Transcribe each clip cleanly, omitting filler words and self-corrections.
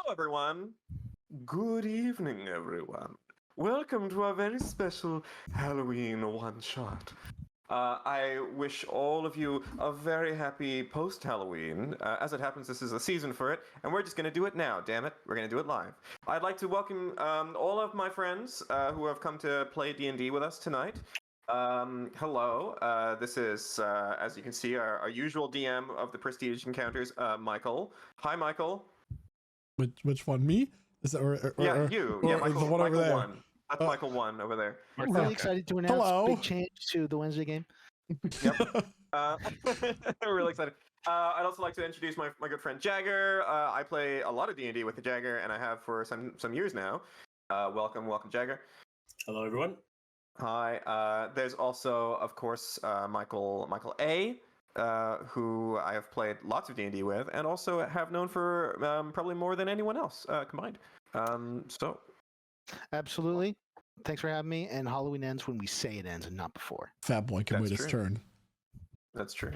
everyone. Good evening, everyone. Welcome to our very special Halloween one-shot. I wish all of you a very happy post-Halloween. As it happens, this is a season for it, and we're just going to do it now, damn it. We're going to do it live. I'd like to welcome all of my friends who have come to play D&D with us tonight. Hello, this is, as you can see, our usual DM of the Prestige Encounters, Michael. Hi, Michael. Which one? Me? Is that You. Or Yeah, Michael, the one over there? One. That's Michael 1 over there. I'm really excited to announce big change to the Wednesday game. Yep. We're really excited. I'd also like to introduce my good friend Jagger. I play a lot of D&D with the Jagger, and I have for some years now. Welcome, Jagger. Hello, everyone. Hi. There's also, of course, Michael A, who I have played lots of D&D with, and also have known for probably more than anyone else combined. So. Absolutely. Thanks for having me. And Halloween ends when we say it ends and not before. Fat Boy can wait his turn. That's true.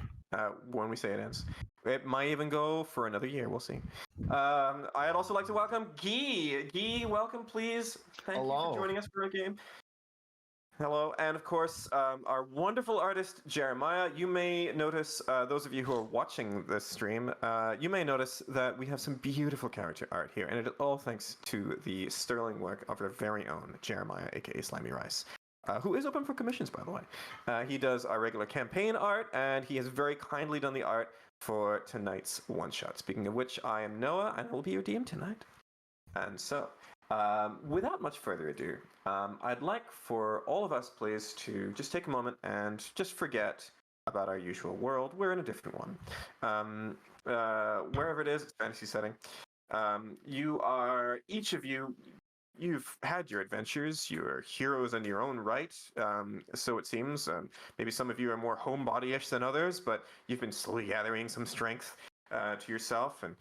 When we say it ends. It might even go for another year. We'll see. I'd also like to welcome Guy. Guy, welcome, please. Thank you for joining us for a game. Hello, and of course, our wonderful artist, Jeremiah. You may notice, those of you who are watching this stream, you may notice that we have some beautiful character art here, and it is all thanks to the sterling work of our very own Jeremiah, aka Slimy Rice, who is open for commissions, by the way. He does our regular campaign art, and he has very kindly done the art for tonight's one-shot. Speaking of which, I am Noah, and I will be your DM tonight. And so, without much further ado, I'd like for all of us, please, to just take a moment and just forget about our usual world. We're in a different one. Wherever it is, it's a fantasy setting. Each of you, you've had your adventures. You're heroes in your own right, so it seems. Maybe some of you are more homebody-ish than others, but you've been slowly gathering some strength to yourself and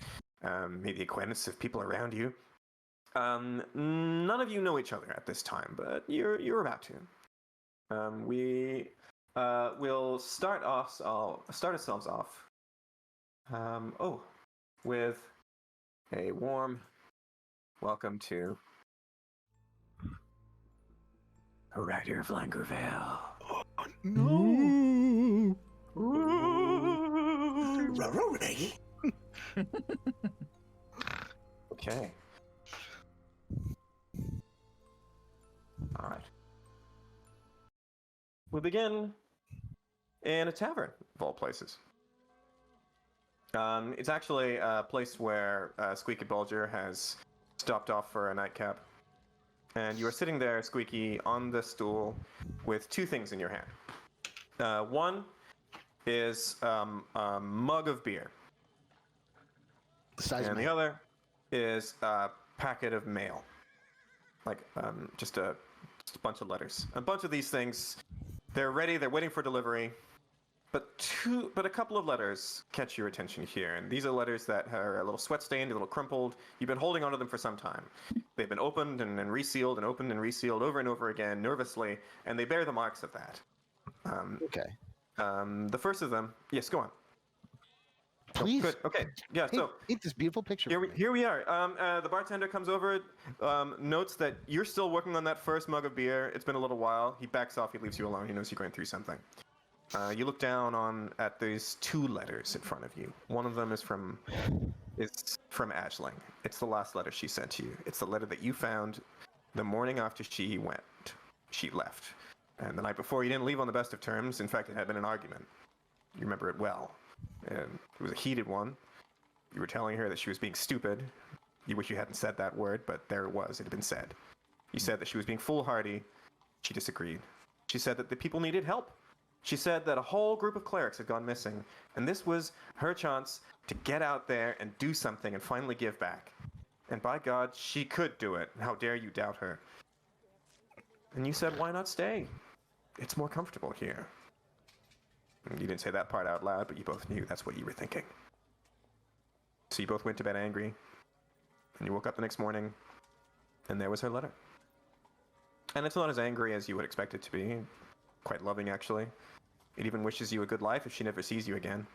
maybe the acquaintance of people around you. None of you know each other at this time, but you're about to. We will start ourselves off. With a warm welcome to a rider of Languorvale. No. Okay. All right. We'll begin in a tavern, of all places. It's actually a place where Squeaky Bulger has stopped off for a nightcap. And you are sitting there, Squeaky, on the stool with two things in your hand. One is a mug of beer. And the other is a packet of mail. Like, just a bunch of letters. A bunch of these things, they're ready, they're waiting for delivery. But a couple of letters catch your attention here, and these are letters that are a little sweat-stained, a little crumpled. You've been holding onto them for some time. They've been opened and resealed and opened and resealed over and over again, nervously, and they bear the marks of that. Okay. The first of them, yes, go on. Please. Good. Okay. Yeah. So eat this beautiful picture. Here we are. The bartender comes over, notes that you're still working on that first mug of beer. It's been a little while. He backs off. He leaves you alone. He knows you're going through something. You look down at these two letters in front of you. One of them is from Aisling. It's the last letter she sent to you. It's the letter that you found the morning after she left. And the night before, you didn't leave on the best of terms. In fact, it had been an argument. You remember it well. And it was a heated one. You were telling her that she was being stupid. You wish you hadn't said that word, but there it was. It had been said. You said that she was being foolhardy. She disagreed. She said that the people needed help. She said that a whole group of clerics had gone missing, and this was her chance to get out there and do something and finally give back. And by God, she could do it. How dare you doubt her? And you said, why not stay? It's more comfortable here. You didn't say that part out loud, but you both knew that's what you were thinking. So you both went to bed angry, and you woke up the next morning, and there was her letter. And it's not as angry as you would expect it to be. Quite loving, actually. It even wishes you a good life if she never sees you again.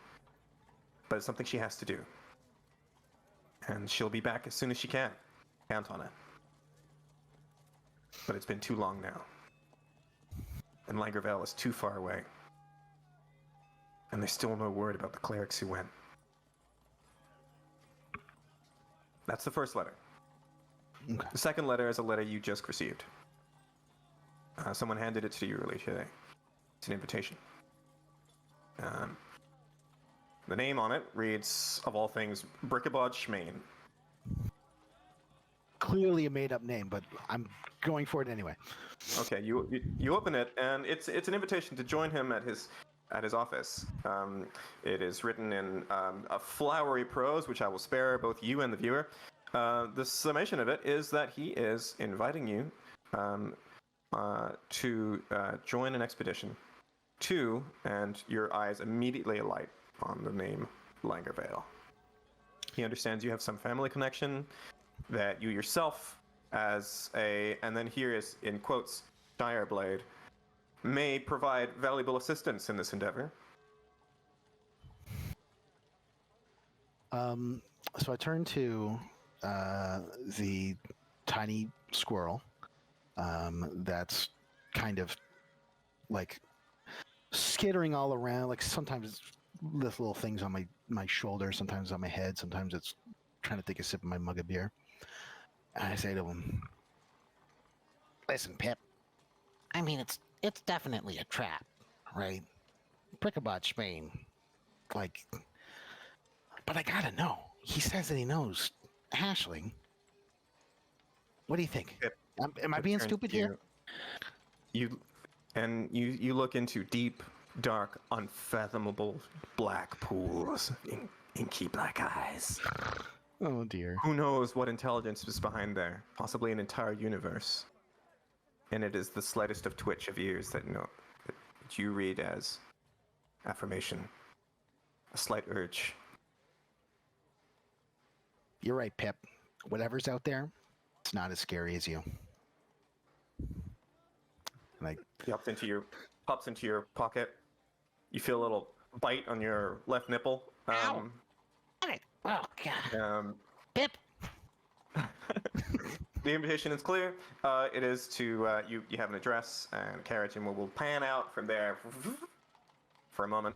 But it's something she has to do. And she'll be back as soon as she can. Count on it. But it's been too long now. And Languorvale is too far away. And there's still no word about the clerics who went. That's the first letter. Okay. The second letter is a letter you just received. Someone handed it to you earlier today. It's an invitation. The name on it reads, of all things, Brichabod Schmain. Clearly a made-up name, but I'm going for it anyway. Okay, you open it, and it's an invitation to join him at his office. It is written in a flowery prose, which I will spare both you and the viewer. The summation of it is that he is inviting you to join an expedition to, and your eyes immediately alight on the name Languorvale. He understands you have some family connection, that you yourself, as a, and then here is in quotes, Shireblade, may provide valuable assistance in this endeavor. So I turn to the tiny squirrel that's kind of like skittering all around. Like sometimes it's little things on my shoulder, sometimes on my head, sometimes it's trying to take a sip of my mug of beer. And I say to him, "Listen, Pip. I mean, it's definitely a trap, right? Brichabod Spain, like, but I gotta know. He says that he knows Ashling. What do you think? Pip, Am I being stupid here?" You look into deep, dark, unfathomable black pools, inky black eyes. Oh dear. Who knows what intelligence is behind there? Possibly an entire universe. And it is the slightest of twitch of ears that you read as affirmation, a slight urge. You're right, Pip. Whatever's out there, it's not as scary as you. Like, He pops into your pocket. You feel a little bite on your left nipple. Ow! Oh God. Pip. The invitation is clear. It is to you have an address and a carriage, and we'll pan out from there for a moment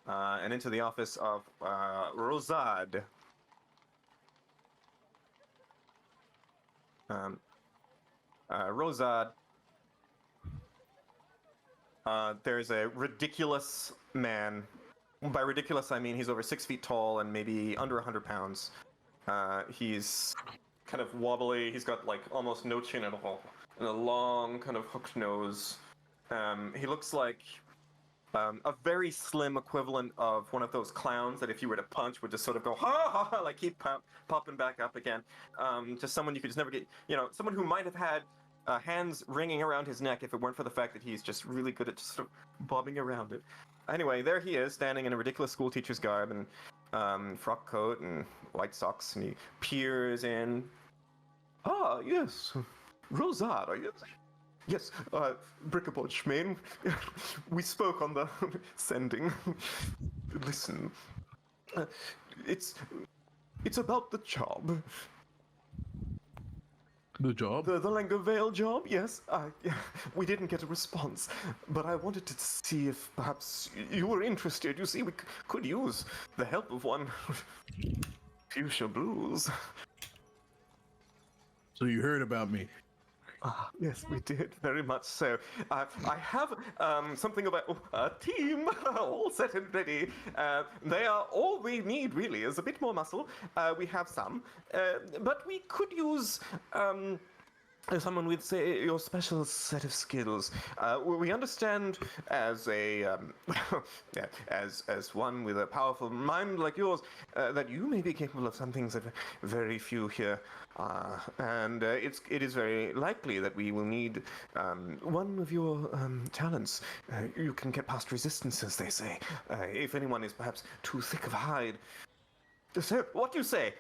and into the office of Rosad. Rosad. There's a ridiculous man. By ridiculous, I mean he's over 6 feet tall and maybe under 100 pounds. He's kind of wobbly. He's got like almost no chin at all, and a long kind of hooked nose. He looks like a very slim equivalent of one of those clowns that if you were to punch would just sort of go ha ha ha, like keep popping back up again. Just someone you could just never get, someone who might have had hands ringing around his neck if it weren't for the fact that he's just really good at just sort of bobbing around it. Anyway, there he is, standing in a ridiculous school teacher's garb and frock coat and white socks, and he peers in. Ah, yes, Rosad, are you? Yes, Brichabod Schmain. We spoke on the sending. Listen, it's about the job. The job? The Languorvale job, yes. We didn't get a response, but I wanted to see if perhaps you were interested. You see, we could use the help of one fuchsia blues. So you heard about me? Yes, we did, very much so. I have something about a team all set and ready. They are all we need, really, is a bit more muscle. We have some, but we could use someone with, say, your special set of skills. We understand as a as one with a powerful mind like yours that you may be capable of some things that very few here are, and it is very likely that we will need one of your talents. You can get past resistances, they say, if anyone is perhaps too thick of hide. So, what do you say?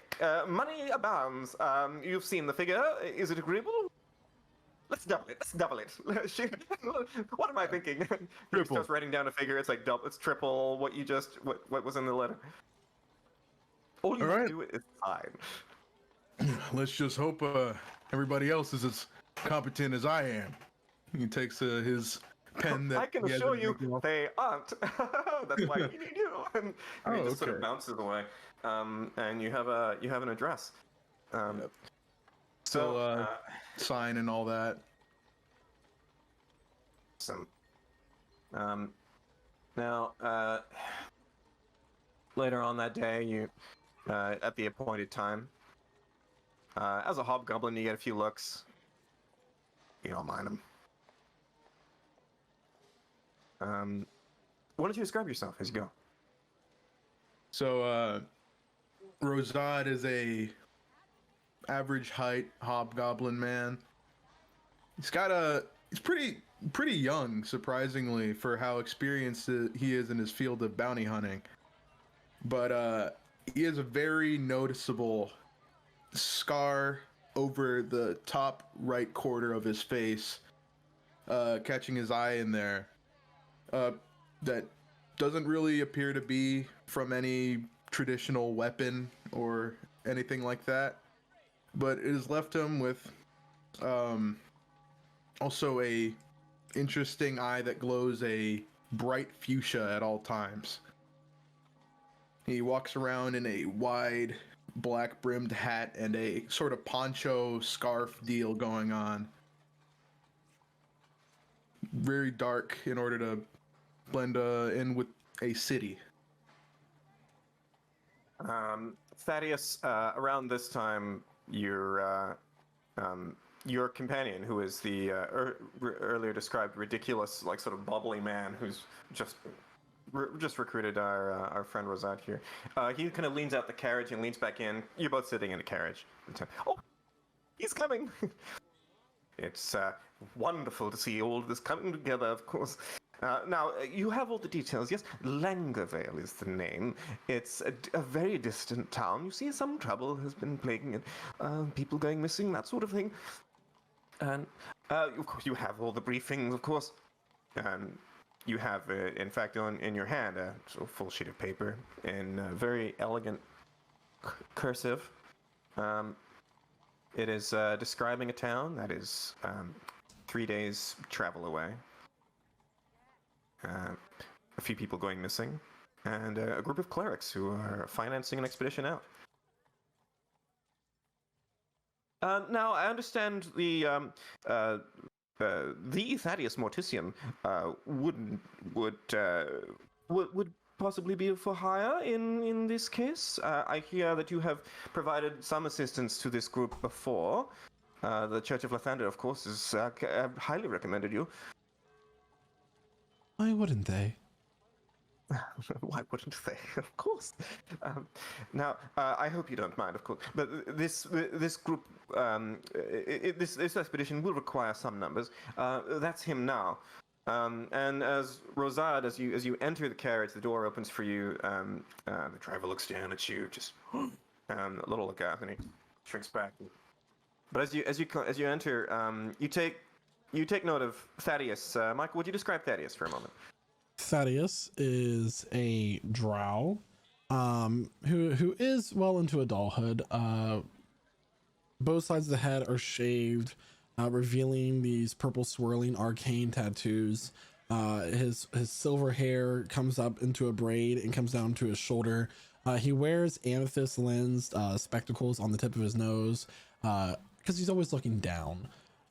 Money abounds. You've seen the figure. Is it agreeable? Let's double it. What am I thinking? He starts writing down a figure. It's like double. It's triple what you just what was in the letter. All you All have right. to do is sign. Let's just hope everybody else is as competent as I am. He takes his pen that I can he has assure been you working off. they aren't. That's why we need you. And Oh, he just sort of okay. bounces away. And you have an address. Yep. So, So, sign and all that. some. Now, later on that day, you, at the appointed time, as a hobgoblin, you get a few looks. You don't mind them. Why don't you describe yourself as you go? So, Rosad is a average height hobgoblin man. He's pretty young, surprisingly, for how experienced he is in his field of bounty hunting. But he has a very noticeable scar over the top right corner of his face, catching his eye in there. That doesn't really appear to be from any traditional weapon or anything like that, but it has left him with also a interesting eye that glows a bright fuchsia at all times. He walks around in a wide black brimmed hat and a sort of poncho scarf deal going on. Very dark in order to blend in with a city. Thaddeus, around this time, your companion, who is the earlier described ridiculous, like sort of bubbly man who's just recruited our friend Rosad here. He kind of leans out the carriage and leans back in. You're both sitting in a carriage. Oh, he's coming. It's wonderful to see all of this coming together, of course. Now, you have all the details, yes? Languorvale is the name. It's a very distant town. You see, some trouble has been plaguing it. People going missing, that sort of thing. And, of course, you have all the briefings, of course. You have, in fact, in your hand, a sort of full sheet of paper in very elegant cursive. It is describing a town that is 3 days travel away. A few people going missing, and a group of clerics who are financing an expedition out. Now, I understand the Thaddeus Morticium would possibly be for hire in this case. I hear that you have provided some assistance to this group before. The Church of Lathander, of course, has highly recommended you. Why wouldn't they? Why wouldn't they? Of course. Now, I hope you don't mind, of course. But this group, this expedition will require some numbers. That's him now. And as Rosad, as you enter the carriage, the door opens for you. The driver looks down at you, just a little aghast, and he shrinks back. But as you enter, you take note of Thaddeus. Michael, would you describe Thaddeus for a moment? Thaddeus is a drow, who is well into adulthood. Both sides of the head are shaved, revealing these purple swirling arcane tattoos. His silver hair comes up into a braid and comes down to his shoulder. He wears amethyst lensed spectacles on the tip of his nose, because he's always looking down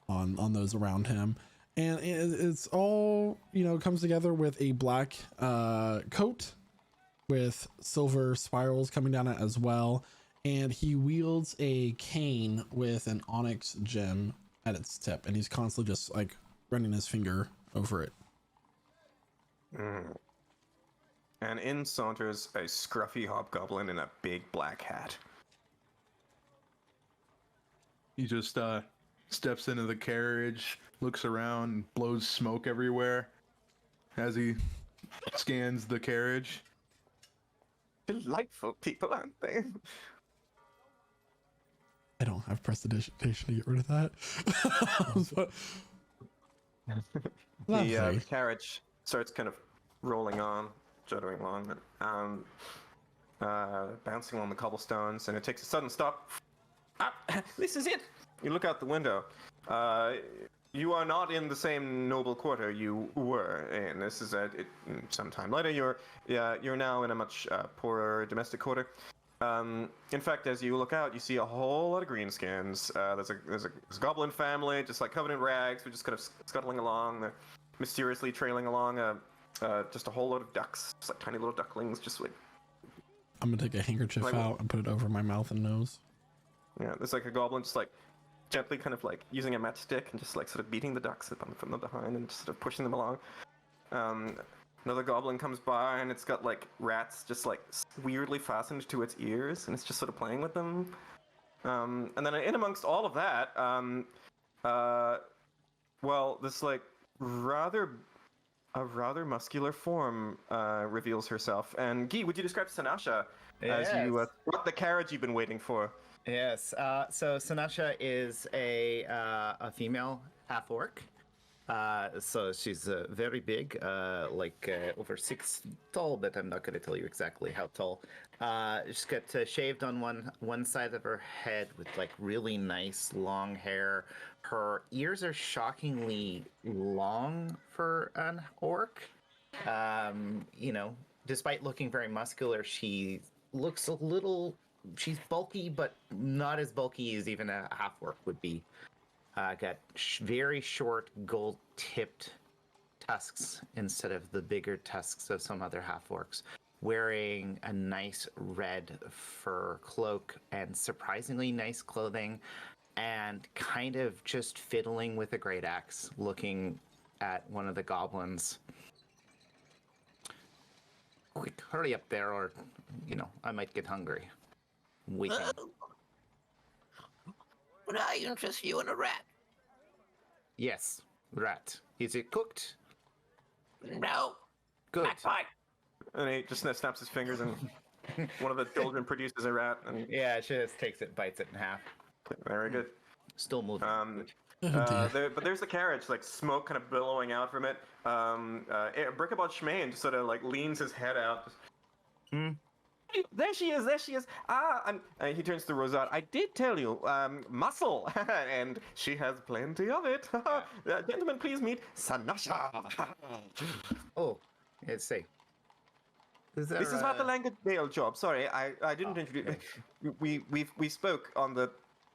on those around him. And it's all, comes together with a black coat with silver spirals coming down it as well. And he wields a cane with an onyx gem at its tip. And he's constantly just like running his finger over it. And in saunters a scruffy hobgoblin in a big black hat. He just steps into the carriage, looks around, and blows smoke everywhere as he scans the carriage. Delightful people, aren't they? I don't have prestidigitation to get rid of that. The carriage starts kind of rolling on, juddering along. bouncing along the cobblestones, and it takes a sudden stop. Ah, this is it! You look out the window. You are not in the same noble quarter you were in. This is some time later. You're now in a much poorer domestic quarter. In fact, as you look out, you see a whole lot of greenskins. There's a goblin family, just like covered in rags, who just kind of scuttling along. They're mysteriously trailing along. Just a whole lot of ducks, just like tiny little ducklings, just like. I'm gonna take a handkerchief out and put it over my mouth and nose. Yeah, there's like a goblin just like gently kind of like using a matchstick and just like sort of beating the ducks from the behind and just sort of pushing them along. Another goblin comes by and it's got like rats just like weirdly fastened to its ears and it's just sort of playing with them. And then in amongst all of that, well, this like rather muscular form reveals herself. And Guy, would you describe Sanasha as you brought the carriage you've been waiting for? Yes. So Sanasha is a female half orc. So she's very big, like over 6 feet tall, but I'm not going to tell you exactly how tall. She's got shaved on one side of her head with like really nice long hair. Her ears are shockingly long for an orc. You know, despite looking very muscular, she looks a little. She's bulky, but not as bulky as even a half orc would be. Got very short gold-tipped tusks instead of the bigger tusks of some other half orcs. Wearing a nice red fur cloak and surprisingly nice clothing, and kind of just fiddling with a great axe, looking at one of the goblins. Quick, hurry up there, or I might get hungry. Waiting. Would I interest you in a rat? Yes, rat. Is it cooked? No. Good. That's fine. And he just snaps his fingers and one of the children produces a rat. And Yeah, she just takes it, bites it in half. very good. Still moving. But there's the carriage, like smoke kind of billowing out from it. Brickabout Schmain just sort of like leans his head out. There she is, there she is. He turns to Rosette. I did tell you, muscle, and she has plenty of it. Gentlemen, please meet Sanasha. Oh, let's see. This is about the Languorvale job. Sorry, I didn't introduce. We spoke on the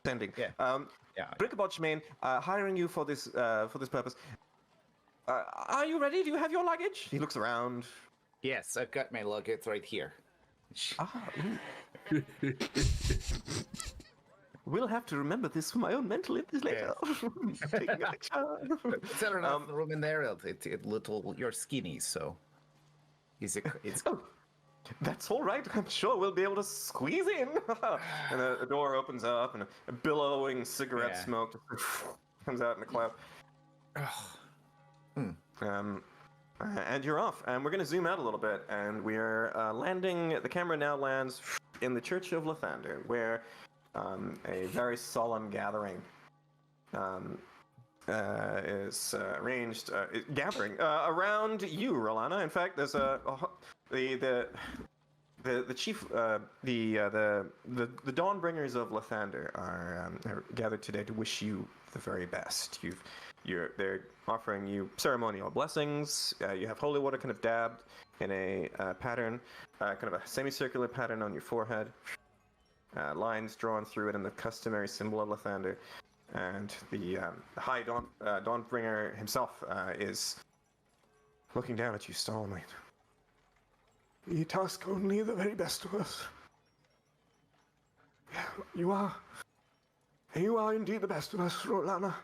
sending. Yeah. Yeah. Brickabout Schmain, hiring you for this purpose. Are you ready? Do you have your luggage? He looks around. Yes, I've got my luggage right here. We'll have to remember this for my own mental image later. Taking a picture. Is there enough room in there? You're skinny, so. It's Oh, that's all right. I'm sure we'll be able to squeeze in. And the door opens up, and a billowing cigarette smoke comes out in a cloud. And you're off. And we're going to zoom out a little bit, and we're landing. The camera now lands in the Church of Lathander, where a very solemn gathering is arranged, gathering around you, Rolana. In fact, there's the chief, the Dawnbringers of Lathander are gathered today to wish you the very best. They're offering you ceremonial blessings. You have holy water kind of dabbed in a pattern, kind of a semicircular pattern on your forehead. Lines drawn through it in the customary symbol of Lathander. And the High Dawnbringer himself is looking down at you solemnly. We task only the very best of us. You are indeed the best of us, Rolana.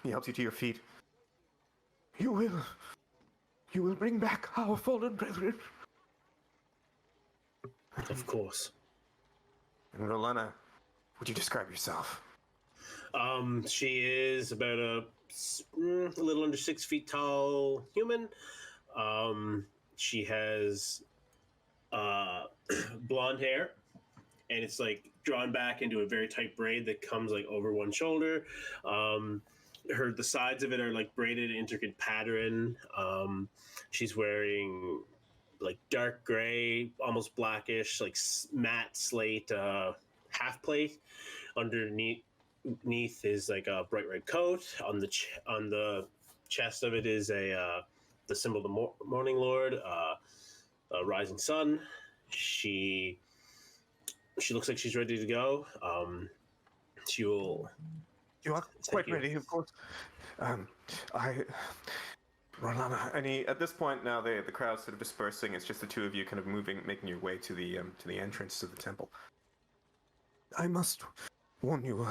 He helps you to your feet. You will bring back our fallen brethren. Of course. And Rolana, would you describe yourself? She is about a little under 6 feet tall human. She has blonde hair, and it's like drawn back into a very tight braid that comes like over one shoulder. The sides of it are like braided intricate pattern. She's wearing like dark gray, almost blackish, like matte slate half plate. Underneath is like a bright red coat. On the chest of it is the symbol of the Morning Lord, a rising sun. She looks like she's ready to go. She will. You are quite ready, of course. Rolana, at this point now, the crowd's sort of dispersing. It's just the two of you kind of making your way to the entrance to the temple. I must warn you,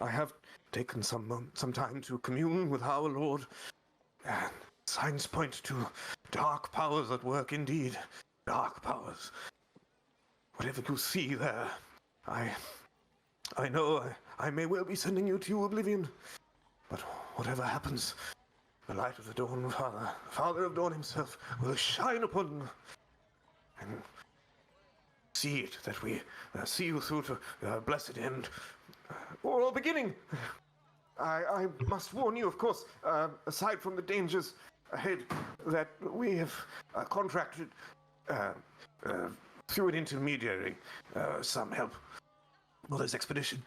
I have taken some time to commune with our Lord. Signs point to dark powers at work indeed. Dark powers. Whatever you see there, I know I may well be sending you to oblivion, but whatever happens, the light of the Dawn Father, Father of Dawn himself, will shine upon and see it that we see you through to blessed end or beginning. I must warn you, of course, aside from the dangers ahead, that we have contracted through an intermediary some help for this expedition.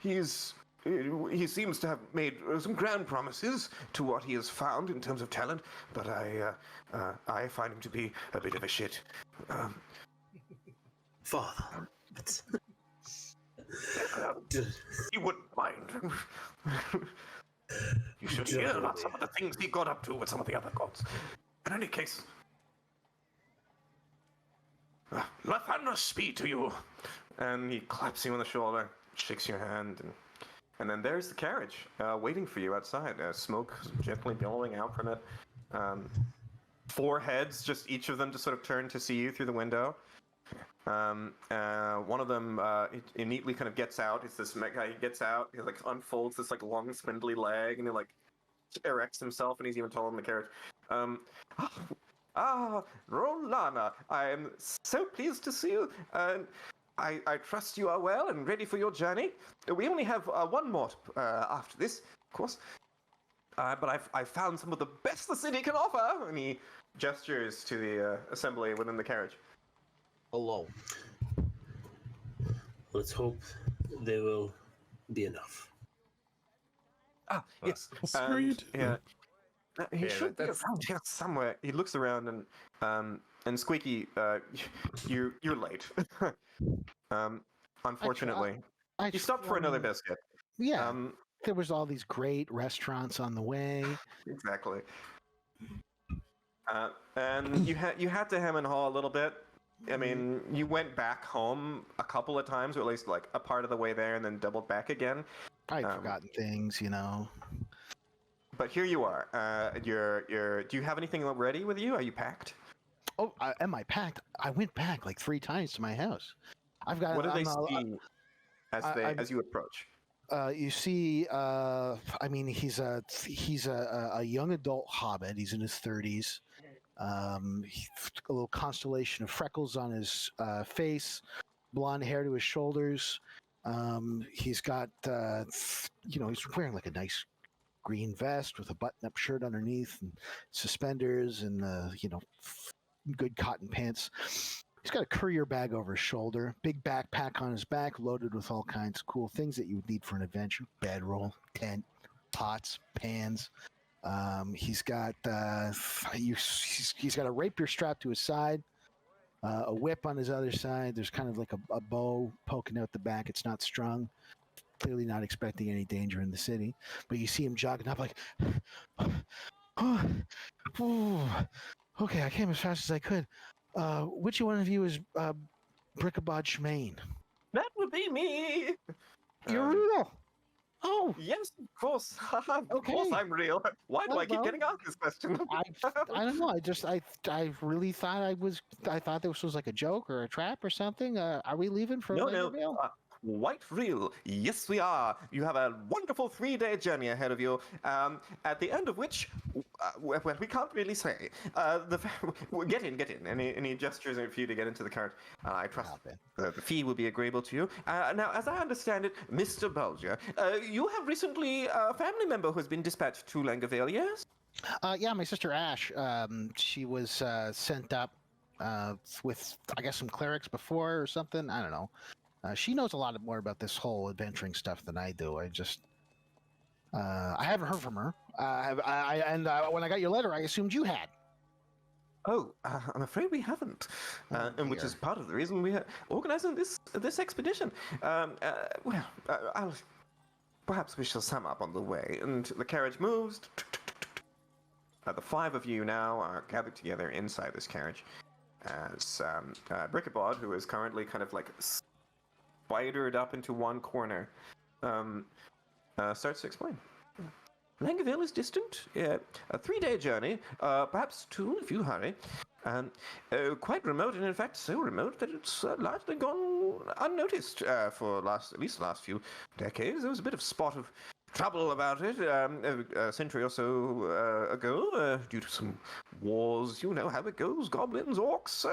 He seems to have made some grand promises to what he has found in terms of talent, but I find him to be a bit of a shit. Father. You wouldn't mind. You should hear about some of the things he got up to with some of the other gods. In any case, Lathander, speed to you. And he claps you on the shoulder, shakes your hand, and then there's the carriage waiting for you outside. Smoke gently billowing out from it. 4 heads, just each of them just sort of turn to see you through the window. One of them he neatly kind of gets out. It's this guy. He gets out. He like unfolds this like long spindly leg, and he like erects himself, and he's even taller than the carriage. Rolana, I am so pleased to see you. I trust you are well and ready for your journey. We only have one more after this, of course. But I've found some of the best the city can offer. And he gestures to the assembly within the carriage. Hello. Let's hope there will be enough. Yes. Screw you too. Yeah. He should be that's- around here somewhere. He looks around and Squeaky, you're late. Unfortunately, I you stopped for another biscuit. Yeah, there was all these great restaurants on the way. Exactly. And you had to hem and haw a little bit. I mean, you went back home a couple of times, or at least like a part of the way there, and then doubled back again. I'd forgotten things, you know. But here you are. Do you have anything ready with you? Are you packed? Oh, am I packed? I went back like 3 times to my house. I've got. What do they see as you approach? You see, I mean, he's a young adult hobbit. He's in his 30s. A little constellation of freckles on his face, blonde hair to his shoulders. He's got, he's wearing like a nice green vest with a button-up shirt underneath and suspenders and, good cotton pants. He's got a courier bag over his shoulder, big backpack on his back, loaded with all kinds of cool things that you would need for an adventure: bedroll, tent, pots, pans. He's got he's got a rapier strapped to his side, a whip on his other side. There's kind of like a bow poking out the back. It's not strung. Clearly not expecting any danger in the city. But you see him jogging up like, okay, I came as fast as I could. Which one of you is Brickabod Shmaine? That would be me. You're real. Oh, Yes, of course. Of Okay. course, I'm real. Why do I keep Well, getting asked this question? I don't know. I really thought I thought this was like a joke or a trap or something. Are we leaving for No, Languorvale? Quite real. Yes, we are. You have a wonderful 3-day journey ahead of you, at the end of which, well, we can't really say. Get in. And he gestures for you to get into the cart. I trust Hop in. the fee will be agreeable to you. Now, as I understand it, Mr. Bulger, you have recently a family member who has been dispatched to Languorvale, yes? Yeah, my sister Ash. She was sent up with, I guess, some clerics before or something. I don't know. She knows a lot more about this whole adventuring stuff than I do. I haven't heard from her. When I got your letter, I assumed you had. Oh, I'm afraid we haven't, and which is dear. part of the reason we are organizing this expedition. Perhaps we shall sum up on the way. And the carriage moves. The five of you now are gathered together inside this carriage, as Brichabod, who is currently kind of like spidered up into one corner, starts to explain. Languorvale is distant, a 3-day journey, perhaps 2 if you hurry. Quite remote, and in fact so remote that it's largely gone unnoticed for at least the last few decades. There was a bit of spot of trouble about it a century or so ago due to some wars. You know how it goes: goblins, orcs,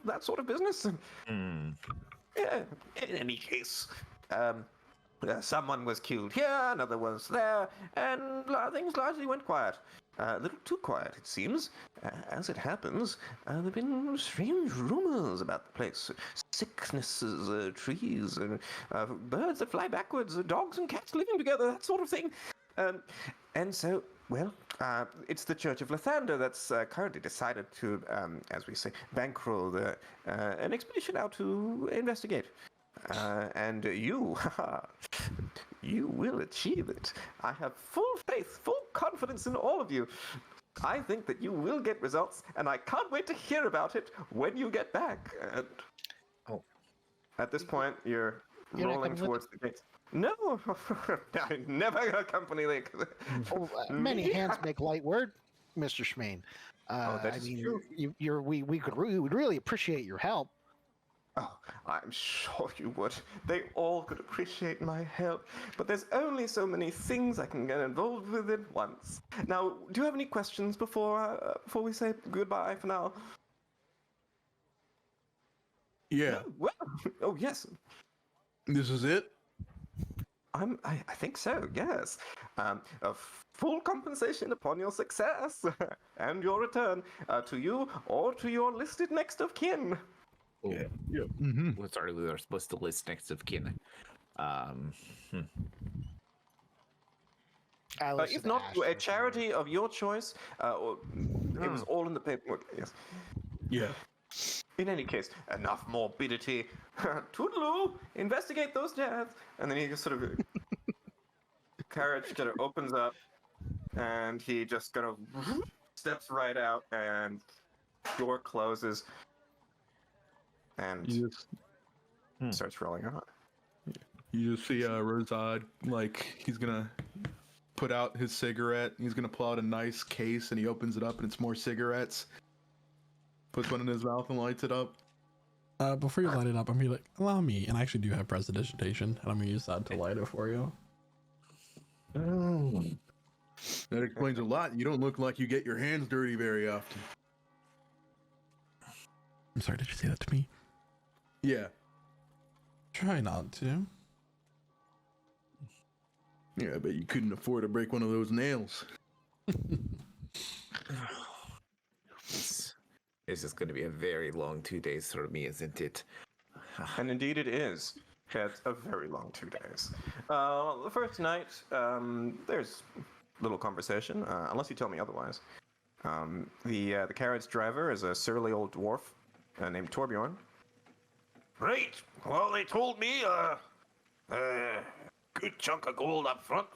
that sort of business. Yeah, in any case. Someone was killed here, another was there, and things largely went quiet. A little too quiet, it seems. As it happens, there have been strange rumors about the place. Sicknesses, trees, birds that fly backwards, dogs and cats living together, that sort of thing. And so, well, it's the Church of Lathander that's currently decided to, as we say, bankroll an expedition out to investigate. And you, you will achieve it. I have full faith, full confidence in all of you. I think that you will get results, and I can't wait to hear about it when you get back. And at this point, you're rolling towards the gates. No, I never accompany the. Many hands make light work, Mr. Schmaine. That is true. We would really appreciate your help. Oh, I'm sure you would. They all could appreciate my help, but there's only so many things I can get involved with at once. Now, do you have any questions before we say goodbye for now? Yeah. Well, oh yes, This is it? I think so. Yes, a full compensation upon your success and your return to you or to your listed next of kin. Oh, Yeah. what's our we are supposed to list next of kin? Alice If and not, Ash, to a that's charity of your choice, or it was all in the paperwork. Yes. Yeah. In any case, enough morbidity. Toodaloo, investigate those jazz. And then he just sort of carriage kind of opens up, and he just kind of steps right out, and door closes, and You just starts rolling on. you just see Rosad, like he's gonna put out his cigarette. He's gonna pull out a nice case, and he opens it up, and it's more cigarettes. Puts one in his mouth and lights it up. Before you light it up, I'm gonna be like, allow me, and I actually do have prestidigitation, and I'm gonna use that to light it for you. That explains a lot. You don't look like you get your hands dirty very often. I'm sorry, did you say that to me? Yeah. Try not to. Yeah, I bet you couldn't afford to break one of those nails. This is going to be a very long 2 days for me, isn't it? And indeed it is. It's a very long 2 days. The first night, there's little conversation, unless you tell me otherwise. The carriage driver is a surly old dwarf named Torbjorn. Right. Well, they told me good chunk of gold up front.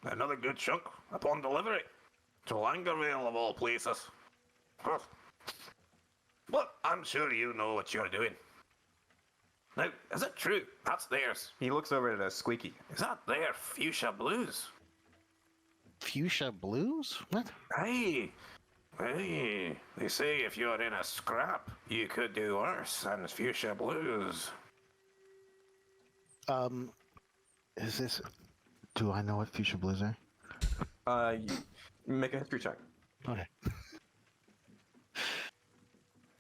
Another good chunk upon delivery. To Languorvale of all places. Huh. But I'm sure you know what you're doing. Now, is it true? That's theirs. He looks over at Squeaky. Is that their fuchsia blues? Fuchsia blues? What? Aye. Aye. They say if you're in a scrap, you could do worse than fuchsia blues. Is this? Do I know what fuchsia blues are? You make a history check. Okay.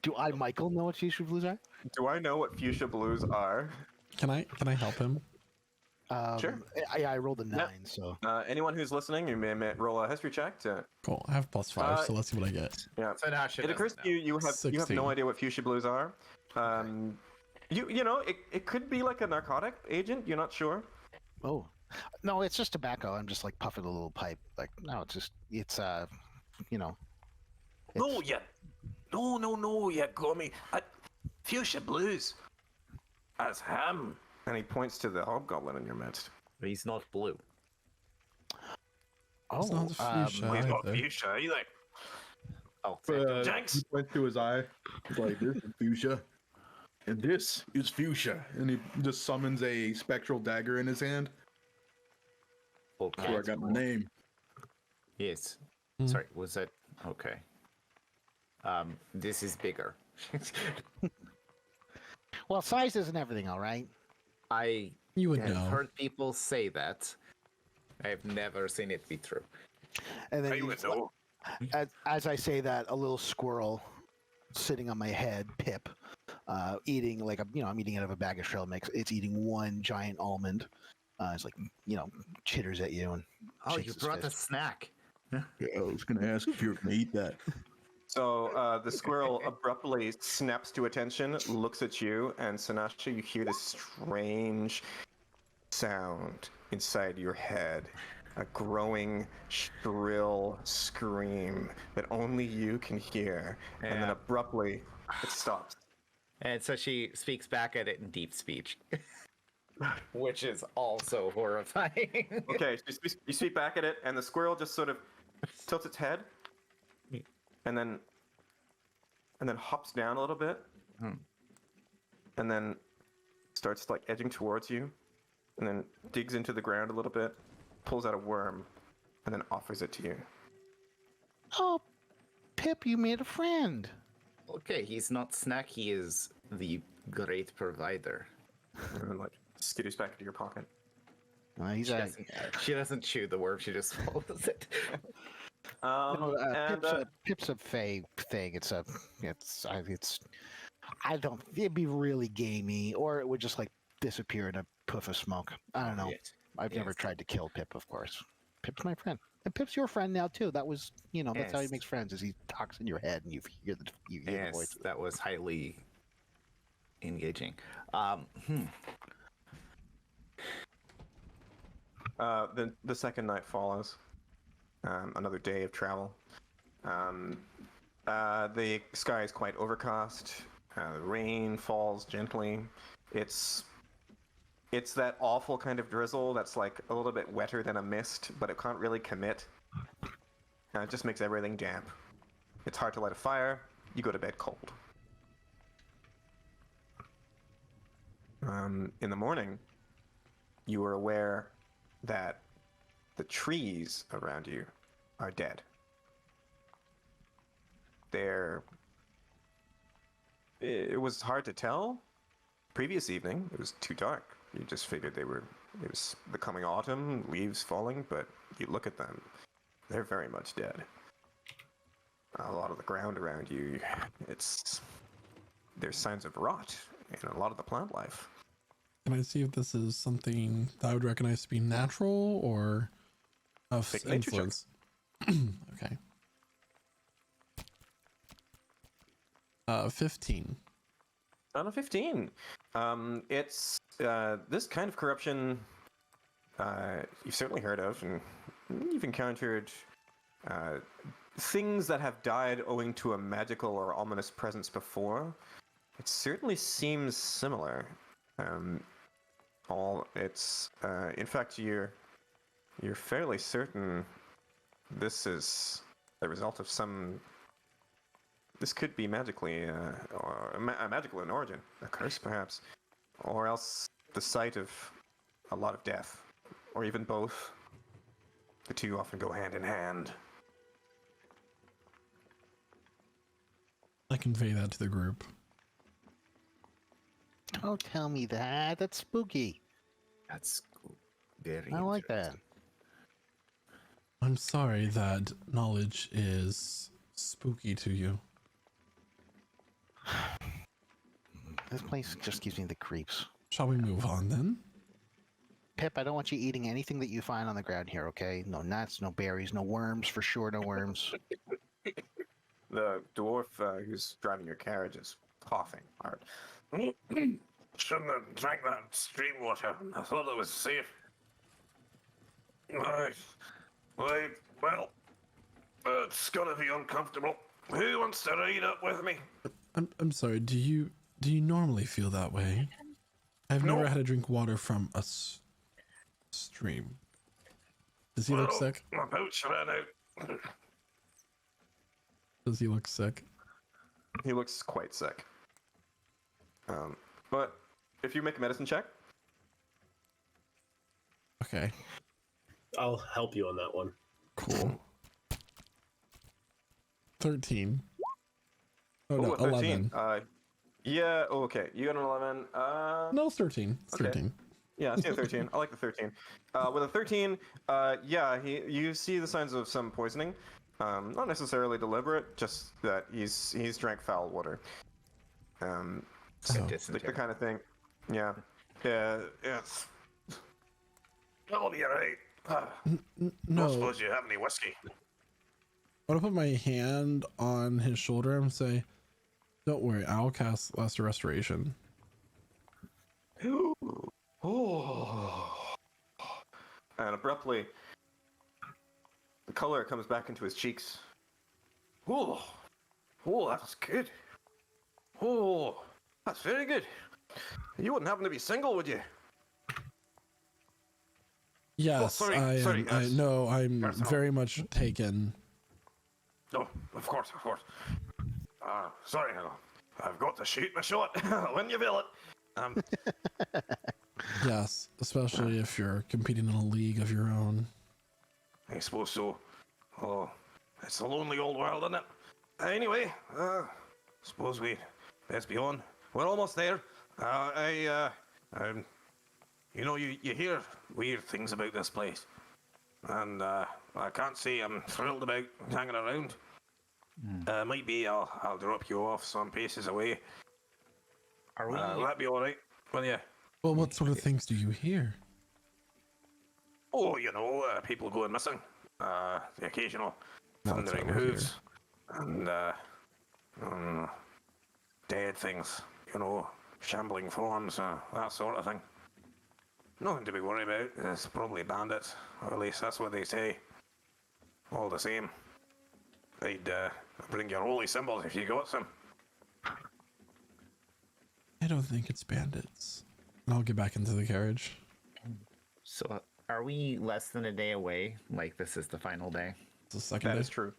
Do I, Michael, know what fuchsia blues are? Do I know what fuchsia blues are? Can I help him? Sure. I rolled a 9, so Anyone who's listening, you may roll a history check to. Cool. I have +5, so let's see what I get. Yeah. So now she It occurs doesn't to you you have 16. no idea what fuchsia blues are. You know it could be like a narcotic agent. You're not sure. oh no, it's just tobacco. I'm just like puffing a little pipe. Like no, it's you know. No, it's- yeah. No, yeah, Gummy. Fuchsia Blues. As him. And he points to the hobgoblin in your midst. know. He's not blue. It's not the fuchsia He's not either. fuchsia either. Oh, thank you. Jinx. He points to his eye. He's like, this is fuchsia. And this is fuchsia. And he just summons a spectral dagger in his hand. Okay. That's where I got my name. Yes. Hmm. Sorry, was that okay? This is bigger. Well, size isn't everything, all right. I You would have know. heard people say that. I've never seen it be true. And then I would know. as I say that, a little squirrel sitting on my head, Pip, eating like I'm eating out of a bag of trail mix. It's eating one giant almond. It's like chitters at you and. Oh, shakes you its brought a fist. snack. Yeah, I was going to ask if you were going to eat that. So the squirrel abruptly snaps to attention, looks at you, and Sinasha, you hear this strange sound inside your head. A growing, shrill scream that only you can hear. And then Yeah. abruptly, it stops. And so she speaks back at it in deep speech, which is also horrifying. Okay, so you speak back at it, and the squirrel just sort of tilts its head, and then hops down a little bit, and then starts like edging towards you, and then digs into the ground a little bit, pulls out a worm, and then offers it to you. Oh, Pip, you made a friend. Okay, he's not snack. He is the great provider. And then like skitters back into your pocket. He's She doesn't chew the worm. She just swallows it. Pip's a fey thing. It's I don't. It'd be really gamey, or it would just like disappear in a puff of smoke. I don't know. Yes. I've never Yes. tried to kill Pip, of course. Pip's my friend, and Pip's your friend now too. That was, that's how he Yes. makes friends. Is he talks in your head and you hear the Yes, voice. that was highly engaging. The second night follows. Another day of travel. The sky is quite overcast. Rain falls gently. It's that awful kind of drizzle that's like a little bit wetter than a mist, but it can't really commit. It just makes everything damp. It's hard to light a fire. You go to bed cold. In the morning, you are aware that the trees around you are dead. It was hard to tell. Previous evening, it was too dark. You just figured it was the coming autumn, leaves falling, but you look at them, they're very much dead. A lot of the ground around you, there's signs of rot in a lot of the plant life. Can I see if this is something that I would recognize to be natural or of Make a nature check. influence? Okay. 15. On a 15. It's this kind of corruption you've certainly heard of, and you've encountered things that have died owing to a magical or ominous presence before. It certainly seems similar. In fact, you're fairly certain this is the result of some. This could be magically, or magical in origin, a curse perhaps, or else the site of a lot of death, or even both. The two often go hand in hand. I convey that to the group. Don't tell me that. That's spooky. That's very. I like that. I'm sorry that knowledge is spooky to you. This place just gives me the creeps. Shall we move on then? Pip, I don't want you eating anything that you find on the ground here, okay? No nuts, no berries, no worms, for sure, no worms. The dwarf who's driving your carriage is coughing hard. Shouldn't have drank that stream water. I thought it was safe. Right. Well, it's gonna be uncomfortable. Who wants to ride up with me? I'm sorry. Do you normally feel that way? I've No. never had to drink water from a stream. Does he look sick? My pouch ran out. Does he look sick? He looks quite sick. But if you make a medicine check, Okay. I'll help you on that one. Cool. 13. Oh oh, no, a 13. 11. Yeah. Oh, okay. You got an 11. No, it's 13. It's okay. 13. Yeah, I see a 13. I like the 13. With a 13, yeah, you see the signs of some poisoning. Not necessarily deliberate, just that he's drank foul water. So, The kind of thing. Yeah. Yeah. It's. I'll be alright. no, Don't I suppose you have any whiskey? want to put my hand on his shoulder and say, "Don't worry, I'll cast Lesser Restoration." Oh. And abruptly, the color comes back into his cheeks. Oh, that's good. Oh, that's very good. You wouldn't happen to be single, would you? Yes, sorry, I am. sorry, I yes. know. I'm Personal. very much taken. Oh, of course. Sorry, I've got to shoot my shot when you feel it. Yes, especially if you're competing in a league of your own. I suppose so. Oh, it's a lonely old world, isn't it? Anyway, suppose we best be on. We're almost there. You hear weird things about this place, and I can't say I'm thrilled about hanging around. Might be I'll drop you off some paces away. Are we? Will that be all right? Well, yeah. Well, what sort of things do you hear? Oh, people going missing. The occasional That's thundering what we hear. hooves, and dead things. Shambling forms, that sort of thing. Nothing to be worried about. It's probably bandits, or at least that's what they say. All the same, I'd bring your holy symbols if you got some. I don't think it's bandits. I'll get back into the carriage. So, are we less than a day away? Like, this is the final day? It's the second That day. is true.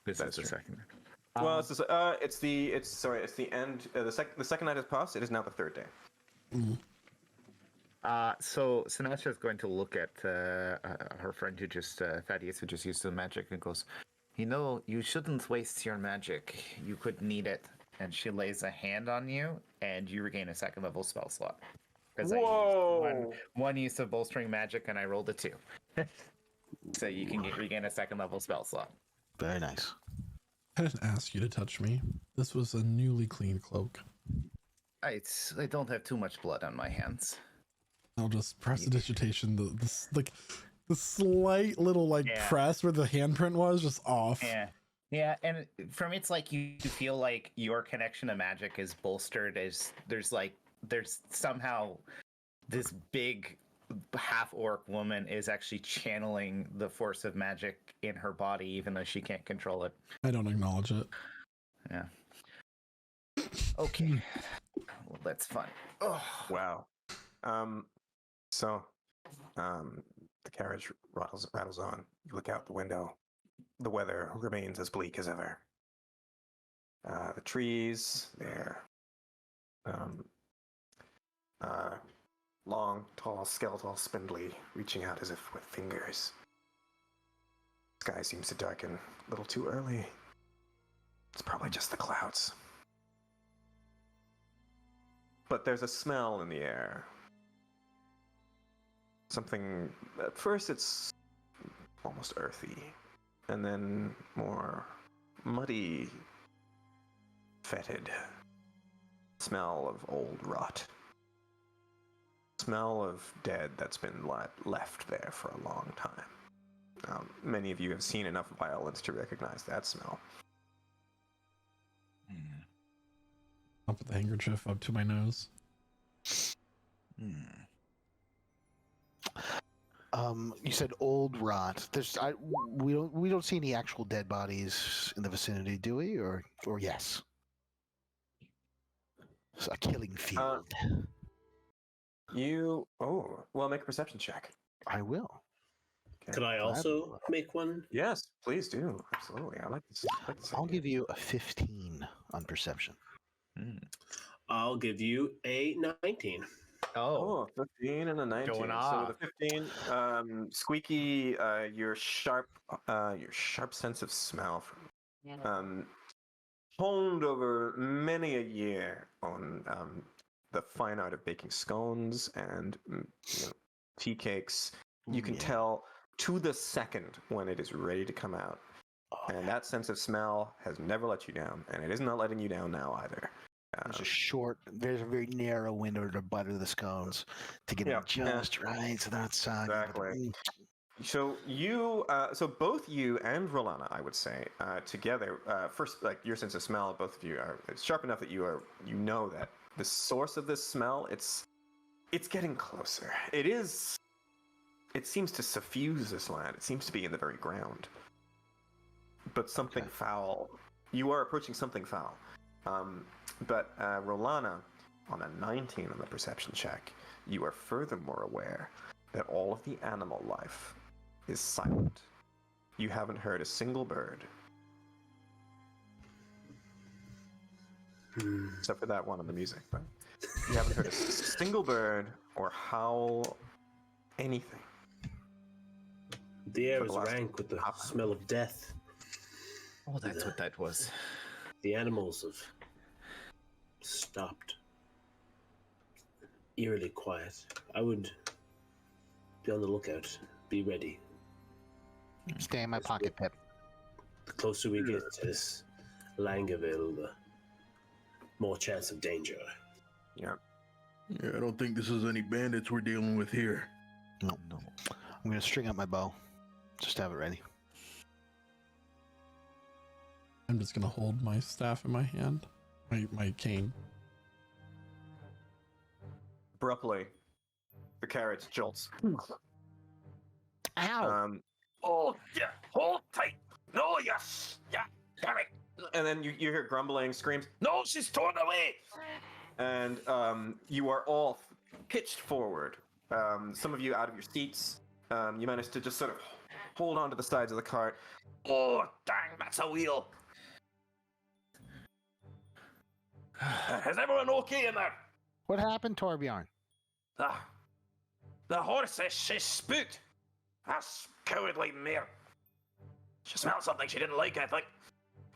This That is is the true. second. Well, it's the end. The second night has passed. It is now the third day. So Sinatra is going to look at her friend who just Thaddeus, who just used the magic, and goes, you shouldn't waste your magic. You could need it. And she lays a hand on you, and you regain a second level spell slot. Because I used one use of bolstering magic, and I rolled a 2. So you can regain a second level spell slot. Very nice. I didn't ask you to touch me. This was a newly cleaned cloak. I don't have too much blood on my hands. I'll just press the digitation. The slight little press where the handprint was just off. Yeah, and for me, it's like you feel like your connection to magic is bolstered as there's somehow this big half-orc woman is actually channeling the force of magic in her body, even though she can't control it. I don't acknowledge it. Yeah. Okay. Well, that's fun. Oh. Wow. The carriage rattles on. You look out the window. The weather remains as bleak as ever. The trees, they're long, tall, skeletal, spindly, reaching out as if with fingers. Sky seems to darken a little too early. It's probably just the clouds. But there's a smell in the air. Something, at first it's almost earthy, and then more muddy, fetid smell of old rot. smell of dead that's been left there for a long time. Many of you have seen enough violence to recognize that smell. I'll put the handkerchief up to my nose. You said old rot. We don't see any actual dead bodies in the vicinity, do we? Or yes? It's a killing field. Make a perception check. I will. Okay. Could I also make one? Yes, please do. Absolutely. I like this. I'll give you a 15 on perception. I'll give you a 19. Oh, 15 and a 19. Going So off. with a 15, Squeaky, your sharp sense of smell, honed over many a year on the fine art of baking scones and tea cakes. You can tell to the second when it is ready to come out. And that sense of smell has never let you down, and it is not letting you down now either. There's a very narrow window to butter the scones to get it just right so that it's soggy. Exactly. So both you and Rolana, I would say, together, first, like your sense of smell, both of you it's sharp enough that you know that the source of this smell, it's getting closer. It seems to suffuse this land. It seems to be in the very ground. But something foul. You are approaching something foul. But Rolana, on a 19 on the perception check, you are furthermore aware that all of the animal life is silent. You haven't heard a single bird. Except for that one on the music, but you haven't heard a single bird or howl, anything. The air is rank with the smell of death. Oh, that's what that was. The animals have stopped. Eerily quiet. I would be on the lookout. Be ready. Stay in my pocket, Pip. The closer we get to this Languorvale, the more chance of danger. Yeah. Yeah, I don't think this is any bandits we're dealing with here. No. I'm going to string up my bow. Just have it ready. I'm just gonna hold my staff in my hand, my cane. Abruptly, the carriage jolts. Ow! Oh, yeah, hold tight. No, yes. Yeah, damn it. And then you hear grumbling, screams, No, she's torn away. and you are all pitched forward. Some of you out of your seats. You manage to just sort of hold on to the sides of the cart. Oh, dang, that's a wheel. Is everyone okay in there? What happened, Torbjorn? The horse she's spooked. That's cowardly mare. She smelled something she didn't like, I think.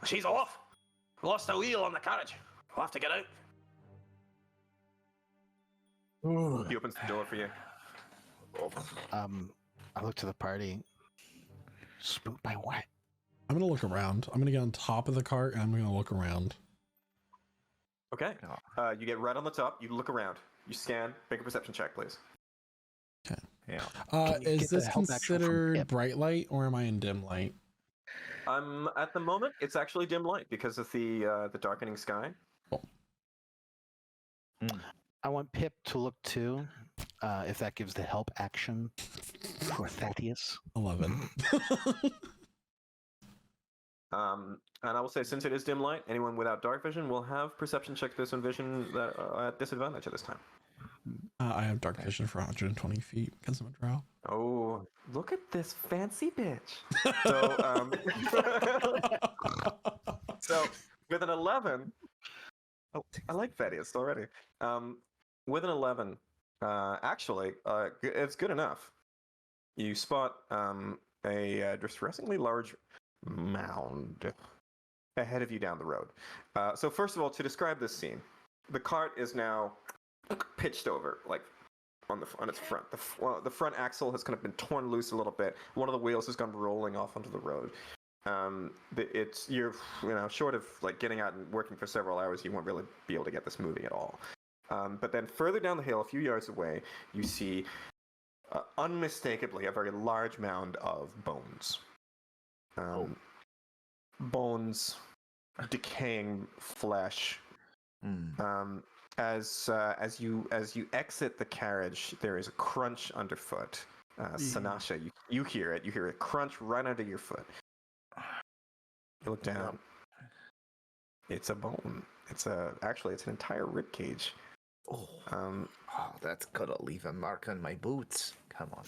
She's off. Lost a wheel on the carriage. We'll have to get out. He opens the door for you. I look to the party. Spooked by what? I'm gonna look around. I'm gonna get on top of the cart and I'm gonna look around. Okay. You get right on the top. You look around. You scan. Make a perception check, please. Okay. Yeah. you Is get the this help action from considered Pip? bright light or am I in dim light? At the moment, it's actually dim light because of the darkening sky. I want Pip to look too, if that gives the help action for Thaddeus. 11. And I will say, since it is dim light, anyone without dark vision will have perception check this and vision that at disadvantage at this time. I have dark vision for 120 feet because I'm a drow. Oh, look at this fancy bitch. So with an 11, I like Thaddeus already. With an 11, actually, it's good enough. You spot a distressingly large mound ahead of you down the road. So first of all, to describe this scene, the cart is now pitched over, like on its front. The front axle has kind of been torn loose a little bit. One of the wheels has gone rolling off onto the road. You're short of like getting out and working for several hours, you won't really be able to get this moving at all. But then further down the hill, a few yards away, you see unmistakably a very large mound of bones. Bones, decaying flesh. As you exit the carriage, there is a crunch underfoot. Sanasha, you hear it. You hear a crunch right under your foot. You look down. It's a bone. It's an entire rib cage. Oh, that's gonna leave a mark on my boots. Come on.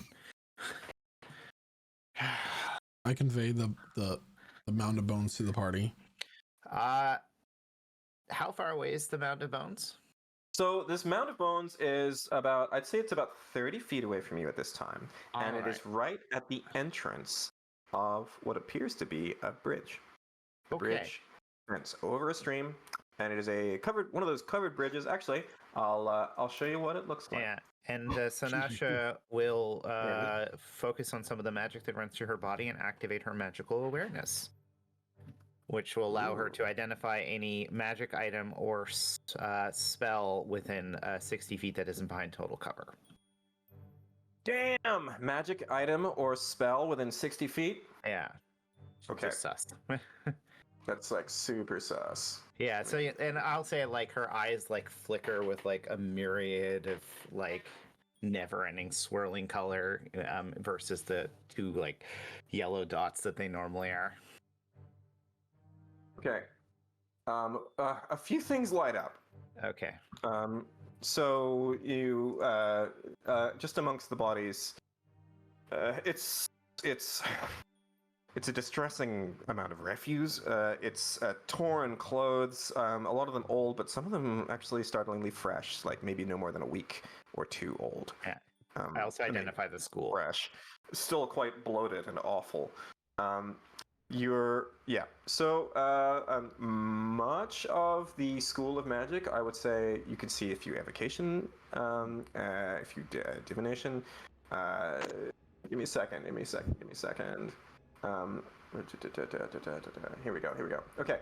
I convey the mound of bones to the party. How far away is the mound of bones? So this mound of bones is I'd say it's about 30 feet away from you at this time. And it is right at the entrance of what appears to be a bridge. Bridge runs over a stream, and it is one of those covered bridges. Actually, I'll show you what it looks like. Yeah, and Sanasha will focus on some of the magic that runs through her body and activate her magical awareness, which will allow her to identify any magic item or spell within 60 feet that isn't behind total cover. Damn! Magic item or spell within 60 feet? Yeah. Okay. Just sus. That's like super sus. Yeah, so and I'll say like her eyes like flicker with like a myriad of like never-ending swirling color versus the two like yellow dots that they normally are. Okay. A few things light up. Okay. So you just amongst the bodies, it's a distressing amount of refuse. It's torn clothes, a lot of them old, but some of them actually startlingly fresh, like maybe no more than a week or two old. Yeah. I also identify the school. Fresh. Still quite bloated and awful. Much of the School of Magic, I would say you could see if you evocation, if you divination. Give me a second. Here we go. Okay.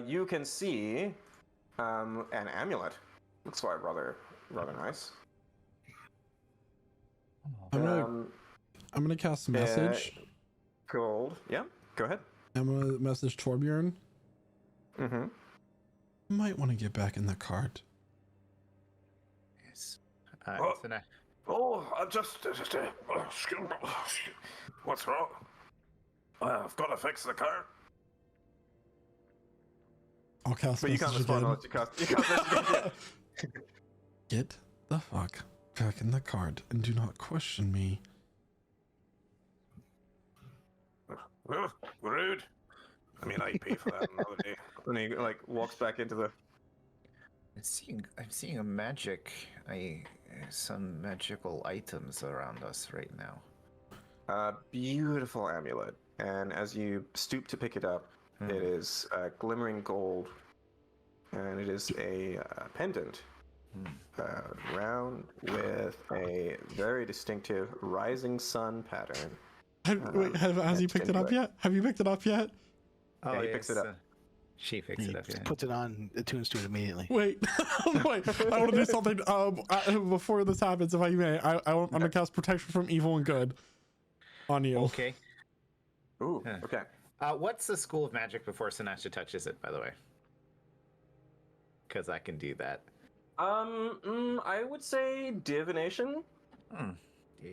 You can see an amulet. Looks like rather nice. I'm gonna cast a message. Gold. Yeah. Go ahead. I'm gonna message Torbjorn. Mm-hmm. Might want to get back in the cart. Yes. I'm just what's wrong? I've got to fix the car. I'll cast But you can't message respond again. unless you cast message again. Get the fuck back in the cart and do not question me. Rude. I mean, I pay for that another day. And he like walks back into the. I'm seeing some magical items around us right now. Beautiful amulet, and as you stoop to pick it up, it is glimmering gold, and it is a pendant, round with a very distinctive rising sun pattern. Has he picked it up yet? Have you picked it up yet? Oh, he picks it up. She picks it up. Yeah. Puts it on, attunes to it immediately. Wait, wait! I want to do something before this happens, if I may. I'm gonna cast protection from evil and good on you. Okay. Ooh. Okay. What's the School of Magic before Sinasha touches it, by the way? Because I can do that. I would say divination. Hmm.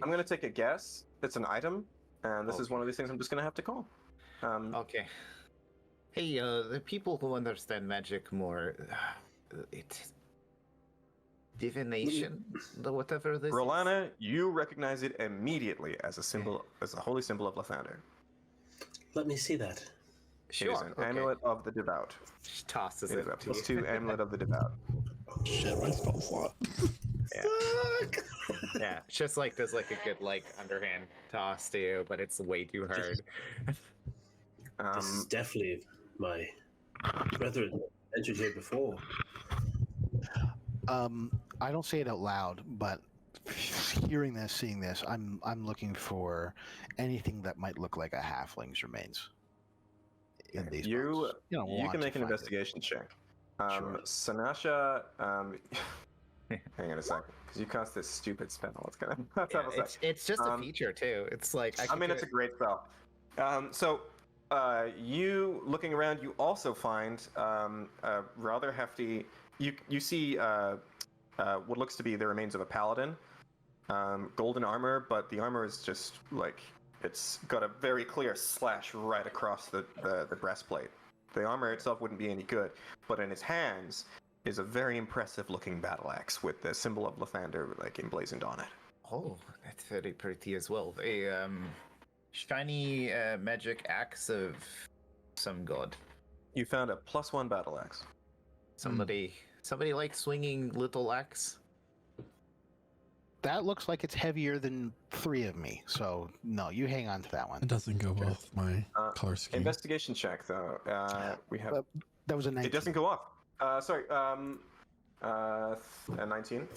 I'm gonna take a guess. It's an item, and this is one of these things I'm just gonna have to call. Okay. Hey, the people who understand magic more, divination, whatever this. Rolana, you recognize it immediately as a symbol, as a holy symbol of Lathander. Let me see that. Sure. It is an amulet of the devout. She tosses It it. is a +2 amulet of the devout. Shit, my spell slot. Yeah, it's just like does like a good like underhand toss to you, but it's way too hard. This is definitely my brethren entered here before. I don't say it out loud, but hearing this, seeing this, I'm looking for anything that might look like a halfling's remains. in these You books. You don't you want can to make an find it. investigation check. Sure. Sanasha, hang on a second, because you cast this stupid spell. Let's have a sec. It's just a Um, feature too. It's like I mean, it's a great spell. You looking around, you also find a rather hefty. You see what looks to be the remains of a paladin, golden armor, but the armor is just like it's got a very clear slash right across the breastplate. The armor itself wouldn't be any good, but in his hands is a very impressive looking battle axe with the symbol of Lathander like emblazoned on it. Oh, that's very pretty as well. A shiny magic axe of some god. You found a +1 battle axe. Somebody like swinging little axe. That looks like it's heavier than 3 of me. So no, you hang on to that one. It doesn't go well with my color scheme. Investigation check though. We have. That was a 19. It doesn't go off. Sorry. 19.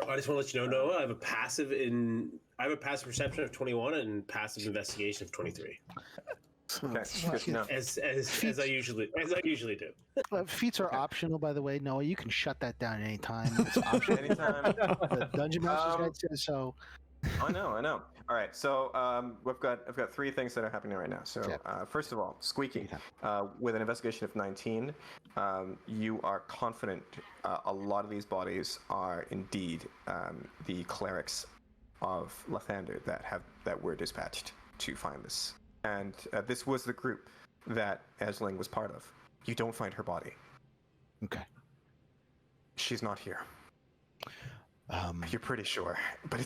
I just want to let you know, Noah. I have a passive perception of 21 and passive investigation of 23, Okay. Good to know. as I usually do. Feats are optional, by the way. Noah, you can shut that down at any time. It's optional. Anytime. The Dungeon Master's Guide says so. I know. All right, so I've got 3 things that are happening right now. So first of all, Squeaky, with an investigation of 19, you are confident a lot of these bodies are indeed the clerics of Lathander that were dispatched to find this, and this was the group that Esling was part of. You don't find her body. Okay. She's not here. You're pretty sure, but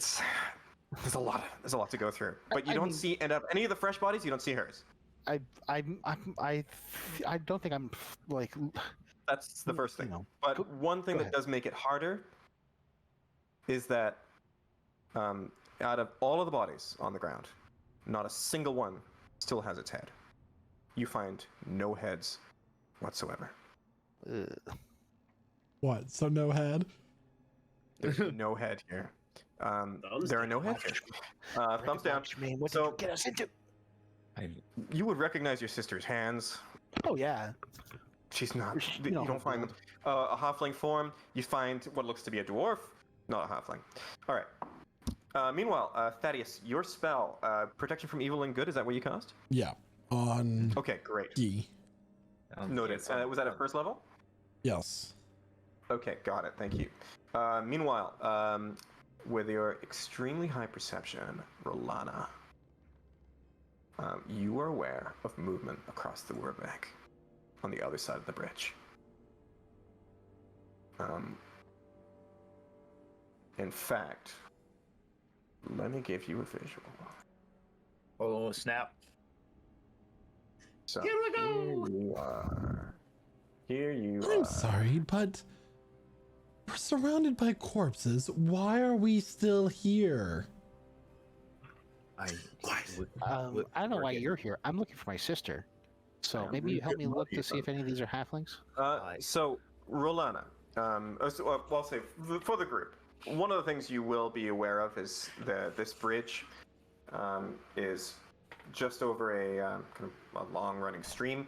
there's a lot to go through. But you don't see any of the fresh bodies. You don't see hers. I don't think I'm like. That's the first thing. You know, but one thing go that ahead. does make it harder is that out of all of the bodies on the ground, not a single one still has its head. You find no heads whatsoever. What? So no head? There's no head here. There are no heads here. Thumbs down. Man, what So- did you get us into? You would recognize your sister's hands. Oh yeah. She's not. You You know, don't find them. A halfling form. You find what looks to be a dwarf, not a halfling. All right. Meanwhile, Thaddeus, your spell, protection from evil and good, is that what you cast? Yeah. On Okay, great. G. Noted. Was that at first level? Yes. Okay, got it. Thank you. Meanwhile, with your extremely high perception, Rolana, you are aware of movement across the Werbeck on the other side of the bridge. In fact, let me give you a visual. Oh snap! So Here we go! Here you are. Here you I'm are. sorry, but we're surrounded by corpses. Why are we still here? I I don't know why you're here. I'm looking for my sister. So Yeah, maybe you help me good look to luck, see if any of these are halflings. So, Rolana, I'll say for the group, one of the things you will be aware of is this bridge is just over a kind of a long-running stream.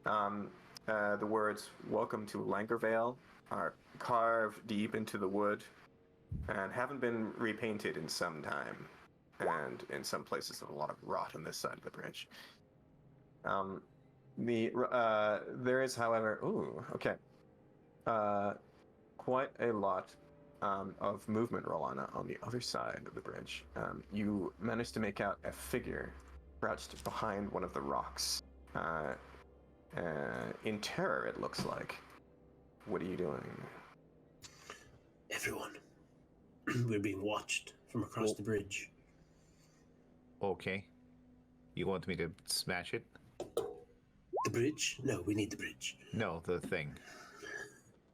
The words "Welcome to Languorvale" are carved deep into the wood and haven't been repainted in some time. And in some places, there's a lot of rot on this side of the bridge. There is, however, quite a lot of movement, Rolana, on the other side of the bridge. You managed to make out a figure crouched behind one of the rocks. In terror, it looks like. What are you doing? Everyone, we're being watched from across the bridge. Okay. You want me to smash it? The bridge? No, we need the bridge. No, the thing.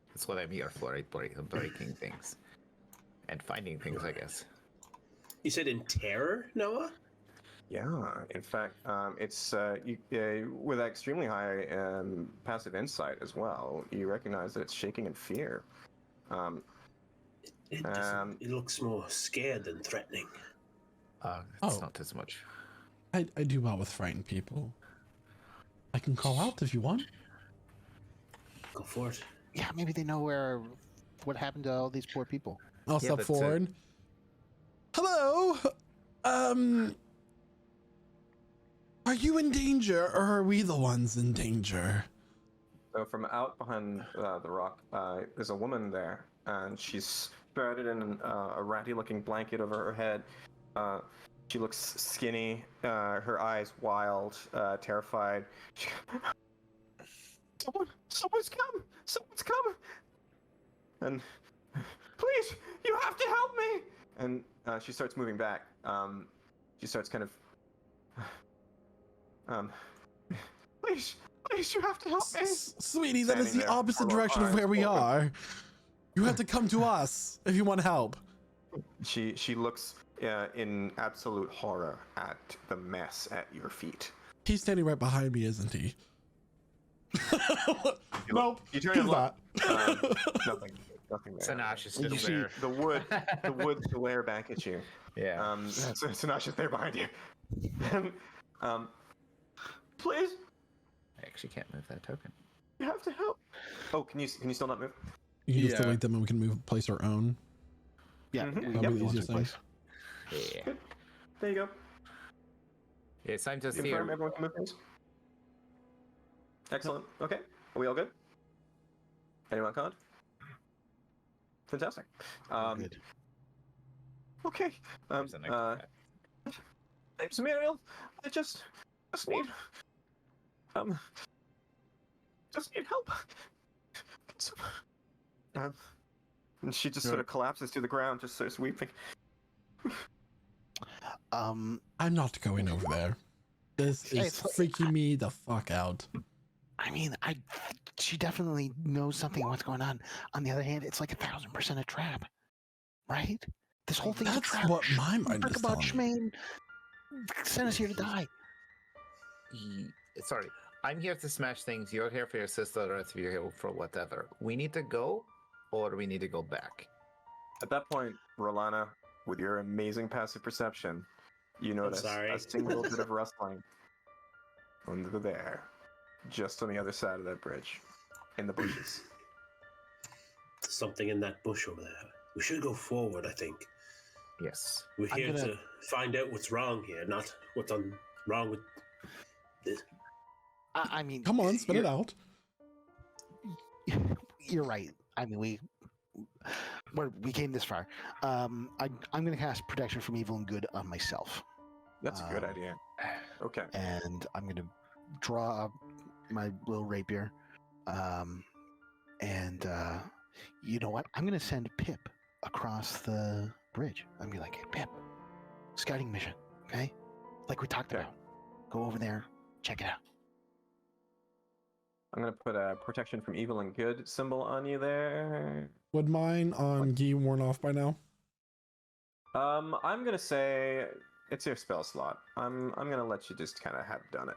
That's what I'm here for, right? Breaking things. And finding things, I guess. You said in terror, Noah? Yeah, in fact, it's with extremely high passive insight as well. You recognize that it's shaking in fear. It looks more scared than threatening. It's not as much. I do well with frightened people. I can call out if you want. Go for it. Yeah, maybe they know what happened to all these poor people. I'll Yeah, step but, forward. Hello. Are you in danger, or are we the ones in danger? So from out behind the rock, there's a woman there, and she's shrouded in a ratty-looking blanket over her head. She looks skinny, her eyes wild, terrified. Someone's come! Someone's come! And please, you have to help me! And she starts moving back. She starts kind of, please, you have to help me! Sweetie, that is Standing the there, opposite her direction of eyes where we open. are. You have to come to us if you want help. She looks in absolute horror at the mess at your feet. He's standing right behind me, isn't he? Nope, You turn he's and look. not. Nothing there. Sanash is You still see- there. The wood glare back at you. Yeah. So not just there behind you. Please, I actually can't move that token. you have to help. Oh, can you still not move? You can just Yeah. delete them and we can place our own. Yeah, Mhm. we That'd got be the the ones easiest in thing. place. Yeah. There you go. Yes, I'm just Confirm here. everyone can move things. Excellent. Okay. Are we all good? Anyone can't? Fantastic. Good. Okay. There's an extra cat. Name's Muriel. I just need just need help. And she just sort of collapses to the ground, just starts weeping. Um, I'm not going over there. This is It's like- freaking me the fuck out. I mean, she definitely knows something of what's going on. On the other hand, it's like 1,000% a trap, right? This whole thing's a That's trap. what my mind is About telling me. Schmaine sent us here to die. Sorry, I'm here to smash things. You're here for your sister, the rest of you are here for whatever. We need to go, or we need to go back. At that point, Rolana, with your amazing passive perception, you notice sorry. a single bit of rustling under there, just on the other side of that bridge, in the bushes. Something in that bush over there. We should go forward, I think. Yes. We're I'm here gonna- to find out what's wrong here, not what's wrong with this. I mean, Come on, spit it you're- out. You're right. I mean, we came this far. I'm going to cast protection from evil and good on myself, That's a good idea. Okay. and I'm going to draw my little rapier. And you know what? I'm going to send Pip across the bridge. I'm going to be like, hey, Pip, scouting mission, okay? Like we talked Okay. about. Go over there, check it out. I'm gonna put a protection from evil and good symbol on you there. Would mine on Guy worn off by now? I'm gonna say it's your spell slot. I'm gonna let you just kind of have done it.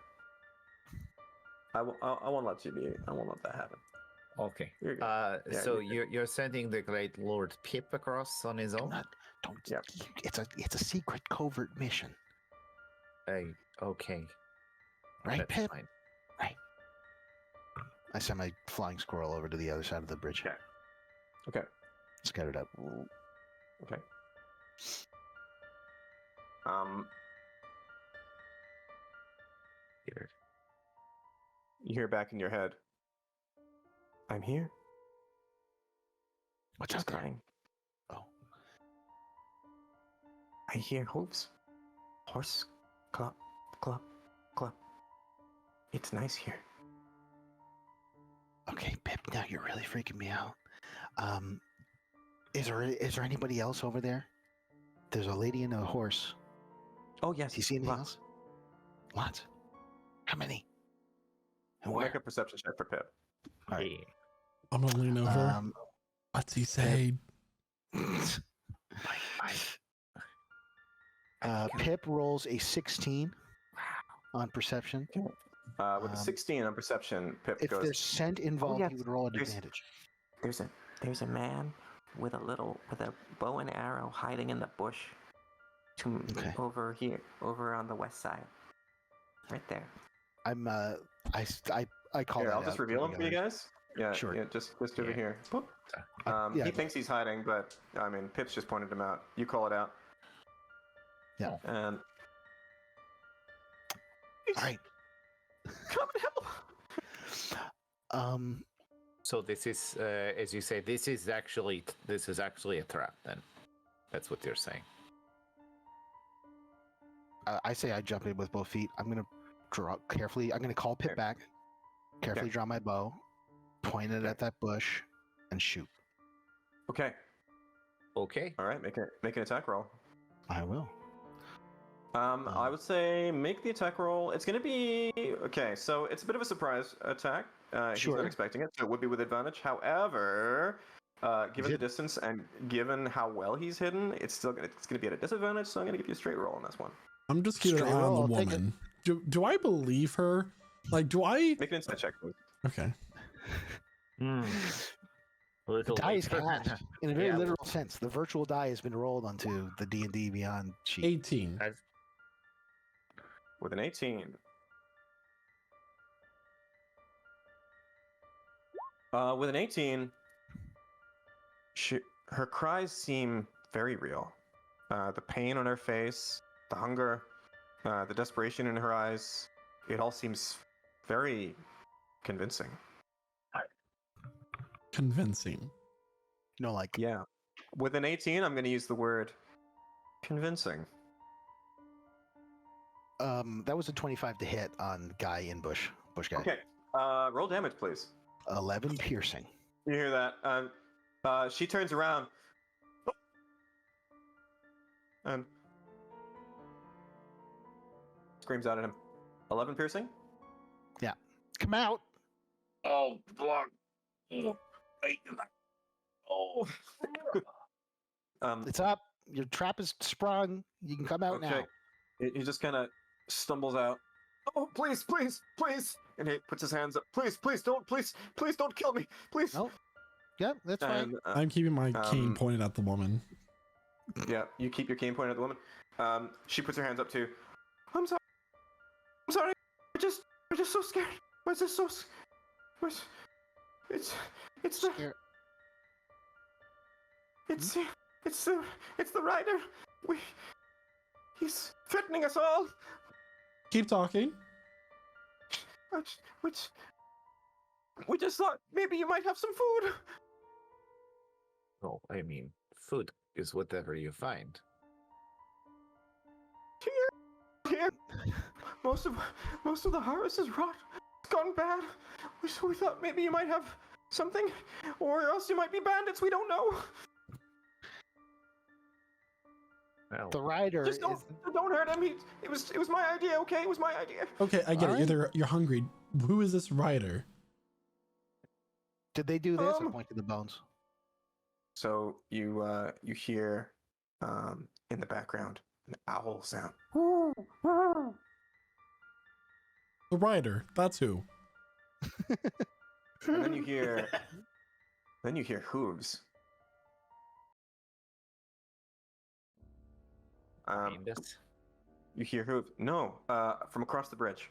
I won't let you be. I won't let that happen. Okay. You're good. Yeah, So you're you're sending the great Lord Pip across on his own? Don't. Yep. It's a secret covert mission, Okay. right, That's Pip? fine. I send my flying squirrel over to the other side of the bridge. Okay. Okay. Scout it out. Okay. Here. You hear back in your head. I'm here. What's Just out there? crying. Oh, I hear hooves. Horse. Clop. Clop. Clop. It's nice here. okay, Pip. Now you're really freaking me out. Is there anybody else over there? There's a lady and a horse. Oh yes. Do you see anything lots. else? Lots. How many? And We'll where? make a perception check for Pip. All right. Yeah. I'm gonna lean over. Um, What's he say? Pip rolls a 16 on perception. With a Um, 16 on perception, Pip If goes. there's scent involved, yes, he would roll an there's- advantage. There's a man with a bow and arrow hiding in the bush Okay. over here, over on the west side. Right there. I'm I call Here, that I'll just out to reveal the him for you others. guys. Yeah, Sure. yeah, just over Yeah. here. Boop. Yeah. He thinks he's hiding, but I mean, Pips just pointed him out. You call it out. Yeah. And All right. come and help. So this is, as you say, this is actually a trap. Then, that's what you're saying. I say I jump in with both feet. I'm gonna draw carefully. I'm gonna call Pip Here. back. Carefully Okay. draw my bow, point it at that bush, and shoot. Okay. Okay. All right. Make an attack roll. I will. I would say make the attack roll. It's going to be okay. So it's a bit of a surprise attack. He's Sure. not expecting it, so it would be with advantage. However, given the distance and given how well he's hidden, it's going to be at a disadvantage. So I'm going to give you a straight roll on this one. I'm just keeping an eye Straight on the roll, I'll take woman. Do I believe her? Like, do I? Make an insight check, please. Okay. Hmm. The Little die is later. cast in a very Yeah. literal sense. The virtual die has been rolled onto the D&D Beyond sheet. 18. With an 18. With an 18, her cries seem very real. The pain on her face, the hunger, the desperation in her eyes, it all seems very convincing. Convincing. Like Yeah. With an 18, I'm going to use the word convincing. that was a 25 to hit on guy in bush guy. Okay. Roll damage, please. 11 piercing. You hear that? She turns around and screams out at him. 11 piercing? Come out. Oh, block. Oh. It's up. Your trap is sprung. You can come out Okay. now. He just kind of stumbles out. Oh, please, please, please! And he puts his hands up. Please, please don't kill me, please. No. Yep, that's fine. And, I'm keeping my cane pointed at the woman. yeah, you keep your cane pointed at the woman. She puts her hands up too. I'm sorry. I'm sorry. We're just so scared. What's this so? It's the Scare- it's the rider. He's threatening us all. Keep talking. We just thought maybe you might have some food. Oh, I mean, food is whatever you find. Here, most of the harvest is rot. It's gone bad. We thought maybe you might have something, or else you might be bandits. We don't know. Well, The rider Just don't hurt him. It was my idea. Okay, it was my idea. Okay, I get Alright. it. You're hungry. Who is this rider? Did they do this? I Um, point to the bones. So you hear in the background an owl sound. The rider. That's who. And then you hear hooves. Bandits? You hear hooves. No, from across the bridge.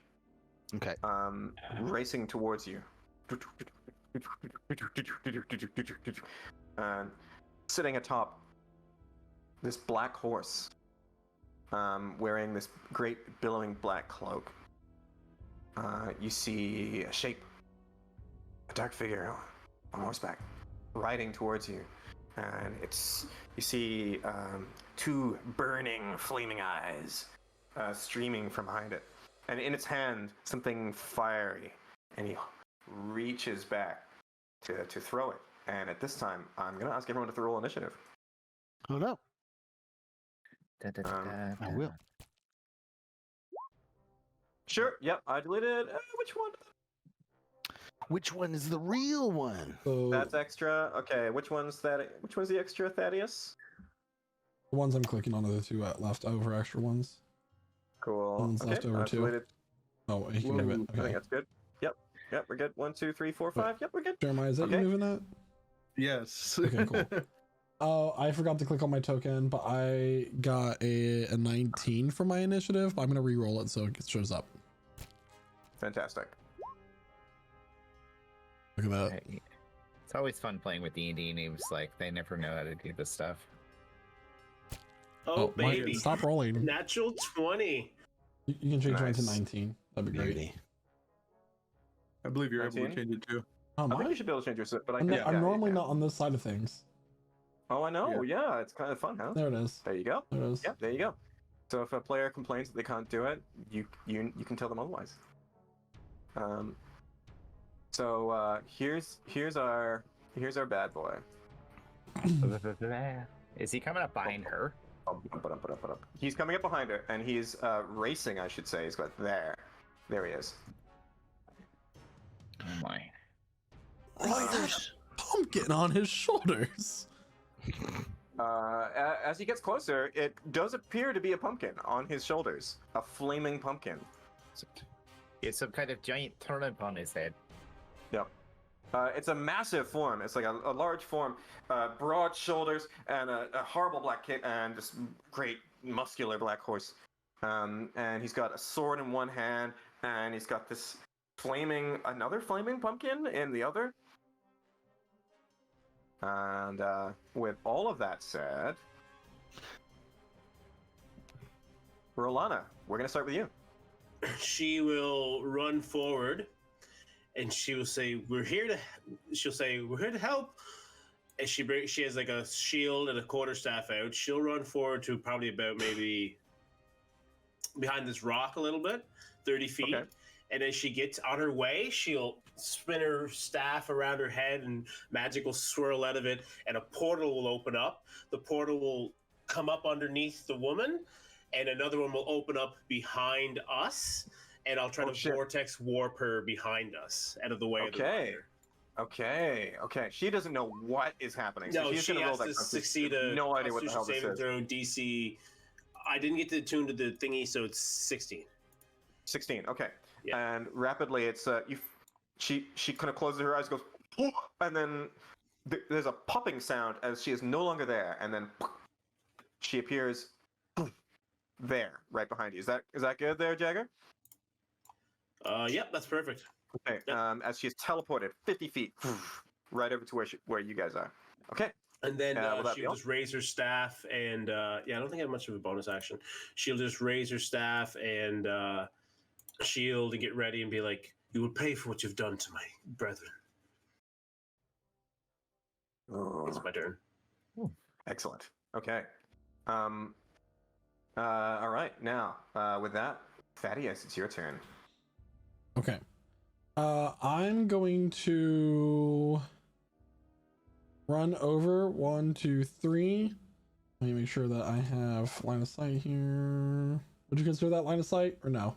Okay. Racing towards you. And sitting atop this black horse, wearing this great billowing black cloak. You see a shape, a dark figure on horseback, riding towards you, and you see two burning, flaming eyes streaming from behind it, and in its hand something fiery, and he reaches back to throw it. And at this time, I'm gonna ask everyone to roll initiative. Oh no. Da-da-da-da. I will. Sure. Yep. I deleted. Which one? Which one is the real one? So That's extra. Okay. Which one's that? Which one's the extra, Thaddeus? the ones I'm clicking on are the two left over extra ones. Cool. One's Okay. left over I've too. deleted. Oh, you can move it. I think Okay. that's good. Yep. We're good. 1, 2, 3, 4, 5. Yep. We're good. Jeremiah, is that Okay. you moving that? Yes. Okay, cool. Oh, I forgot to click on my token, but I got a 19 for my initiative. But I'm gonna re-roll it so it shows up. Fantastic. Look at that. It's always fun playing with D&D names. Like they never know how to do this stuff. Oh, Mike, baby. stop rolling. Natural 20. You can change mine to Nice. 19. That'd be great. Beauty. I believe you're able to 19? change it too. Oh, I think mine? you should be able to change your set, but I'm, yeah, I'm yeah, normally yeah. not on this side of things. Oh, I know. Yeah, it's kind of fun, huh? There it is. There you go. There it is. Yeah, there you go. So if a player complains that they can't do it, you can tell them otherwise. So here's our bad boy. Is he coming up behind her? He's coming up behind her, and he's racing, I should say. He's got there he is. Oh my. Pumpkin on his shoulders. As he gets closer, it does appear to be a pumpkin on his shoulders, a flaming pumpkin. He has some kind of giant turnip on his head. Yep. It's a massive form. It's like a large form, broad shoulders, and a horrible black kit, and this great muscular black horse. And he's got a sword in one hand, and he's got this another flaming pumpkin in the other. And with all of that said, Rolana, we're gonna start with you. She will run forward, and she will say, She'll say, "We're here to help." And she has like a shield and a quarterstaff out. She'll run forward to probably about maybe behind this rock a little bit, 30 feet. Okay. And as she gets on her way, she'll spin her staff around her head, and magic will swirl out of it, and a portal will open up. The portal will come up underneath the woman, and another one will open up behind us, and I'll try to shit. vortex warp her behind us, out of the way of the Okay. rider. Okay. She doesn't know what is happening. So No, she's she gonna roll has that to constitution. succeed a No idea what the hell Constitution this saving is. throw DC. I didn't get to tune to the thingy, so it's 16. 16. Okay. Yeah. And rapidly, it's she kind of closes her eyes, goes, and then there's a popping sound as she is no longer there, and then she appears there, right behind you. Is that good there, Jagger? Yep, that's perfect. Okay. Yep. As she's teleported 50 feet, right over to where you guys are. Okay. And then will that be she'll all? just raise her staff, and I don't think I have much of a bonus action. She'll just raise her staff and shield and get ready and be like, "You will pay for what you've done to my brethren." It's my turn. Excellent. Okay. All right. Now, with that, Thaddeus, it's your turn. Okay. I'm going to run over 1, 2, 3. Let me make sure that I have line of sight here. Would you consider that line of sight or no?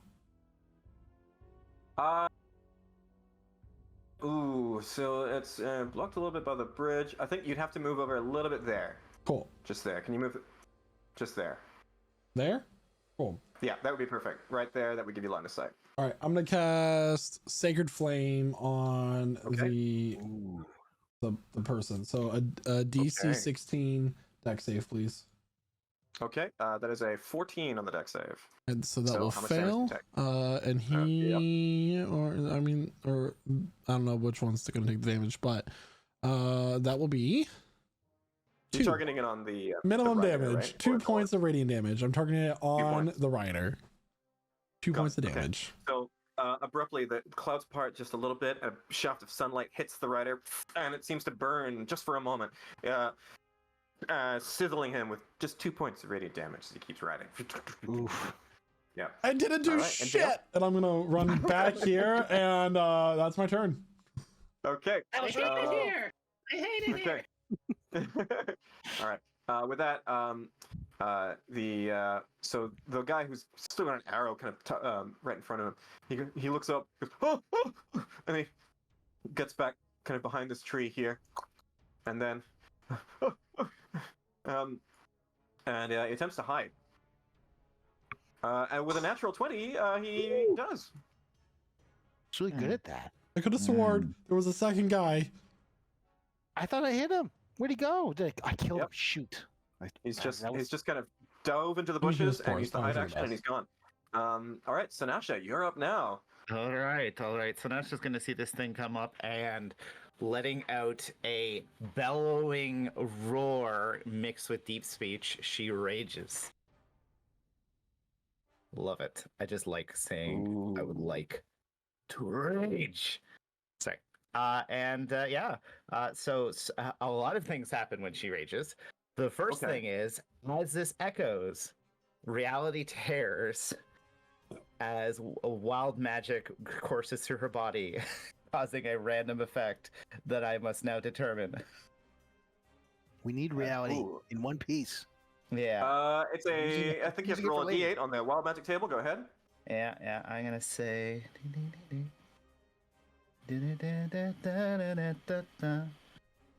So it's blocked a little bit by the bridge. I think you'd have to move over a little bit there. Cool. Just there. Can you move it? Just there. There? Cool. Yeah, that would be perfect. Right there, that would give you line of sight. All right, I'm gonna cast Sacred Flame on Okay. the person. So a DC Okay. 16 deck save, please. Okay, that is a 14 on the deck save. And so that So will how much damage fail. do you take? And he or I don't know which one's gonna take the damage, but that will be You're 2 targeting it on the minimum rider, damage. right? 2 Or- points of radiant damage. I'm targeting it on points. the rider. 2 Got points it, of okay. damage. So abruptly, the clouds part just a little bit. A shaft of sunlight hits the rider, and it seems to burn just for a moment, sizzling him with just 2 points of radiant damage as he keeps riding. Oof. Yeah. I didn't do All right, anything else? shit, and I'm gonna run back here, and that's my turn. Okay. I hate it here. I hate it here. Okay. All right. With that, so the guy who's still got an arrow kind of right in front of him, he looks up, goes, oh, oh, and he gets back kind of behind this tree here, and then, and he attempts to hide. And with a natural 20, he does. He's really good at that. I could have sworn there was a second guy. I thought I hit him. Where'd he go? I killed him. Yep. Shoot. He's That just was- kind of dove into the Let me do bushes this and first. used the I'll hide do action, and this. he's gone. All right, Sanasha, you're up now. All right. So now it's just going to see this thing come up and letting out a bellowing roar mixed with deep speech, she rages. Love it. I just like saying I would like to rage. Sorry. So a lot of things happen when she rages. The first Okay. thing is, as this echoes, reality tears as a wild magic courses through her body, causing a random effect that I must now determine. We need reality Ooh. in one piece. Yeah, It's a. I think you have to using it roll a for ladies. d8 on the wild magic table. Go ahead. yeah. I'm gonna say.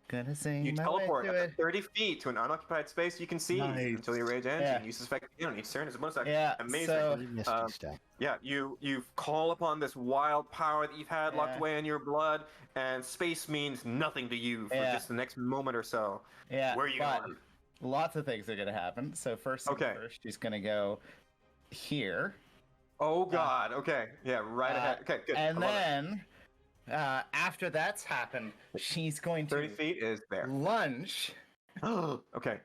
Gonna sing You my teleport way up to to it. 30 feet to an unoccupied space you can see Nice. until you rage ends. Yeah. You can use this effect again on each turn as a bonus action. Yeah, Amazing. so- Very misty stack. Yeah, you call upon this wild power that you've had locked Yeah. away in your blood, and space means nothing to you for Yeah. just the next moment or so. Yeah, Where are you but going? lots of things are gonna happen. So first things Okay. first, she's gonna go here. Oh God. Okay. Yeah. Right ahead. Okay. Good. And I love it. then after that's happened, she's going 30 to feet is there. lunge Okay.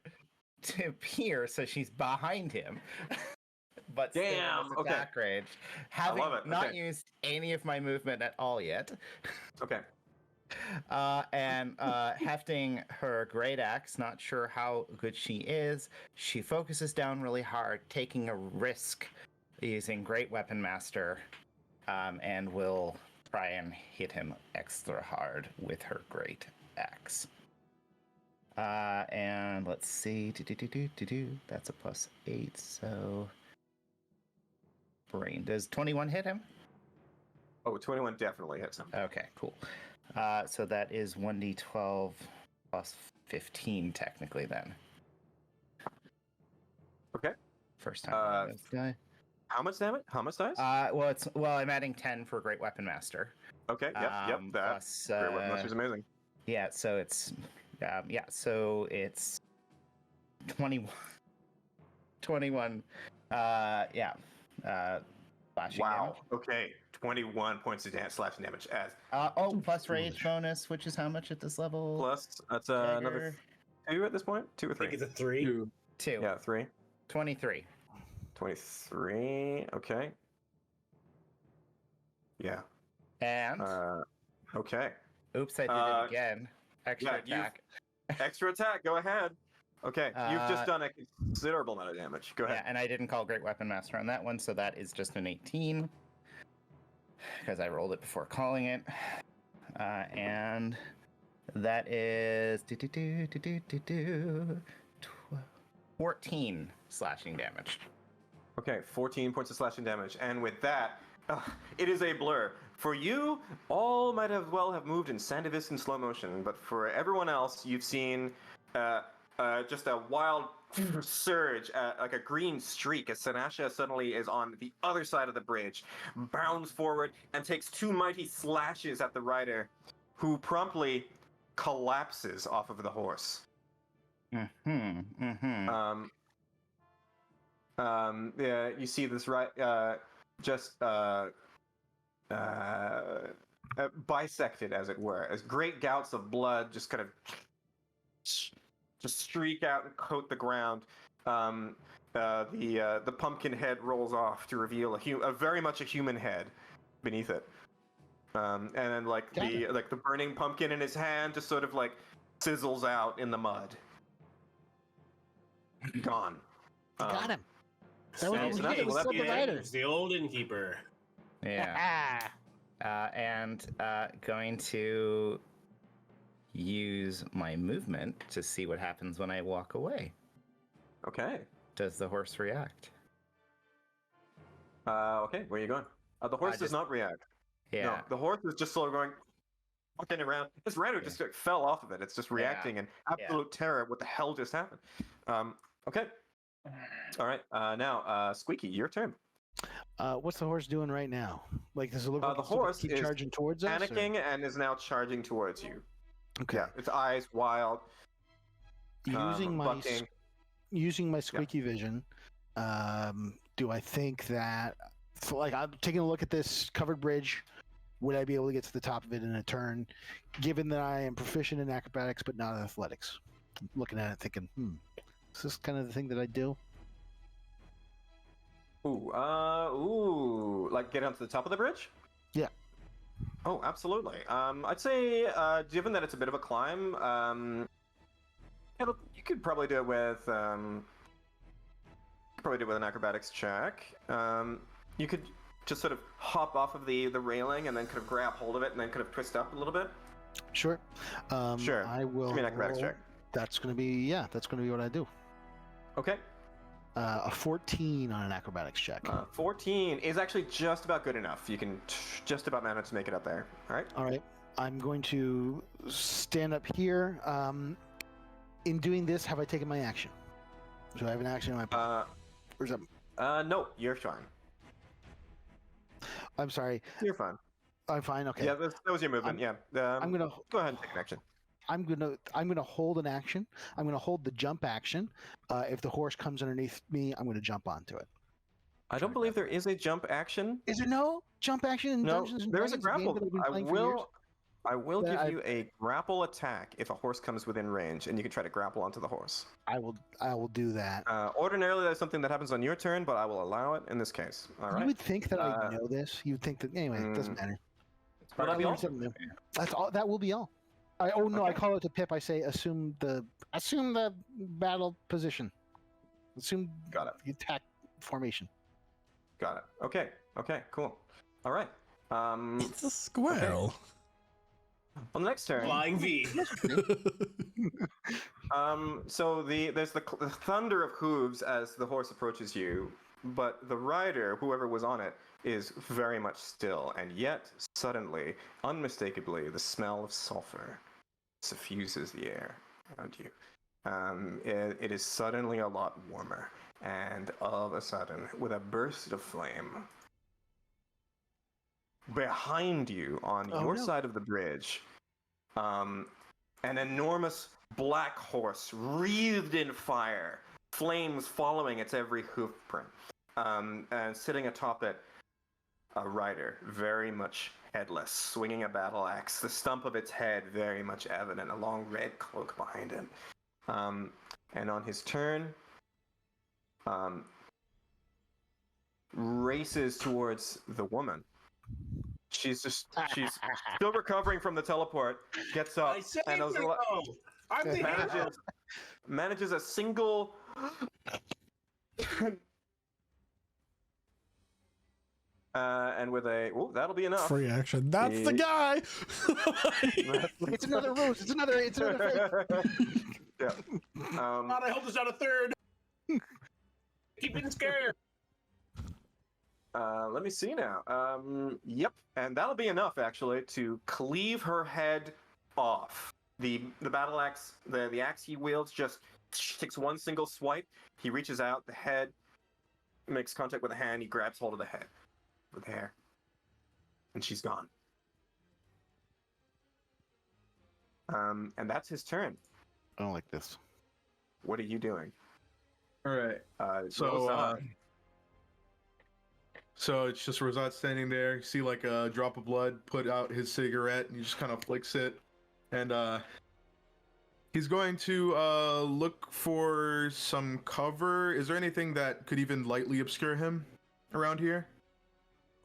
to Pier, so she's behind him. But still in Damn, his okay. attack range, having love it, not okay. used any of my movement at all yet, Okay. and hefting her great axe. Not sure how good she is. She focuses down really hard, taking a risk using Great Weapon Master, and will try and hit him extra hard with her great axe. And let's see. That's a +8, so brain. Does 21 hit him? Oh, 21 definitely hits him. Okay, cool. So that is 1d12 plus 15 technically then. Okay. First time on this guy. How much damage? How much dice? Well, I'm adding 10 for Great Weapon Master. Okay. Yep. That. Plus, Great Weapon Master's amazing. yeah, so it's so it's 21. 21. Slashing Wow. damage. Okay. 21 points of slashing damage as Plus rage bonus, which is how much at this level? plus. That's another 2 at this point. 2 or I think 3. it's a 3. 2. 2. Yeah, 3. 23. 23. Okay. Yeah. And Okay. oops, I did it again. Extra yeah, attack. Extra attack. Go ahead. Okay. You've just Uh, done a considerable amount of damage. Go ahead. Yeah, and I didn't call Great Weapon Master on that one, so that is just an 18. Because I rolled it before calling it. And that is 14 slashing damage. Okay, 14 points of slashing damage, and with that, it is a blur. For you, all might have moved in Sandivis in slow motion, but for everyone else, you've seen just a wild surge, like a green streak, as Sanasha suddenly is on the other side of the bridge, bounds forward, and takes 2 mighty slashes at the rider, who promptly collapses off of the horse. Yeah, you see this bisected, as it were, as great gouts of blood just kind of just streak out and coat the ground. The pumpkin head rolls off to reveal a very much a human head beneath it. And then the burning pumpkin in his hand just sort of like sizzles out in the mud. Gone. Got him. That Sounds was nice. it was Well, still that's- divided. It's the old innkeeper. Yeah. And going to use my movement to see what happens when I walk away. Okay. Does the horse react? Okay, where are you going? The horse does just- not react. Yeah. No, the horse is just sort of going, walking around. This rider just like, fell off of it. It's just reacting in absolute terror. What the hell just happened? Okay. All right. Now, Squeaky, your turn. What's the horse doing right now? Like, does it look like The it's gonna horse keep is charging towards us? or- Panicking and is now charging towards you. Okay. Yeah, its eyes wild. Using my squeaky vision, do I think that So, like, I'm taking a look at this covered bridge. Would I be able to get to the top of it in a turn, given that I am proficient in acrobatics but not in athletics? I'm looking at it thinking, is this kind of the thing that I do? Like get onto the top of the bridge? Yeah. Oh, absolutely. I'd say, given that it's a bit of a climb, you could probably do it with, an acrobatics check. You could just sort of hop off of the railing and then kind of grab hold of it and then kind of twist up a little bit. Sure. Sure. I will. Give me an acrobatics check. That's gonna be what I do. Okay. A 14 on an acrobatics check. 14 is actually just about good enough. You can just about manage to make it up there. All right. All right. I'm going to stand up here. In doing this, have I taken my action? Do I have an action in my pocket? Or is that... No, you're fine. I'm sorry. You're fine. I'm fine. Okay. Yeah, that was your movement. I'm gonna go ahead and take an action. I'm gonna hold an action. I'm gonna hold the jump action. If the horse comes underneath me, I'm gonna jump onto it. I don't believe there is a jump action. Is there no jump action in No, Dungeons and there is a Dragons, game grapple. that I've been playing for years? I will That give you a grapple attack if a horse comes within range, and you can try to grapple onto the horse. I will do that. Ordinarily, that's something that happens on your turn, but I will allow it in this case. All right. You would think that I know this. You would think that anyway. It doesn't matter. Will that be all? Something new. That's all. That will be all. I call it to Pip. I say assume the battle position. Assume Got it. the attack formation. Got it. Okay. Cool. All right. It's a squirrel. On the next turn. Flying V. So there's the thunder of hooves as the horse approaches you, but the rider, whoever was on it, is very much still, and yet suddenly, unmistakably, the smell of sulfur suffuses the air around you. It is suddenly a lot warmer, and all of a sudden, with a burst of flame, behind you on your side of the bridge, an enormous black horse wreathed in fire, flames following its every hoof print, and sitting atop it, a rider, very much headless, swinging a battle axe, the stump of its head very much evident, a long red cloak behind him. And on his turn, races towards the woman. She's still recovering from the teleport, gets up, and manages a single and with that'll be enough. Free action. That's the guy. It's another rose. It's another fake. Yeah. God, I hope there's not a third. Keep getting scared. Let me see now. Yep, and that'll be enough actually to cleave her head off. The battle axe, the axe he wields, just takes one single swipe. He reaches out, the head makes contact with the hand. He grabs hold of the head with the hair, and she's gone. And that's his turn. I don't like this. What are you doing? All right. So it's just Rosat standing there. You see like a drop of blood, put out his cigarette, and he just kind of flicks it. And he's going to look for some cover. Is there anything that could even lightly obscure him around here?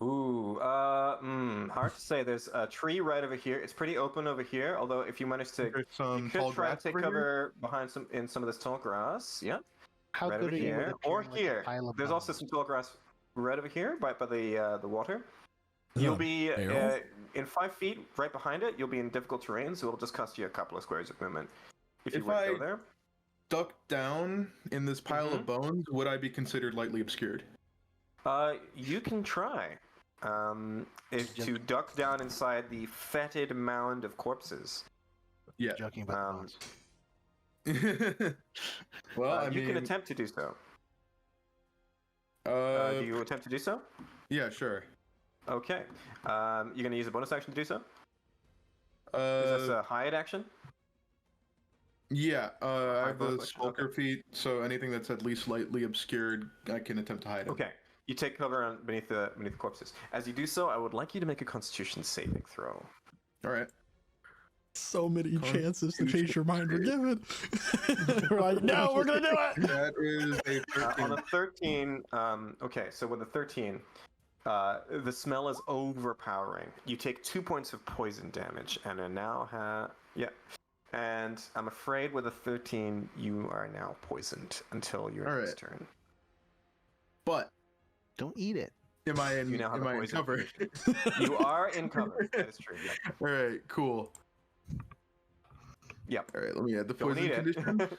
Ooh, hard to say. There's a tree right over here. It's pretty open over here. Although, if you manage to, you could try to take cover behind some of this tall grass. Yeah. How right good over are you here, with or appearing like a here. pile of There's also bones? some tall grass right over here, right by the water. Is You'll that a be barrel? in 5 feet right behind it. You'll be in difficult terrain, so it'll just cost you a couple of squares of movement if you If were to I- go there. Duck down in this pile Mm-hmm. of bones, would I be considered lightly obscured? You can try. To duck down inside the fetid mound of corpses. Yeah. Joking about Um, the bones. Well, you can attempt to do so. Do you attempt to do so? Yeah, sure. Okay. You're going to use a bonus action to do so? Is this a hide action? Yeah, I have the bonus action, skulker feat, so anything that's at least lightly obscured, I can attempt to hide it. Okay. You take cover beneath the corpses. As you do so, I would like you to make a Constitution saving throw. All right. So many chances to change your mind were given. We're like, no, we're gonna do it. That is a 13. On a 13, okay, so with a 13, the smell is overpowering. You take 2 points of poison damage, and are now and I'm afraid with a 13, you are now poisoned until your next turn. But Don't eat it. am I in? You now have Am a I in poison cover? You are in cover. That is true. Yeah. All right. Cool. Yep. All right. Let me add the Don't poison eat condition. it.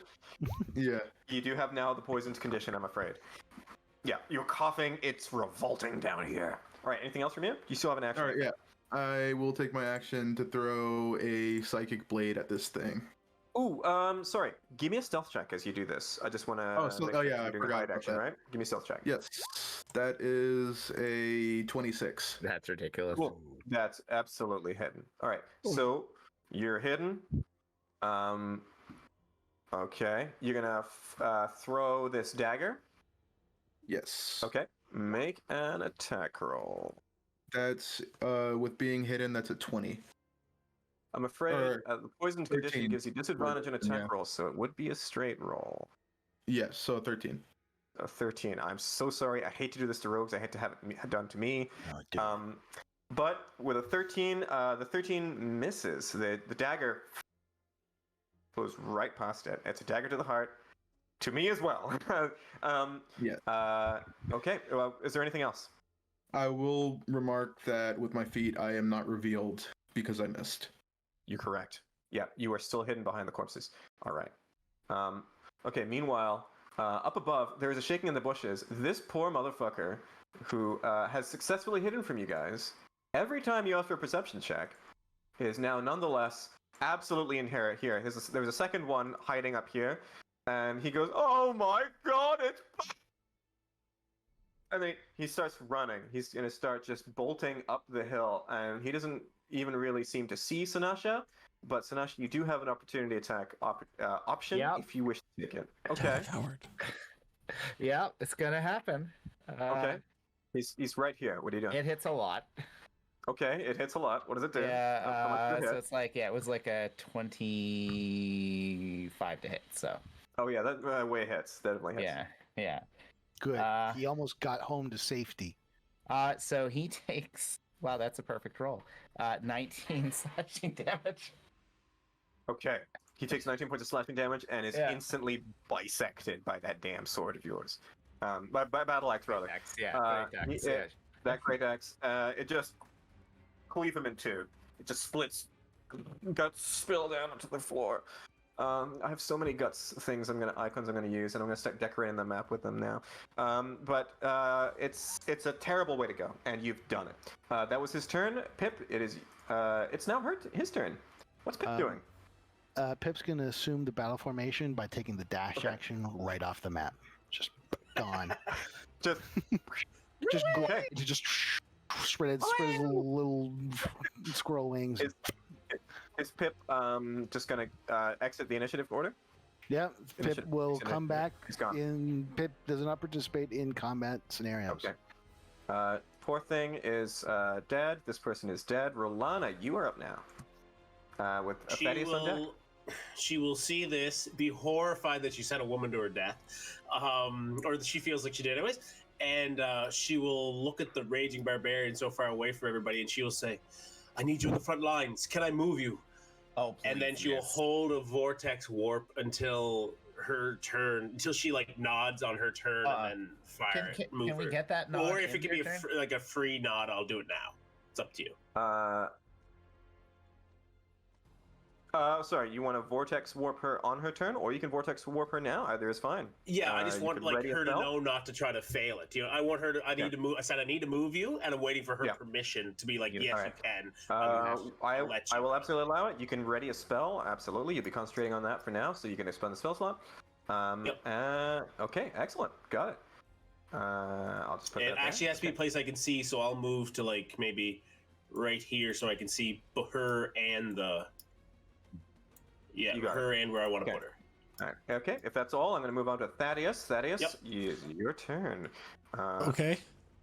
Yeah. You do have now the poisoned condition, I'm afraid. Yeah, you're coughing. It's revolting down here. All right, anything else from you? You still have an action. All right. Yeah. I will take my action to throw a psychic blade at this thing. Ooh, sorry. Give me a stealth check as you do this. I just want to. I forgot about action, that. right? Give me a stealth check. Yes. That is a 26. That's ridiculous. Cool. That's absolutely hidden. All right, so you're hidden. Okay, you're gonna throw this dagger. Yes. Okay, make an attack roll. That's with being hidden. That's a 20. I'm afraid the poisoned 13. condition gives you disadvantage on attack Yeah. rolls, so it would be a straight roll. Yes. So 13. 13. I'm so sorry. I hate to do this to rogues. I hate to have it done to me. No, dude. But with a 13, the 13 misses. The dagger goes right past it. It's a dagger to the heart. To me as well. Yeah. Okay. Well, is there anything else? I will remark that with my feet, I am not revealed because I missed. You're correct. Yeah, you are still hidden behind the corpses. All right. Okay, meanwhile, up above, there is a shaking in the bushes. This poor motherfucker who has successfully hidden from you guys, every time you ask for a perception check, is now nonetheless absolutely in here. There's a second one hiding up here, and he goes, "Oh my god, it's..." And then he starts running. He's going to start just bolting up the hill, and he doesn't even really seem to see Sanasha. But Sanasha, you do have an opportunity attack option if you wish to take it. Okay. Coward. Yeah, it's gonna happen. Okay. He's right here. What are you doing? It hits a lot. Okay, it hits a lot. What does it do? How much Yeah, does it so hit? it's like it was like a 25 to hit. So Oh yeah, that way hits. That definitely hits. yeah. Good. He almost got home to safety. So he takes. Wow, that's a perfect roll. 19 slashing damage. Okay. He takes 19 points of slashing damage and is instantly bisected by that damn sword of yours. By battle axe rather. Axe, That great axe. It just cleave him in two. It just splits. Guts spill down onto the floor. I have so many guts icons I'm gonna use, and I'm gonna start decorating the map with them now. But it's a terrible way to go, and you've done it. That was his turn. Pip, it's now his turn. What's Pip doing? Pip's going to assume the battle formation by taking the dash action right off the map. Just gone. Just just spread his little squirrel wings. Is Pip just gonna exit the initiative order? Yeah, Pip will come back He's gone. Pip does not participate in combat scenarios. Okay. Poor thing is dead. This person is dead. Rolana, you are up now. With Thaddeus on deck. She will see this, be horrified that she sent a woman to her death, or that she feels like she did anyways, and she will look at the raging barbarian so far away from everybody, and she will say, "I need you in the front lines. Can I move you?" Oh, please, and then she will hold a vortex warp until her turn, until she like nods on her turn, and then fire. Can we get that nod? Or if it in can be your turn? like a free nod, I'll do it now. It's up to you. Sorry, you want to vortex warp her on her turn, or you can vortex warp her now. Either is fine. Yeah, I just you want can like ready a her to spell. know not to try to fail it. You know, I want her to. I need to move. I said I need to move you, and I'm waiting for her Yeah. permission to be like, Yeah, yes, alright. you can. I let you. will absolutely allow it. You can ready a spell. Absolutely, you'll be concentrating on that for now, so you can expend the spell slot. Okay, excellent. Got it. I'll just put It that there. actually has to be a place I can see, so I'll move to like maybe right here, so I can see her and the. Yeah, You got her and where I want to Okay. put her. All right. Okay, if that's all, I'm going to move on to Thaddeus. Thaddeus, Yep. your turn. Okay.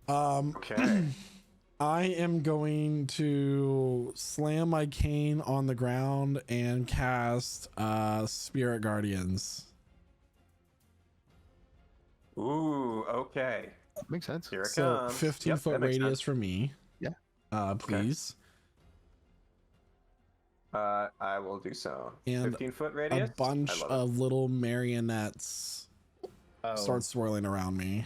Okay. I am going to slam my cane on the ground and cast Spirit Guardians. Ooh, okay. Makes sense. Here it So comes. 15 Yep, foot that makes radius sense. for me. Yeah. Please. I will do so. And 15-foot A radius. I bunch love of little marionettes Oh, start swirling around me.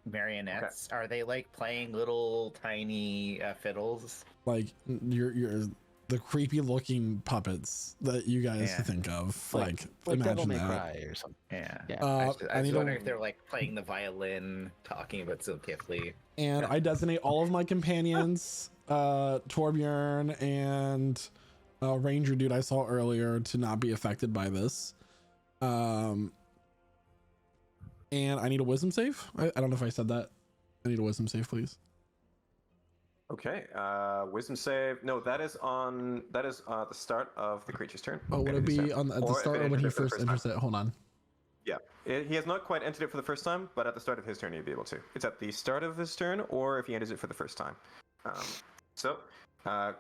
marionettes. Are they like playing little tiny fiddles? Like you're the creepy looking puppets that you guys Yeah. think of. Like Like Devil imagine May that. Cry or something. Yeah. Yeah. I I was need wondering to, if they're like playing the violin, talking about Zilkifli. and I designate all of my companions, Torbjorn and Ranger dude I saw earlier, to not be affected by this. And I need a wisdom save. I don't know if I said that. I need a wisdom save, please. Okay. Wisdom save. No, that is the start of the creature's turn. Oh, would End it of his be turn. at the Or if start it or when entered he it for the first time. enters it? Hold on. Yeah. He has not quite entered it for the first time, but at the start of his turn he'd be able to. It's at the start of his turn, or if he enters it for the first time.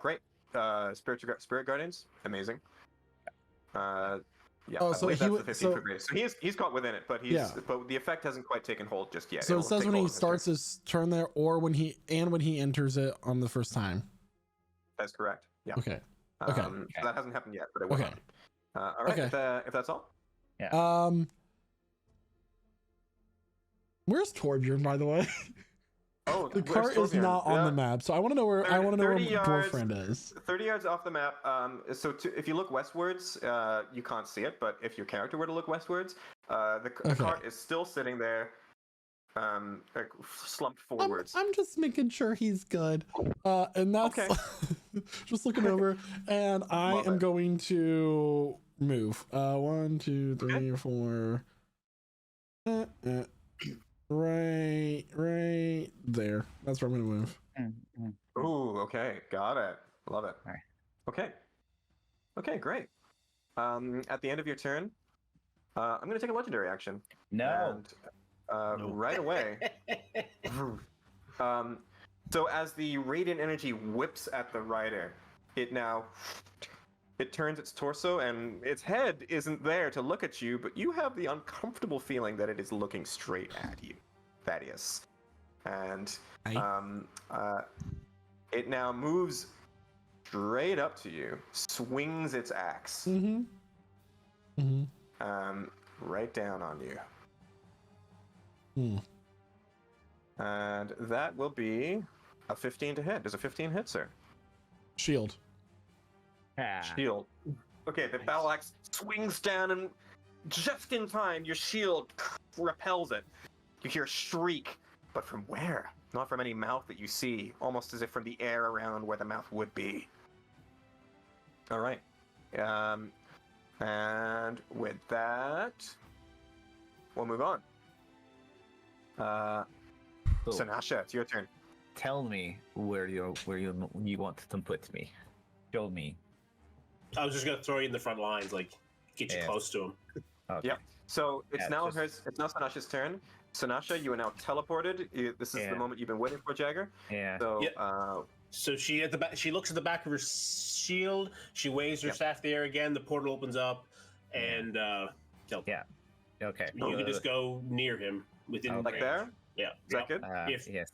Great. Spirit Guardians, amazing. Yeah, Oh, I so believe he that's would- the 15 so- foot radius. So he's caught within it, but but the effect hasn't quite taken hold just yet. So it will says take when hold he on his turn. starts his turn there, or when he enters it on the first time. That's correct. Yeah. Okay. So that hasn't happened yet, but it will. Okay. happen. All right. Okay. If that's all. Where's Torbjorn, by the way? Oh, The where's cart is Torbjorn? not on the map, so I want to know where 30 my yards. boyfriend is. 30 yards off the map. If you look westwards, you can't see it. But if your character were to look westwards, the cart is still sitting there, like slumped forwards. I'm just making sure he's good. And that's Okay. just looking over, and I Love am it. going to move. 1, 2, 3, 4. Right there. That's where I'm gonna move. Ooh, okay, got it. Love it. Alright. Okay, great. At the end of your turn, I'm gonna take a legendary action. No. And right away. So as the radiant energy whips at the rider, it turns its torso, and its head isn't there to look at you, but you have the uncomfortable feeling that it is looking straight at you, Thaddeus. And it now moves straight up to you, swings its axe, right down on you. And that will be a 15 to hit. Does a 15 hit, sir? Shield. Shield. Okay, the battle axe swings down, and just in time, your shield repels it. You hear a shriek, but from where? Not from any mouth that you see, almost as if from the air around where the mouth would be. All right. And with that, we'll move on. Sanasha, it's your turn. Tell me where you want to put me. Show me. I was just gonna throw you in the front lines, like get you Yeah. close to him. Okay. Yep. So it's Yeah, now just- it's now Sanasha's turn. Sanasha, you are now teleported. This is Yeah. the moment you've been waiting for, Jagger. Yeah. So Yeah. So she at the back. She looks at the back of her shield. She waves her staff there again. The portal opens up, and teleport. Yeah. Okay. You can just go near him within like range. there? Yeah. Is that good? If- Yes.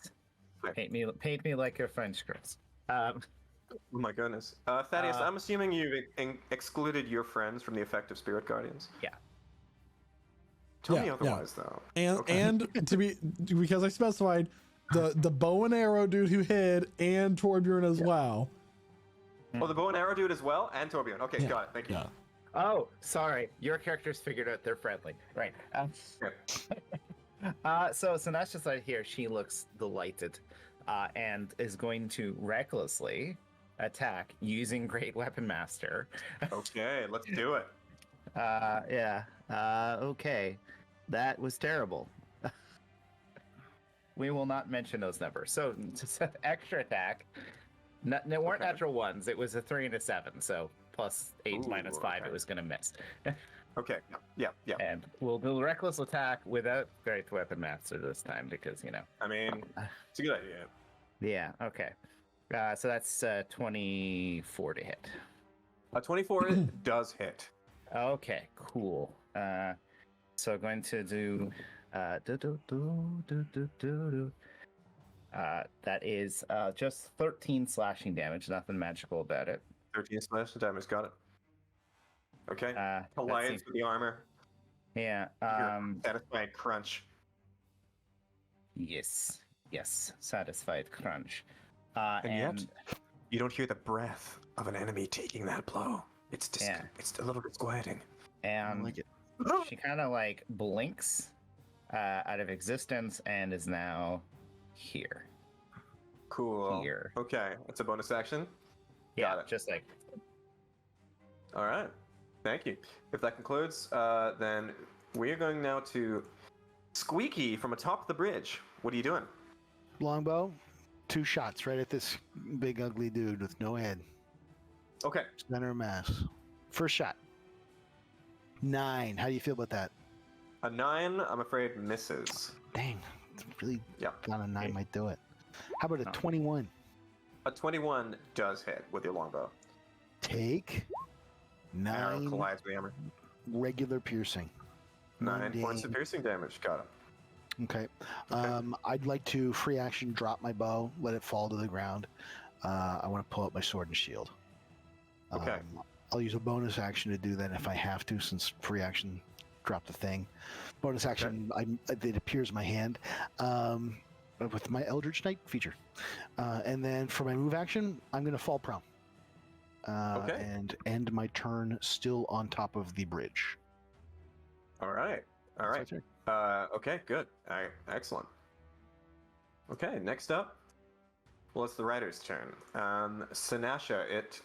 Okay. Paint me like your French girls. Oh my goodness. Thaddeus, I'm assuming you've excluded your friends from the effect of Spirit Guardians. Yeah. Tell Yeah, me yeah. otherwise, though. And Okay. and to be, because I specified the bow and arrow dude who hid and Torbjorn as well. Oh, the bow and arrow dude as well, and Torbjorn. Okay, Yeah, got it. Thank you. Yeah. Oh, sorry. Your character's figured out they're friendly. Right. Yeah. So Sanasha's right here. She looks delighted, and is going to recklessly attack using Great Weapon Master. Okay, let's do it. Yeah. Okay. That was terrible. We will not mention those numbers. So, just an extra attack. They weren't Okay. natural ones. It was a 3 and a 7. So plus 8 Ooh, minus 5, okay. it was going to miss. Okay. Yeah. And we'll do a reckless attack without Great Weapon Master this time because, I mean, it's a good idea. Yeah, okay. So that's 24 to hit. A 24 does hit. Okay, cool. So going to do that is just 13 slashing damage, nothing magical about it. 13 slash damage. Got it. Okay. That Alliance seems- with the armor. yeah. You hear a satisfying crunch. Yes. Satisfied crunch. And yet, you don't hear the breath of an enemy taking that blow. It's it's a little disquieting. I And like it. she kind of like blinks out of existence and is now here. Cool. Here. Okay, it's a bonus action. Yeah, Got it. just like All right. Thank you. If that concludes, then we are going now to Squeaky from atop the bridge. What are you doing? Longbow, 2 shots right at this big ugly dude with no head. Okay. Center of mass. First shot. 9. How do you feel about that? A 9, I'm afraid, misses. Dang. It's really Yeah. thought a 9 might do it. How about a Oh. 21? A 21 does hit with your longbow. Take Arrow 9 collides with the hammer. regular piercing. 9 points of Mundane. piercing damage. Got it. Okay. I'd like to free action drop my bow, let it fall to the ground. I want to pull out my sword and shield. Okay. I'll use a bonus action to do that if I have to, since free action dropped the thing. Bonus action, it appears in my hand with my Eldritch Knight feature. And then for my move action, I'm going to fall prone. Okay. And end my turn still on top of the bridge. All right. All right. That's my turn. Okay, good. All right, excellent. Okay, next up, well, it's the writer's turn. Sinasha, it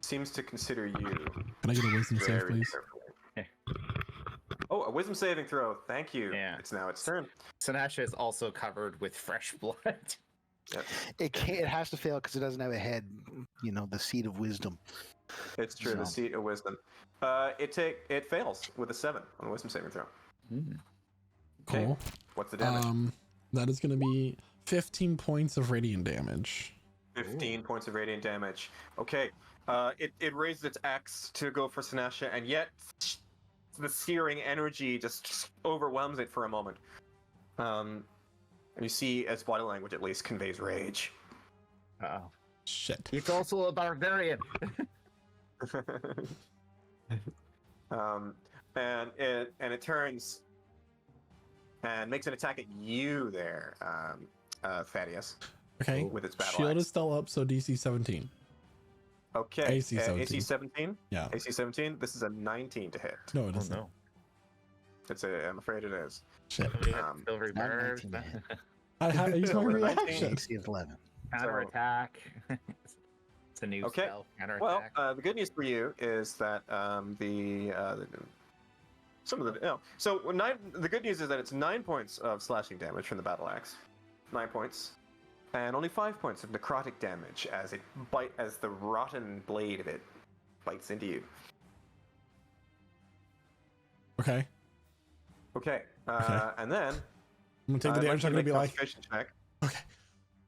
seems to consider you Can I get a wisdom save, very please? carefully. Oh, a wisdom saving throw. Thank you. Yeah. It's now its turn. Sinasha is also covered with fresh blood. Yep. It has to fail because it doesn't have a head. You know, the seed of wisdom. It's true. The So- seat of wisdom. It fails with a 7 on the wisdom saving throw. Okay. Cool. What's the damage? That is going to be 15 points of radiant damage. 15 points of radiant damage. Okay. It raises its axe to go for Sinasha, and yet the searing energy just overwhelms it for a moment. And you see, its body language at least conveys rage. Oh. Shit. It's also a barbarian. And it turns and makes an attack at you there, Thaddeus, Okay. with its battle Shield axe. is still up, so DC 17. Okay. AC 17. AC 17. Yeah. AC 17. This is a 19 to hit. No, it isn't. I'm afraid it is. Shit. Silvery not bird. 19 to hit. I used my Over reaction. AC is 11. Counter attack. It's a new Okay. spell. Counter Well, attack. the good news for you is that some of the so the good news is that it's 9 points of slashing damage from the battle axe, 9 points, and only 5 points of necrotic damage as the rotten blade of it bites into you. Okay. Okay, Okay. and then I'm going to take the I'd damage. you I'm to going to make be a like, concentration check. okay.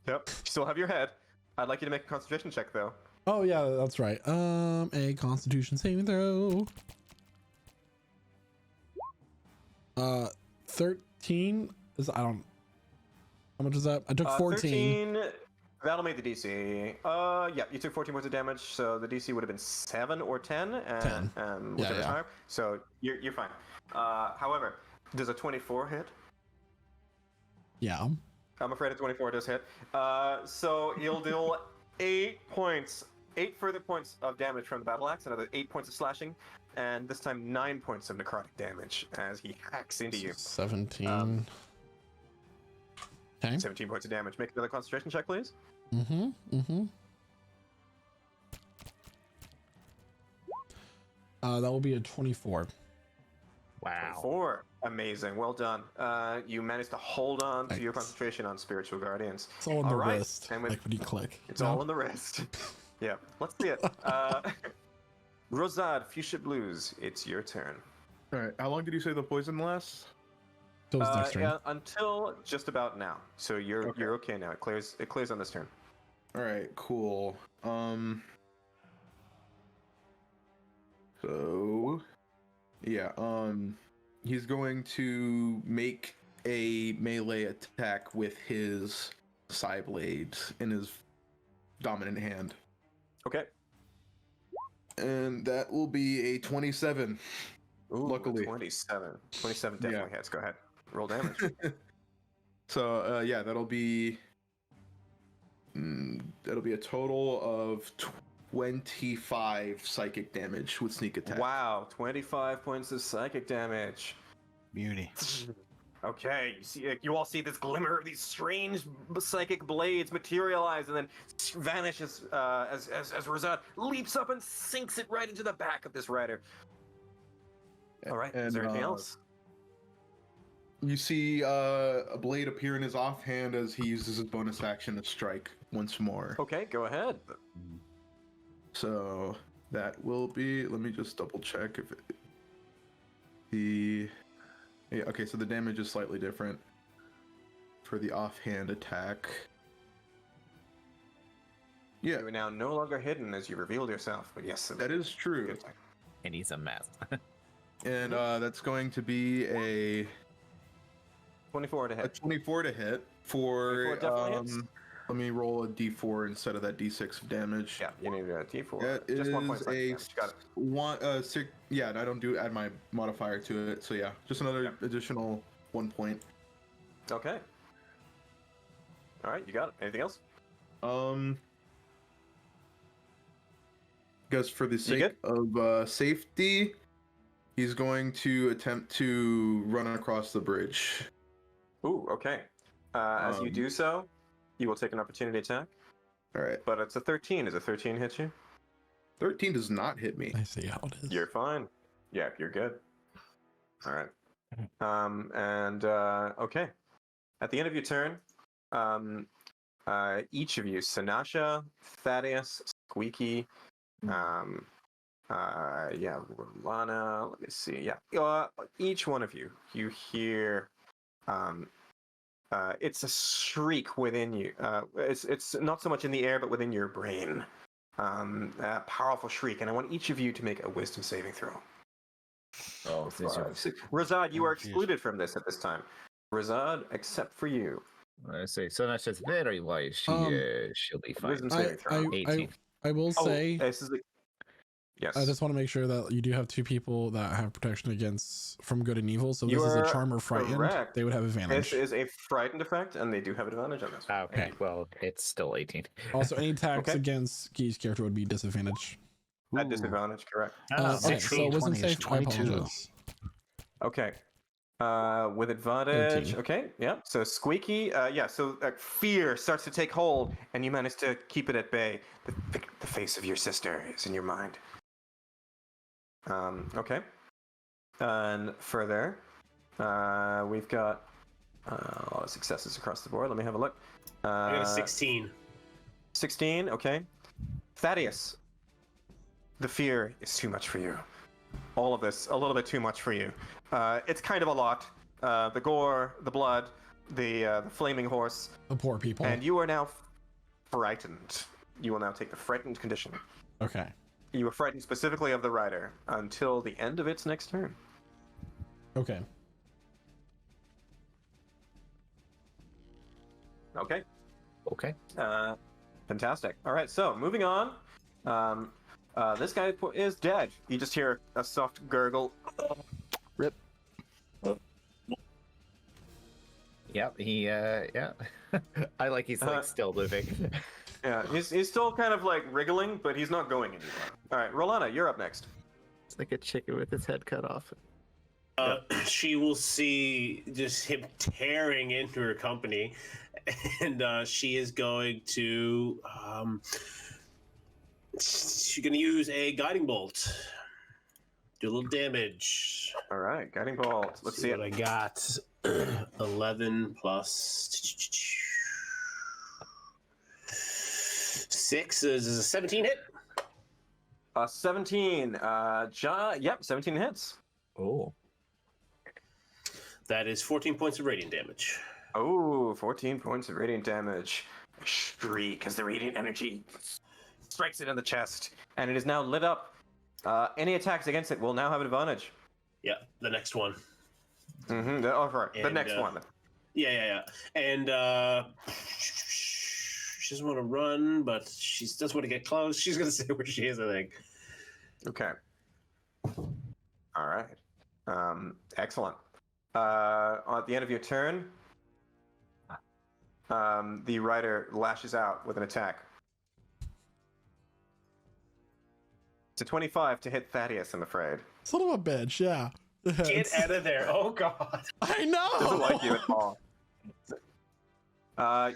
Yep, you still have your head. I'd like you to make a concentration check though. Oh, yeah, that's right. A constitution saving throw. 13 is, I don't, how much is that? I took 14. 13, that'll make the DC. Yeah, you took 14 points of damage, so the DC would have been 7 or 10, and 10. whichever's yeah. higher. So you're fine. However, does a 24 hit? Yeah. I'm afraid a 24 does hit. So you'll deal 8 further points of damage from the battle axe, another 8 points of slashing, and this time 9 points of necrotic damage as he hacks into you. 17. Okay. 17 points of damage. Make another concentration check, please. Mm-hmm. That will be a 24. Wow. 4. Amazing. Well done. You managed to hold on to your Thanks. concentration on spiritual guardians. It's all in the All right, wrist, and with- like when you click. It's No? all in the wrist. Yeah, let's see it. Rosad, Fuchsia Blues, it's your turn. All right. How long did you say the poison lasts? Till his next turn. Yeah, until just about now. So you're Okay. you're okay now. It clears on this turn. All right. Cool. So, yeah. He's going to make a melee attack with his side blades in his dominant hand, Okay. and that will be a 27. Ooh, Luckily. 27. 27 definitely hits. Go ahead. Roll damage. So yeah, that'll be a total of 25 psychic damage with sneak attack. Wow, 25 points of psychic damage. Beauty. Okay, you all see this glimmer of these strange psychic blades materialize and then vanish as Rosad leaps up and sinks it right into the back of this rider. All right, is there anything else? You see a blade appear in his offhand as he uses his bonus action to strike once more. Okay, go ahead. So that will be. Let me just double check if yeah, okay, so the damage is slightly different for the offhand attack. Yeah, You are now no longer hidden as you revealed yourself, but yes, that is true. good. And he's a mess. And that's going to be a 24 to hit. 24 to hit for 24 definitely hits. let me roll a d4 instead of that d6 of damage. Yeah, you need a D4. That Just 1 point is psychic a damage. Got it. one six. Yeah, and I don't add my modifier to it, so yeah, just another additional 1 point. Okay. All right, you got it. Anything else? Guess for the sake good? of safety, he's going to attempt to run across the bridge. Ooh, okay. As you do so, you will take an opportunity attack, All right, but it's a 13. Does a 13 hit you? 13 does not hit me. I see how it is. You're fine. Yeah, you're good. All right. Okay. At the end of your turn, each of you, Sanasha, Thaddeus, Squeaky, Rolana, let me see. Yeah. Each one of you, you hear it's a shriek within you. It's not so much in the air, but within your brain. A powerful shriek, and I want each of you to make a wisdom saving throw. Oh, Razad, you are Oh, jeez. excluded from this at this time. Razad, except for you. I see. So that's just very wise. She'll be fine. Wisdom I, saving throw. 18. I will say, this is yes. I just want to make sure that you do have two people that have protection against from good and evil. So You this is a are charm or frightened. correct. They would have advantage. This is a frightened effect, and they do have advantage on this. Okay, well, it's still 18. Also, any attacks Okay. against Guy's character would be disadvantage. At disadvantage, correct. Okay, so wisdom 20 is save. I 22. apologize. Okay. With advantage. 13. Okay, yeah. So Squeaky, so fear starts to take hold, and you manage to keep it at bay. The face of your sister is in your mind. Okay. And further, we've got a lot of successes across the board. Let me have a look. I got a 16. 16, okay. Thaddeus, the fear is too much for you. All of this, a little bit too much for you. It's kind of a lot. The gore, the blood, the flaming horse, The poor people. and you are now frightened. You will now take the frightened condition. Okay. You are frightened specifically of the rider until the end of its next turn. Okay. Okay. Okay. Fantastic. All right, so moving on. This guy is dead. You just hear a soft gurgle. Rip. Yep, yeah. I like he's like still moving. Yeah, he's still kind of like wriggling, but he's not going anywhere. All right, Rolana, you're up next. It's like a chicken with his head cut off. She will see just him tearing into her company, and she is going to she's going to use a guiding bolt. Do a little damage. All right, guiding bolt. Let's see what it. I got. 11 plus 6 is a 17 hit. 17. Yep, 17 hits. Oh. That is 14 points of radiant damage. Oh, 14 points of radiant damage. A shriek as the radiant energy strikes it in the chest, and it is now lit up. Any attacks against it will now have advantage. Yeah, the next one. Mm-hmm. The And, next one. Yeah. And she doesn't want to run, but she does want to get close. She's going to say where she is, I think. Okay. All right. Excellent. At the end of your turn, the rider lashes out with an attack. It's a 25 to hit Thaddeus, I'm afraid. Son of a bitch, yeah. Get out of there. Oh, God. I know! Doesn't like you at all.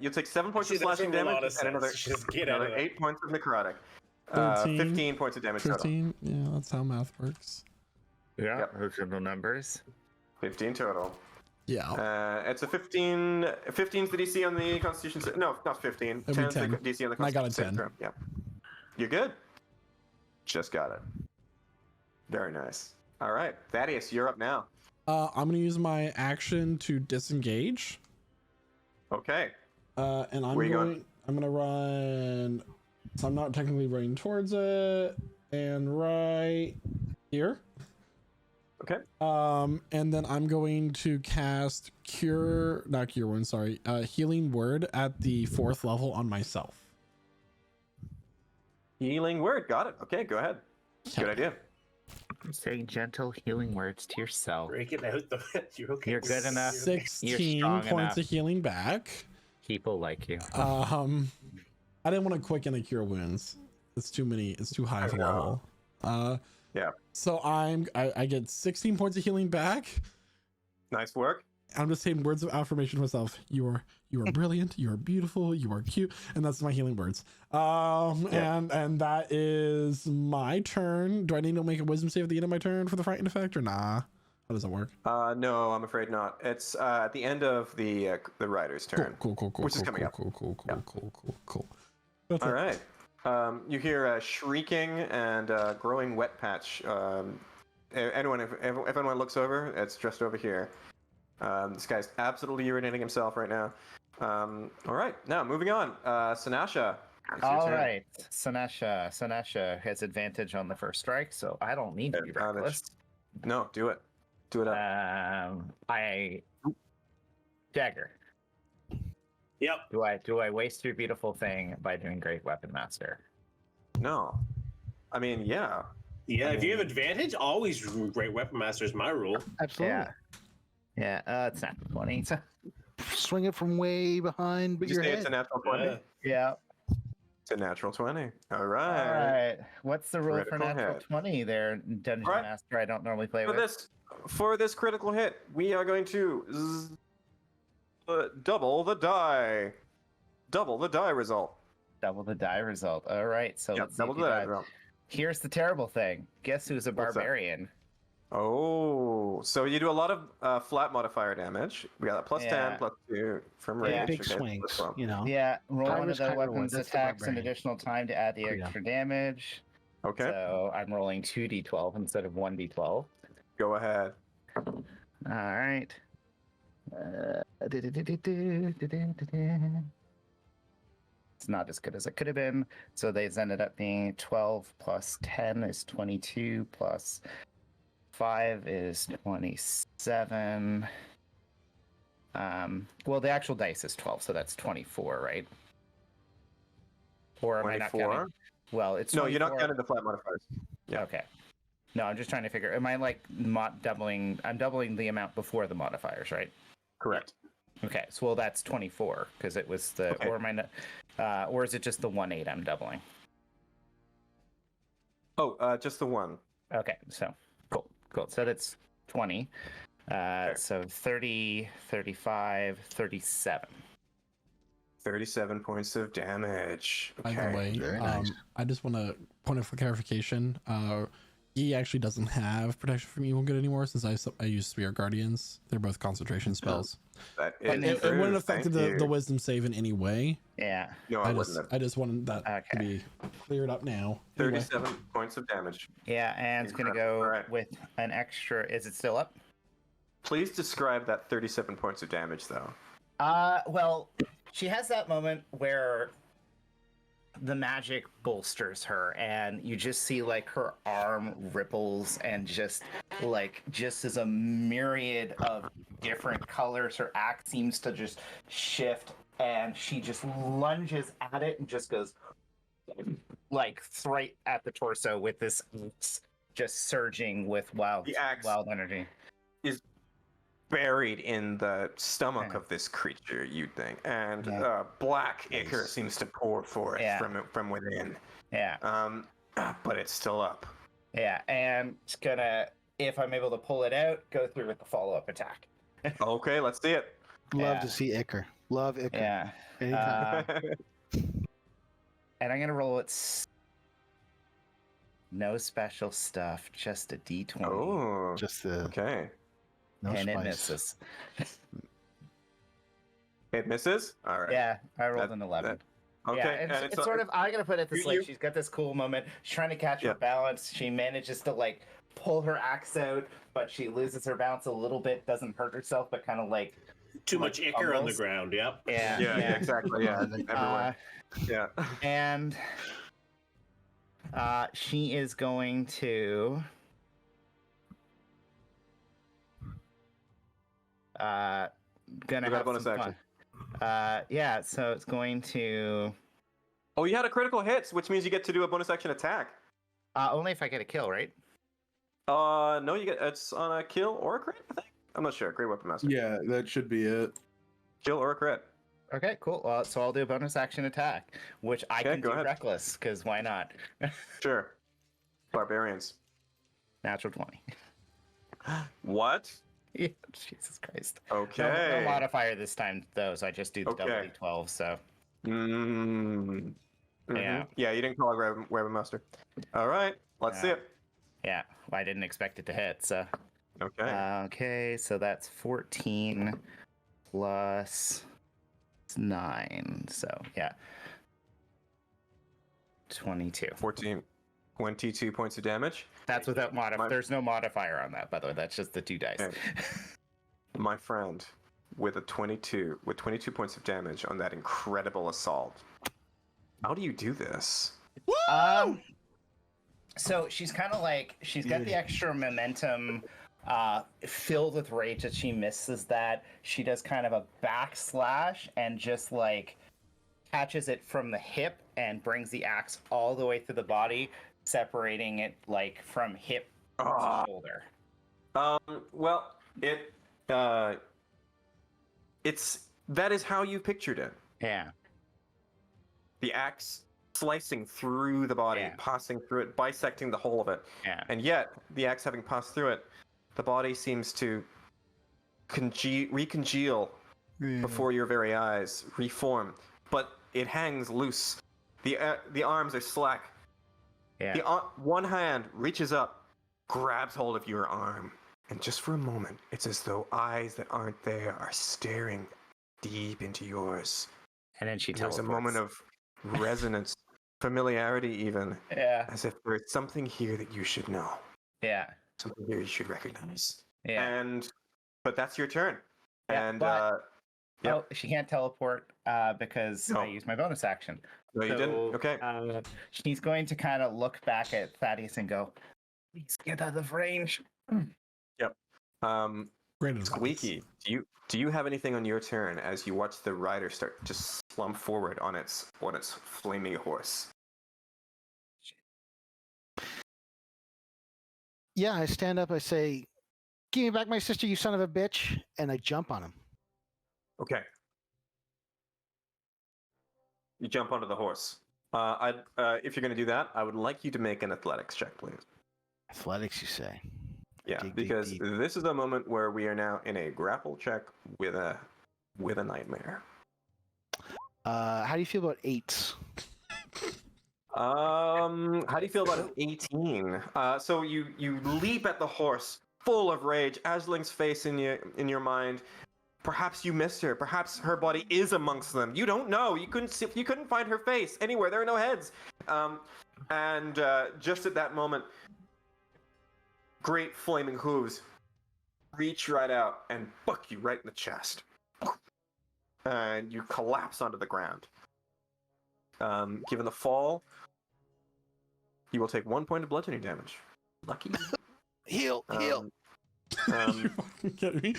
You'll take 7 points of See, that slashing makes a lot damage of and another, sense. Just get out of there. 8 points of necrotic. 13, 15 points of damage total. 15, yeah, that's how math works. Yeah, Yep. those are the numbers. 15 total. Yeah. It's a 15. 15's the DC on the Constitution. No, not 15. It'll be 10's the 10. DC on the Constitution. I got a 10. saving throw. Yeah. You're good. Just got it. Very nice. All right, Thaddeus, you're up now. I'm gonna use my action to disengage. Okay. And I'm Where you going. going? I'm gonna run. So I'm not technically running towards it, and right here. Okay. And then I'm going to cast not cure wounds, sorry, healing word at the 4th level on myself. Healing word. Got it. Okay, go ahead. Good idea. Say gentle healing words to yourself. Break it out. You're okay. You're good enough. 16 strong points enough. of healing back. People like you. I didn't want to quicken a cure wounds. It's too many. It's too high of a level. Yeah. So I get 16 points of healing back. Nice work. I'm just saying words of affirmation to myself. You are brilliant. You are beautiful. You are cute. And that's my healing words. And that is my turn. Do I need to make a wisdom save at the end of my turn for the frightened effect or nah? How does it work? No, I'm afraid not. It's at the end of the rider's turn. Cool. Which is coming up. Cool. All right. You hear a shrieking and growing wet patch. If anyone looks over, it's just over here. This guy's absolutely urinating himself right now. All right, now moving on. Sinasha. it's your All turn. right, Sinasha has advantage on the first strike, so I don't need to be Advantage. reckless. No, do it. Do it up. I dagger. Yep. Do I waste your beautiful thing by doing Great Weapon Master? No. I mean, yeah. Yeah, if you have advantage, always great weapon master is my rule. Absolutely. Yeah. It's not 20. So, Swing it from way behind Did you your say head. it's a natural 20? Yeah. yeah. It's a natural 20. All All right. right. What's the rule for Critical natural hit. 20 there, Dungeon Right. Master? I don't normally play For with. this critical hit, we are going to double the die. Double the die result. Double the die result. All right. So Yep, let's see double if the you die got- result. Here's the terrible thing. Guess who's a What's that? barbarian? Oh, so you do a lot of flat modifier damage. We got a plus Yeah. 10, plus 2 from Yeah. range. Big okay, swings, plus 12. you know. Yeah, roll I one of was the kinda weapons that's the attacks an barbarian. additional time to add the Yeah. extra damage. Okay, So I'm rolling 2d12 instead of 1d12. go ahead. All right. It's not as good as it could have been. So these ended up being 12 plus 10 is 22 plus 5 is 27. Well, the actual dice is 12, so that's 24, right? Or am I not 24? counting? Well, it's No, you're not 24. counting the flat modifiers. Yeah. Okay. No, I'm just trying to figure. Am I like doubling? I'm doubling the amount before the modifiers, right? Correct. Okay, so well, that's 24 because it was the Okay. or am I not, or is it just the 1/8 I'm doubling? Oh, just the one. Okay, so cool. So that's 20. So 30, 35, 37. 37 points of damage. By Okay. the way, very nice. I just want to point of clarification. he actually doesn't have protection from evil good anymore since I use Spirit Guardians. They're both concentration spells. That But is it wouldn't true, affect thank the you. wisdom save in any way. Yeah. No, I wouldn't have. I just wanted that to Okay. be cleared up now. Anyway. 37 points of damage. Yeah, and it's gonna Incredible. go Alright. with an extra. Is it still up? Please describe that 37 points of damage, though. Well, she has that moment where the magic bolsters her, and you just see like her arm ripples, and just as a myriad of different colors, her axe seems to just shift, and she just lunges at it and just goes like straight at the torso with this axe just surging with wild energy. Is buried in the stomach Okay. of this creature, you'd think, and Yeah. black ichor seems to pour forth from within. Yeah. But it's still up. Yeah, and it's gonna, if I'm able to pull it out, go through with the follow-up attack. Okay, let's see it. Love Yeah. to see Iker. Love Iker. Yeah. Anytime. And I'm gonna roll no special stuff, just a d20. Oh, Just the okay. no and spice. it misses. It misses. All right. Yeah, I rolled That- an 11. Okay, Yeah, and it's sort of, I'm gonna put it this You- way, you- she's got this cool moment, she's trying to catch her Yeah. balance, she manages to like pull her axe out, but she loses her balance a little bit, doesn't hurt herself, but kind of like Too much ichor on the almost. ground. Yep. yeah, Yeah, exactly. Yeah, everywhere. Yeah. and she is going to gonna You got a have bonus some action. fun. Yeah, so it's going to Oh, you had a critical hit, which means you get to do a bonus action attack. only if I get a kill, right? No, you get it's on a kill or a crit. I think. I'm not sure. Great weapon master. Yeah, that should be it. Kill or a crit. Okay, cool. So I'll do a bonus action attack, which I Okay, can go do ahead. reckless, because why not? Sure. Barbarians. Natural 20. What? Yeah, Jesus Christ. Okay. No modifier this time, though, so I just do the double Okay. d12, so. Mm. Yeah. Yeah, you didn't call a weapon master. All right. Let's see Yeah. it. Yeah, I didn't expect it to hit, so. Okay. Okay, so that's 14 plus 9, so yeah. 22. 22 points of damage. That's without modifier. My- There's no modifier on that, by the way. That's just the 2 dice. Okay. My friend, with 22 points of damage on that incredible assault. How do you do this? So she's kind of like, she's got the extra momentum filled with rage that she misses that. She does kind of a backslash and just like catches it from the hip and brings the axe all the way through the body, separating it like from hip to shoulder. Well, it's that is how you pictured it. Yeah. The axe slicing through the body, Yeah. passing through it, bisecting the whole of it. Yeah. And yet, the axe having passed through it, the body seems to recongeal before your very eyes, reform. But it hangs loose. The arms are slack. Yeah. One hand reaches up, grabs hold of your arm, and just for a moment, it's as though eyes that aren't there are staring deep into yours. And then she There's teleports. a moment of resonance, familiarity even, Yeah. as if there's something here that you should know, Yeah. something here you should recognize. Yeah. But that's your turn. Yeah, And but- yep. Oh, she can't teleport because No. I used my bonus action. No, you didn't. So, Okay. She's going to kind of look back at Thaddeus and go, "Please get out of range." Great advice. Squeaky, do you have anything on your turn as you watch the rider start to slump forward on its flaming horse? Yeah, I stand up. I say, "Give me back my sister, you son of a bitch!" And I jump on him. Okay. You jump onto the horse. If you're going to do that, I would like you to make an athletics check, please. Athletics, you say? Yeah, Dig because deep. this is the moment where we are now in a grapple check with a nightmare. How do you feel about 8s? How do you feel about an 18? So you leap at the horse, full of rage. Asling's face in your mind. Perhaps you missed her. Perhaps her body is amongst them. You don't know. You couldn't find her face anywhere. There are no heads. And just at that moment, great flaming hooves reach right out and buck you right in the chest. And you collapse onto the ground. Given the fall, you will take 1 point of bludgeoning damage. Lucky. Heal. You fucking kidding me?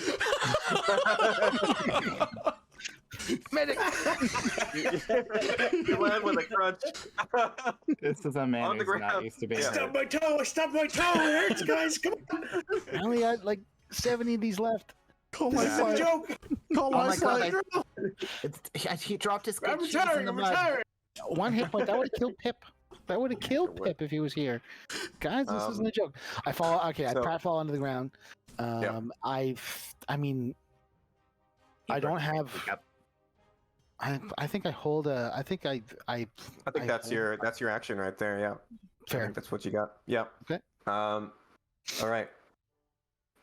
Medic. You land with a crunch. This is a man On the who's not ground. used to being Yeah. hurt. Stub my toe! I stubbed my toe! It hurts, guys! Come on! I only got like 70 of these left. Call my This is a side. joke! Call Oh my my side. god, he dropped his I'm good shoes in retiring! the I'm mud. retiring! 1 hit point. That would have killed Pip. That would have killed Pip if he was here. Guys, this isn't a joke. I fall. Okay, so- I fall onto the ground. I mean, I don't have. Yep. I think I hold a. I think I. I think that's your action right there. Yeah. I Fair. think that's what you got. Yeah. Okay. All right.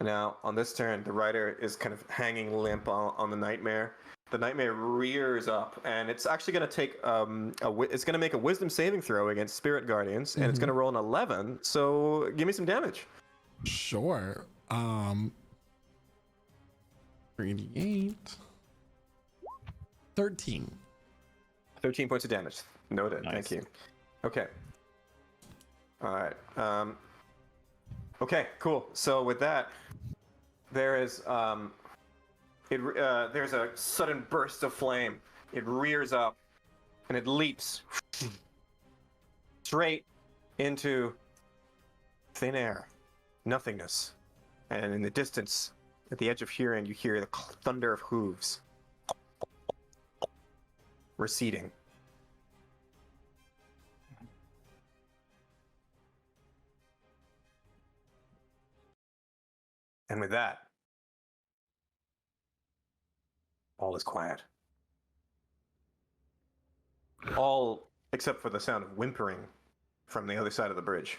Now on this turn, the rider is kind of hanging limp on the nightmare. The nightmare rears up, and it's actually going to take it's going to make a wisdom saving throw against spirit guardians, and it's going to roll an 11. So give me some damage. Sure. 3d8. 13. 13 points of damage. Noted. Nice. Thank you. Okay. All right. Okay. Cool. So with that, there is there's a sudden burst of flame. It rears up, and it leaps straight into thin air, nothingness, and in the distance, at the edge of hearing, you hear the thunder of hooves receding. And with that, all is quiet. All except for the sound of whimpering from the other side of the bridge.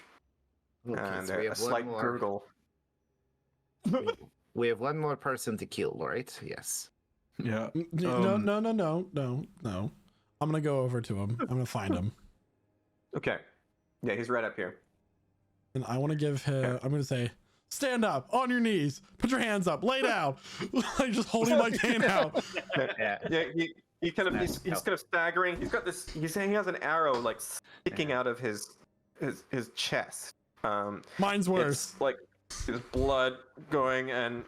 Okay, And so we a have slight one more. gurgle. We have one more person to kill, right? Yes. Yeah. No. I'm gonna go over to him. I'm gonna find him, Okay. Yeah, he's right up here. and I want to give him. I'm gonna say, stand up, on your knees, put your hands up, lay down. Like just holding my cane out. Yeah. Yeah, he kind of he's kind of staggering. He's got this. He's saying he has an arrow like sticking out of his chest. Mine's worse. It's like his blood going, and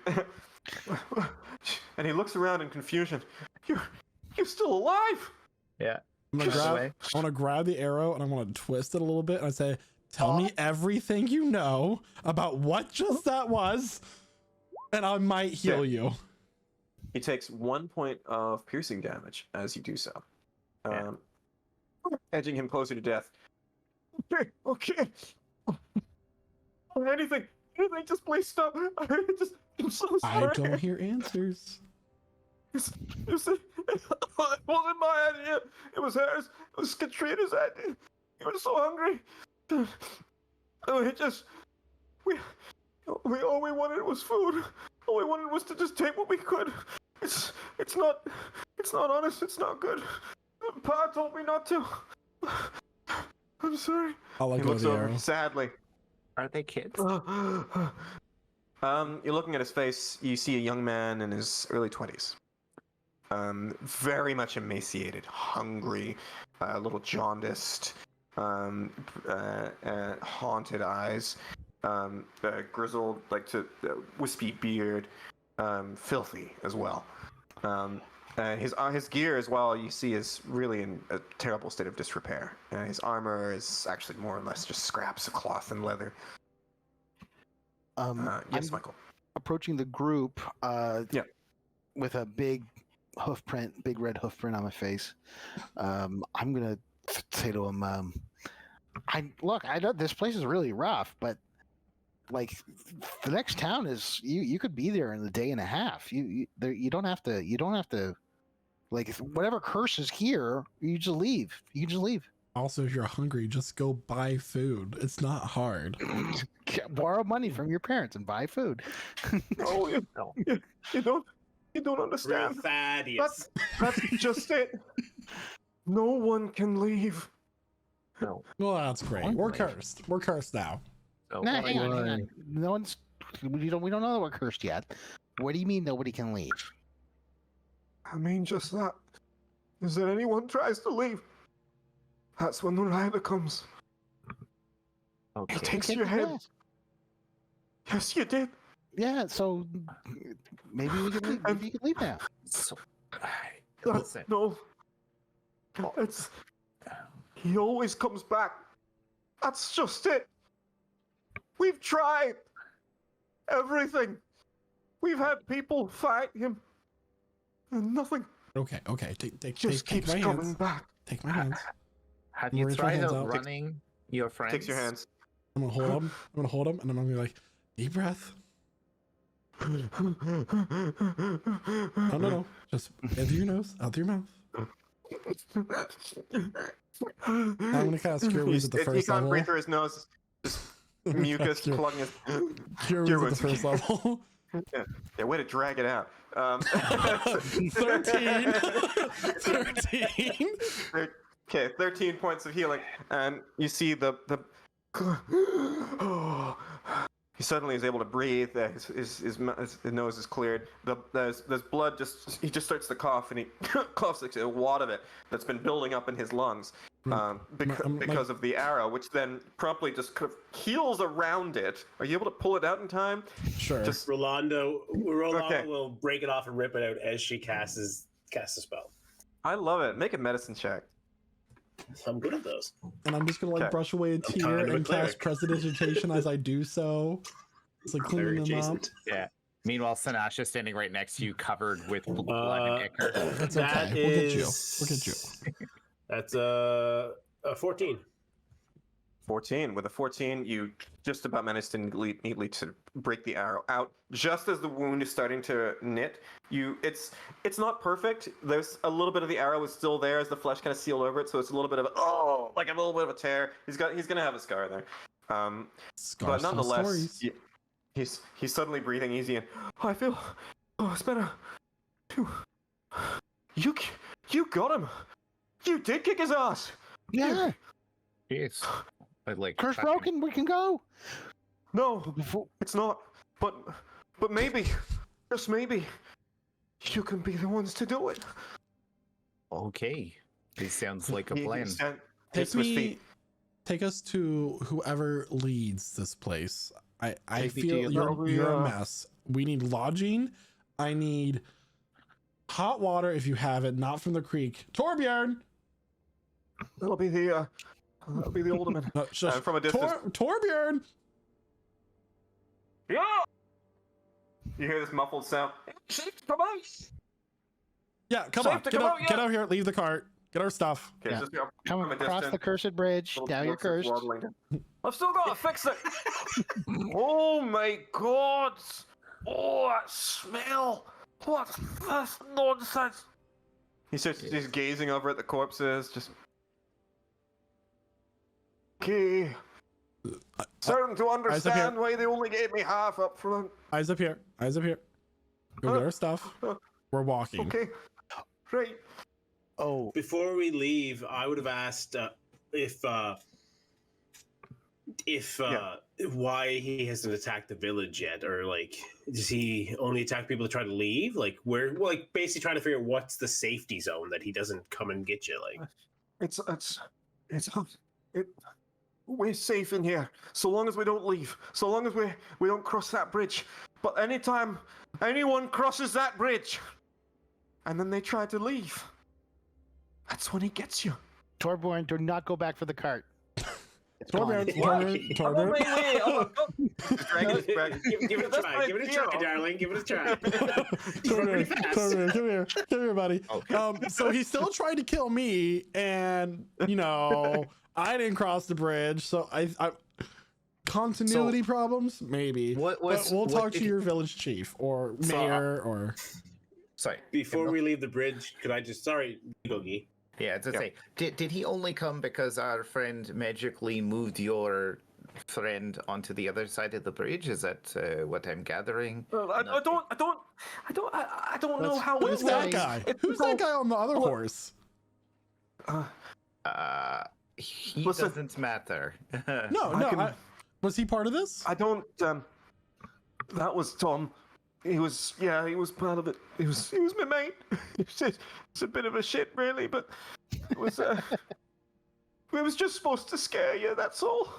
and he looks around in confusion. You're still alive. Yeah. I'm gonna Push grab. away. I want to grab the arrow and I want to twist it a little bit. And I say, "Tell me everything you know about what just that was, and I might heal you." He takes 1 point of piercing damage as you do so, edging him closer to death. Okay. Anything, just please stop. I'm so I sorry. don't hear answers. It wasn't my idea. It was hers. It was Katrina's idea. He was so hungry. All we wanted was food. All we wanted was to just take what we could. It's not honest. It's not good. Pa told me not to. I'm sorry. I'll let He go of looks the over arrow. sadly. Are they kids? You're looking at his face. You see a young man in his early 20s. Very much emaciated, hungry, a little jaundiced, haunted eyes, grizzled, wispy beard, filthy as well. His gear as well, you see, is really in a terrible state of disrepair. His armor is actually more or less just scraps of cloth and leather. Yes, I'm Michael. approaching the group. Yeah. With a big red hoof print on my face. I'm gonna say to him, I know this place is really rough, but like the next town is you could be there in a day and a half. You don't have to like whatever curse is here. You just leave. Also, if you're hungry, just go buy food. It's not hard. Borrow money from your parents and buy food. No, you don't Real understand. Thaddeus. That's just it. No one can leave. No. Well, that's great. We're cursed. We're cursed now. So, Nah, hang on. No one's. We don't know that we're cursed yet. What do you mean nobody can leave? I mean just that. Is that anyone tries to leave, that's when the rider comes. He okay. takes Take your the head. pass. Yes, you did. Yeah, so maybe we can leave. Maybe you can leave now. So, That's, no. It's. He always comes back. That's just it. We've tried everything. We've had people fight him, and nothing. Okay. Take Just take keeps my coming hands. back. Take my hands. Have I'm you gonna reach my tried hands out. outrunning your friends? Takes your hands. I'm gonna hold him. I'm gonna hold him, and I'm gonna be like, deep breath. No. Just in through your nose, out through your mouth. I'm gonna cast Cure Wounds at the He first can't level. breathe through his nose. Just mucus Cure- plugging his. Cure Cure Wounds at the Wounds. first level. Yeah, way to drag it out. 13. 13. Okay, 13 points of healing, and you see the. He suddenly is able to breathe. His nose is cleared. There's blood. He just starts to cough, and he coughs like a wad of it that's been building up in his lungs because of the arrow, which then promptly just kind of heals around it. Are you able to pull it out in time? Sure. Just Rolando Okay. will break it off and rip it out as she casts a spell. I love it. Make a medicine check. I'm good at those. And I'm just gonna like Okay. brush away a tear kind of a and cast cleric. prestidigitation as I do so. It's like Cleric cleaning them up. adjacent. Yeah. Meanwhile, Sinasha's standing right next to you, covered with blood and ichor. That's That okay. We'll get you. is- We'll get you. That's a 14. 14. With a 14, you just about managed to neatly to break the arrow out. Just as the wound is starting to knit, it's not perfect. There's a little bit of the arrow is still there as the flesh kind of sealed over it, so it's a little bit of like a little bit of a tear. He's gonna have a scar there. Scars But tell nonetheless, stories. he's suddenly breathing easy, and I feel it's better. You got him. You did kick his ass. Yeah, Jeez. But like, curse fucking- broken. We can go. No, it's not. But maybe, just maybe, you can be the ones to do it. Okay. This sounds like a plan. Takes to his feet. Take us to whoever leads this place. I Take me to feel your you're a mess. We need lodging. I need hot water if you have it, not from the creek. Torbjorn. That'll be the alderman. No, shush. From a distance. Torbjorn. Yeah. You hear this muffled sound. Come on. Yeah, come Safe on. to Get come out, out, yeah. get out here. Leave the cart. Get our stuff. Okay, Yeah. just Come from a across distance. the cursed bridge. Little Now you're looks like cursed. waddling down. I've still got to fix it. Oh my god! Oh, that smell! What's this nonsense? He starts just gazing over at the corpses, just. Okay. Starting to understand why they only gave me half up front. Eyes up here. Eyes up here. Go get our stuff. We're walking. Okay. Right. Oh, Before we leave, I would have asked if why he hasn't attacked the village yet, or like does he only attack people to try to leave? Like like basically trying to figure out what's the safety zone that he doesn't come and get you. Like We're safe in here, so long as we don't leave, so long as we don't cross that bridge. But anytime anyone crosses that bridge, and then they try to leave, that's when he gets you. Torbjorn, do not go back for the cart. It's gone. Torbjorn. Just dragging his back. give it a That's try, my give it a deal. try, darling, give it a try. Torbjorn, come here, buddy. So he still tried to kill me, and I didn't cross the bridge, so I continuity problems, maybe. What But was? we'll what talk did to you- your village chief or So, mayor or. Sorry. Before we leave the bridge, could I just sorry, Gogi. Yeah, to Yep. say, did he only come because our friend magically moved your friend onto the other side of the bridge? Is that what I'm gathering? I don't know Let's- how. Who's Well, that guy? it's Who's all- that guy on the other Look- horse? He Listen. doesn't matter. No, I no. can- Was he part of this? I don't. That was Tom. He was part of it. He was my mate. It's a bit of a shit, really, but it was. It was just supposed to scare you. That's all.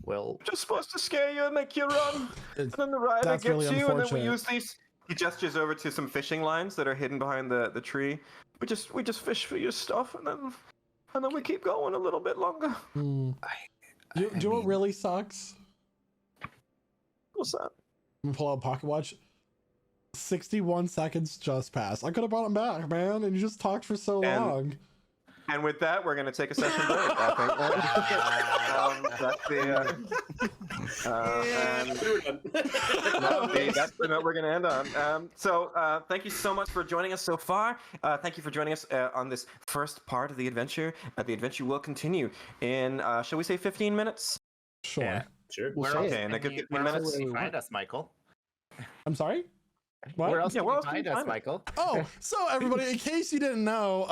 Well, Just supposed to scare you and make you run. And It's- then the rider that's gets really you, and then we unfortunate. use these. He gestures over to some fishing lines that are hidden behind the tree. We just fish for your stuff, and then we keep going a little bit longer. Hmm. Do you know what mean- really sucks? What's that? I'm gonna pull out a pocket watch. 61 seconds just passed. I could have brought him back, man, and you just talked for so And- long. And with that, we're gonna take a session break. I think. That's the. And We're done. that's the note we're going to end on. So thank you so much for joining us so far. Thank you for joining us on this first part of the adventure. The adventure will continue in, shall we say, 15 minutes? Sure. Yeah. Sure. We'll where else say Okay, it. and that can gives you, 15 where else minutes. can you find us, Michael? I'm sorry? What? Where else Yeah, can where you else can find you us, find us? Michael? Oh, so everybody, in case you didn't know,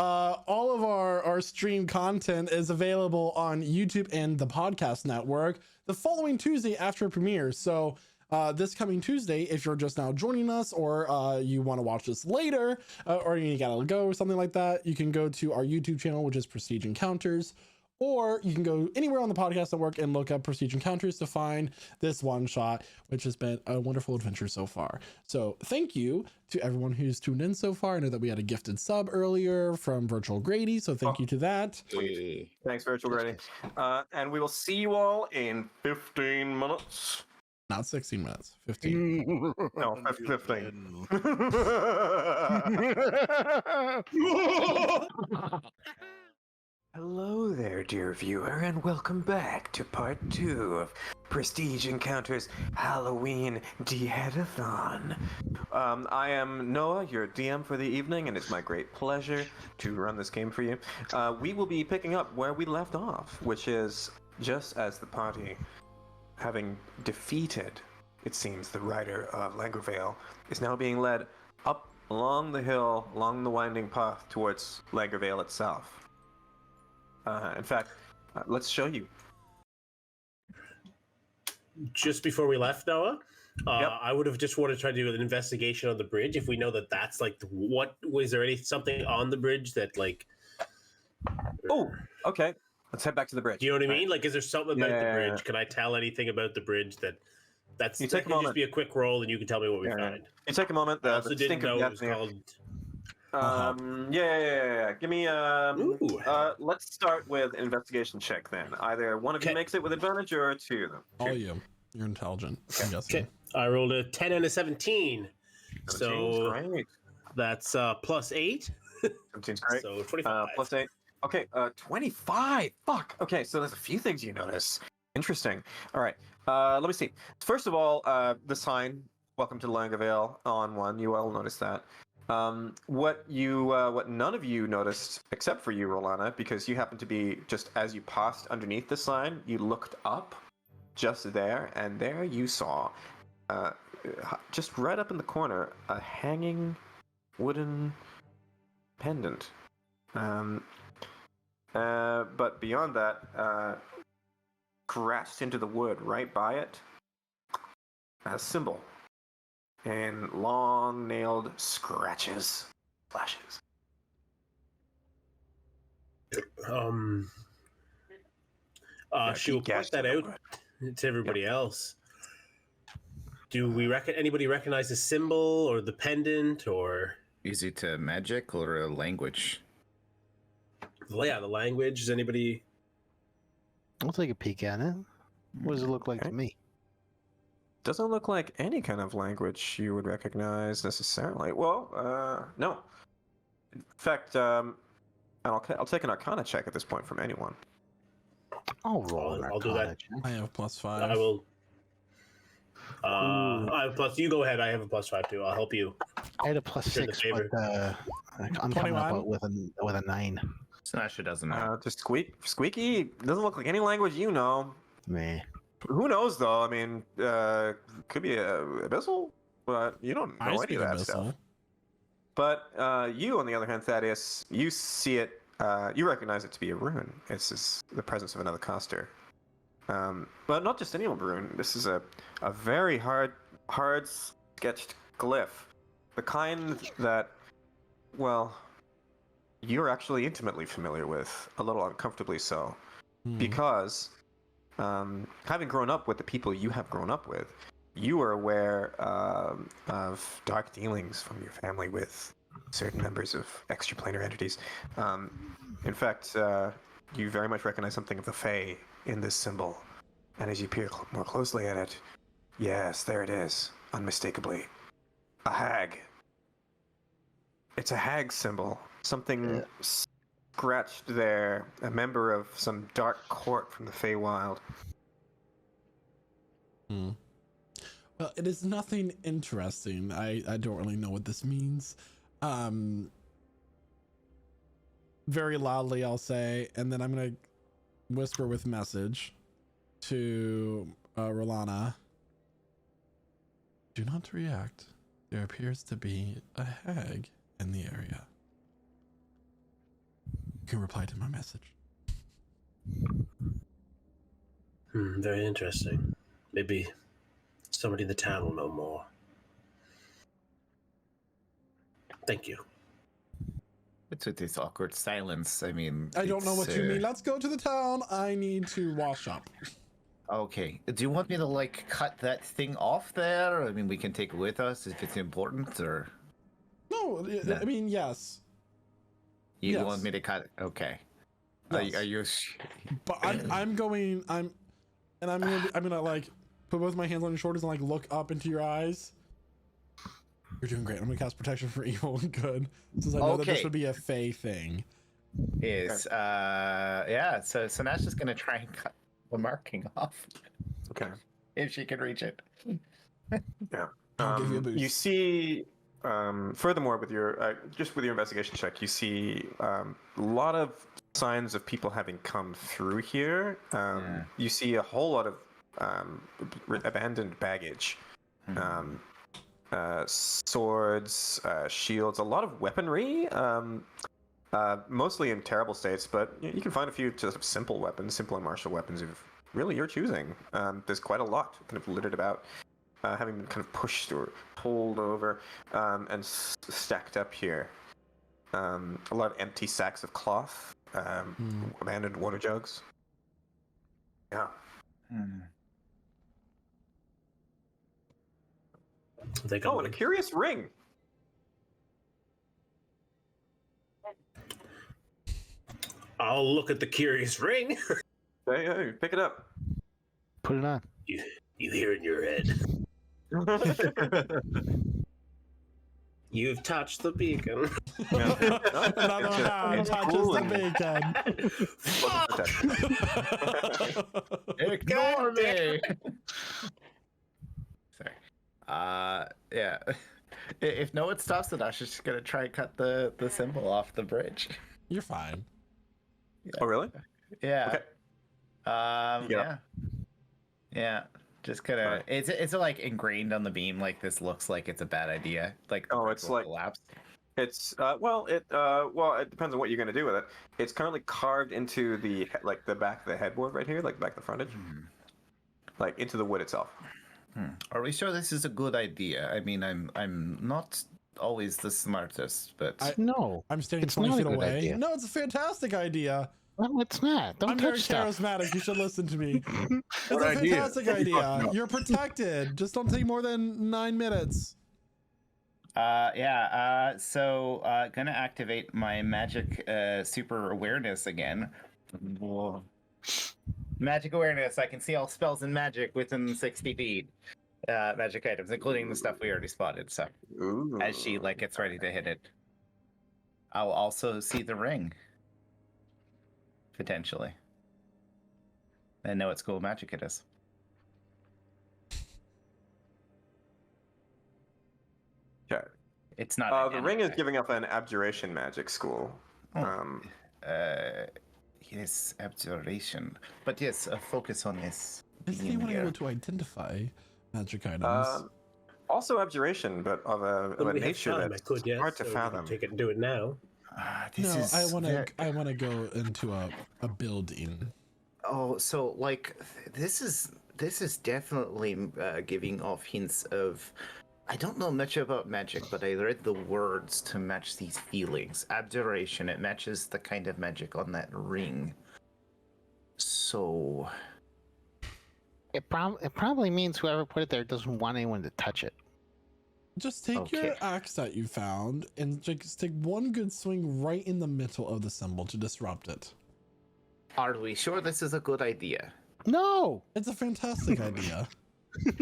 all of our stream content is available on YouTube and the podcast network the following Tuesday after it premieres. So this coming Tuesday, if you're just now joining us, or you want to watch this later, or you gotta go or something like that, you can go to our YouTube channel, which is Prestige Encounters. Or you can go anywhere on the podcast network and look up Prestige Encounters to find this one shot, which has been a wonderful adventure so far. So thank you to everyone who's tuned in so far. I know that we had a gifted sub earlier from Virtual Grady, so thank you to that. Thanks, Virtual Grady. And we will see you all in 15 minutes. Not 16 minutes, 15. No, 15. Hello there, dear viewer, and welcome back to part 2 of Prestige Encounters Halloween Deheadathon. I am Noah, your DM for the evening, and it's my great pleasure to run this game for you. We will be picking up where we left off, which is just as the party, having defeated, it seems, the rider of Languorvale, is now being led up along the hill, along the winding path towards Languorvale itself. In fact, let's show you. Just before we left, Noah, Yep. I would have just wanted to try to do an investigation on the bridge. If we know that that's like, what was there something on the bridge that like? Oh, okay. Let's head back to the bridge. Do you know what I All mean? Like, is there something about the Yeah. bridge? Can I tell anything about the bridge that's You that take a can just moment. be a quick roll, and you can tell me what we Yeah. find. You take a moment. I also The didn't stink of know it was death here. called. Yeah. Give me Ooh. let's start with an investigation check then. Either one of you Okay. makes it with advantage or two of them. All you. You're intelligent, I'm guessing. Okay, I rolled a 10 and a 17, 17's so great. that's plus 8, 17's great. so 25. Plus 8. Okay, 25. Fuck. Okay, so there's a few things you notice. Interesting. All right. Let me see. First of all, the sign, "Welcome to Languorvale," on one. You all noticed that. What none of you noticed, except for you, Rolana, because you happened to be just as you passed underneath the sign, you looked up, just there, and there you saw, just right up in the corner, a hanging wooden pendant. But beyond that, scratched into the wood right by it, a symbol. And long nailed scratches, flashes. She will point that out to everybody else. Do we anybody recognize the symbol or the pendant or Is it a magic or a language? the language? Does anybody? I'll take a peek at it. What does it look like to me? Doesn't look like any kind of language you would recognize necessarily. Well, no. In fact, I'll take an Arcana check at this point from anyone. I'll roll an I'll do that. Arcana check. I have +5. I will. I have plus. You go ahead. I have a +5 too. I'll help you. I had a plus Return the 6, favor. but I'm coming 21. up with a 9. Sinasha doesn't know. Just squeaky. Doesn't look like any language you know. Meh. Who knows though? I mean, could be a abyssal, but you don't I know any speak of that abyssal. stuff. But you, on the other hand, Thaddeus, you see it. You recognize it to be a rune. It's just the presence of another caster. But not just any old rune. This is a very hard sketched glyph. The kind that, well, you're actually intimately familiar with, a little uncomfortably so. Because having grown up with the people you have grown up with, you are aware of dark dealings from your family with certain members of extraplanar entities. In fact, you very much recognize something of the Fae in this symbol. And as you peer more closely at it, yes, there it is, unmistakably. A hag. It's a hag symbol. Something scratched there, a member of some dark court from the Feywild. Well, it is nothing interesting. I don't really know what this means. Very loudly, I'll say, and then I'm gonna whisper with message to Rolana. Do not react. There appears to be a hag in the area. You can reply to my message. Very interesting. Maybe somebody in the town will know more. Thank you. What's with this awkward silence? I mean, I don't know what it's, you mean. Let's go to the town. I need to wash up. Okay. Do you want me to like cut that thing off there? I mean, we can take it with us if it's important, or No, No. I mean, yes. you Yes. want me to cut? Okay. Yes. Are you? But I'm gonna like put both my hands on your shoulders and like look up into your eyes. You're doing great. I'm gonna cast protection for evil and good, since I know that this Okay. would be a Fey thing. Is yeah. So Sinasha's gonna try and cut the marking off Okay. if she can reach it. Yeah. I'll give you a boost. You see, furthermore, with your just with your investigation check, you see a lot of signs of people having come through here. You see a whole lot of abandoned baggage, swords, shields, a lot of weaponry. Mostly in terrible states, but you can find a few just simple weapons, simple and martial weapons of really your choosing. There's quite a lot kind of littered about, having been kind of pushed or pulled over, and stacked up here. A lot of empty sacks of cloth, abandoned water jugs. Yeah. I think Oh, and a curious ring. I'll look at the curious ring. Hey, pick it up. Put it on. You hear in your head. You've touched the beacon. Another hand touches cooling. the bacon. Ignore me. Sorry. Yeah. If no one stops it, I'm just gonna try and cut the symbol off the bridge. You're fine. Oh, really? Yeah. Okay. Yeah. Yeah. Yeah. Just kind of. Alright. It's like ingrained on the beam. Like this looks like it's a bad idea. Like the Oh, bridge it's will like- collapse. It's it depends on what you're gonna do with it. It's currently carved into the the back of the headboard right here, like back of the frontage, like into the wood itself. Are we sure this is a good idea? I mean, I'm not always the smartest, but No, I'm standing It's 20 not a feet good away. idea. No, it's a fantastic idea. well, it's not. Don't I'm very touch stuff. charismatic. You should listen to me. It's What a idea? fantastic idea. You're protected. Just don't take more than 9 minutes. so gonna activate my magic super awareness again. Whoa. Magic awareness. I can see all spells and magic within 60 feet. Magic items, including the stuff we already spotted. So Ooh. as she gets ready to hit it, I'll also see the ring. Potentially. And know what school of magic it is. Okay. It's not. The ring is identified. giving up an abjuration magic school. Oh. Yes, abjuration. But yes, a focus on this. Is being anyone here. able to identify magic items? Also abjuration, but of a When we have nature time, I that's could, yes. hard to so we fathom. can take it and do it now. This No, is I want to. ver- I want to go into a building. Oh, so like this is definitely giving off hints of. I don't know much about magic, but I read the words to match these feelings. Abjuration, it matches the kind of magic on that ring. So It probably means whoever put it there doesn't want anyone to touch it. Just take your Okay. axe that you found and just take one good swing right in the middle of the symbol to disrupt it. are we sure this is a good idea? No. It's a fantastic idea.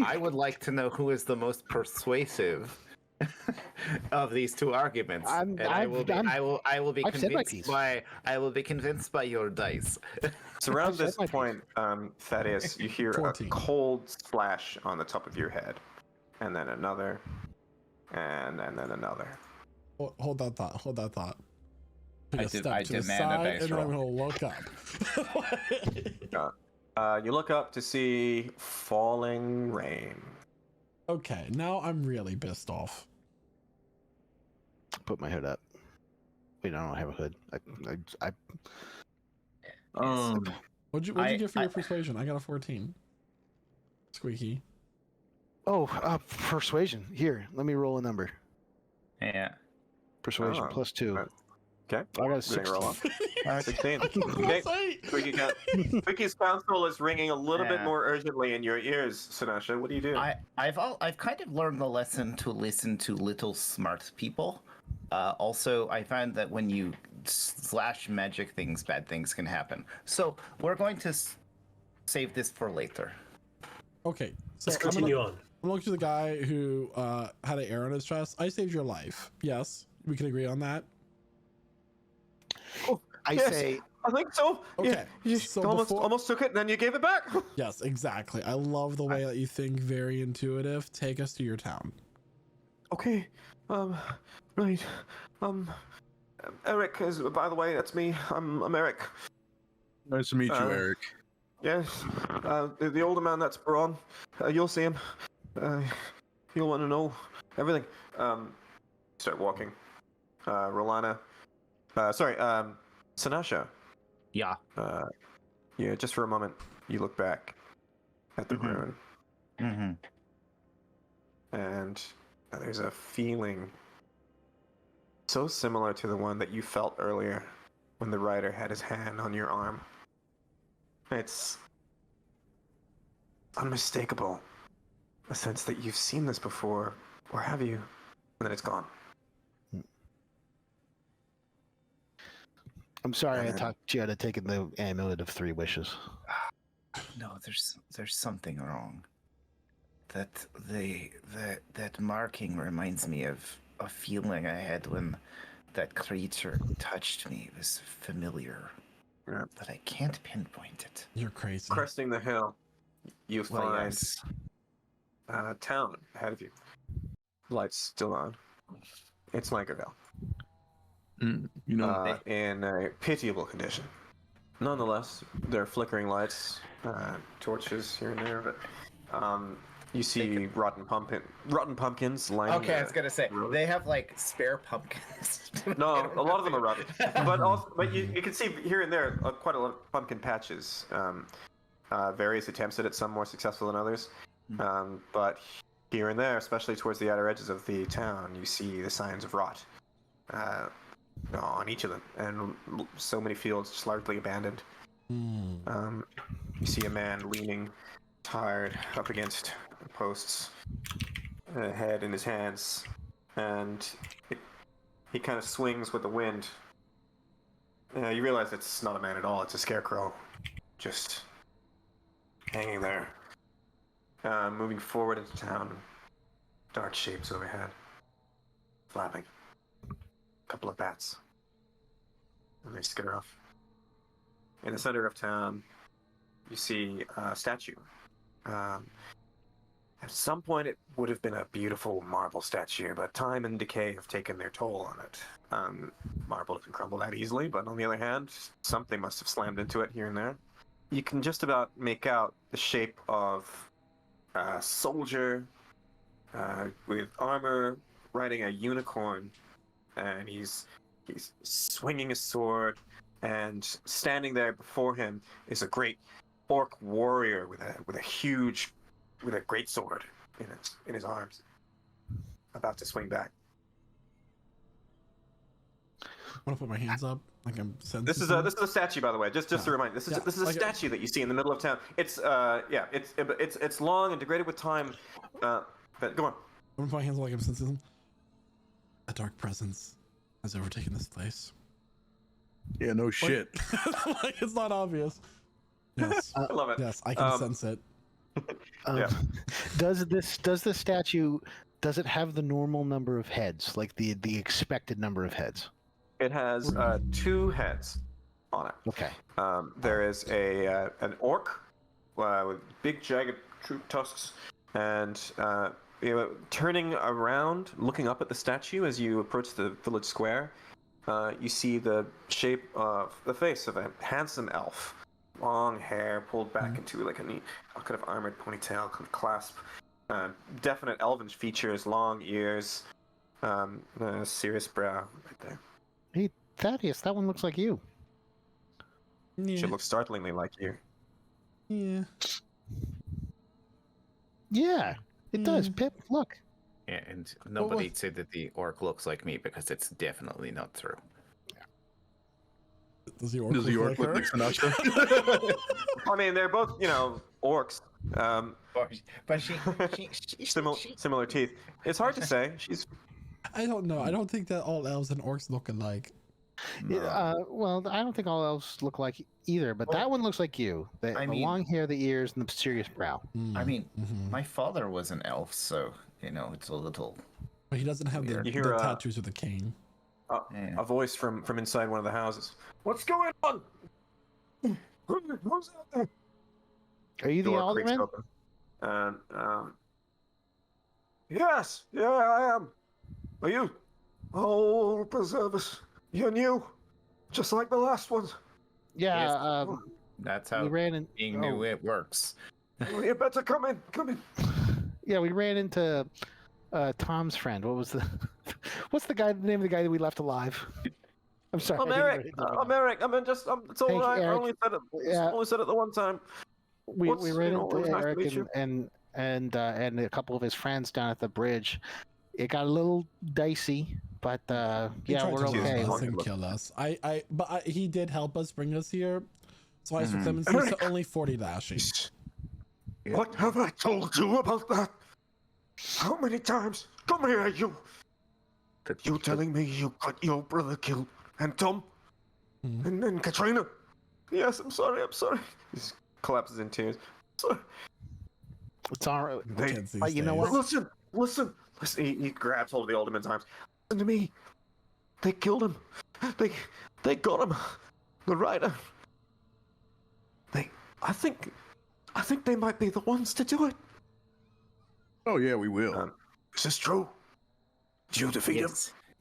I would like to know who is the most persuasive of these two arguments. I'm- and I will be I'm- I will be I've said my convinced by your dice. So around I've said this my piece. point, Thaddeus, you hear 14. a cold splash on the top of your head, and then another, and then another. Hold that thought. Hold that thought. Take I a de- step I to the demand a side, dice and then I'm roll. gonna look up. You look up to see falling rain. Okay, now I'm really pissed off. Put my hood up. Wait, I don't have a hood. I What'd you get for your persuasion? I got a 14. Squeaky. Persuasion. Here, let me roll a number. Yeah. Persuasion Oh, plus 2. right. Okay. I got a Gonna 16. roll up. 16. Okay. Quicky's counsel is ringing a little bit Yeah. more urgently in your ears, Sinasha. What do you do? I've kind of learned the lesson to listen to little smart people. Also, I found that when you slash magic things, bad things can happen. So we're going to save this for later. Okay, so Let's continue on. I'm gonna look to the guy who had an arrow in his chest. I saved your life. Yes, we can agree on that. I Yes. say, I think so. Okay, Yeah, you so almost took it, and then you gave it back. Yes, exactly. I love the way that you think. Very intuitive. Take us to your town. Okay. Right. Eric is. By the way, that's me. I'm Eric. Nice to meet you, Uh, Eric. Yes. The older man that's Braun. You'll see him. You'll want to know everything. Start walking. Rolana. Sinasha. Yeah. Yeah, just for a moment, you look back at the Mhm. ruin, Mm-hmm. and there's a feeling so similar to the one that you felt earlier when the rider had his hand on your arm. It's unmistakable. A sense that you've seen this before, or have you? And then it's gone. I'm sorry I talked you out of taking the amulet of 3 wishes. No, there's something wrong. That marking reminds me of a feeling I had when that creature touched me. It was familiar, Yeah. but I can't pinpoint it. You're crazy. Cresting the hill, you Well, find yes. a town ahead of you. Lights still on. It's Languorvale. In a pitiable condition. Nonetheless, there are flickering lights, torches here and there, but you see rotten pumpkins lining. Okay, I was the gonna say road. they have like spare pumpkins. No, a lot of them are rotten, but you can see here and there quite a lot of pumpkin patches. Various attempts at it, some more successful than others, but here and there, especially towards the outer edges of the town, you see the signs of rot. On each of them, and so many fields just largely abandoned. You see a man leaning, tired, up against posts, head in his hands, and he kind of swings with the wind. You realize it's not a man at all; it's a scarecrow, just hanging there. Moving forward into town, dark shapes overhead, flapping. Couple of bats, and they skitter off. In the center of town, you see a statue, At some point, it would have been a beautiful marble statue, but time and decay have taken their toll on it. Marble doesn't crumble that easily, but on the other hand, something must have slammed into it here and there. You can just about make out the shape of a soldier with armor riding a unicorn, and he's swinging his sword, and standing there before him is a great orc warrior with a great sword in his arms, about to swing back. I want to put my hands up, like I'm sensing. This is a statue, by the way. Just to remind you, this is a like statue that you see in the middle of town. It's it's long and degraded with time. But go on. I want to put my hands up like I'm sensing. A dark presence has overtaken this place. Yeah, no shit. Like it's not obvious. Yes, I love it. yes, I can sense it. Yeah. Does the statue, does it have the normal number of heads, like the expected number of heads? It has 2 heads on it. Okay. There is an orc with big jagged tusks, and turning around, looking up at the statue as you approach the village square, you see the shape of the face of a handsome elf. Long hair pulled back into like a neat kind of armored ponytail, kind of clasp. Definite elven features, long ears, serious brow right there. Hey, Thaddeus, that one looks like you. Yeah, Should look startlingly like you. yeah. Yeah, it does. Pip, look. Yeah, and nobody said that the orc looks like me because it's definitely not true. Does the orc Does the orc look look like like her? Sinatra? I mean, they're both, orcs. But she Similar teeth. It's hard to say. She's I don't know. I don't think that all elves and orcs look alike. Well, I don't think all elves look like either, but that one looks like you. The long hair, the ears, and the serious brow. I mean, my father was an elf, so it's a little. But he doesn't have the You hear, tattoos with a cane. a voice from inside one of the houses. What's going on? Who's out there? Are you the Door creaks alderman? open. And yes, yeah, I am. Are you? Oh, preserve us. You're new, just like the last ones. Yeah. That's how We ran in. being new it works. You better come in. Come in. Yeah, we ran into Tom's friend. What was the? What's the name of the guy that we left alive? I'm sorry. I'm I didn't Eric. write it down. I'm Eric. I mean, it's all Thank you, right. I Eric. only said it. Yeah. Only said it the one time. We ran it into was nice to Eric meet you. and a couple of his friends down at the bridge. It got a little dicey, but He yeah, tried we're to kill okay. us and kill us. He did help us bring us here. So I took clemency to only 40 lashing. What have I told you about that? How many times? Come here, you! You telling me you got your brother killed, and Tom, and Katrina? Yes, I'm sorry. He collapses in tears. Sorry. It's all right. Kids these But you know days. what? Listen. He grabs hold of the alderman's arms. Listen to me. They killed him. They got him. The rider. I think they might be the ones to do it. Oh yeah, we will. Is this true? Did you defeat him?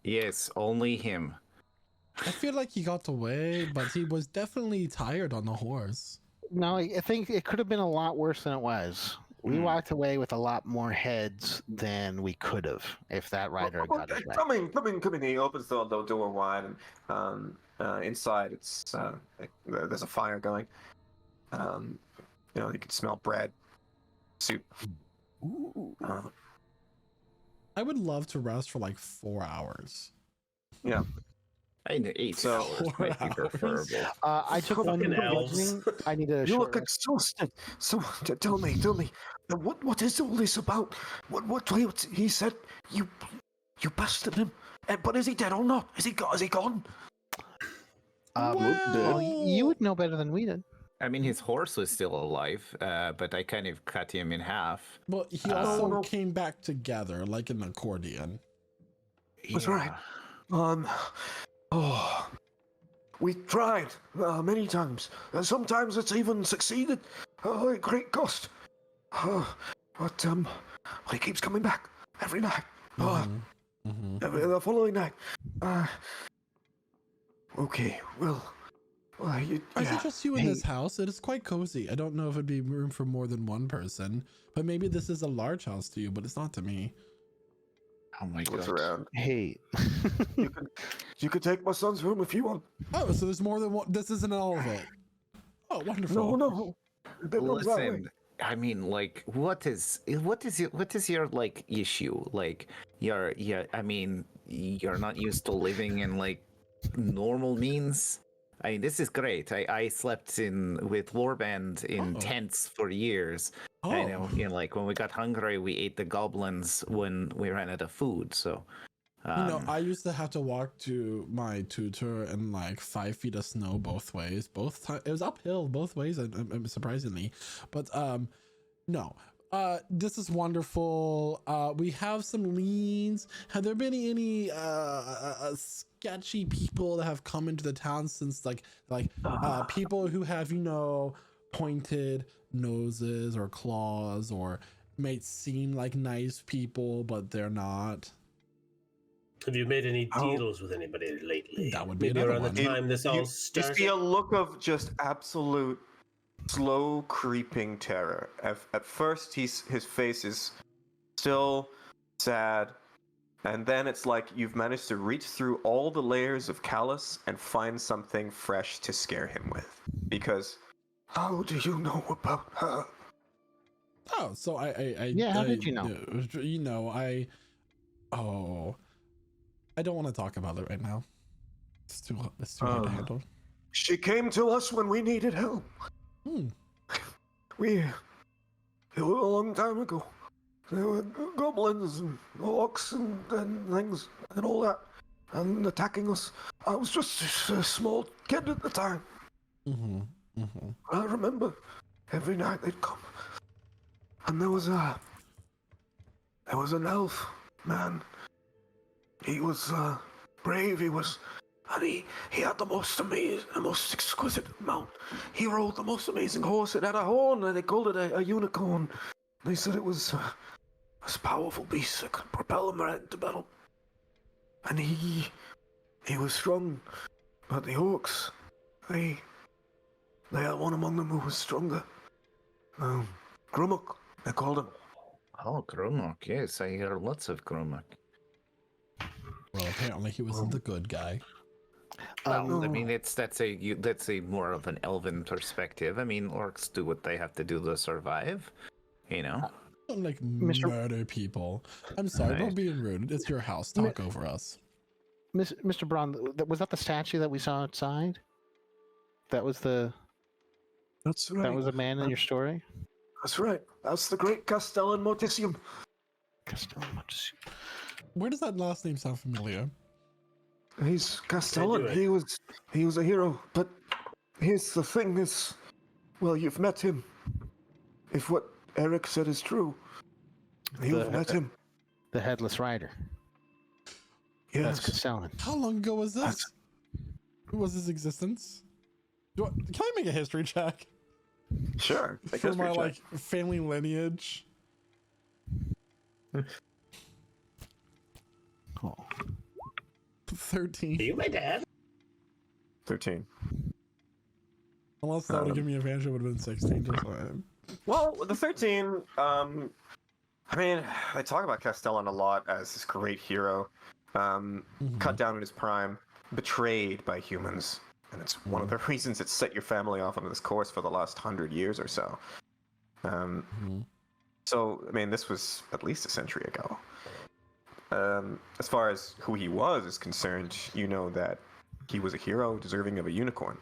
Yes, only him. I feel like he got away, but he was definitely tired on the horse. No, I think it could have been a lot worse than it was. We walked away with a lot more heads than we could have if that rider had got us back. Come in. He opens the door wide, and inside there's a fire going. You can smell bread, soup. I would love to rest for like 4 hours. Yeah. I need 8 So- hours might be preferable. I took one Fucking bludgeoning. I need a You short look exhausted. So tell me, what is all this about? What he said? You bested him, but is he dead or not? Is he gone? Well, you would know better than we did. I mean, his horse was still alive, but I kind of cut him in half. But he also came back together like an accordion. That's right. We tried many times. Sometimes it's even succeeded at great cost. But he keeps coming back every night. Oh, the following night. Okay, well, I suggest you in this house. It is quite cozy. I don't know if it'd be room for more than one person, but maybe this is a large house to you, but it's not to me. Oh my Looks god. around. Hey, You could take my son's room if you want. Oh, so there's more than one. This isn't all of it. Oh, wonderful. No. They don't that way. Listen, I mean, like, what is your like issue? Like, I mean, you're not used to living in like normal means. I mean, this is great. I slept with Warband in tents for years. I know, like when we got hungry, we ate the goblins when we ran out of food. So, I used to have to walk to my tutor in like 5 feet of snow both ways. Both times it was uphill both ways, surprisingly. But no. This is wonderful. We have some leads. Have there been any sketchy people that have come into the town since like people who have pointed noses or claws or may seem like nice people but they're not? Have you made any deals with anybody lately? That would be maybe another around one. the time this all You started. see a look of just absolute slow creeping terror. At first, his face is still sad, and then it's like you've managed to reach through all the layers of callus and find something fresh to scare him with. Because how do you know about her? Oh, so I how did you know? I don't want to talk about it right now. It's too hard to handle. She came to us when we needed help. It was a long time ago. There were goblins and orcs and things and all that, and attacking us. I was just a small kid at the time. I remember every night they'd come, and there was an elf man. He was brave. And he had the most amazing, the most exquisite mount. He rode the most amazing horse. It had a horn, and they called it a unicorn. They said it was this powerful beast that could propel him right into battle. And he was strong, but the orcs, they had one among them who was stronger. Grummock, they called him. Oh, Grummock, yes, I hear lots of Grummock. Well, apparently he wasn't the good guy. Well, I mean, that's a more of an elven perspective. I mean, orcs do what they have to do to survive. Don't like murder people. I'm sorry, don't be rude. It's your house. Talk over us. Mr. Braun, was that the statue that we saw outside? That's right. That was a man in your story? That's right. That's the great Castellan Morticium. Castellan Morticium. Where does that last name sound familiar? He's Castellan. He was a hero. But here's the thing: you've met him. If what Eric said is true, you've met him. The Headless Rider. Yes. That's Castellan. How long ago was this? Who was his existence? Can I make a history check? Sure. For my family lineage. Oh. 13. Are you my dad? 13. Unless that would give me advantage, it would have been 16. Just well, the 13, I mean, I talk about Castellan a lot as this great hero, cut down in his prime, betrayed by humans, and it's one of the reasons it set your family off on this course for the last 100 years or so. So, I mean, this was at least a century ago. As far as who he was is concerned, you know that he was a hero deserving of a unicorn.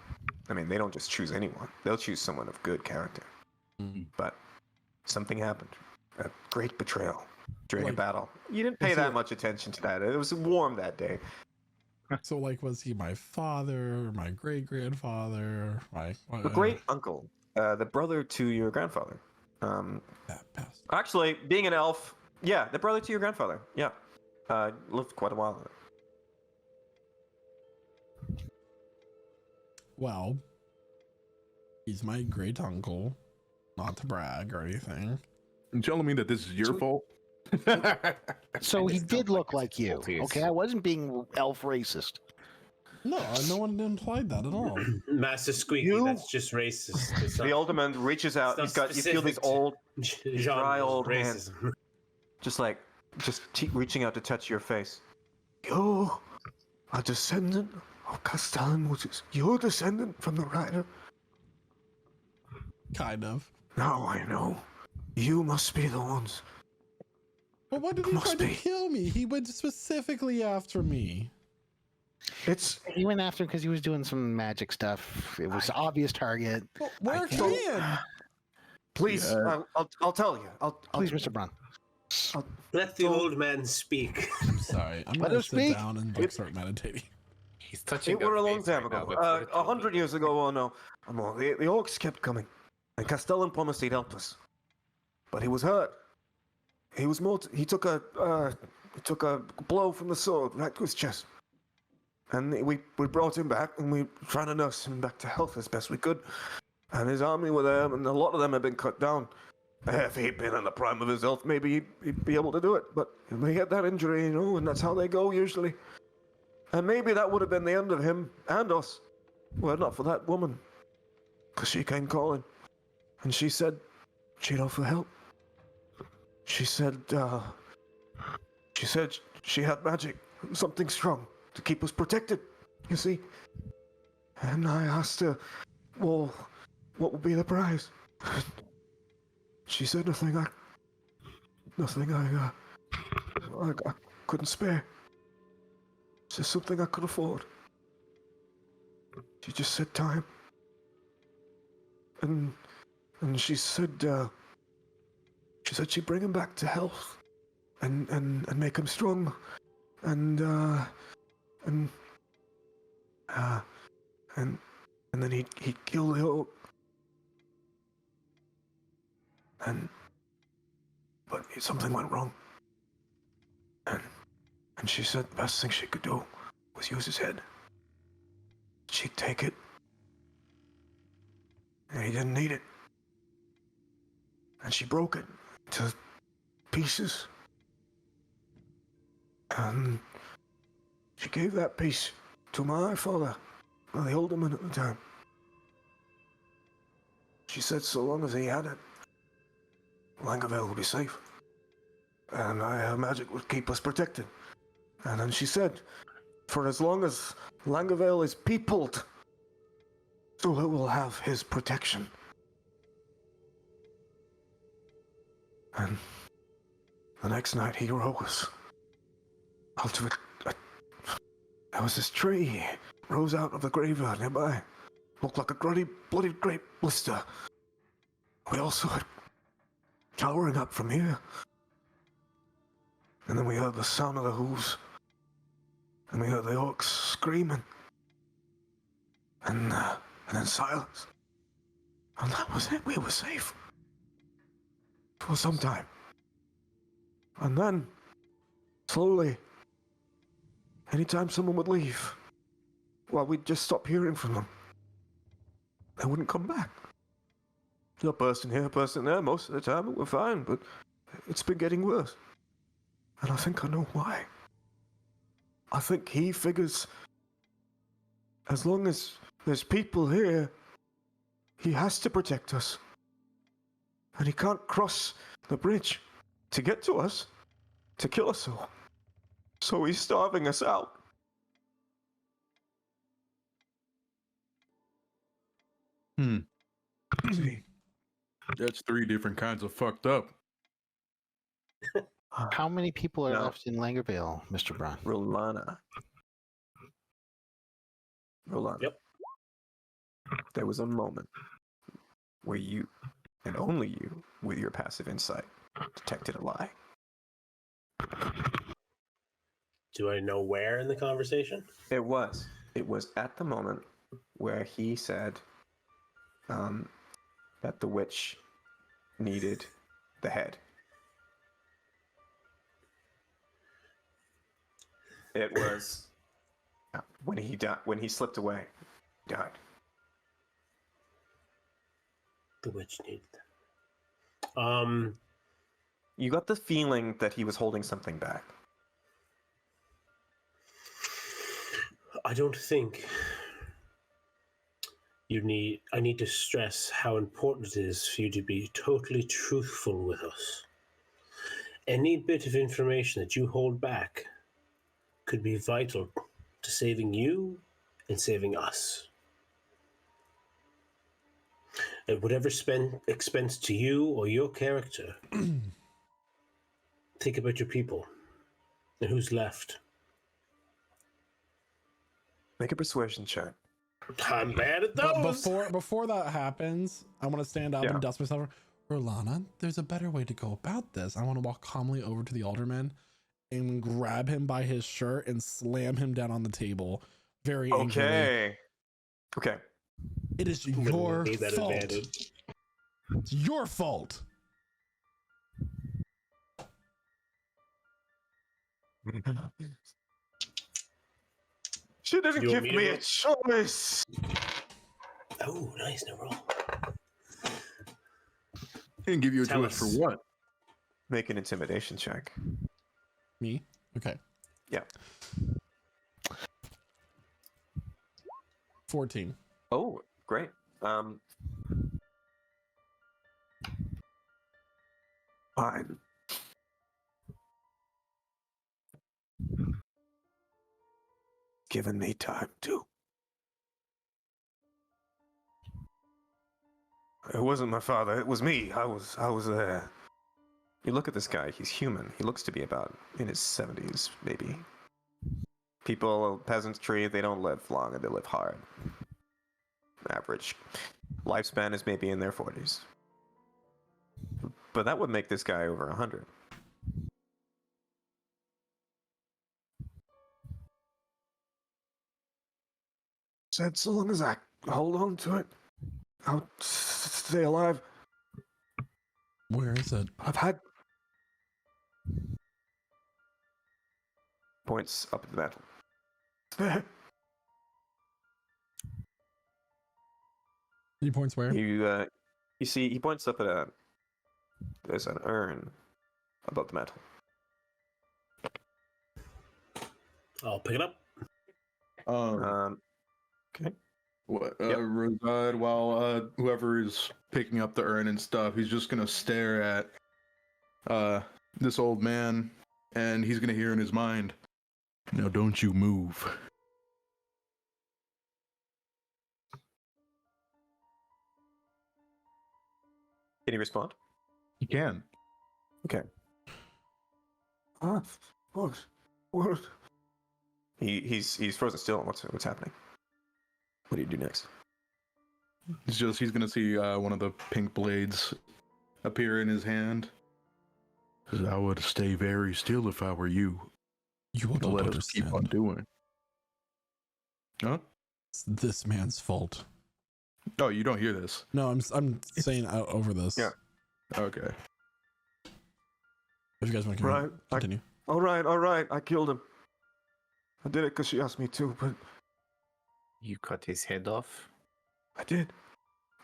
I mean, they don't just choose anyone. They'll choose someone of good character. But something happened. A great betrayal during a battle. You didn't pay that much attention to that. It was warm that day. So, was he my father, my great-grandfather, my great-uncle, the brother to your grandfather? Actually, being an elf, yeah, the brother to your grandfather, yeah. Lived quite a while. Well, he's my great uncle. Not to brag or anything. You telling me that this is your fault? So I he just did don't look like you. difficulties. Okay, I wasn't being elf racist. No, no one implied that at all. Master Squeaky, You- that's just racist. It's The not, alderman reaches out. it's He's not got. You feel these specific to old, these dry genres of old hands, racism. just reaching out to touch your face. You're a descendant of Castellan Woods. You're a descendant from the rider. Kind of. Now I know. You must be the ones. But why did he try Must to be. kill me? He went specifically after me. It's He went after him because he was doing some magic stuff. It was obvious target. Well, where can't- can? please. I'll tell you. Please, Mr. Brown. Let the old man speak. I'm sorry. I'm Let gonna him sit speak. down and like, start meditating. He's touching. It were a her long face time right now, ago. but for the 100 children. years ago. Oh no. The orcs kept coming, and Castellan promised he'd help us, but he was hurt. He was more. He took a blow from the sword right to his chest, and we brought him back, and we were trying to nurse him back to health as best we could. And his army were there, and a lot of them had been cut down. If he'd been in the prime of his health, maybe he'd be able to do it. But he had that injury, and that's how they go usually. And maybe that would have been the end of him and us. Well, not for that woman, because she came calling, and she said she'd offer help. She said she had magic, something strong to keep us protected. You see. And I asked her, well, what would be the prize? She said nothing I couldn't spare. It's just something I could afford. She just said time. And she said she'd bring him back to health and make him strong and then he'd kill the orc. But something went wrong. And she said the best thing she could do was use his head. She'd take it. And he didn't need it. And she broke it to pieces. And she gave that piece to my father, the alderman at the time. She said so long as he had it, Languorvale would be safe. And her magic would keep us protected. And then she said, for as long as Languorvale is peopled, so it will have his protection. And the next night he rose. Out of it, there was this tree rose out of the graveyard nearby. Looked like a bloody grape blister. We all saw it towering up from here. And then we heard the sound of the hooves. And we heard the orcs screaming. And then silence. And that was it. We were safe. For some time. And then, slowly, anytime someone would leave, well, we'd just stop hearing from them. They wouldn't come back. A person here, a person there, most of the time we're fine, but it's been getting worse. And I think I know why. I think he figures as long as there's people here, he has to protect us. And he can't cross the bridge to get to us, to kill us all. So he's starving us out. See? That's 3 different kinds of fucked up. How many people are No. left in Languorvale, Mr. Brown? Rolana. Yep. There was a moment where you, and only you, with your passive insight, detected a lie. Do I know where in the conversation? It was at the moment where he said that the witch needed the head. It was when he died, when he slipped away, died. The witch needed them. You got the feeling that he was holding something back. I don't think I need to stress how important it is for you to be totally truthful with us. Any bit of information that you hold back could be vital to saving you and saving us. At whatever expense to you or your character, think about your people and who's left. Make a persuasion check. I'm bad at But those. before that happens, I want to stand up Yeah. and dust myself. Rolana, there's a better way to go about this. I want to walk calmly over to the alderman and grab him by his shirt and slam him down on the table. Very angrily. Okay. It is I'm gonna your need that fault. advantage. It's your fault. She didn't You give want me to me roll? a choice. Oh, nice, no roll. He didn't give you a Tell choice for us. what? Make an intimidation check. Me? Okay. Yeah. 14. Oh, great. Fine. Given me time to. It wasn't my father. It was me. I was there. You look at this guy. He's human. He looks to be about in his 70s, maybe. People, peasantry, they don't live long and they live hard. Average lifespan is maybe in their 40s. But that would make this guy over 100. Said so long as I hold on to it, I'll stay alive. Where is it? I've had points up at the mantle. There. Any points where? You see, he points up at there's an urn above the mantle. I'll pick it up. Okay. What, Yep. Rosad, while whoever is picking up the urn and stuff, he's just gonna stare at this old man, and he's gonna hear in his mind, "Now don't you move." Can he respond? He can. Okay. What? He's frozen still. What's happening? What do you do next? He's gonna see one of the pink blades appear in his hand. Says, "I would stay very still if I were you. You will Don't not let us keep on understand. doing." Huh? It's this man's fault. Oh, you don't hear this. No, I'm saying out over this. Yeah. Okay. If you guys want to Right. continue. All right. I killed him. I did it because she asked me to, but You cut his head off. I did.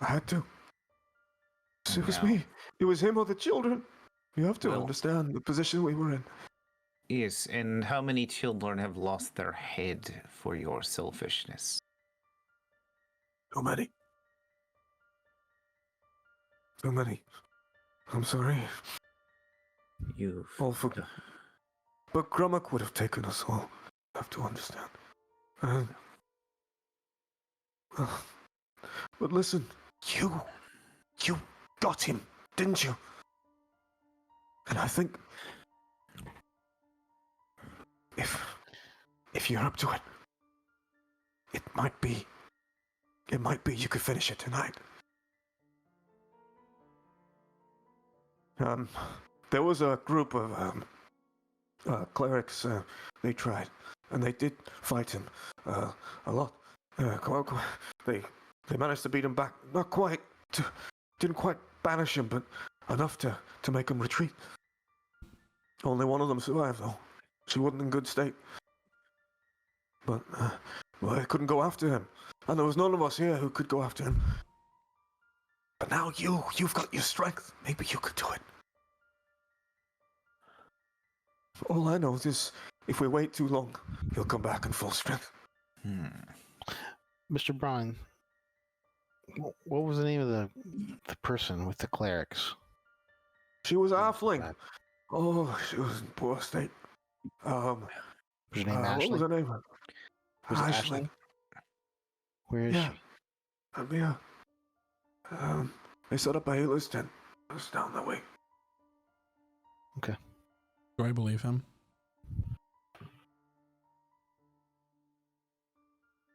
I had to. It was Wow. me. It was him or the children. You have to Well- understand the position we were in. Yes, and how many children have lost their head for your selfishness? Too many. Too many. I'm sorry. You've All for. But Grummock would have taken us all. You have to understand. And. But listen, you got him, didn't you? And I think if you're up to it, it might be you could finish it tonight. There was a group of clerics. They tried, and they did fight him a lot. They managed to beat him back. Not quite. Didn't quite banish him, but enough to make him retreat. Only one of them survived, though. She wasn't in good state. But I couldn't go after him, and there was none of us here who could go after him. But now you've got your strength. Maybe you could do it. All I know is if we wait too long, he'll come back in full strength. Mr. Braun, what was the name of the person with the clerics? She was a Who was halfling. that? Oh, she was in poor state. Was her name What Ashley? was her name? Was it Ashley? Where is Yeah. she? Yeah. They set up a healer's tent. It's down that way. Do I believe him?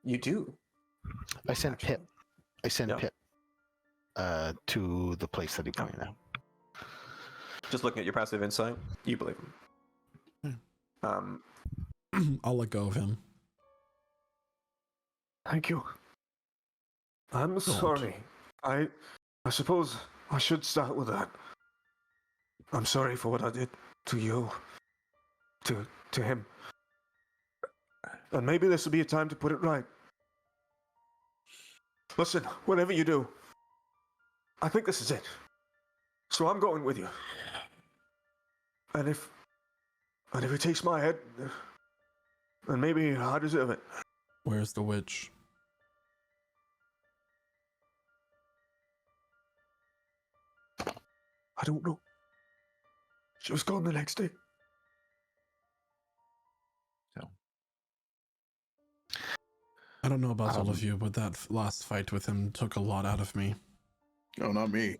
You do. I sent Pip. I sent Yeah. Pip to the place that he pointed out. Just looking at your passive insight, you believe him. I'll let go of him. Thank you. I'm sorry. I suppose I should start with that. I'm sorry for what I did to you. To him. And maybe this will be a time to put it right. Listen, whatever you do, I think this is it. So I'm going with you. And if he takes my head, then maybe I deserve it. Where's the witch? I don't know. She was gone the next day. I don't know about all of you, but that last fight with him took a lot out of me. Oh, not me.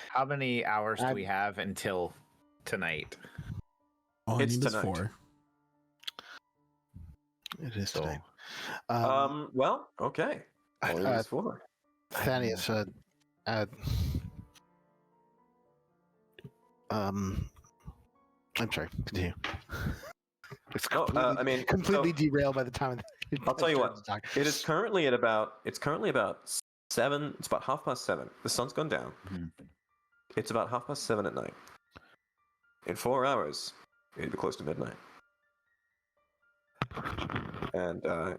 How many hours do we have until tonight? All I It's need is tonight. 4. It is So- today. Well, okay. All it is 4. Thaddeus, I'm sorry. Continue. It's No, completely, I mean, completely derailed by the time. I'll tell you started what. to talk. It is currently about 7. It's about 7:30. The sun's gone down. Mhm. It's about 7:30 at night. In 4 hours, it'll be close to midnight. And yeah,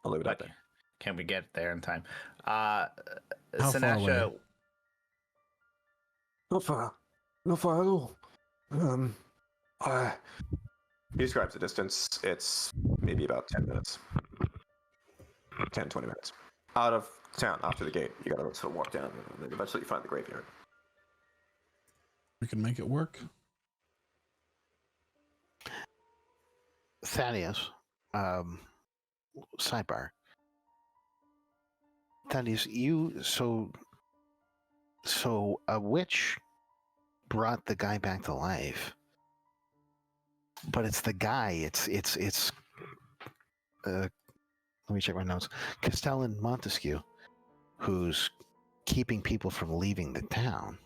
I'll leave it at Okay. that. Can we get there in time? How far Sinasha, away? Not far at all. He describes the distance. It's maybe about 10 minutes. 10, 20 minutes. Out of town, after the gate. You gotta sort of walk down, and then eventually you find the graveyard. We can make it work. Thaddeus, sidebar. Thaddeus, so a witch brought the guy back to life, but it's the guy. It's. Let me check my notes. Castellan Montesquieu, who's keeping people from leaving the town.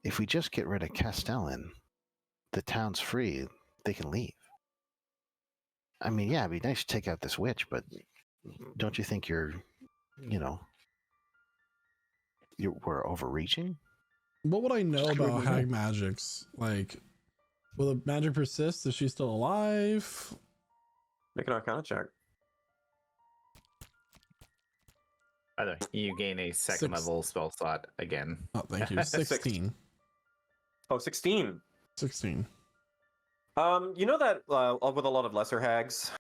If we just get rid of Castellan, the town's free. They can leave. I mean, yeah, it'd be nice to take out this witch, but don't you think we're overreaching? What would I know Just about kidding. hag magics? Like, will the magic persist? Is she still alive? Make an Arcana check. by the way, you gain a second 6. level spell slot again. Oh, thank you. 16. Oh, 16. 16. You know that with a lot of lesser hags,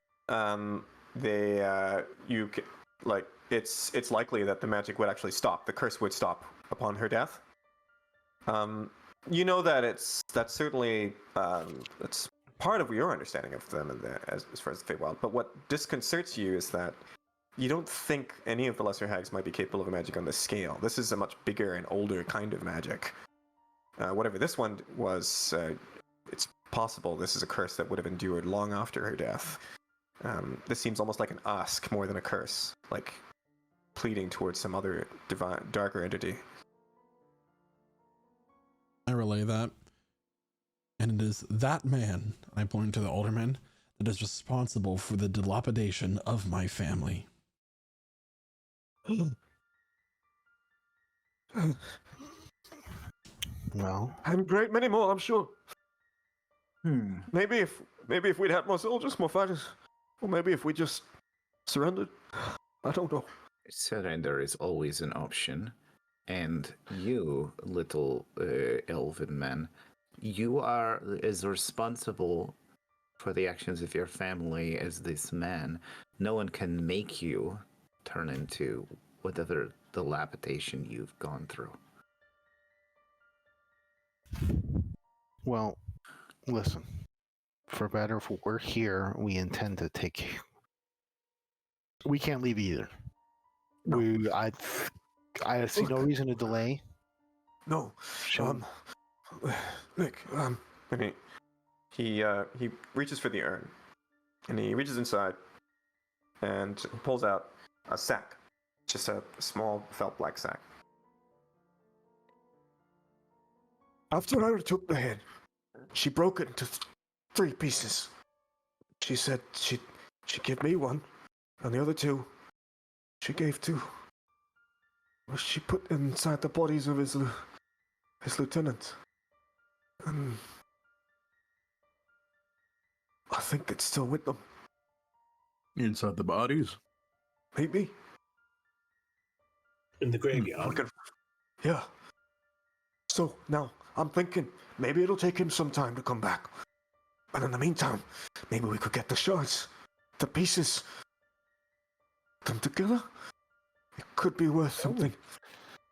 it's likely that the magic would actually stop. The curse would stop upon her death. You know that that's certainly it's part of your understanding of them as far as the Feywild. But what disconcerts you is that you don't think any of the lesser hags might be capable of a magic on this scale. This is a much bigger and older kind of magic. Whatever this one was, it's possible this is a curse that would have endured long after her death. This seems almost like an ask more than a curse, like pleading towards some other divine, darker entity. I relay that. And it is that man, I point to the alderman, that is responsible for the dilapidation of my family. Well, And a great many more, I'm sure. Maybe if we'd had more soldiers, more fighters, or maybe if we just surrendered. I don't know. Surrender is always an option, And you, little elven man, you are as responsible for the actions of your family as this man. No one can make you turn into whatever dilapidation you've gone through. Well, listen. For better or for we're here, we intend to take. We can't leave either. No. I see no Look. reason to delay. No. Shall Nick, and he reaches for the urn, and he reaches inside, and he pulls out a sack, just a small felt black sack. After I took the head, she broke it into 3 pieces. She said she'd give me one, and the other 2 she gave to. Well, she put inside the bodies of his lieutenants. And I think it's still with them. Inside the bodies? Maybe. In the graveyard. Yeah. So now I'm thinking maybe it'll take him some time to come back. But in the meantime, maybe we could get the shards, the pieces, them together. It could be worth something.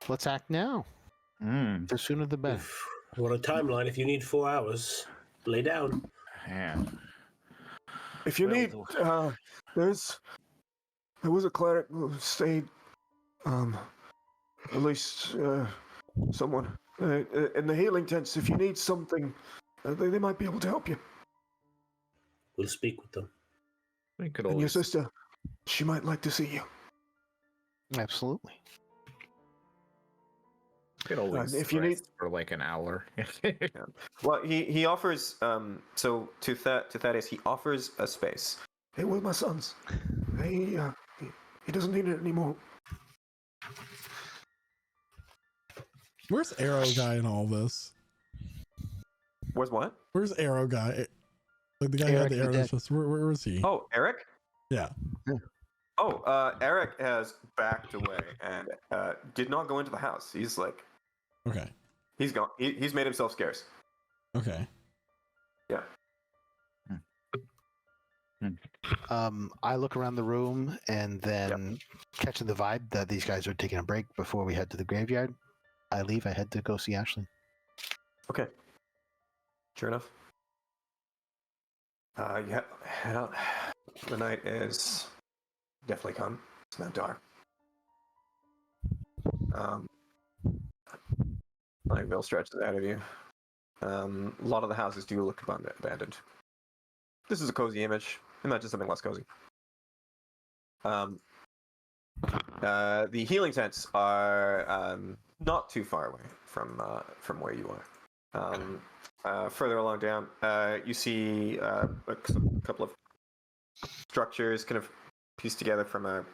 Let's act now. The sooner the better. What a timeline. If you need 4 hours, lay down. Yeah. If you Well, need, there was a cleric who stayed, at least someone in the healing tents. If you need something, they might be able to help you. We'll speak with them. We could And your always, sister, she might like to see you. Absolutely. could always if you need- rest for like an hour. Well, he offers. So to Thaddeus, he offers a space. Hey, where are my sons? He doesn't need it anymore. Where's Arrow Guy in all this? Where's what? Where's Arrow Guy? Like the guy who had Eric the the arrow. Dead. Just, where is he? Oh, Eric. Yeah. Oh, Eric has backed away and did not go into the house. He's like, Okay. he's gone. He's made himself scarce. Okay. Yeah. I look around the room and then catching the vibe that these guys are taking a break before we head to the graveyard. I leave. I head to go see Ashley. Okay. Sure enough. You head out. The night is definitely come. It's now dark. Night veil stretches out of you. A lot of the houses do look abandoned. This is a cozy image. Imagine something less cozy. The healing tents are not too far away from where you are. Further along down, you see a couple of structures kind of pieced together from a.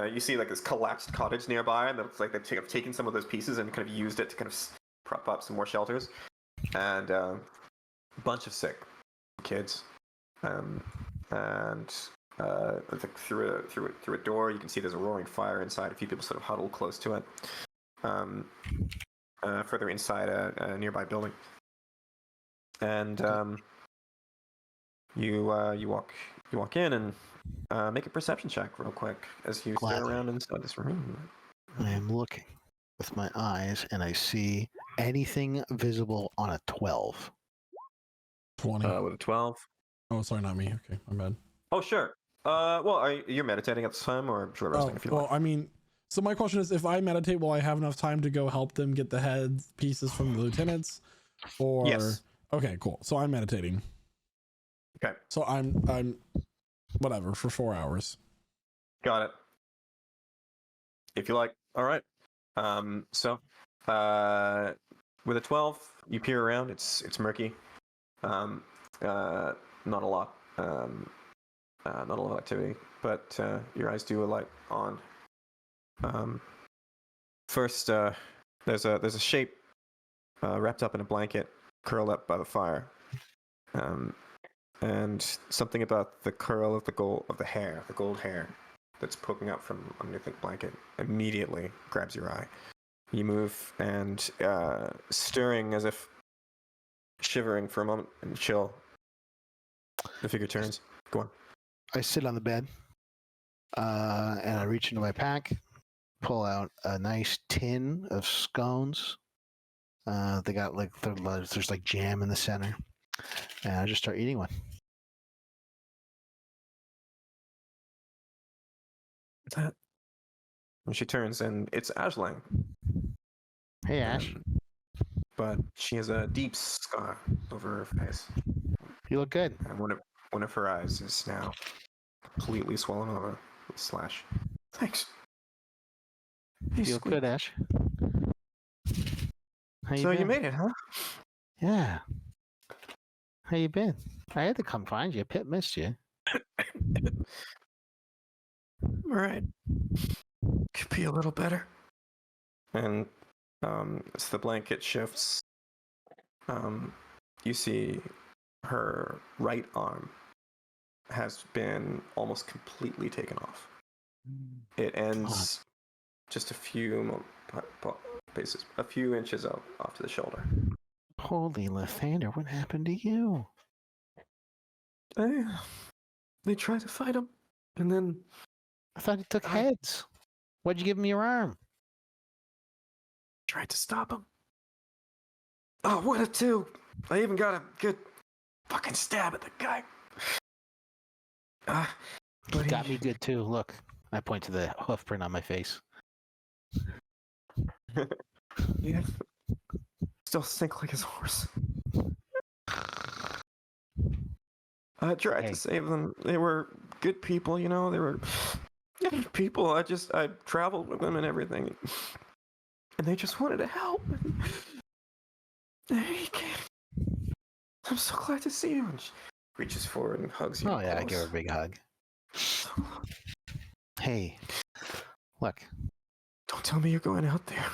You see like this collapsed cottage nearby, and it looks like they've taken some of those pieces and kind of used it to kind of prop up some more shelters, and a bunch of sick kids. Like through a door, you can see there's a roaring fire inside. A few people sort of huddled close to it. Further inside a nearby building, and you walk in and make a perception check real quick as you stare Gladly. around inside this room. I am looking with my eyes and I see anything visible on a 12. 20. With a 12. Oh, sorry, not me. Okay, my bad. Oh, sure. Well, you're meditating at this time, or short resting if you well, like. I mean, so my question is, if I meditate, will I have enough time to go help them get the head pieces from the lieutenants? Or Yes. Okay, cool. So I'm meditating. Okay. So I'm whatever for 4 hours. Got it. If you like. All right. So, with a 12, you peer around. It's murky. Not a lot. Not a lot of activity, but your eyes do alight on. First, there's a shape wrapped up in a blanket, curled up by the fire, and something about the curl of the gold hair that's poking up from underneath the blanket immediately grabs your eye. You move and stirring as if shivering for a moment and chill. The figure turns. Go on. I sit on the bed, and I reach into my pack, pull out a nice tin of scones. They got like there's like jam in the center, and I just start eating one. What's that? And she turns, and it's Ashlang. Hey, Ash, But she has a deep scar over her face, you look good. and one of her eyes is now completely swollen over with a slash. Thanks. Hey, You look sweet. good, Ash. How you So been? you made it, huh? Yeah. How you been? I had to come find you. Pip missed you. All right. Could be a little better. And as the blanket shifts, you see her right arm has been almost completely taken off. It ends just a few a few inches off to the shoulder. Holy Lathander, what happened to you? They tried to fight him, and then I thought he took heads. What'd you give him your arm? tried to stop him. Oh, what a two! I even got a good fucking stab at the guy. He got me good too. Look, I point to the hoof print on my face. Yeah. Still stink like his horse. I tried to save them. They were good people, you know. They were good people. I traveled with them and everything, and they just wanted to help. I'm so glad to see you. And she reaches forward and hugs you. Oh yeah, I give her a big hug. Hey, look. Don't tell me you're going out there.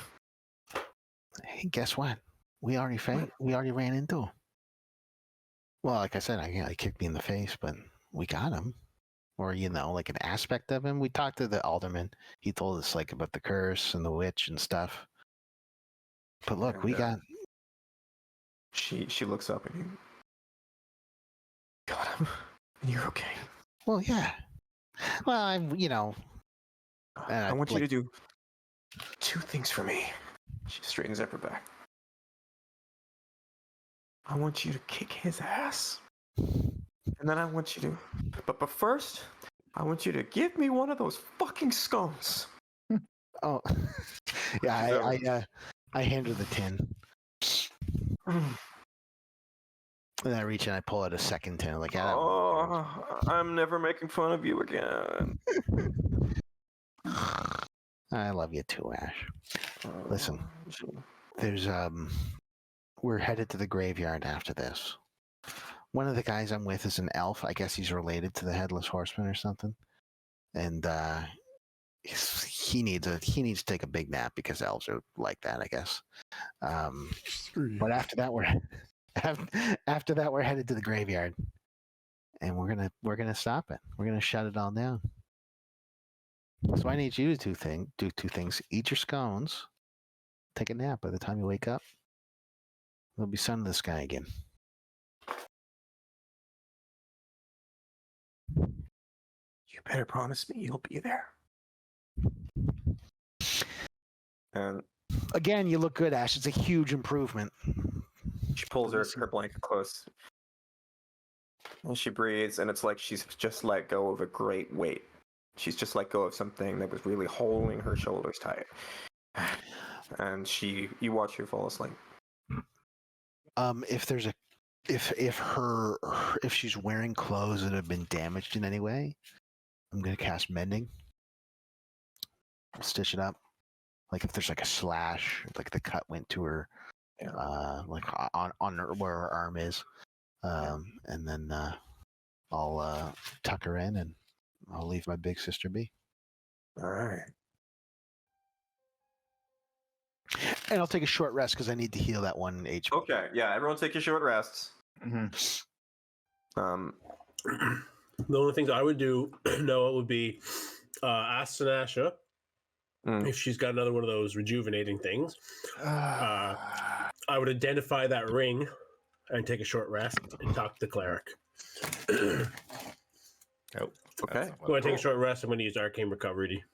Hey, guess what? We already ran into him. Well, like I said, he kicked me in the face, but we got him. Or, like an aspect of him. We talked to the alderman. He told us like about the curse and the witch and stuff. But look, we got. She looks up at you. Got him. And you're okay. Well, yeah. Well, I want you to do two things for me. She straightens up her back. I want you to kick his ass. And then I want you to... But first, I want you to give me one of those fucking scones. Oh. Yeah, I hand her the tin. And I reach and I pull out a second tin. Like, I'm never making fun of you again. I love you too, Ash. Listen, there's we're headed to the graveyard after this. One of the guys I'm with is an elf. I guess he's related to the Headless Horseman or something. And he needs to take a big nap because elves are like that, I guess. But after that we're headed to the graveyard, and we're gonna stop it. We're gonna shut it all down. So I need you to do two things: eat your scones, take a nap. By the time you wake up, there'll be sun in the sky again. You better promise me you'll be there. And again, you look good, Ash. It's a huge improvement. She pulls her blanket close. And she breathes, and it's like she's just let go of a great weight. She's just let go of something that was really holding her shoulders tight. And you watch her fall asleep. If she's wearing clothes that have been damaged in any way, I'm gonna cast mending. I'll stitch it up. Like if there's like a slash, like the cut went to her, like on her, where her arm is, and then I'll tuck her in and I'll leave my big sister be. All right. And I'll take a short rest because I need to heal that 1 HP. Okay, yeah, everyone take your short rests. The only things I would do, Noah, would be ask Sinasha if she's got another one of those rejuvenating things, I would identify that ring and take a short rest and talk to the cleric. Oh, Okay. When I take a short rest, I'm going to use Arcane Recovery.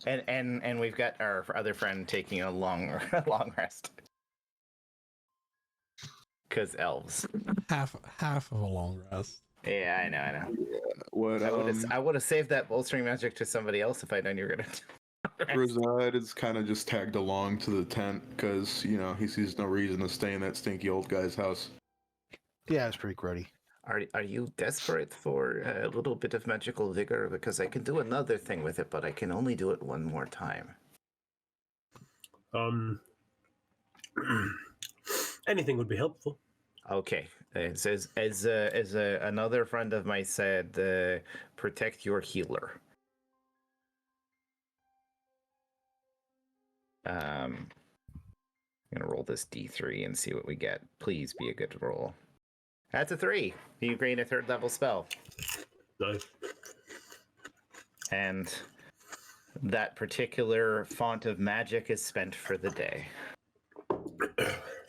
And we've got our other friend taking a long rest. Because elves. Half of a long rest. Yeah, I know. What I would have saved that bolstering magic to somebody else if I'd known you were gonna. Rosad is kind of just tagged along to the tent because he sees no reason to stay in that stinky old guy's house. Yeah, it's pretty grody. Are you desperate for a little bit of magical vigor? Because I can do another thing with it, but I can only do it one more time. Anything would be helpful. Okay. As another friend of mine said, protect your healer. I'm gonna roll this D3 and see what we get. Please be a good roll. That's a 3. You gain a 3rd level spell. Nice. And that particular font of magic is spent for the day.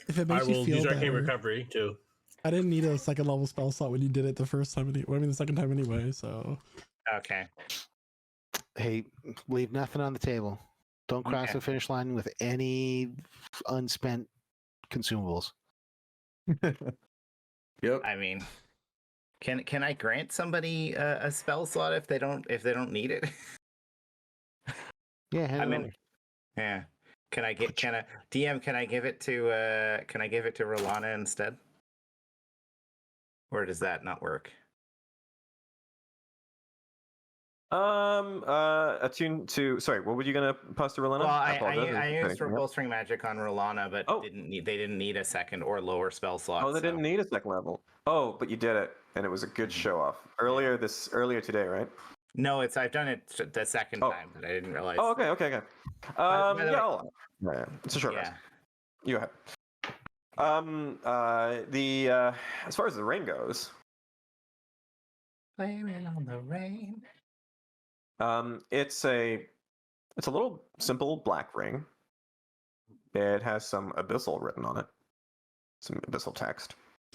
If it I makes you will feel use Arcane better, Recovery too. I didn't need a second level spell slot when you did it the first time. The second time anyway. So Okay. Hey, leave nothing on the table. Don't cross Okay. the finish line with any unspent consumables. Yep. I mean, can I grant somebody a spell slot if they don't need it? Yeah, hand I it mean, over. yeah. Can I give it to Rolana instead? Or does that not work? Attune to. Sorry, what were you gonna pass to Rolana? Well, I apologize. used for bolstering magic on Rolana, but Oh. they didn't need a second or lower spell slot. Oh, they so- didn't need a second level. Oh, but you did it, and it was a good show off. Earlier today, right? No, I've done it the second Oh. time, but I didn't realize. Oh, okay. by the Yeah, way- yeah, it's a short rest. Yeah. You have. As far as the ring goes, Blaming on the rain. it's a little simple black ring. It has some abyssal written on it, some abyssal text.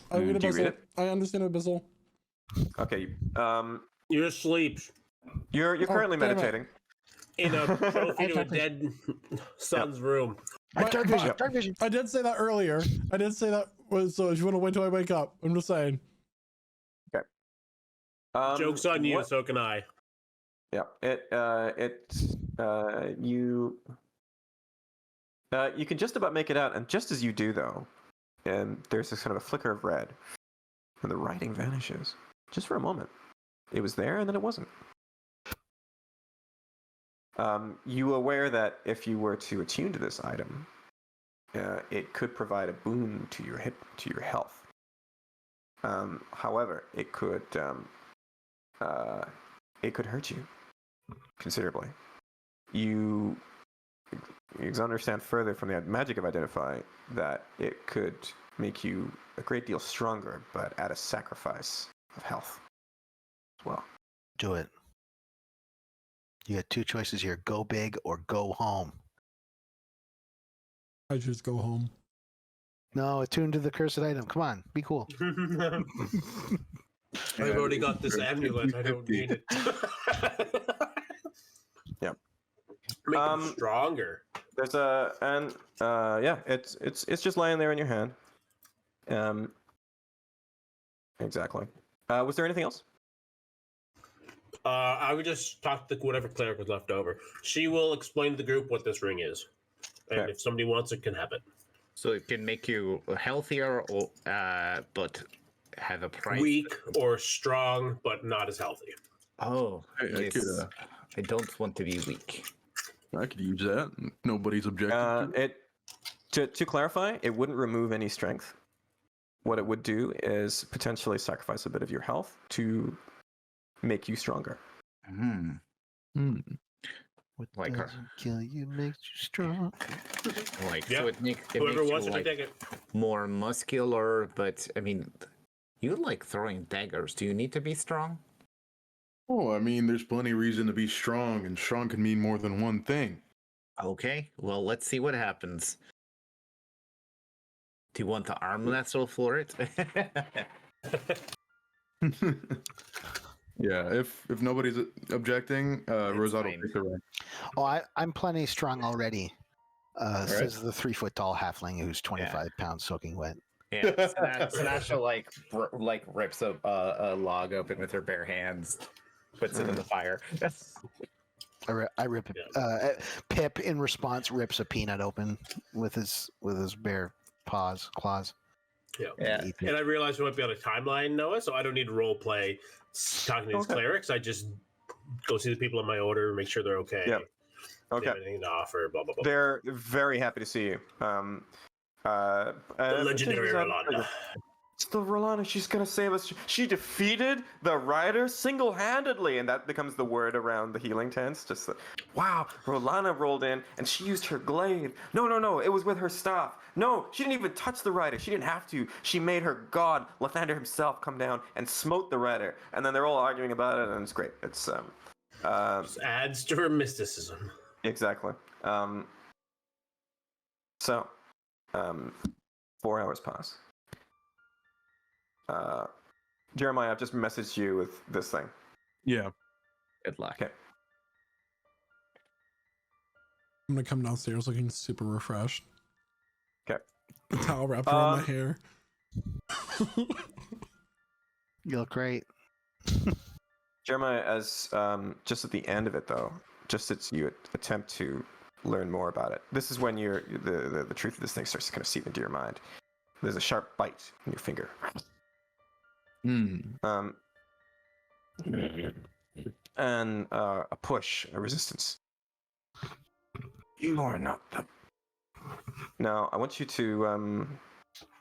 I read Do you read Abyssal. it? I understand Abyssal. Okay. You're asleep You're currently damn it. meditating. in a trophy to a dead son's room. Dark vision. Yep. Dark vision. I did say that earlier. I did say that was so if you want to wait till I wake up. I'm just saying. Joke's on you, what- so can I. Yeah. You can just about make it out, and just as you do, though, and there's this kind of a flicker of red, and the writing vanishes just for a moment. It was there, and then it wasn't. You aware that if you were to attune to this item, it could provide a boon to your health. However, it could hurt you considerably. You understand further from the magic of Identify that it could make you a great deal stronger, but at a sacrifice of health as well. Do it. You got 2 choices here: go big or go home. I just go home. No, attune to the cursed item. Come on, be cool. I've already got this amulet. I don't need it. Yep. Make them stronger. There's it's just lying there in your hand. Exactly. Was there anything else? I would just talk to whatever cleric was left over. She will explain to the group what this ring is, and Okay. if somebody wants it, can have it. So it can make you healthier, or but have a price. Weak or strong, but not as healthy. Oh, I yes. could, I don't want to be weak. I could use that. Nobody's objecting to it. To clarify, it wouldn't remove any strength. What it would do is potentially sacrifice a bit of your health to make you stronger. Hmm. What Like her. doesn't kill you makes you strong. Like Yeah. so, it makes Whoever you wants it, like can take it. more muscular. But I mean, you like throwing daggers. Do you need to be strong? Oh, I mean, there's plenty of reason to be strong, and strong can mean more than one thing. Okay, well, let's see what happens. Do you want the arm wrestle for it? Yeah, if nobody's objecting, Rosado will fine. take the ring. Oh, I'm plenty strong already. right. Says the 3-foot tall halfling who's 25 pounds soaking wet. Yeah, Sinasha like rips a log open with her bare hands, puts it in the fire. I rip. Yeah. Pip in response rips a peanut open with his bare claws. Yeah. Yeah. Eats it. And I realized we might be on a timeline, Noah, so I don't need to role play talking to these Okay. clerics. I just go see the people in my order, make sure they're okay. Yep. They Okay. have anything to offer, blah, blah, blah. They're very happy to see you. The legendary Rolanda. It's the Rolanda. She's gonna save us. She defeated the rider single-handedly, and that becomes the word around the healing tents. Just wow, Rolanda rolled in, and she used her glaive. No, it was with her staff. No, she didn't even touch the rider. She didn't have to. She made her god, Lathander himself, come down and smote the rider. And then they're all arguing about it, and it's great. It's Just adds to her mysticism. exactly. 4 hours pass. Jeremiah, I've just messaged you with this thing. Yeah. Good luck. Okay. I'm gonna come downstairs looking super refreshed. Okay. The towel wrapped around my Um, hair. You look great. Jeremiah, as just at the end of it, though, just as you attempt to learn more about it, this is when the truth of this thing starts to kind of seep into your mind. There's a sharp bite in your finger. And a push, a resistance. You are not the. Now, I want you to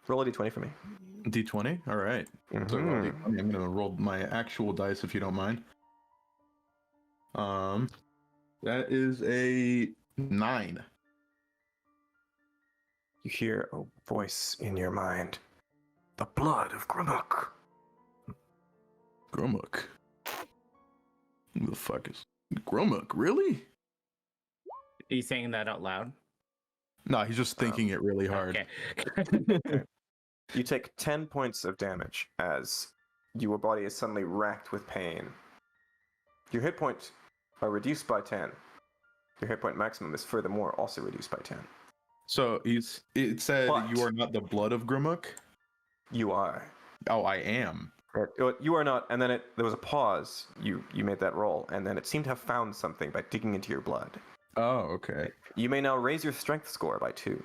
roll a d20 for me. D20. All right. So roll Mhm. D20. I'm gonna roll my actual dice if you don't mind. That is a 9. You hear a voice in your mind. The blood of Grimlock. Gromuk. Who the fuck is Gromuk? Really? Are you saying that out loud? No, he's just thinking it really hard. Okay. You take 10 points of damage as your body is suddenly racked with pain. Your hit points are reduced by 10. Your hit point maximum is furthermore also reduced by 10. So it said But- you are not the blood of Gromuk? You are. Oh, I am. You are not, and then there was a pause. You made that roll, and then it seemed to have found something by digging into your blood. Oh, okay. You may now raise your strength score by 2.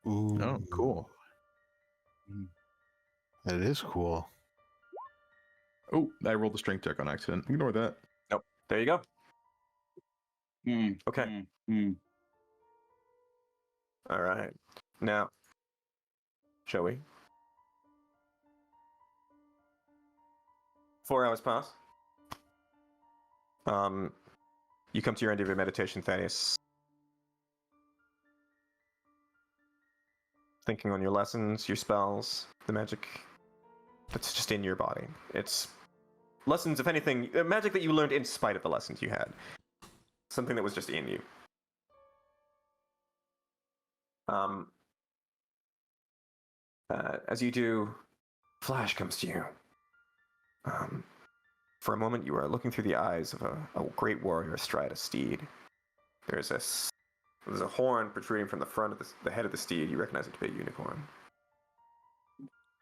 Ooh, Oh, cool. That is cool. Oh, I rolled a strength check on accident. Ignore that. Nope. There you go. Okay. All right. Now, shall we? 4 hours pass. You come to your end of your meditation, Thaddeus. Thinking on your lessons, your spells, the magic that's just in your body. It's lessons, if anything, magic that you learned in spite of the lessons you had. Something that was just in you. As you do, flash comes to you. For a moment, you are looking through the eyes of a great warrior astride a steed. There's a horn protruding from the front of the head of the steed. You recognize it to be a unicorn.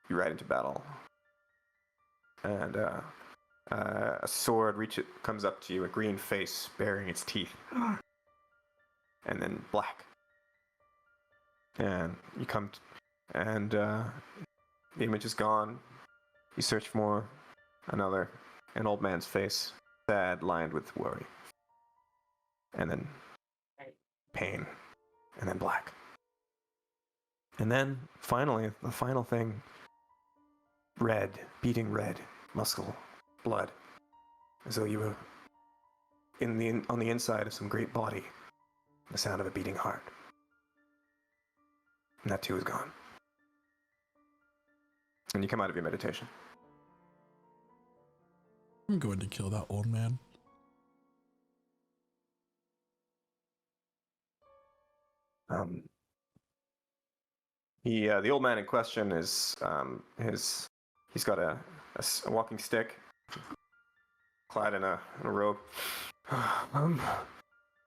You ride into battle, and a sword comes up to you, a green face bearing its teeth, and then black. And you come, and the image is gone. You search for more. An old man's face, sad, lined with worry. And then pain. And then black. And then, finally, the final thing. Red, beating red, muscle, blood. As though you were on the inside of some great body. The sound of a beating heart. And that too is gone. And you come out of your meditation. I'm going to kill that old man. The old man in question is he's got a walking stick, clad in a robe. I'm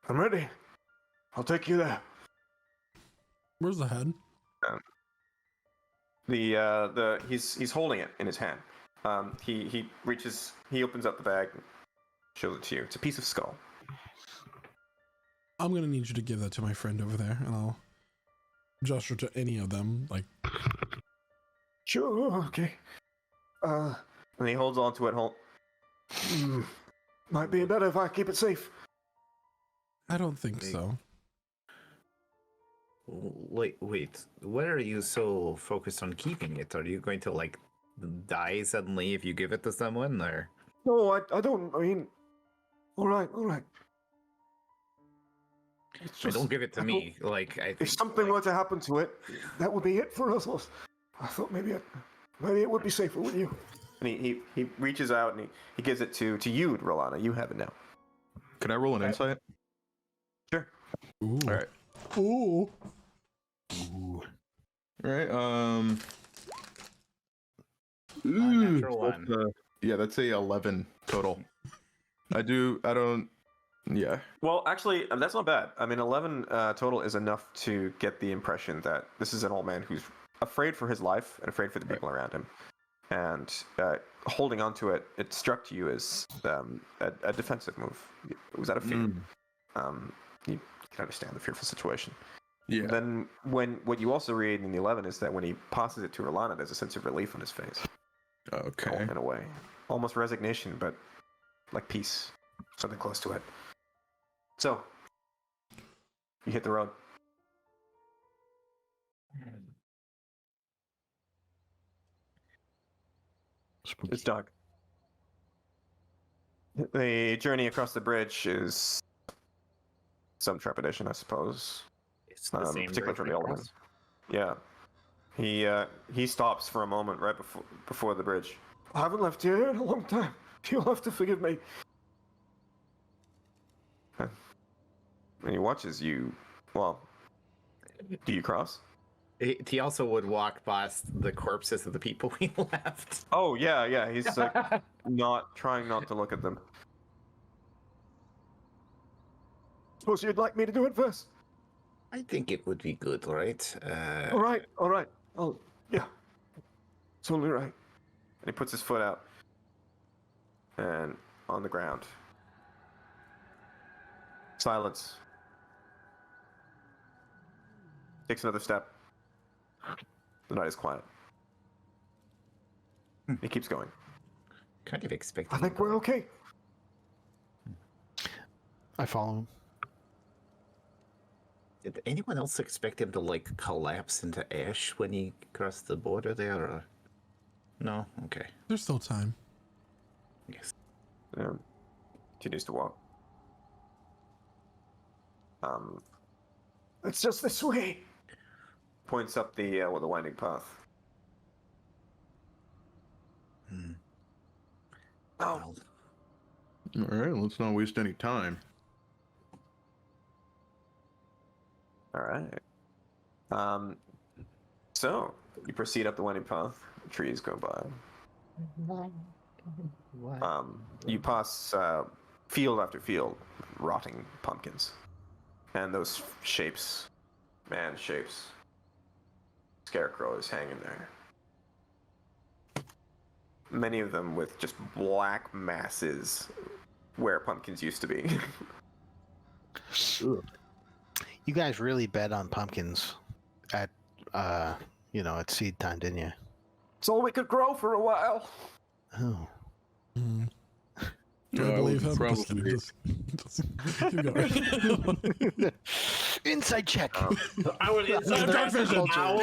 ready. I'll take you there. Where's the head? He's holding it in his hand. He opens up the bag, shows it to you. It's a piece of skull. I'm gonna need you to give that to my friend over there, and I'll gesture to any of them. Like, Sure, okay. And he holds on to it. Might be better if I keep it safe. I don't think so. Wait. Why are you so focused on keeping it? Are you going to like die suddenly if you give it to someone, or? No, I don't. I mean, all right. It's Just, don't give it to me. Like, I think, if something were to happen to it, that would be it for us. I thought maybe it would be safer with you. And he reaches out and he gives it to you, Rolana. You have it now. Can I roll an insight? Sure. Ooh. All right. Ooh. All right. Natural one. Yeah, that's a 11 total. Yeah. Well, actually, that's not bad. I mean, 11 total is enough to get the impression that this is an old man who's afraid for his life and afraid for the people around him. And holding on to it, it struck to you as a defensive move. Was that a fear? You can understand the fearful situation. Yeah. Then what you also read in the 11 is that when he passes it to Rolana, there's a sense of relief on his face. Okay. In a way. Almost resignation, but like peace. Something close to it. So, you hit the road. It's dark. The journey across the bridge is some trepidation, I suppose. It's the same particularly bridge for we the old man. crossed. Yeah. He stops for a moment right before the bridge. I haven't left here in a long time. You'll have to forgive me. And he watches you. Well, do you cross? He also would walk past the corpses of the people we left. Oh yeah. He's like trying not to look at them. Suppose you'd like me to do it first. I think it would be good, right? All right. Oh, yeah. It's only right. And he puts his foot out. And on the ground. Silence. Takes another step. The night is quiet. He keeps going. Kind of expecting. I think we're okay. I follow him. Did anyone else expect him to like collapse into ash when he crossed the border there? Or... No. Okay. There's still time. Yes. Continues to walk. It's just this way. Points up the winding path. Oh, Well, All right. Let's not waste any time. All right. So you proceed up the winding path. Trees go by. You pass field after field, rotting pumpkins, and those shapes, man shapes. Scarecrows hanging there. Many of them with just black masses where pumpkins used to be. You guys really bet on pumpkins at at seed time, didn't you? it's all we could grow for a while. Oh. I believe him. probably- Just keep going. Inside check. I would inside Dark an vision. owl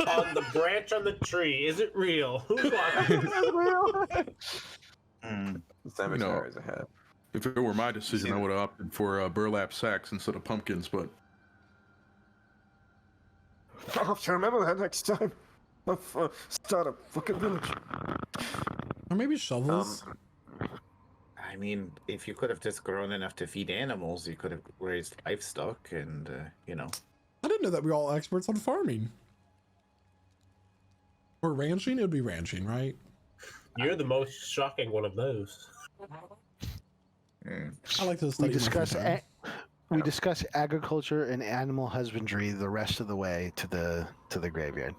on the branch on the tree. Is it real? Who's watching? The cemetery is ahead. If it were my decision, I would have opted for burlap sacks instead of pumpkins, but I'll have to remember that next time. I'll start a fucking village. Or maybe shovels. I mean, if you could have just grown enough to feed animals, you could have raised livestock and, I didn't know that we were all experts on farming. Or ranching? It would be ranching, right? You're the most shocking one of those. I like to study We my free discuss time. we discuss agriculture and animal husbandry the rest of the way to the graveyard.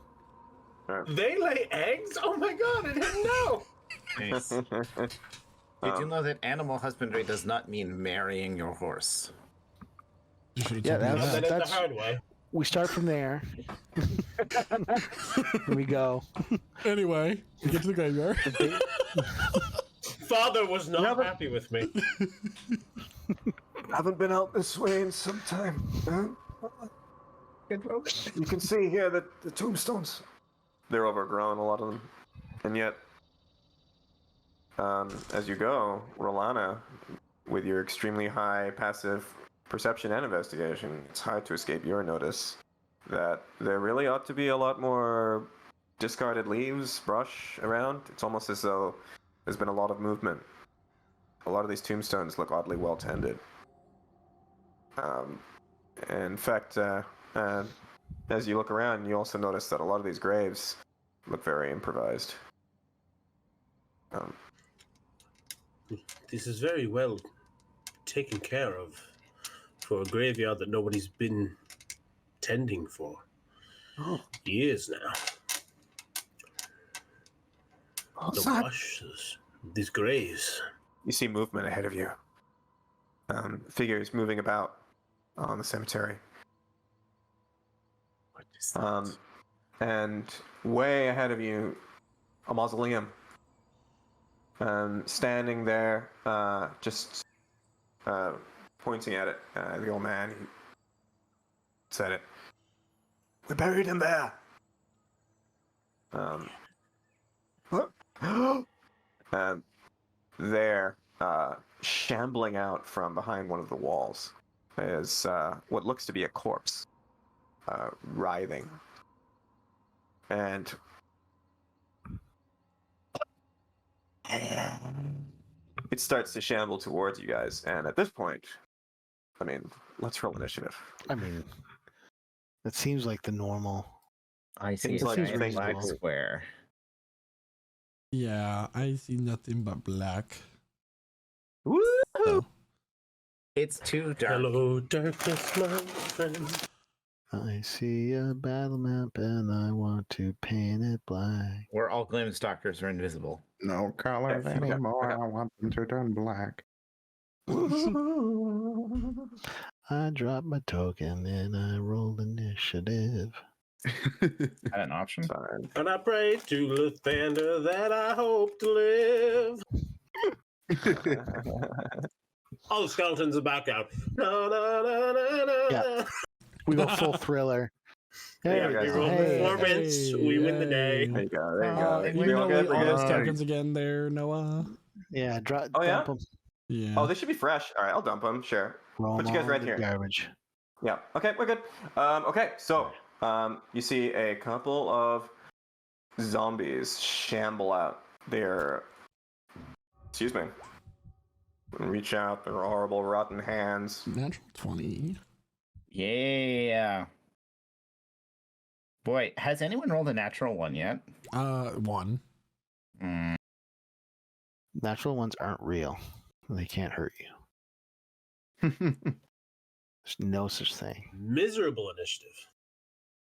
They lay eggs? Oh my god, I didn't know! Nice. Did you know that animal husbandry does not mean marrying your horse? You should've Yeah, told me I that. did it the that's- hard way. We start from there. And we go. Anyway, we get to the graveyard. Father was not happy with me. Haven't been out this way in some time. You can see here that the tombstones, they're overgrown, a lot of them. And yet, as you go, Rolana, with your extremely high passive perception and investigation, it's hard to escape your notice that there really ought to be a lot more discarded leaves, brush around. It's almost as though there's been a lot of movement. A lot of these tombstones look oddly well tended. In fact, as you look around, you also notice that a lot of these graves look very improvised. This is very well taken care of for a graveyard that nobody's been tending for years now. The washes, these graves. You see movement ahead of you. Figures moving about on the cemetery. What is that? And way ahead of you, a mausoleum. Standing there, just pointing at it. The old man who said it. We buried him there. There, shambling out from behind one of the walls, is what looks to be a corpse, writhing. And it starts to shamble towards you guys. And at this point, I mean, let's roll initiative. I mean, that seems like the normal. I see Seems a like giant things black will- square. Yeah, I see nothing but black. Woo! So, It's too dark. Hello, darkness, my friend. I see a battle map and I want to paint it black. Where all gloom stalkers are invisible. No colors Yeah, okay, anymore. okay. I want them to turn black. I dropped my token and I rolled initiative. Had an option? Fine. And I pray to Lathander that I hope to live. All the skeletons are back out. Na, na, na, na, na. Yeah. We go full thriller. Yeah, guys. we roll Hey. performance. We win the day. There you go. There you Oh, go. we We all know good? all We're those good? tokens again there, Noah. Yeah, drop. Oh, yeah? dump 'em, Yeah. Oh, they should be fresh. All right, I'll dump them. Sure. roll Put 'em you guys all right in the here. Garbage. Yeah. Okay, we're good. Okay, so you see a couple of zombies shamble out. They're, excuse me, reach out their horrible, rotten hands. Natural 20. Yeah. Boy, has anyone rolled a natural one yet? 1. Mm, Natural ones aren't real. They can't hurt you. There's no such thing. Miserable initiative.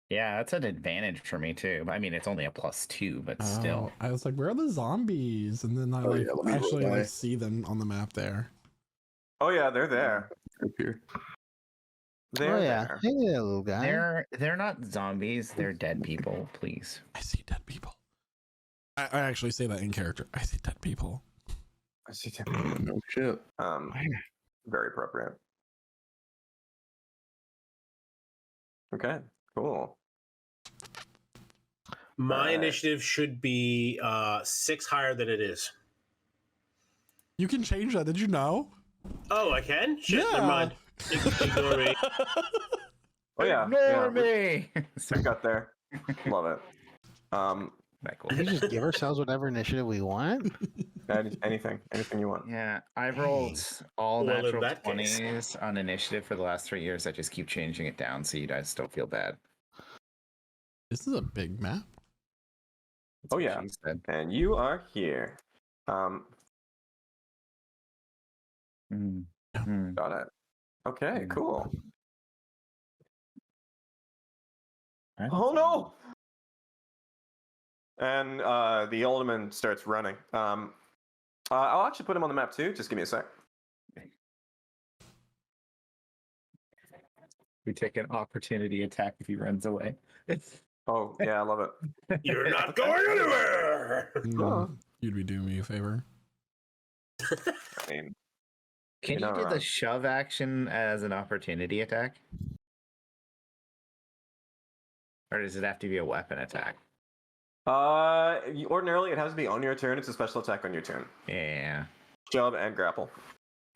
yeah, that's an advantage for me too. I mean, it's only a +2, but still. I was like, where are the zombies? And then I Oh, like yeah, let me roll actually die. like see them on the map there. Oh yeah, they're there. Up here. They're Oh yeah, there. hey there, little guy. They're not zombies. They're dead people. Please. I see dead people. I actually say that in character. I see dead people. I see Tim. No shit. Very appropriate. Okay, cool. My Alright. initiative should be 6 higher than it is. You can change that. Did you know? Oh, I can? Shit, Yeah. never mind. Ignore me. Oh yeah, Ignore yeah, me. we got there. Love it. That cool. We just give ourselves whatever initiative we want. Anything you want. Yeah, I've rolled all Well, in natural that case- 20s on initiative for the last 3 years. I just keep changing it down so you guys don't feel bad. This is a big map. That's Oh, what yeah. she said. And you are here. Mm. Mm. Got it. Okay, Mm. cool. Right. Oh no! And the alderman starts running. I'll actually put him on the map too. Just give me a sec. We take an opportunity attack if he runs away. Oh yeah, I love it. You're not going anywhere. You'd be doing me a favor. I mean, Can You're you not do the wrong. shove action as an opportunity attack? Or does it have to be a weapon attack? ordinarily it has to be on your turn. It's a special attack on your turn. Yeah. Shove and grapple.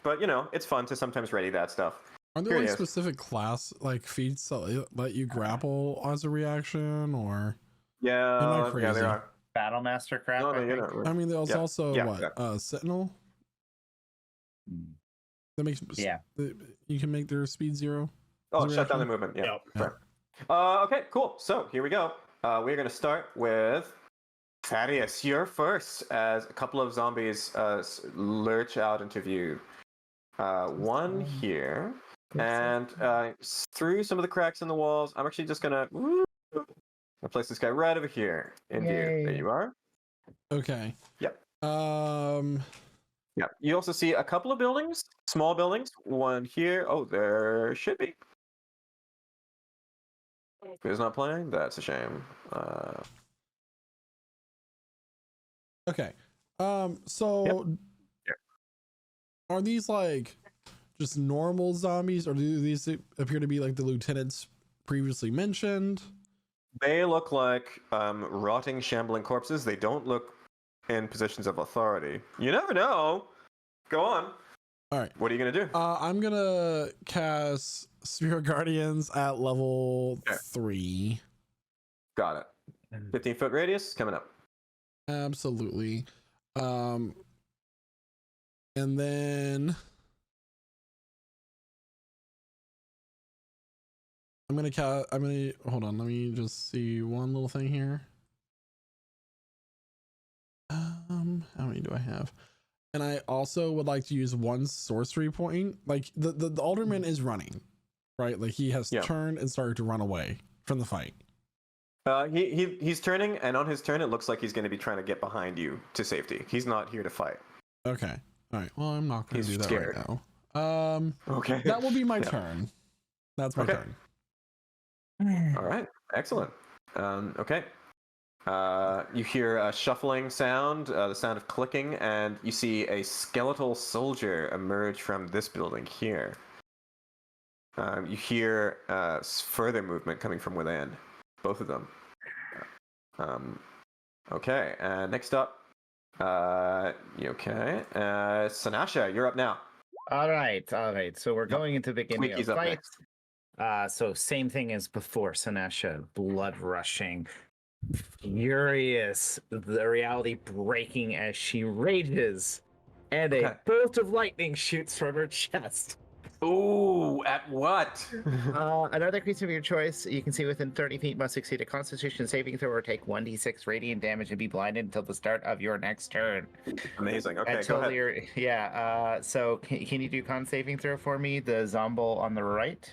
But you know, it's fun to sometimes ready that stuff. Are there Here like it is. specific class like feats that let you grapple as a reaction, or Yeah, Am I yeah, crazy? there are. Battlemaster crap. No, I you're think. not. Right. I mean, there's Yeah, also yeah, what yeah. Sentinel Mm. that makes Yeah. you can make their speed 0. Oh, Is it shut down the reaction? movement. Yeah. Yep. Right. Okay, cool. So here we go. We're gonna start with Thaddeus. You're first as a couple of zombies lurch out into view. One here, and through some of the cracks in the walls, I'm actually just gonna I'll place this guy right over here in view. There you are. Okay. Yep. Yeah. Yeah. You also see a couple of buildings, small buildings. One here. Oh, there should be. Who's not playing? That's a shame. Okay. So Yep. are these like just normal zombies, or do these appear to be like the lieutenants previously mentioned? They look like rotting, shambling corpses. They don't look in positions of authority. You never know. Go on. All right. What are you gonna do? I'm gonna cast Spirit Guardians at level Okay. 3. Got it. 15-foot radius coming up. Absolutely. And then I'm gonna hold on, let me just see one little thing here. How many do I have? And I also would like to use one sorcery point. Like the alderman is running, right? Like he has Yeah. turned and started to run away from the fight. He's turning, and on his turn, it looks like he's going to be trying to get behind you to safety. He's not here to fight. Okay. All right. Well, I'm not going to He's do that scared. right now. Okay. That will be my Yeah. turn. That's my Okay. turn. All right. Excellent. Okay. You hear a shuffling sound, the sound of clicking, and you see a skeletal soldier emerge from this building here. You hear further movement coming from within, both of them. Okay, next up, you okay? Sanasha, you're up now. All right. So we're Yep. going into the beginning Squeaky's of up fight. So same thing as before. Sanasha, blood rushing, furious, the reality breaking as she rages, and Okay. a bolt of lightning shoots from her chest. Ooh, at what? Another creature of your choice you can see within 30 feet must succeed a Constitution saving throw or take 1d6 radiant damage and be blinded until the start of your next turn. Amazing. Okay, go Until ahead. you're So can you do con saving throw for me? The Zombo on the right.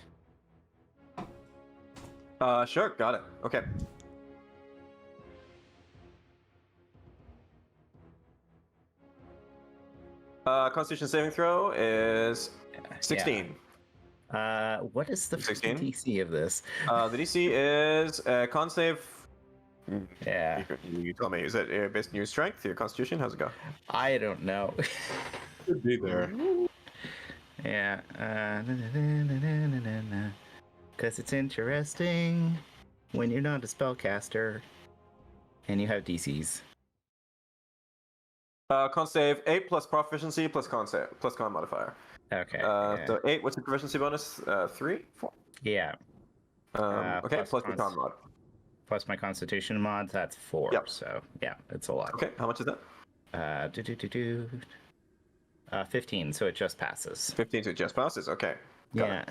Sure, got it. Okay. Constitution saving throw is 16. What is the 16? DC of this? The DC is con save. Yeah, You tell me. Is it based on your strength, your constitution? How's it go? I don't know. Could be there. Yeah. Because it's interesting when you're not a spellcaster and you have DCs. Con save 8 plus proficiency plus con save plus con modifier. Okay. So 8. What's your proficiency bonus? 3, 4. Yeah. Okay, plus plus the cons. con mod. plus my Constitution mod, that's 4. Yep. So yeah, it's a lot. Okay, how much is that? 15, so it just passes. 15, so it just passes. Okay. Got Yeah.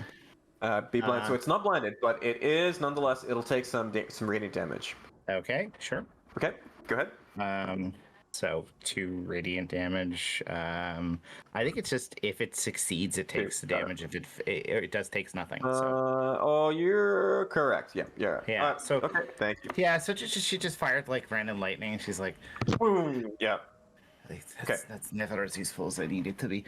it. Be blind. So it's not blinded, but it is nonetheless. It'll take some radiant damage. Okay, sure. Okay, go ahead. So 2 radiant damage. I think it's just if it succeeds, it takes the damage. If it does, takes nothing. So. Oh, you're correct. Yeah, yeah. Yeah. So okay, thank you. yeah. So she just fired like random lightning. She's like, Boom. Yeah. That's never as useful as I need it to be.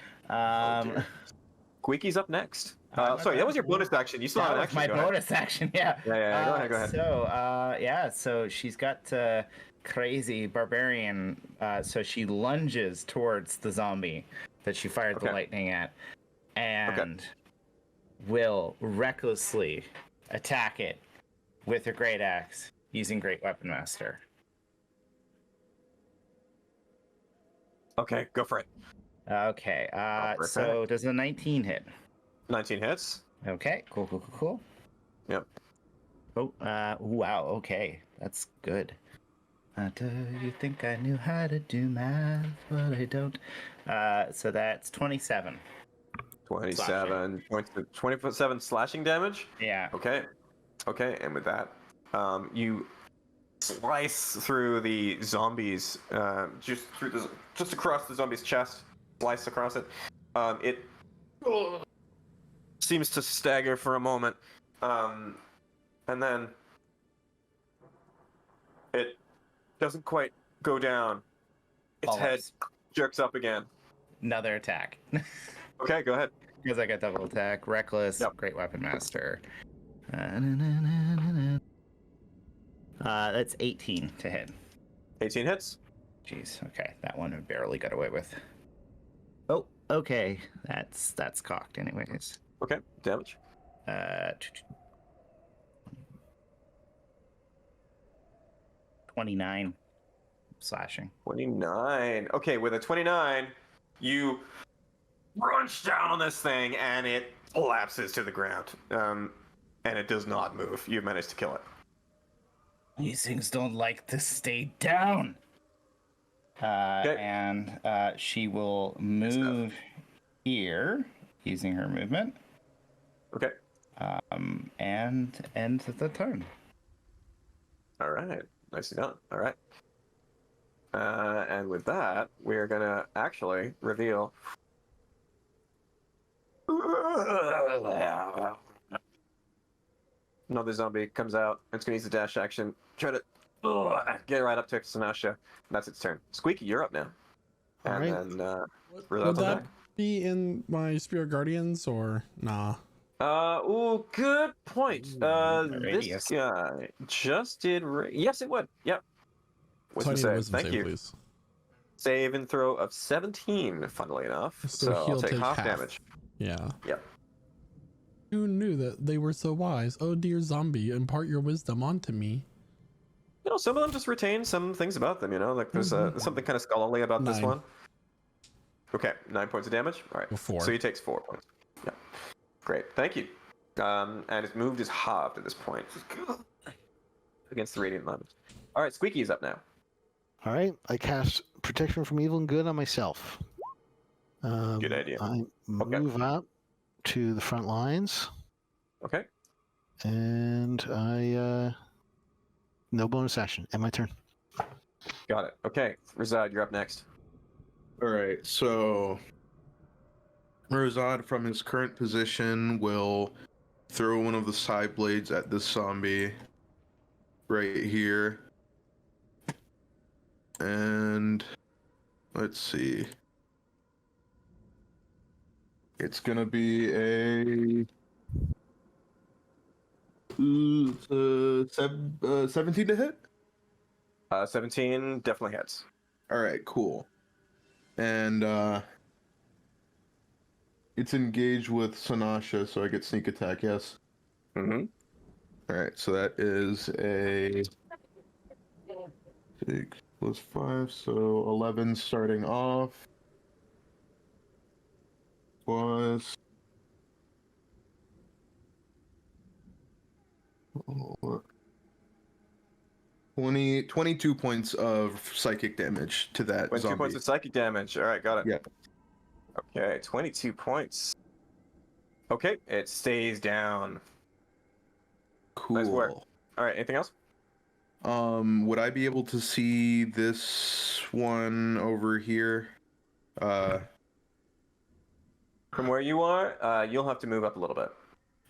Squeaky's up next. Sorry, that was your bonus action. You still have an action. My bonus action. Yeah. Yeah. Go ahead. So so she's got crazy barbarian. So she lunges towards the zombie that she fired the lightning at, and will recklessly attack it with her great axe using Great Weapon Master. Okay, go for it. Okay. So does a 19 hit? 19 hits. Okay. Cool. Yep. Oh. Wow. Okay. That's good. Do you think I knew how to do math, but I don't? So that's 27. 27 points. 27 slashing damage. Yeah. Okay. And with that, you slice through the zombies, just across the zombie's chest. Slice across it. It seems to stagger for a moment, and then it doesn't quite go down. Its head jerks up again. Another attack. Okay, go ahead. Because I got double attack, reckless, Great Weapon Master. That's 18 to hit. 18 hits. Jeez. Okay, that one I barely got away with. Oh, okay. That's cocked, anyways. Okay, damage. 29 slashing. 29. Okay, with a 29, you crunch down on this thing, and it collapses to the ground. And it does not move. You've managed to kill it. These things don't like to stay down. And she will move here using her movement. Okay. And end the turn. All right. Nicely done. All right. And with that, we're gonna actually reveal. Another zombie comes out. It's gonna use the dash action. Try to get right up to Sinasha. That's its turn. Squeaky, you're up now. And then would that be in my Spirit Guardians or nah? Good point. This guy just did. Yes, it would. Yep. Wisdom save. Thank you. Please. Save and throw of 17. Funnily enough, so I'll take half damage. Yeah. Yep. Who knew that they were so wise? Oh dear zombie, impart your wisdom onto me. You know, some of them just retain some things about them. You know, like there's something kind of scholarly about this one. Okay, 9 points of damage. All right. 4. So he takes 4 points. Yeah. Great. Thank you. And his move is halved at this point against the radiant lemons. All right, Squeaky is up now. All right, I cast Protection from Evil and Good on myself. Good idea. I move out to the front lines. Okay. And I no bonus action. End my turn. Got it. Okay, Razad, you're up next. All right, so Razad from his current position will throw one of the side blades at this zombie right here. And let's see. It's gonna be a 17 to hit? 17 definitely hits. All right, cool. And it's engaged with Sinasha, so I get sneak attack, yes? Mm-hmm. All right, so that is a 6 plus 5, so 11 starting off. Plus... 22 points of psychic damage to that 22 zombie. points of psychic damage. All right, got it. Yeah. Okay, 22 points. Okay, it stays down. Cool. Nice work. All right, anything else? Would I be able to see this one over here? From where you are, you'll have to move up a little bit.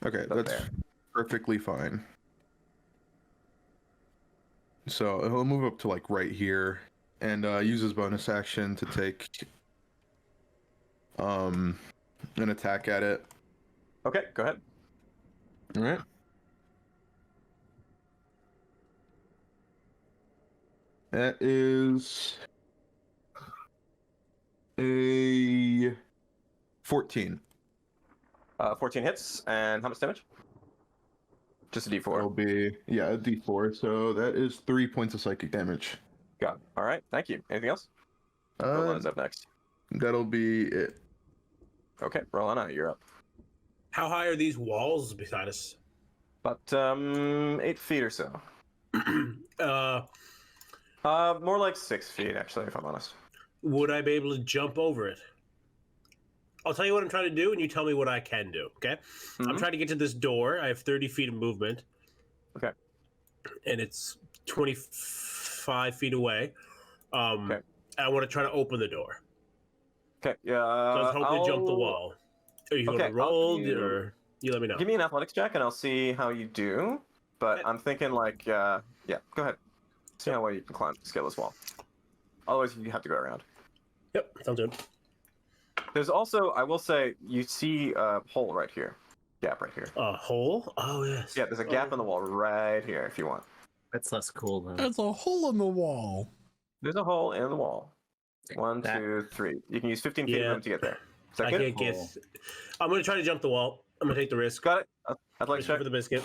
Okay, Up that's there. perfectly fine. So he'll move up to like right here and use his bonus action to take an attack at it. Okay, go ahead. All right. That is a 14. 14 hits, and how much damage? Just a d4. That'll be, yeah, a d4. So that is 3 points of psychic damage. Got it. All right, thank you. Anything else? Rolanna's up next. That'll be it. Okay, Rolanna, you're up. How high are these walls beside us? About 8 feet or so. Uh, More like 6 feet, actually, if I'm honest. would I be able to jump over it? I'll tell you what I'm trying to do, and you tell me what I can do. Okay? I'm Mhm. trying to get to this door. I have 30 feet of movement. Okay. And it's 25 feet away. Okay. I want to try to open the door. Okay, yeah. So I was hoping to jump the I'll- wall. Are you Okay, going to I'll roll, give you- or you let me know? Give me an athletics check, and I'll see how you do. But I'm thinking, like, yeah, go ahead. See how well you can climb, scale this wall. Otherwise, you have to go around. Yep, sounds good. There's also, I will say, you see a hole right here. Gap right here. A hole? Oh, yes. Yeah, there's a gap in the wall right here if you want. That's less cool though. It's a hole in the wall. There's a hole in the wall. 1, That- 2, 3. You can use 15 feet of Yeah. room to get there. Is that I good? can't guess. I'm going to try to jump the wall. I'm going to take the risk. Got it. Athletics Go check. for the biscuit.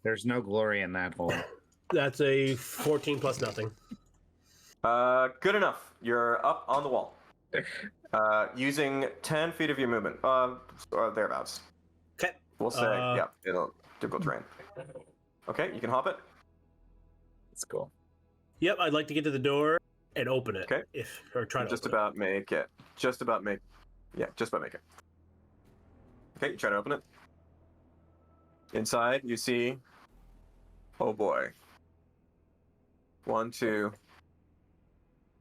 There's no glory in that hole. That's a 14 plus nothing. Good enough. You're up on the wall. Using 10 feet of your movement. Or thereabouts. Okay. We'll say, yeah, it'll difficult terrain. Okay, you can hop it. It's cool. Yep, I'd like to get to the door and open it. Okay. Or try to Just open about make it. Just about make. Yeah, just about make it. Okay, you try to open it. Inside, you see. Oh boy. 1, 2,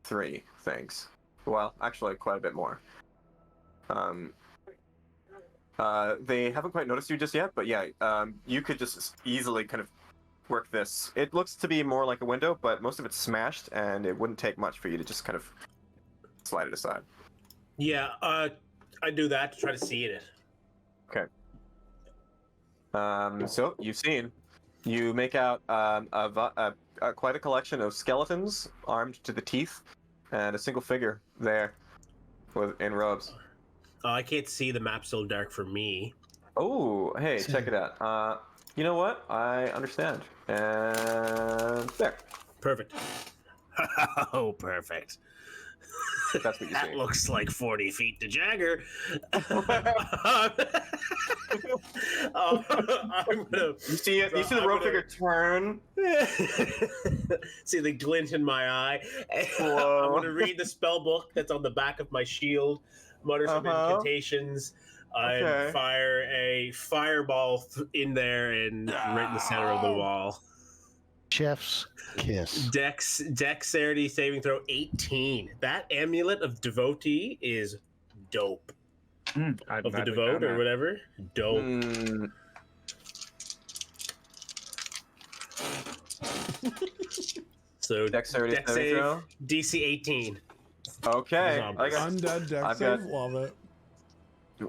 3 things. Well, actually, quite a bit more. They haven't quite noticed you just yet, but yeah, you could just easily kind of work this. It looks to be more like a window, but most of it's smashed, and it wouldn't take much for you to just kind of slide it aside. Yeah, I do that to try to see it. Okay. So you've seen, you make out quite a collection of skeletons armed to the teeth, and a single figure there, in robes. I can't see the map so dark for me. Oh, hey, check it out. You know what? I understand. And there. Perfect. Oh, perfect. That's what you That see. looks like 40 feet to Jagger. I'm gonna You see it? You see the I'm rope gonna- figure turn? see the glint in my eye. Whoa. I'm gonna read the spell book that's on the back of my shield, mutter some incantations, Okay. and fire a fireball in there and right in the center of the wall. Chef's kiss. Dexterity saving throw 18. That amulet of devotee is dope. Of the devote or whatever. Dope. Hmm. So Dexterity Dex saving save, throw? DC 18. Okay. Zombies. I got, Undead deck I've save. got- Love it.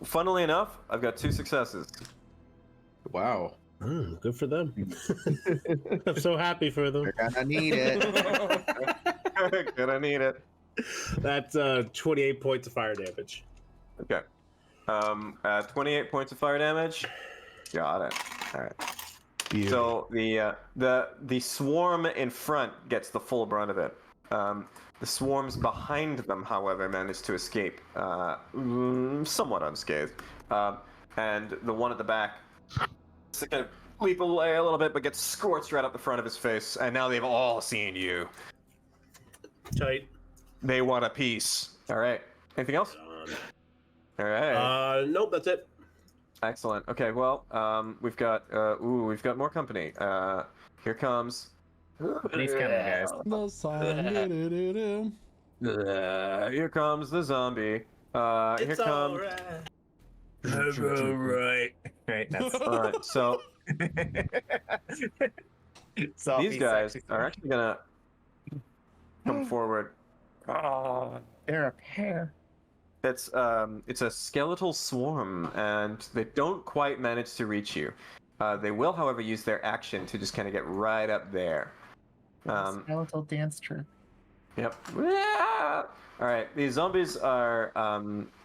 funnily enough, I've got 2 successes. Wow. Good for them. I'm so happy for them. You're gonna need it. Gonna need it. That's 28 points of fire damage. Okay. 28 points of fire damage. Got it. All right. Beauty. So the swarm in front gets the full brunt of it. The swarms behind them, however, manage to escape somewhat unscathed. And the one at the back kind of leap away a little bit, but gets scorched right up the front of his face. And now they've all seen you. Tight. They want a piece. All right. Anything else? All right. Nope, that's it. Excellent. Okay. Well, we've got more company. Here comes. He's coming, guys. The song. Do-do-do-do. Here comes the zombie. Here comes. Right. Right. That's All right. So these guys are actually gonna come forward. Oh, they're a pair. It's a skeletal swarm, and they don't quite manage to reach you. They will, however, use their action to just kind of get right up there. Skeletal dance troupe. Yep. All right. These zombies are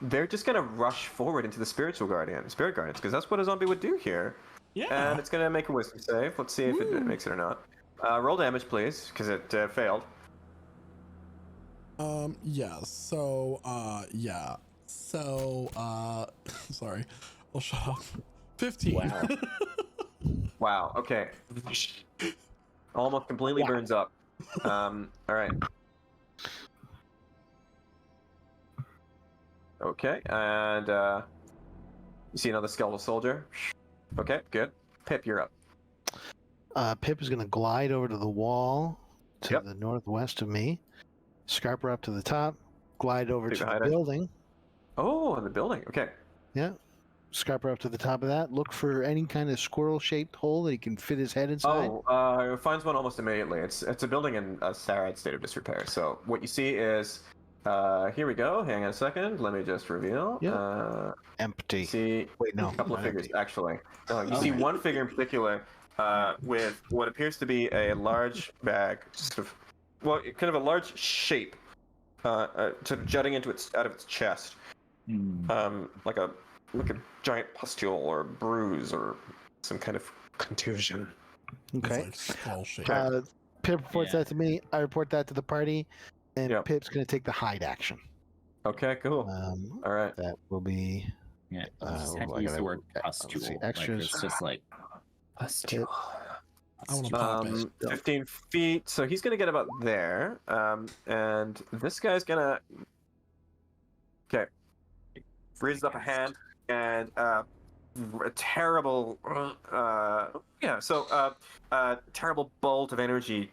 they're just gonna rush forward into the spirit guardians, because that's what a zombie would do here. Yeah. And it's gonna make a wisdom save. Let's see if it makes it or not. Roll damage, please, because it failed. Yeah. So, yeah. So, sorry. I'll shut up. 15. Wow. Wow. Okay. Almost completely burns up. All right. Okay, and you see another skeletal soldier. Okay, good. Pip, you're up. Pip is going to glide over to the wall to Yep. the northwest of me, scarper up to the top, glide over Stay to the behind it. building. Oh, in the building. Okay. Yeah. Scarper up to the top of that. Look for any kind of squirrel-shaped hole that he can fit his head inside. Finds one almost immediately. It's a building in a sad state of disrepair. So what you see is, here we go. Hang on a second. Let me just reveal. Yep. Empty. See Wait, no. a couple of not figures empty. actually. You see one figure in particular with what appears to be a large bag, sort of, well, kind of a large shape, sort of jutting out of its chest, like a giant pustule or bruise or some kind of contusion. Okay. It's like skull shape. Pip reports that to me. I report that to the party, and Yep. Pip's going to take the hide action. Okay, cool. All right. That will be. Yeah. I Use gotta- the word let's see, pustule. Like, extras. it's just like pustule. I want to pop it. 15 feet. So he's gonna get about there. And this guy's gonna. Okay. Raises up a hand and a terrible. Terrible bolt of energy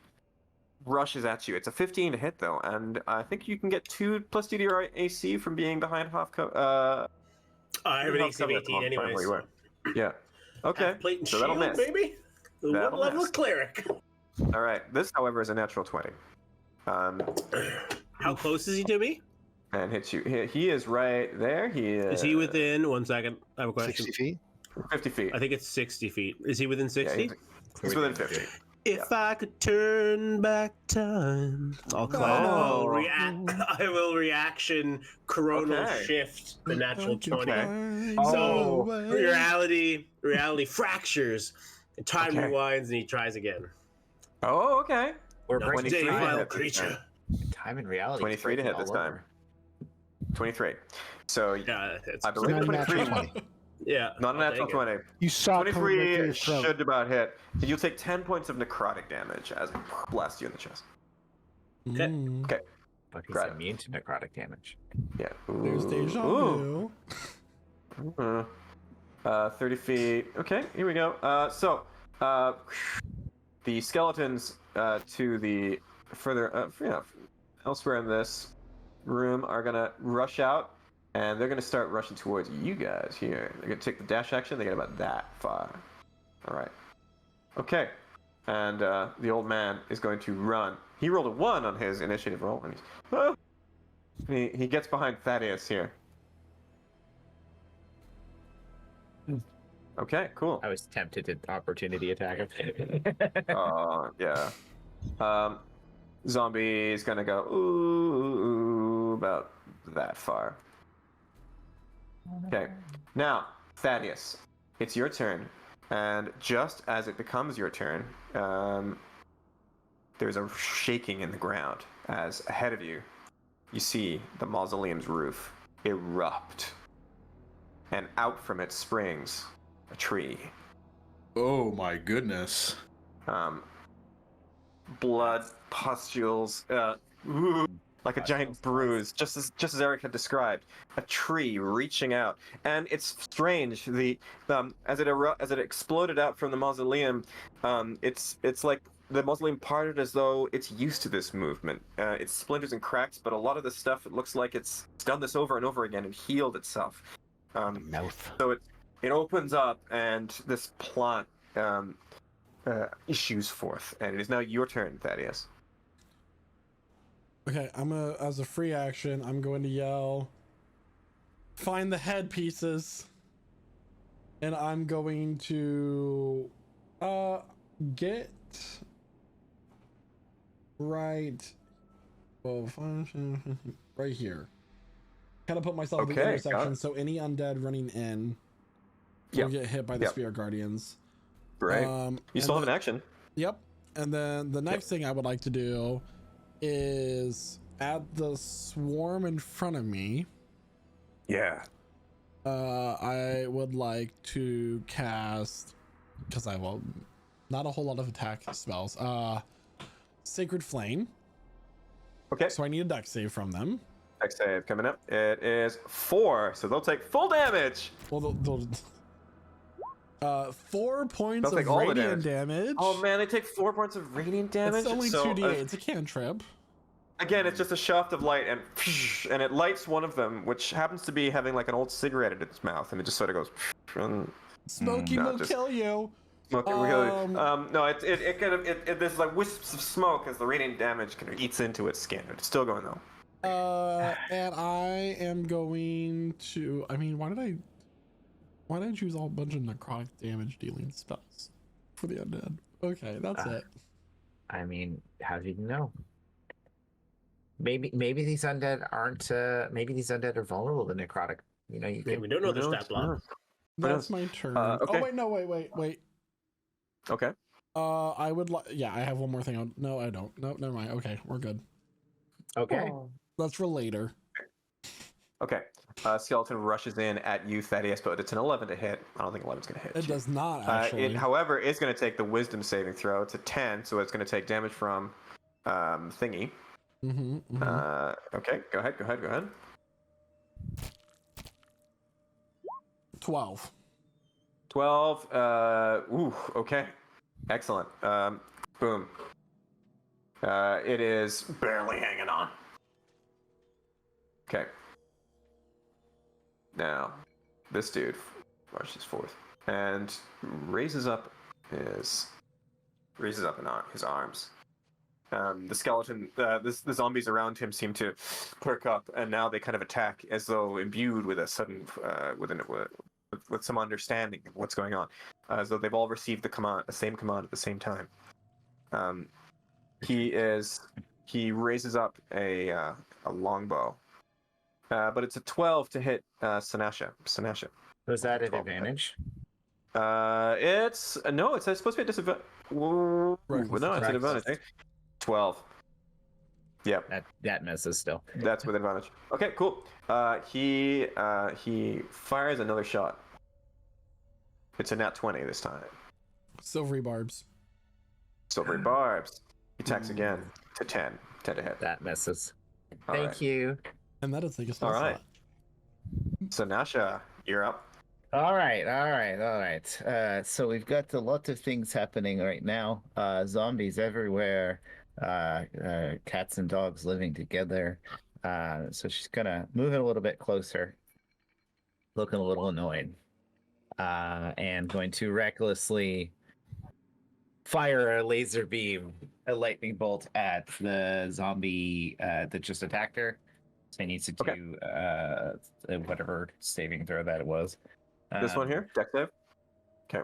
rushes at you. It's a 15 to hit though, and I think you can get 2 plus 2 to your AC from being behind half cover. I have an AC of 18 anyway. So. Yeah. Okay. Half plate and So that'll shield, miss. baby. That'll What level miss. is cleric? All right. This, however, is a natural 20. How close is he to me? And hits you. He is right there. He Is he within? 1 second. I have a question. 60 feet. 50 feet. I think it's 60 feet. Is he within 60? Yeah, he's within 50. If I could turn back time, I'll climb. Oh. I will reaction coronal Okay. shift the natural 20. Okay. So Oh. reality fractures, and time Okay. rewinds, and he tries again. Oh, okay. We're Not bringing today, to vile hit this creature. time and reality. 23 to hit this all time. over. 23. So Yeah, it's, I believe Not a 23. natural 20. yeah. Not a I'll natural take it. 20. You saw it coming right through 23 his throat. should about hit. You'll take 10 points of necrotic damage as it blasts you in the chest. Okay. Mm. Okay. But he's Right. immune to necrotic damage. Yeah. There's deja Ooh. vu. 30 feet. Okay, here we go. The skeletons to the further, elsewhere in this room are gonna rush out, and they're gonna start rushing towards you guys here. They're gonna take the dash action. They get about that far. All right. Okay. And the old man is going to run. He rolled a 1 on his initiative roll, and he gets behind Thaddeus here. Okay, cool. I was tempted to opportunity attack him. Yeah. Zombie is gonna go ooh about that far. Okay. Now, Thaddeus, it's your turn, and just as it becomes your turn, there's a shaking in the ground as ahead of you, you see the mausoleum's roof erupt, and out from it springs a tree. Oh my goodness. Blood, pustules, like a giant bruise, just as Eric had described. A tree reaching out, and it's strange. As it exploded out from the mausoleum, it's like the mausoleum parted as though it's used to this movement. It splinters and cracks, but a lot of the stuff, it looks like it's done this over and over again and healed itself. Mouth. So it opens up, and this plant issues forth, and it is now your turn, Thaddeus. Okay, as a free action, I'm going to yell, find the head pieces, and I'm going to get right right here. Kind of put myself at the Okay, got intersection, it. so any undead running in will Yep. get hit by the Yep. Spear Guardians. Great. You and still have then- an action. Yep. And then the next thing I would like to do is at the swarm in front of me, Yeah. I would like to cast, because I will not a whole lot of attack spells, Sacred Flame. Okay. So I need a dex save from them. Dex save coming up. It is 4, so they'll take full damage. Well, they'll 4 points They'll of take all the radiant damage. Oh man, they take 4 points of radiant damage. It's only so, 2d8. It's a cantrip. again, it's just a shaft of light, and it lights one of them, which happens to be having like an old cigarette in its mouth, and it just sort of goes. And Smoking will kill you. smoke it really. No, it kind of there's like wisps of smoke as the radiant damage kind of eats into its skin. It's still going though. And I am going to. I mean, why did I choose a whole bunch of necrotic damage dealing spells for the undead? Okay, that's it. I mean, how do you know? Maybe these undead aren't. Maybe these undead are vulnerable to necrotic. You know, you Yeah, can. we don't know their Who stat block. knows? That's my turn. okay. Oh wait, no, wait. Okay. I would like. Yeah, I have one more thing. No, I don't. No, never mind. Okay, we're good. Okay. That's for later. Okay. Skeleton rushes in at you, Thaddeus, but it's an 11 to hit. I don't think 11's going to hit. It you. does not actually. It, however, is going to take the wisdom saving throw. It's a 10, so it's going to take damage from thingy. Okay, go ahead. 12. 12. Okay. Excellent. Boom. It is barely hanging on. Okay. Now, this dude marches forth and raises up his arms. The skeleton, the zombies around him seem to perk up, and now they kind of attack as though imbued with a sudden, with some understanding of what's going on, as though they've all received the same command at the same time. He raises up a longbow, but it's a 12 to hit Sanasha. Was that an 12 to hit. advantage? It's supposed to be a disadvantage. No, it's an Reckless. advantage. Eh? 12. Yep, That misses still. that's with advantage. Okay, cool. He fires another shot. It's a nat 20 this time. Silvery barbs. Silvery barbs. He attacks again to 10. 10 to hit. That misses. All Thank right. you. And that is the All right. So Nasha, you're up. All right. So we've got a lot of things happening right now. Zombies everywhere. Cats and dogs living together. So she's gonna move it a little bit closer, looking a little annoyed, and going to recklessly fire a laser beam, a lightning bolt at the zombie that just attacked her. So he needs to Okay. do whatever saving throw that it was. This one here, deck save. Okay.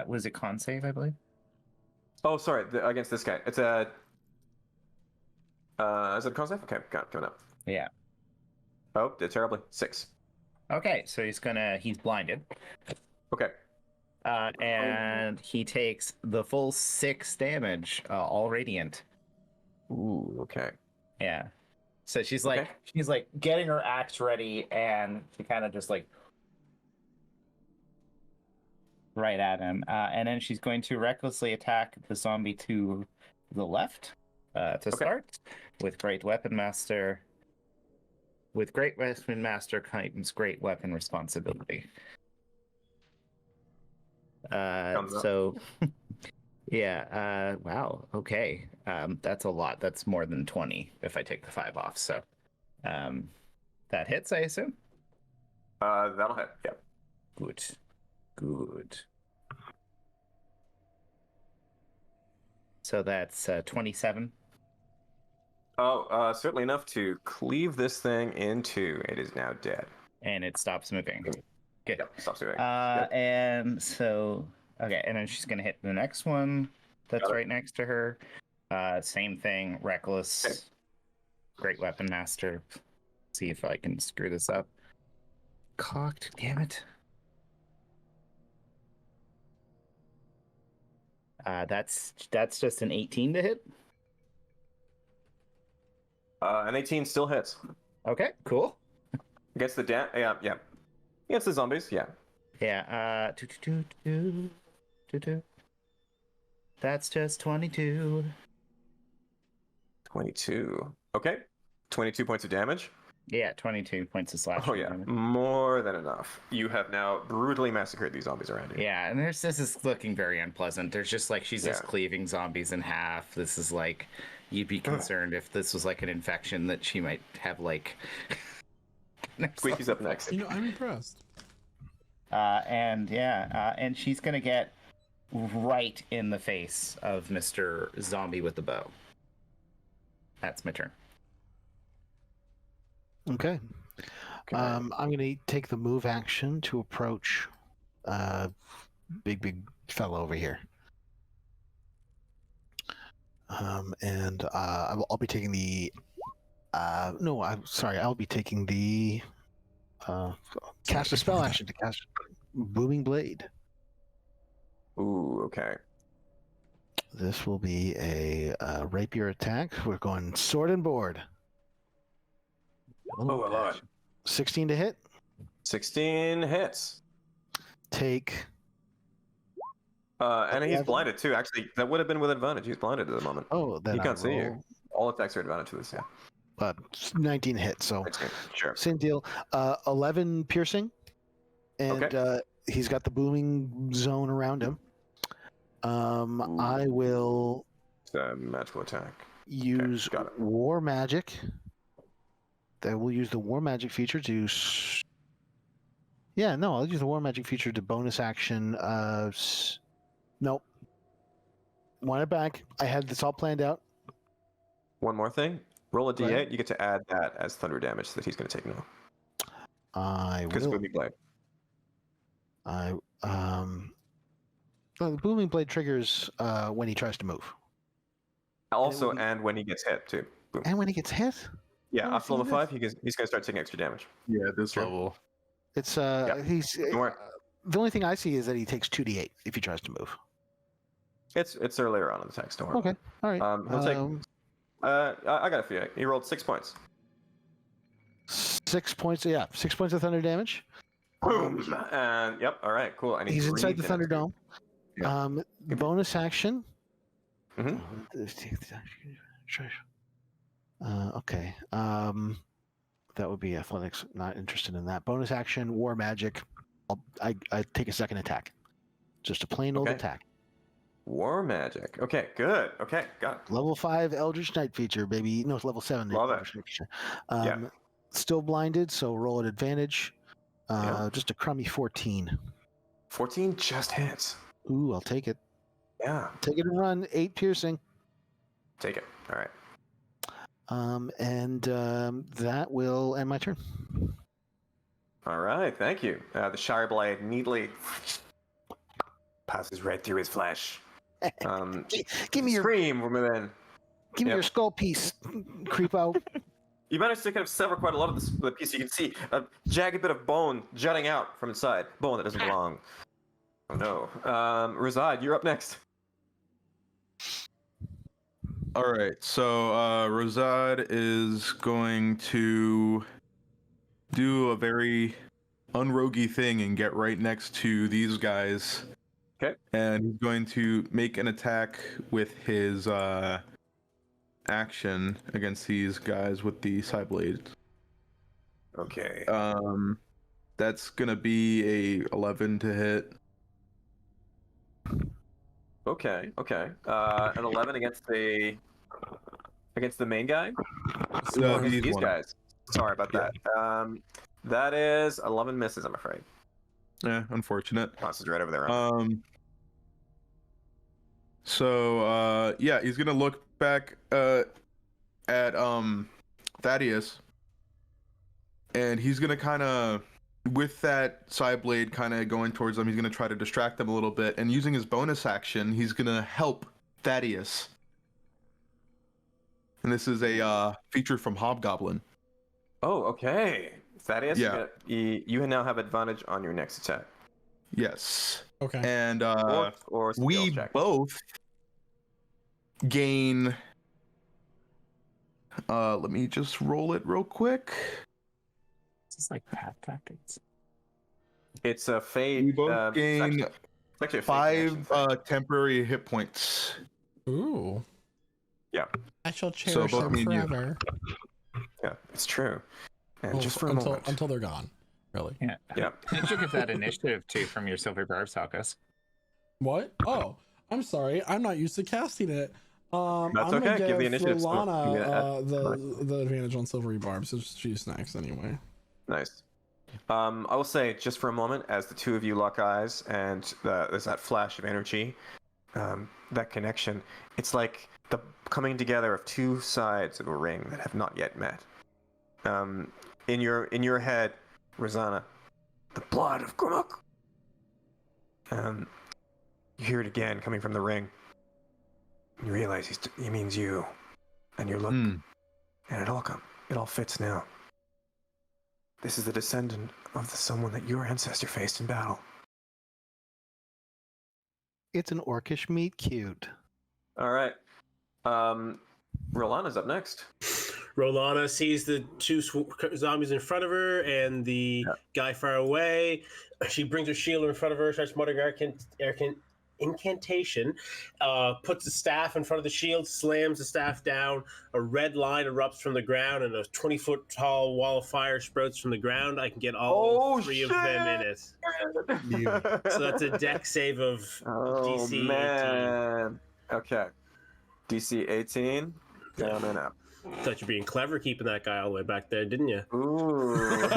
Was it con save, I believe? Oh, sorry, against this guy. It's a. Is it a con save? Okay, got it, coming up. Yeah. Oh, did terribly. 6. Okay, so he's blinded. Okay. And he takes the full 6 damage, all radiant. Ooh, okay. Yeah. So she's like getting her axe ready, and she kind of just like right at him. And then she's going to recklessly attack the zombie to the left to start with Great Weapon Master. With Great Weapon Master comes Great Weapon Responsibility. Thumbs up. So, yeah. Wow. Okay. That's a lot. That's more than 20 if I take the 5 off. So, that hits, I assume. That'll hit. Yep. Good. Good. So that's 27. Oh, certainly enough to cleave this thing in two. It is now dead. And it stops moving. Good. Yep, stops moving. And so, okay, and then she's going to hit the next one that's Got it. right next to her. Same thing, Reckless. Okay. Great Weapon Master. See if I can screw this up. Cocked, damn it. That's just an 18 to hit. An 18 still hits. Okay, cool. Against the yeah. Against the zombies, yeah. Yeah, That's just 22. 22. Okay. 22 points of damage. Yeah, 22 points of slashing. Oh, yeah. damage. More than enough. You have now brutally massacred these zombies around you. Yeah, and this is looking very unpleasant. There's just like she's just cleaving zombies in half. This is like you'd be concerned if this was like an infection that she might have like. Squeaky's up next. I'm impressed. And she's gonna get right in the face of Mr. Zombie with the bow. That's my turn. Okay. I'm going to take the move action to approach big fellow over here. And I'll be taking the I'll be taking the cast a spell action to cast Booming Blade. Ooh, okay. This will be a rapier attack. We're going sword and board. Oh, I love it. 16 to hit. 16 hits. Take. And he's 11. blinded too. Actually, that would have been with advantage. He's blinded at the moment. Oh, then He I can't see you. roll, All attacks are advantage to this, yeah. 19 hits. So Sure. same deal. 11 piercing, and Okay. He's got the booming zone around him. I will It's a magical attack. use got it. war magic. I will use the war magic feature to. I'll use the war magic feature to bonus action. Nope. Want it back. I had this all planned out. One more thing. Roll a d8. Right. You get to add that as thunder damage that he's going to take now. I Because will. Booming Blade. The booming blade triggers when he tries to move, Also, and when he gets hit too. Boom. and when he gets hit. Yeah, Oh, up to level see 5, he's going to start taking extra damage. Yeah, this Sure. level. It's he's Don't worry. the only thing I see is that he takes 2d8 if he tries to move. It's earlier on in the text. Don't worry. Okay, all right. He'll take. I got it for you. He rolled 6 points. 6 points. Yeah, 6 points of thunder damage. Boom. And yep. All right. Cool. And He's inside the breathed in. Thunderdome. Yeah. Bonus action. Mhm. Okay. That would be athletics. Not interested in that. Bonus action, war magic. I take a second attack. Just a plain old Okay. attack. War magic. Okay. Good. Okay. Got it. Level 5 Eldritch Knight feature, baby. No, it's level 7 Love it. Eldritch Knight feature. Yeah. Still blinded, so roll at advantage. Yeah. Just a crummy 14. 14 just hits. Ooh, I'll take it. Yeah. Take it and run. 8 piercing. Take it. All right. That will end my turn. All right. Thank you. The Shire Blade neatly passes right through his flesh. Give me your Scream from within. Give me Yep. your skull piece, creep out. You managed to kind of sever quite a lot of the piece. You can see a jagged bit of bone jutting out from inside. Bone that doesn't belong. Oh no. Razad, you're up next. All right, so Rosad is going to do a very unrogy thing and get right next to these guys Okay. And he's going to make an attack with his action against these guys with the side blade. Okay. That's gonna be a 11 to hit. Okay. An 11 against the main guy. No, Against these these ones. guys. Sorry about that. That is 11 misses. I'm afraid. Yeah, unfortunate. Monster's right over there. So yeah, he's gonna look back at Thaddeus, and he's gonna kind of, with that side blade kind of going towards them, he's gonna try to distract them a little bit, and using his bonus action, he's gonna help Thaddeus. And this is a feature from Hobgoblin. Oh, okay. Thaddeus, Yeah. you now have advantage on your next attack. Yes. Okay. And Or we skills check. both gain. Let me just roll it real quick. It's like path tactics. It's a fade. We both gain it's actually a fade connection 5 thing. temporary hit points. Ooh. Yeah. I shall cherish both them me and you. forever. Yeah, it's true. And Well, just for a until moment. until they're gone. Really. Yeah. Yeah. You should get that initiative too from your Silver Barb Salkas. What? Oh, I'm sorry. I'm not used to casting it. That's I'm gonna okay. Give the initiative. Rolana, Yeah. the advantage on silvery barbs. So she's next anyway. Nice. I will say, just for a moment, as the two of you lock eyes and there's that flash of energy, that connection, it's like the coming together of two sides of a ring that have not yet met. In your head, Rosanna, the blood of Gurmuk. You hear it again coming from the ring. You realize he means you, and you look, and it all fits now. This is the descendant of someone that your ancestor faced in battle. It's an orcish meat cute. All right. Rolana's up next. Rolana sees the two zombies in front of her and the guy far away. She brings her shield in front of her, starts muttering incantation, puts the staff in front of the shield, slams the staff down. A red line erupts from the ground, and a 20-foot tall wall of fire sprouts from the ground. I can get all three of them in it. So that's a deck save of DC 18. Okay. DC 18. Down and up. Thought you're being clever keeping that guy all the way back there, didn't you? Ooh.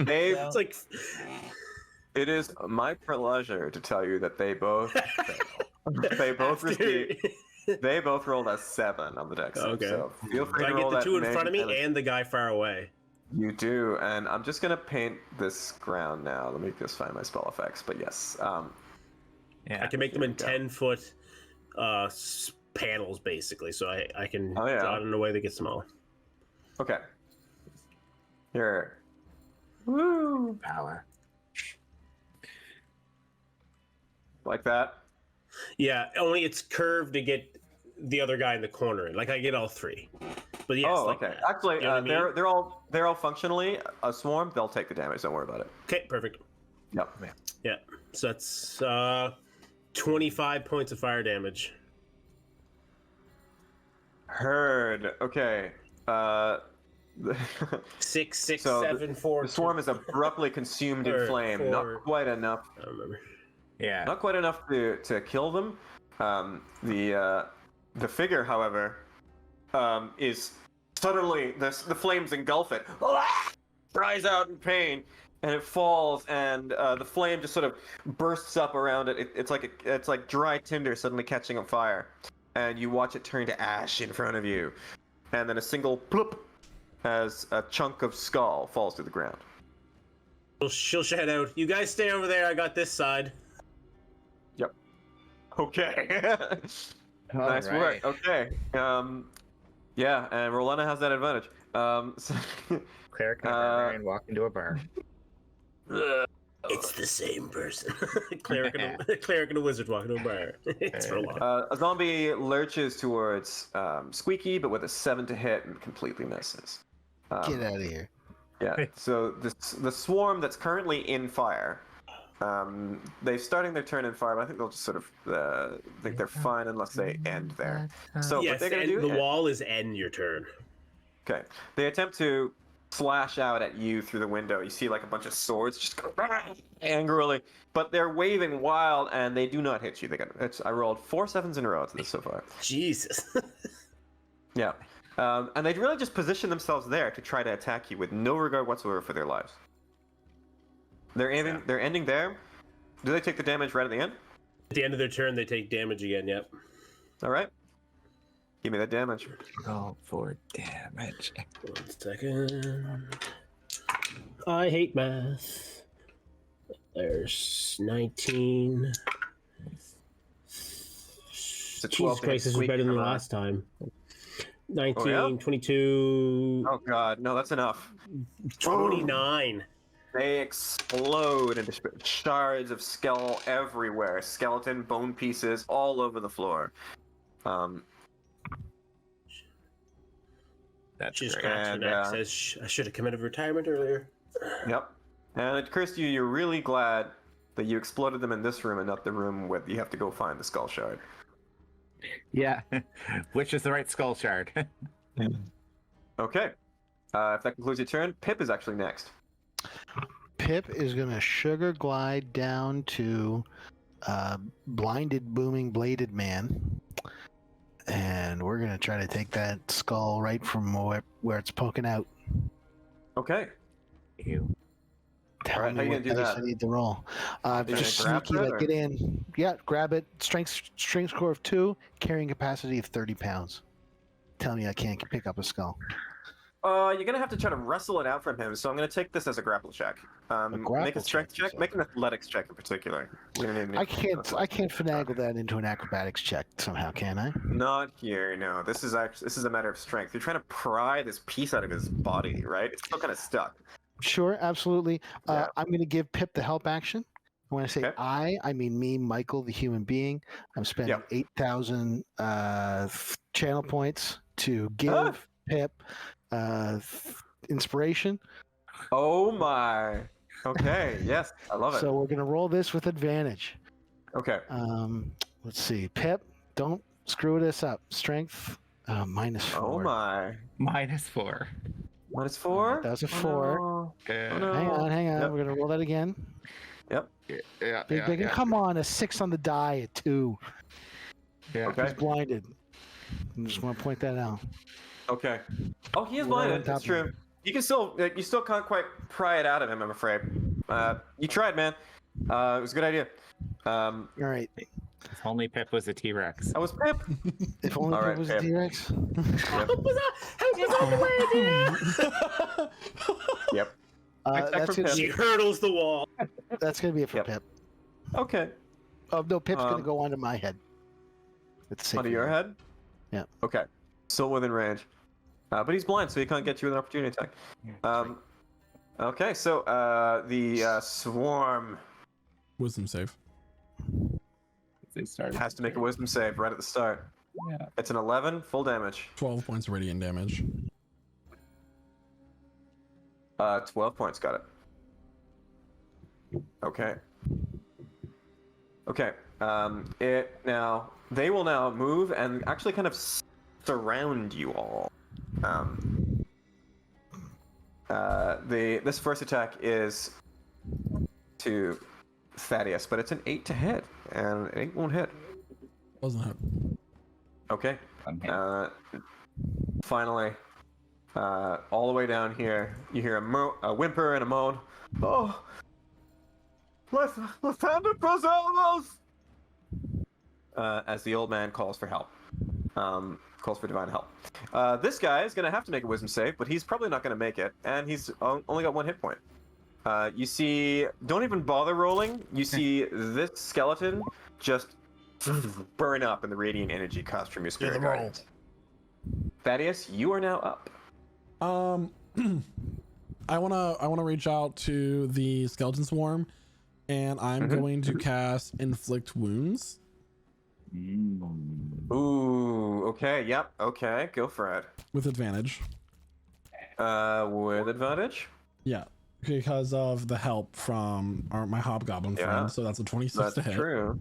Dave, It's like it is my pleasure to tell you that they both fail. They both rolled a 7 on the deck save. Okay. So feel free I to get roll the that two in magic front of me damage. and the guy far away. You do, and I'm just gonna paint this ground now. Let me just find my spell effects. But yes, I can make them in 10-foot panels, basically, so I can draw it in a way that gets them all. Okay. Here. Woo! Power. Like that? Yeah, only it's curved to get the other guy in the corner. Like I get all three. But yes, Oh, like okay. that. Actually, You know what I mean? they're all functionally a swarm. They'll take the damage. Don't worry about it. Okay, perfect. Yep. Yeah. So that's 25 points of fire damage. Heard. Okay. 6, 6, So 7, 4. The swarm is abruptly consumed in Or flame. 4. Not quite enough. I don't remember. Yeah. Not quite enough to kill them. The figure, however, is suddenly the flames engulf it, cries out in pain, and it falls, and the flame just sort of bursts up around it. It's like dry tinder suddenly catching on fire, and you watch it turn to ash in front of you, and then a single plop as a chunk of skull falls to the ground. She'll shout out, "You guys stay over there. I got this side." Yep. Okay. Nice work. Okay. Yeah, and Rolana has that advantage. So, Cleric and a barbarian walk into a bar. It's the same person. Cleric and a wizard walking to a bar. It's for long. a zombie lurches towards Squeaky, but with a 7 to hit and completely misses. Get out of here. Yeah. So the swarm that's currently in fire They're starting their turn in fire, but I think they'll just sort of think they're fine unless they end there. So what Yes, they're gonna and do? the wall is end your turn. Okay, they attempt to slash out at you through the window. You see like a bunch of swords just go angrily, but they're waving wild, and they do not hit you. I rolled 4 7s in a row to this so far. Jesus. Yeah, and they really just position themselves there to try to attack you with no regard whatsoever for their lives. They're ending there. Do they take the damage right at the end? At the end of their turn, they take damage again. Yep. All right. Give me that damage. Roll for damage. 1 second. I hate math. There's 19. It's a 12 Jesus Christ, this was better than the last time. 19, Oh, yeah? 22, Oh god, no, that's enough. 29. They explode into shards of skull everywhere. Skeleton, bone pieces all over the floor. That's She just great. scratched her And, neck. Says, I should have committed retirement earlier. Yep. And Chris, you're really glad that you exploded them in this room and not the room where you have to go find the skull shard. Yeah. Which is the right skull shard? Okay. If that concludes your turn, Pip is actually next. Pip is going to sugar glide down to blinded, booming, bladed man. And we're going to try to take that skull right from where it's poking out. Okay. Ew. Tell Alright, me how you what gonna do dice that? I need to roll. you Just gonna grab sneaky, that, like or- get in. Yeah, grab it. Strength score of 2, carrying capacity of 30 pounds. Tell me I can't pick up a skull. You're gonna have to try to wrestle it out from him, so I'm gonna take this as a grapple check. Make grapple a strength check, check. Make an athletics check in particular. We're gonna need I can't finagle that into an acrobatics check somehow, can I? Not here, no. This is a matter of strength. You're trying to pry this piece out of his body, right? It's still kind of stuck. Sure, absolutely. Yeah. I'm going to give Pip the help action. When I say Okay. I mean me, Michael, the human being. I'm spending 8,000 channel points to give Pip inspiration. Oh my. Okay. Yes, I love it. So we're going to roll this with advantage. Okay. Let's see. Pip, don't screw this up. Strength -4. Oh my. -4. -4. That was a 4. Oh, Yeah. no. Hang on. Yep. We're going to roll that again. Yep. Yeah. Big. Come on, a 6 on the die, a 2. Yeah. Okay. He's blinded. I just want to point that out. Okay. Oh, he is Right blinded. on top That's of true. him. You can still, you still can't quite pry it out of him. I'm afraid. You tried, man. It was a good idea. All right. If only Pip was a T-Rex. I was Pip. If only All Pip right, was a Pip. T-Rex. Yep. That's for gonna, Pip. She hurdles the wall. that's gonna be it for Yep. Pip. Okay. Oh no, Pip's gonna Um, go onto my head. It's safe Onto for your me. head? Yeah. Okay. Still within range. But he's blind, so he can't get you with an opportunity attack. Okay, so the swarm Wisdom save. They started. has to make a wisdom save right at the start. Yeah. It's an 11, full damage. 12 points of radiant damage. 12 points, got it. Okay. Okay. They will now move and actually kind of surround you all. This first attack is to Thaddeus, but it's an 8 to hit, and an 8 won't hit. Doesn't hit. Okay. Finally, all the way down here, you hear a whimper and a moan. Oh, Lathander Proselmos! As the old man calls for help. Calls for divine help. This guy is going to have to make a wisdom save, but he's probably not going to make it, and he's only got 1 hit point. You see, don't even bother rolling. You see this skeleton just burn up in the radiant energy caused from your spirit guardians. Thaddeus, you are now up. I wanna reach out to the skeleton swarm, and I'm going to cast inflict wounds. Ooh, okay, yep, okay, go for it. With advantage. With advantage? Yeah, because of the help from my hobgoblin friend. So that's a 26 to That's hit. true.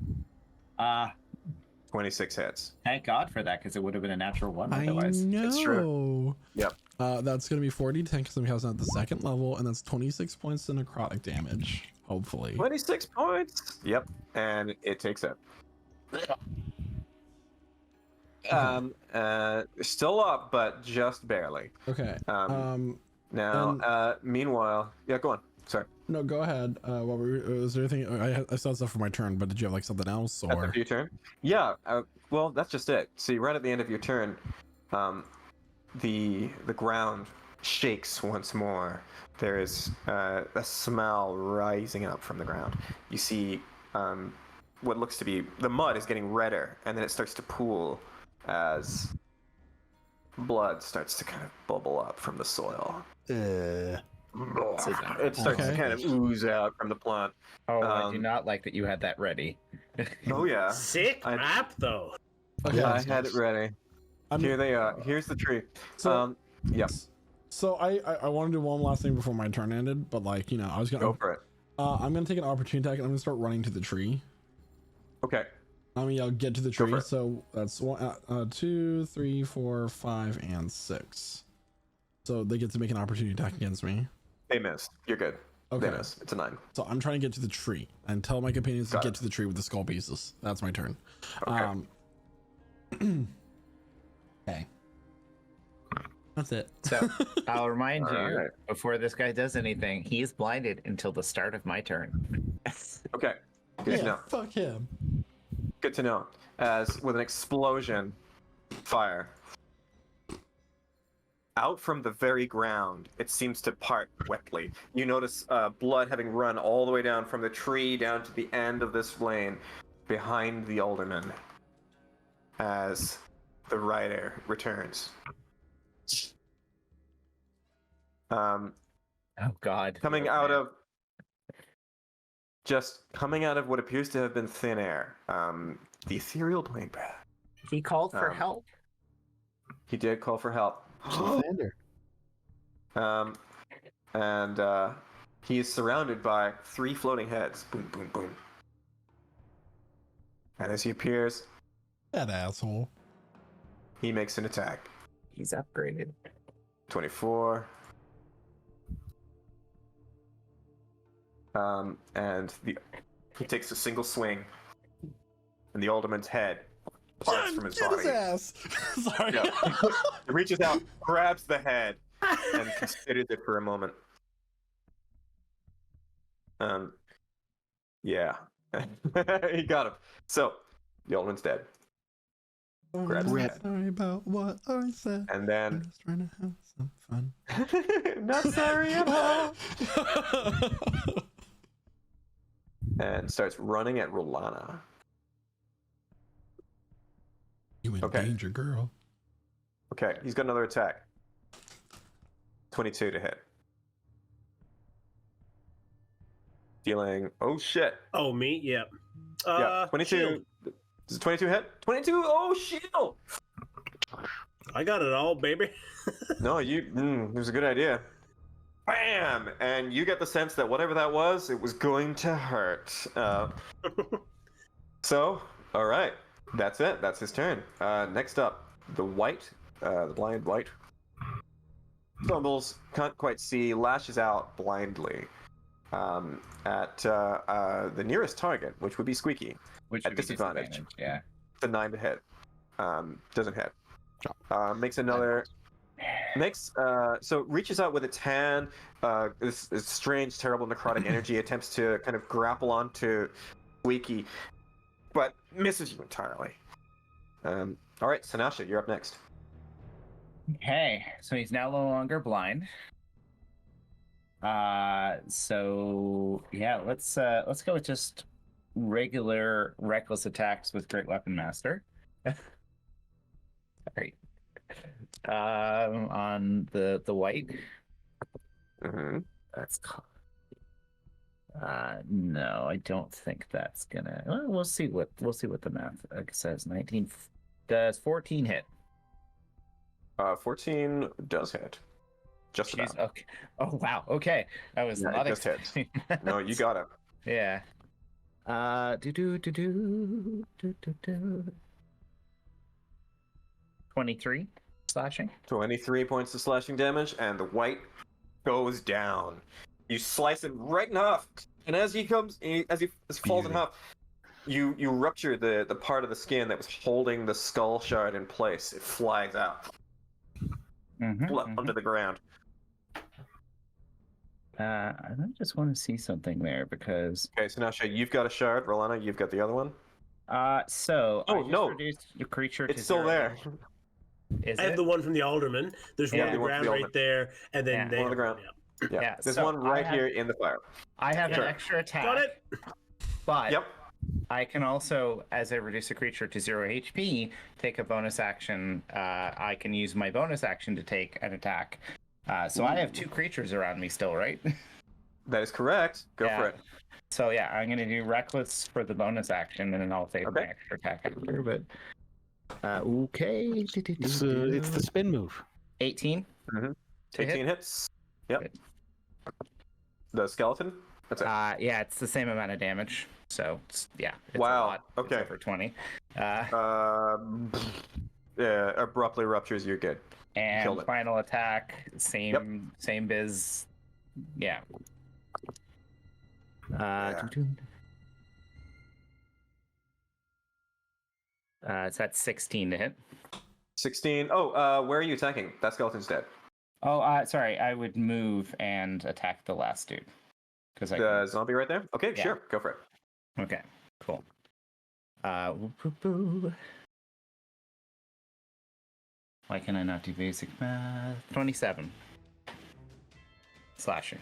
26 hits. Thank God for that, because it would have been a natural one I otherwise. know. It's true. Yep. That's gonna be 4d10 because I'm casting at the second level, and that's 26 points of necrotic damage. Hopefully. 26 points. Yep. And it takes it. Still up, but just barely. Okay. Now, meanwhile, yeah, go on. Sorry. No, go ahead. Was there anything? I saw stuff for my turn, but did you have like something else? At the Or end of your turn? Yeah. Well, that's just it. See, right at the end of your turn, the ground shakes once more. There is a smell rising up from the ground. You see what looks to be the mud is getting redder, and then it starts to pool as blood starts to kind of bubble up from the soil. It starts to kind of ooze out from the plant. Oh, I do not like that you had that ready. Oh yeah, Sick map though. okay, I had it ready. Here they are. Here's the tree. So, yeah. So I want to do one last thing before my turn ended, but like I was gonna Go for it. I'm gonna take an opportunity attack and I'm gonna start running to the tree. Okay. I'll get to the Go tree. for it. So that's 1, 2, 3, 4, 5, and 6. So they get to make an opportunity attack against me. They missed. You're good. Okay. They missed. It's a 9. So I'm trying to get to the tree and tell my companions to Got get it. to the tree with the skull pieces. That's my turn. Okay. Okay. That's it. So I'll remind you Alright. before this guy does anything, he is blinded until the start of my turn. Okay. Good to know. Fuck him. Good to know. As with an explosion, fire. Out from the very ground, it seems to part wetly. You notice blood having run all the way down from the tree down to the end of this lane behind the alderman as the rider returns. Oh God! Coming out of what appears to have been thin air, the ethereal plane path. He called for help. He did call for help. Defender. And he is surrounded by 3 floating heads. Boom, boom, boom. And as he appears, That asshole. he makes an attack. He's upgraded. 24. And he takes a single swing, and the alderman's head parts from his Get body. his ass. Sorry. Yeah. He reaches out, grabs the head, and considers it for a moment. Yeah. He got him. So, the alderman's dead. Grabs the head. Sorry about what I said. And I'm then... just trying to have some fun. Not sorry at all. And starts running at Rolana. You in Okay. danger, girl. Okay, he's got another attack. 22 to hit. Dealing... Oh, shit. Oh, me? Yeah. Yeah, 22. Shield. Does 22 hit? 22! Oh, shield! I got it all, baby. No, it was a good idea. Bam! And you get the sense that whatever that was, it was going to hurt. So, all right. That's it. That's his turn. Next up, the blind white. Stumbles, can't quite see, lashes out blindly at the nearest target, which would be Squeaky. Which At would be disadvantage. Yeah. It's a 9 to hit. Doesn't hit. Makes another. So reaches out with its hand. This strange, terrible necrotic energy attempts to kind of grapple onto Squeaky, but misses you entirely. All right, Sanasha, you're up next. Okay, so he's now no longer blind. So yeah, let's go with just regular reckless attacks with Great Weapon Master. Sorry. On the white. Mm-hmm. That's no, I don't think that's gonna. Well, we'll see what the math says. 19 does 14 hit. 14 does hit. Just She's about. okay. Oh wow. Okay, I was Yeah, not it just hits. expecting that. No, you got it. Yeah. Do. 23 slashing. 23 points of slashing damage, and the white goes down. You slice him right in half, and as he falls in Beauty. half, you rupture the part of the skin that was holding the skull shard in place. It flies out onto the ground. I just want to see something there because. Okay, so now Shay, you've got a shard. Rolana, you've got the other one. So Oh, I just no. reduced your creature to It's still 0 there. HP. Is I have it? the one from the alderman. There's Yeah. one on the The one from ground the right alderman. there, and then Yeah. they One on the have ground. yeah. Yeah, there's so one right I have- here in the fire. I have Sure. an extra attack. Got it. But Yep. I can also, as I reduce a creature to 0 HP, take a bonus action. I can use my bonus action to take an attack. So I have 2 creatures around me still, right? That is correct. Go Yeah. for it. So yeah, I'm gonna do reckless for the bonus action, and then I'll take my Okay. extra attack after. But okay, It's the spin move. 18. Mhm. To 18 hit? hits. Yep. Good. The skeleton? That's it. Yeah, it's the same amount of damage. So it's a Wow, lot. okay. It's over 20. Yeah, abruptly ruptures, you're good. And killed it. final attack, same biz. Yeah. Yeah. It's at 16 to hit. 16. Oh, where are you attacking? That skeleton's dead. Oh, sorry. I would move and attack the last dude. Because The zombie right there? Okay, Yeah. sure. Go for it. Okay, cool. Whoop. Why can I not do basic math? 27. Slashing.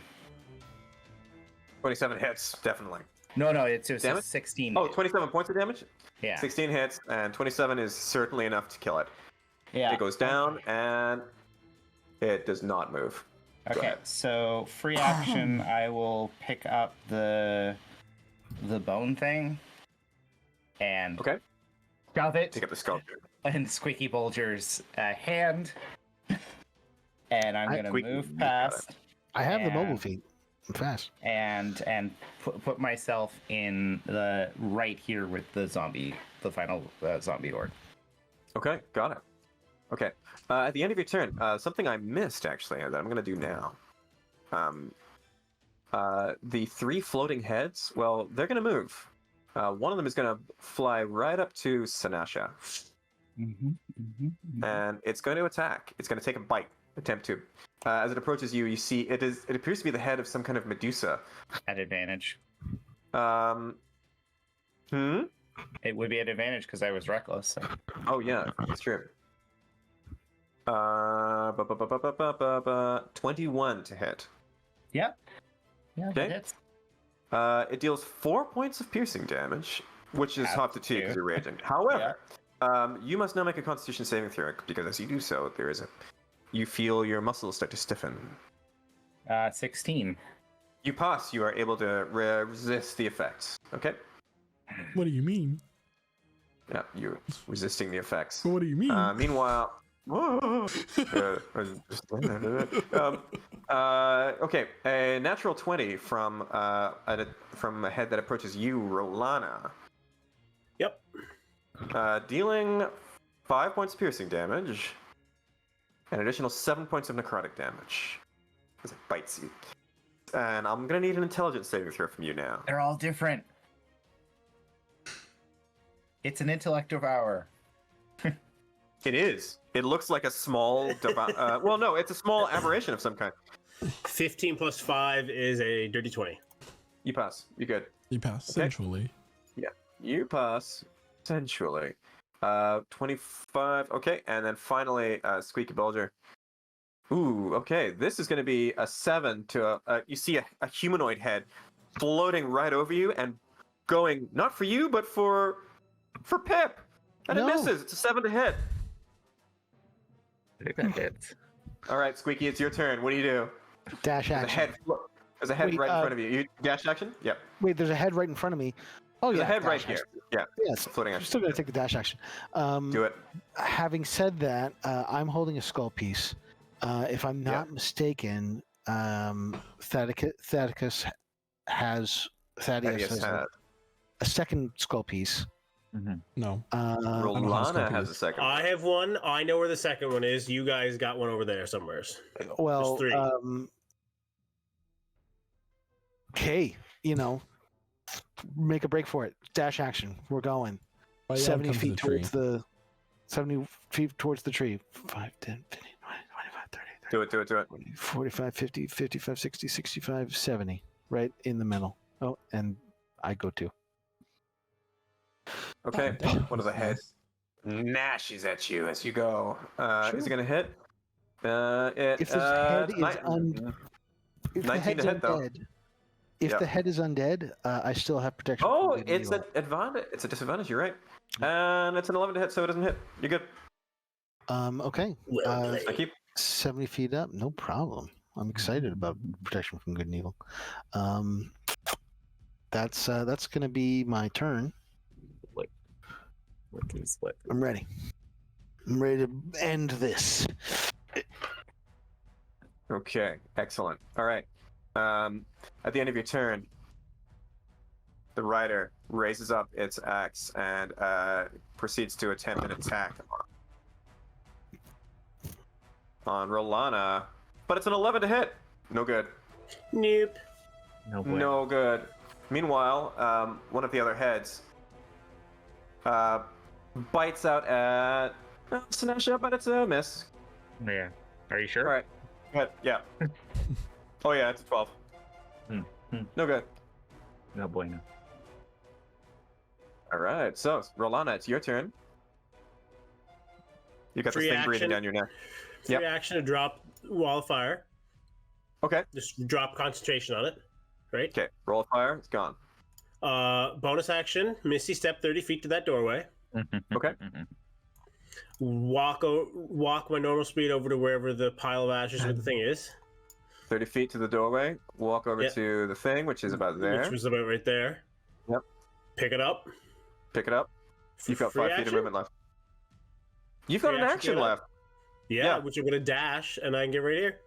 27 hits, definitely. No, it's just Damage? 16. Oh, 27 points of damage? Yeah. 16 hits, and 27 is certainly enough to kill it. Yeah. It goes down, and it does not move. Go Okay, ahead. so free action, I will pick up the bone thing and Okay. shove it Take up the sculpture. in Squeaky Bulger's hand, and I'm gonna Squeaky, move you got past I have the mobile And- feet. I'm fast. and put myself in the right here with the final zombie horde. Okay, got it. Okay. At the end of your turn, something I missed actually that I'm gonna do now. The 3 floating heads. Well, they're gonna move. One of them is gonna fly right up to Sanasha, and it's going to attack. It's going to take a bite. Attempt to. As it approaches you, you see it appears to be the head of some kind of Medusa. At advantage. It would be at advantage because I was reckless. So. Oh yeah, it's true. 21 to hit. Yep. Yeah. Okay. That hits. It deals 4 points of piercing damage, which is half to 2 because you're raging. However, you must now make a Constitution saving throw because as you do so, you feel your muscles start to stiffen. 16. You pass. You are able to resist the effects. Okay. What do you mean? Yeah, you're resisting the effects. What do you mean? Meanwhile, okay, a natural 20 from a head that approaches you, Rolana. Yep. Dealing 5 points of piercing damage, an additional 7 points of necrotic damage as it bites you. And I'm gonna need an intelligence saving throw from you now. They're all different. It's an intellect devour. It is. It looks like a small. Well, no, it's a small aberration of some kind. 15 plus 5 is a dirty 20. You pass. You're good. You pass Okay. sensually. Yeah, you pass sensually. 25. Okay, and then finally, Squeaky Bulger. Ooh, okay. This is going to be a 7 to you see a humanoid head floating right over you and going not for you, but for Pip. And No. it misses. It's a 7 to hit. That hits. All right, Squeaky, it's your turn. What do you do? Dash There's a action. head. There's a head Wait, right in front of you. You dash action? Yep. Wait, there's a head right in front of me. Oh There's yeah, a head right dash here. action. Yeah. Yes, Floating I'm action. still gonna take the dash action. Do it. Having said that, I'm holding a skull piece, If I'm not mistaken, Thaddeus has a second skull piece. No. Uh, Rolana has a second. I have one. I know where the second one is. You guys got one over there somewhere. well, There's 3. okay, make a break for it. Dash action. We're going. But yeah, 70 come to feet the towards tree. the 70 feet towards the tree. 5, 10, 15, 20, 25, 30, Do it. 40, 45, 50, 55, 60, 65, 70. Right in the middle. Oh, and I go too. Okay. Oh, damn. One of the heads gnashes at you as you go. Sure. Is it gonna hit? If his head is if the 19 head's to hit, though. undead, if Yep. the head is undead, I still have protection. Oh, from good and it's evil. an advantage. It's a disadvantage. You're right. And it's an 11 to hit, so it doesn't hit. You're good. Okay. Well played. I keep. 70 feet up, no problem. I'm excited about protection from good and evil. That's going to be my turn. I'm ready. I'm ready to end this. Okay. Excellent. All right. At the end of your turn, the rider raises up its axe and proceeds to attempt an attack on Rolana, but it's an 11 to hit. No good. Nope. No good. Meanwhile, one of the other heads bites out at Sinasha, but it's a miss. Yeah. Are you sure? All right. Go ahead. Yeah. Oh yeah, it's a 12. No good. No bueno. All right. So Rolana, it's your turn. You got this Free thing breathing action. down your neck. Free Yep. action to drop wall of fire. Okay. Just drop concentration on it. Right? Okay. Roll of fire. It's gone. Bonus action, Misty step 30 feet to that doorway. Okay. Walk my normal speed over to wherever the pile of ashes with the thing is. 30 feet to the doorway. Walk over Yep. to the thing, which is about there. Which was about right there. Yep. Pick it up. Pick it up. You've got Free 5 feet of action? movement left. You've got Free an action, action get up. left. Yeah, Yeah. which I'm gonna dash and I can get right here.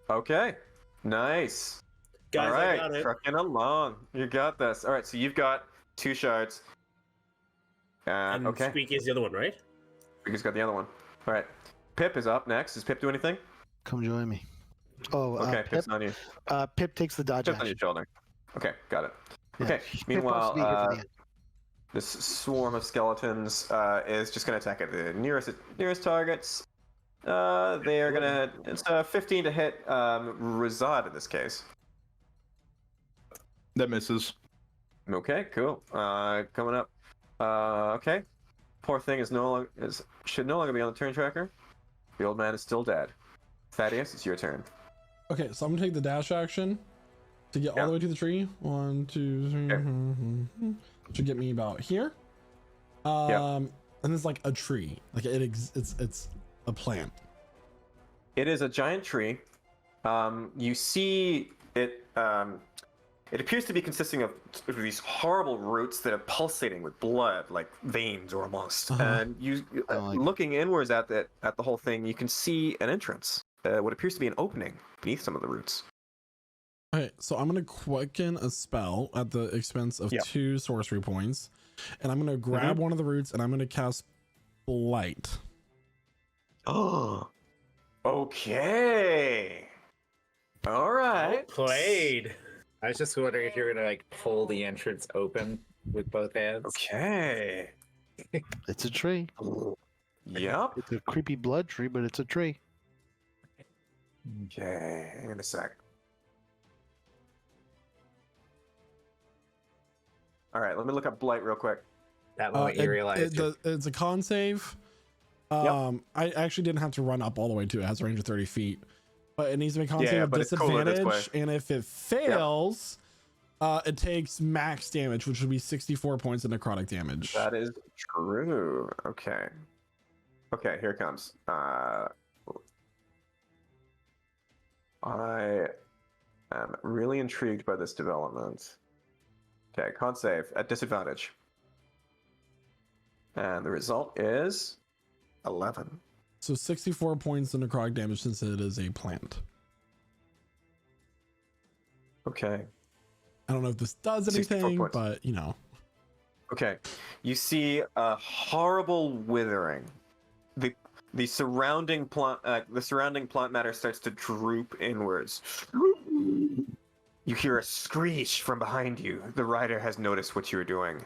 Okay. Nice. Guys, All right. I got it. Trucking along. You got this. All right. So you've got 2 shards. And Okay. Squeaky is the other one, right? Squeaky's got the other one. All right. Pip is up next. Does Pip do anything? Come join me. Oh, Okay. Pip, Pip's on you. Pip takes the dodge Pip's on your action. shoulder. Okay. Got it. Yeah. Okay. Pip wants to Meanwhile, be here for the end. this swarm of skeletons is just going to attack at the nearest targets. They are going to. It's 15 to hit Razad in this case. That misses. Okay, cool. Coming up. Okay. Poor thing should no longer be on the turn tracker. The old man is still dead. Thaddeus, it's your turn. Okay, so I'm gonna take the dash action to get all the way to the tree. 1, 2, 3. Okay. Should get me about here. And it's like a tree. Like it's a plant. It is a giant tree. You see it. It appears to be consisting of these horrible roots that are pulsating with blood, like veins almost. And you, looking inwards at the whole thing, you can see an entrance. What appears to be an opening beneath some of the roots. Okay, so I'm gonna quicken a spell at the expense of 2 sorcery points, and I'm gonna grab one of the roots and I'm gonna cast Blight. Oh, okay. All right. Played. I was just wondering if you're gonna like pull the entrance open with both hands. Okay. It's a tree. Yep. It's a creepy blood tree, but it's a tree. Okay. Hang on a sec. All right. Let me look up Blight real quick. That moment you realize. It's a con save. I actually didn't have to run up all the way to it. It has a range of 30 feet, but it needs to be a con save with but it's cooler this disadvantage. way. And if it fails, it takes max damage, which would be 64 points of necrotic damage. That is true. Okay. Okay, here it comes. I am really intrigued by this development. Okay, con save at disadvantage. And the result is 11. So 64 points of necrotic damage since it is a plant. Okay. I don't know if this does 64 anything, points. but you know. Okay. You see a horrible withering. The surrounding plant matter starts to droop inwards. You hear a screech from behind you. The rider has noticed what you're doing.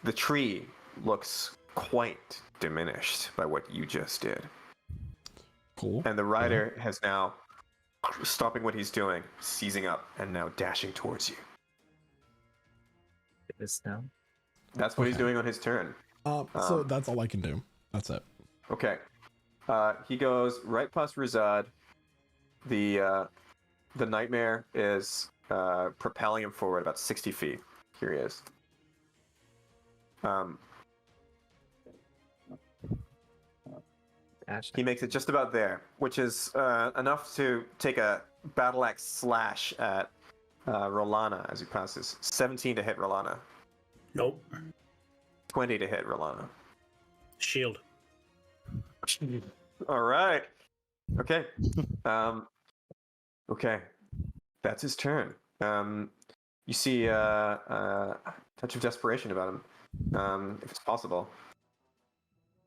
The tree looks quite diminished by what you just did. Cool. And the rider has now stopping what he's doing, seizing up, and now dashing towards you. This now. That's what he's Okay. doing on his turn. So that's all I can do. That's it. Okay. He goes right past Rizad. The nightmare is propelling him forward about 60 feet. Here he is. He makes it just about there, which is enough to take a battle axe slash at Rolana as he passes. 17 to hit Rolana. Nope. 20 to hit Rolana. Shield. All right. Okay. Okay. That's his turn. You see a touch of desperation about him, if it's possible.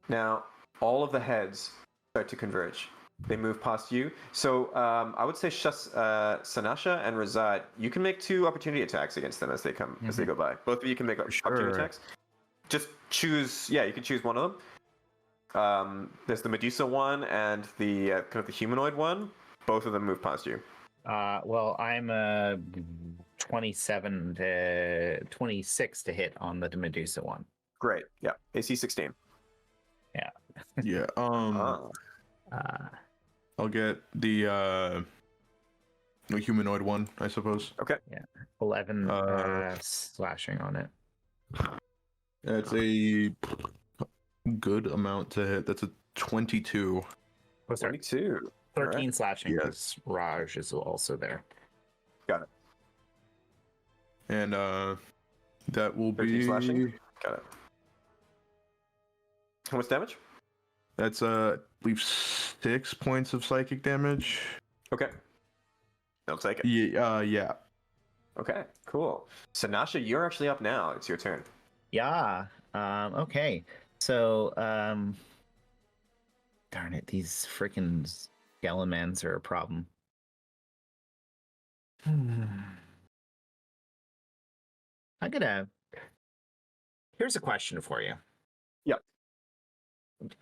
Now, all of the heads start to converge. They move past you. So I would say Sanasha and Razad, you can make 2 opportunity attacks against them as they come, as they go by. Both of you can make opportunity attacks. Just choose. Yeah, you can choose one of them. There's the Medusa one and the kind of the humanoid one. Both of them move past you. Well, I'm 27 to 26 to hit on the Medusa one. Great. Yeah. AC 16. Yeah. I'll get the humanoid one, I suppose. Okay. 11 slashing on it. That's a good amount to hit. That's a 22. Oh, sorry. 22. 13 Alright. slashing Yes. because Raj is also there. Got it. And that will 13 be slashing. Got it. How much damage? that's I believe 6 points of psychic damage. Okay. I'll take it. Yeah. Okay. Cool. Sanasha, you're actually up now. It's your turn. Yeah. Okay. So, darn it, these freaking Skelemans are a problem. Here's a question for you. Yep.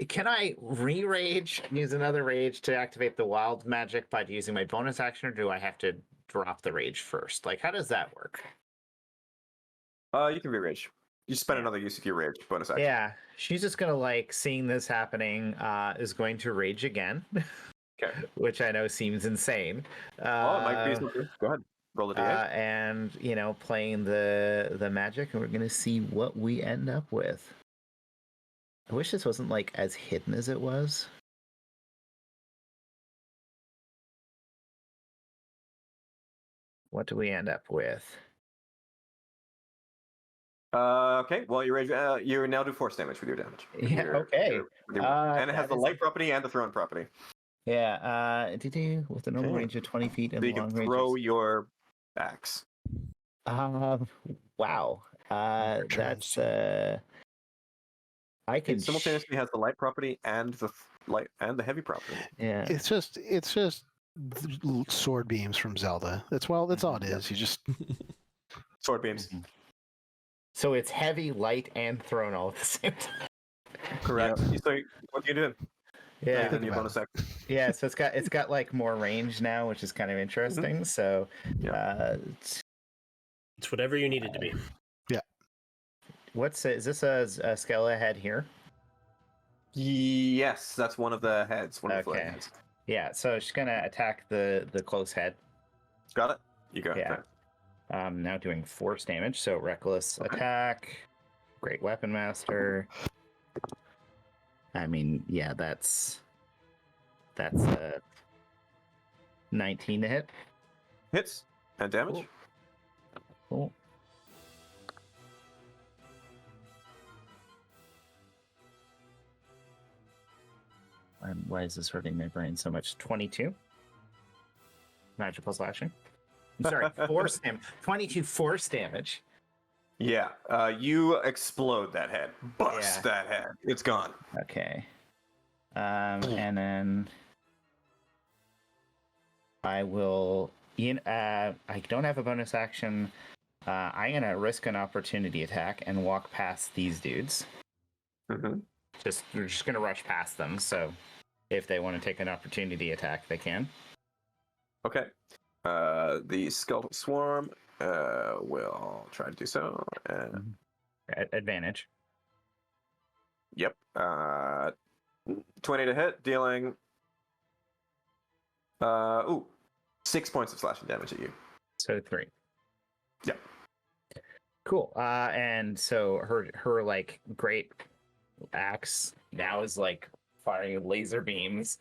Can I re-rage, use another rage to activate the wild magic by using my bonus action, or do I have to drop the rage first? Like, how does that work? You can re-rage. You spend another use of your rage bonus action. Yeah, she's just gonna like seeing this happening, is going to rage again. Okay. Which I know seems insane. It might be something. Go ahead. Roll a d8. And playing the magic, and we're gonna see what we end up with. I wish this wasn't like as hidden as it was. What do we end up with? Okay. Well, your rage. You now do force damage with your damage. With Yeah. your- Okay. with your- and it has that the is light property and the thrown property. Yeah. With a normal Okay. range of 20 feet and So you long can range. throw your axe. Wow. That's I can It simultaneously has the light property and the light and the heavy property. Yeah. It's just sword beams from Zelda. That's all it is. You just Sword beams. So it's heavy, light, and thrown all at the same time. Correct. So what do you do? Yeah. Then your bonus action. Yeah, so it's got like more range now, which is kind of interesting. So It's whatever you need it to be. is this a skeleton head here? Yes, that's one of the heads. One of the floating Okay. heads. Yeah, so she's gonna attack the close head. Got it. You go. Yeah. Now doing force damage, so reckless attack, great weapon master. I mean, yeah, that's 19 to hit. Hits and damage. Cool. why is this hurting my brain so much? 22 magical slashing. I'm sorry, force damage. 22 force damage. Yeah, you explode that head. Bust that head. It's gone. Okay. And then I will. I don't have a bonus action. I'm gonna risk an opportunity attack and walk past these dudes. Mm-hmm. We're just gonna rush past them. So, if they want to take an opportunity attack, they can. Okay. The skeletal swarm will try to do so. Advantage. Yep. 20 to hit, dealing 6 points of slashing damage at you. So 3. Yep. Cool. And so her like great axe now is like firing laser beams.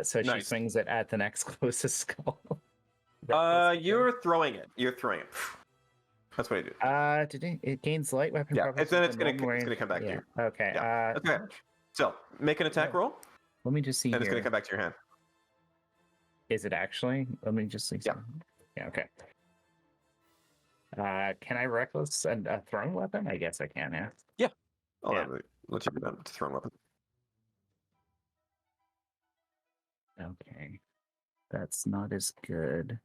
So she Nice. swings it at the next closest skull. You're throwing it. That's what I do. It gains light weapon. Yeah, proficiency then it's in gonna normal range. come back to you. Okay. Yeah. Okay. So make an attack roll, Let me just see and here. it's gonna come back to your hand. Is it actually? Let me just see. Yeah. Yeah. Okay. Can I reckless a thrown weapon? I guess I can. Yeah. I'll Yeah. let you do that with the thrown weapon. Okay. That's not as good.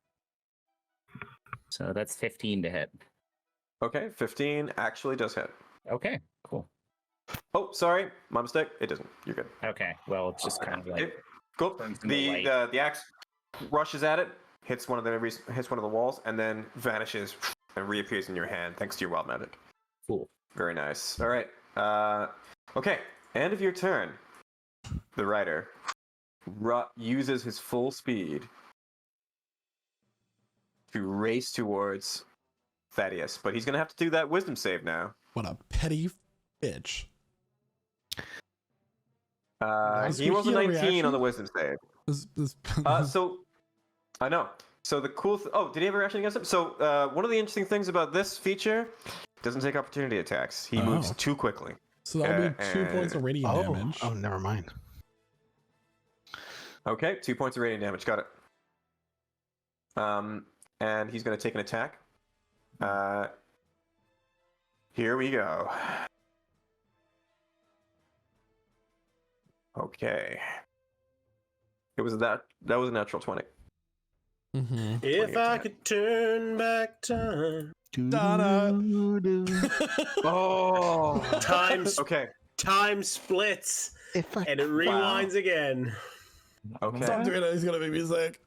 So that's 15 to hit. Okay, 15 actually does hit. Okay. Cool. Oh, sorry, my mistake. It doesn't. You're good. Okay. Well, it's just kind of like Okay, cool. turns into The axe rushes at it, hits one of the walls, and then vanishes and reappears in your hand thanks to your wild magic. cool. Very nice. All right. Okay. End of your turn. The rider uses his full speed to race towards Thaddeus, but he's gonna have to do that wisdom save now. What a petty bitch. He rolls a Speaking of 19 reaction- on the wisdom save. This So I know. So the cool. Did he have a reaction against him? So one of the interesting things about this feature doesn't take opportunity attacks. He moves too quickly. so that'll be 2 points of radiant damage. Oh, never mind. Okay, 2 points of radiant damage. Got it. And he's going to take an attack. Here we go. Okay. It was that was a natural 20. Mm-hmm. If I could turn back time. Oh. Okay. Time splits If I, and it rewinds again. Okay. Stop doing it. He's gonna make me sick.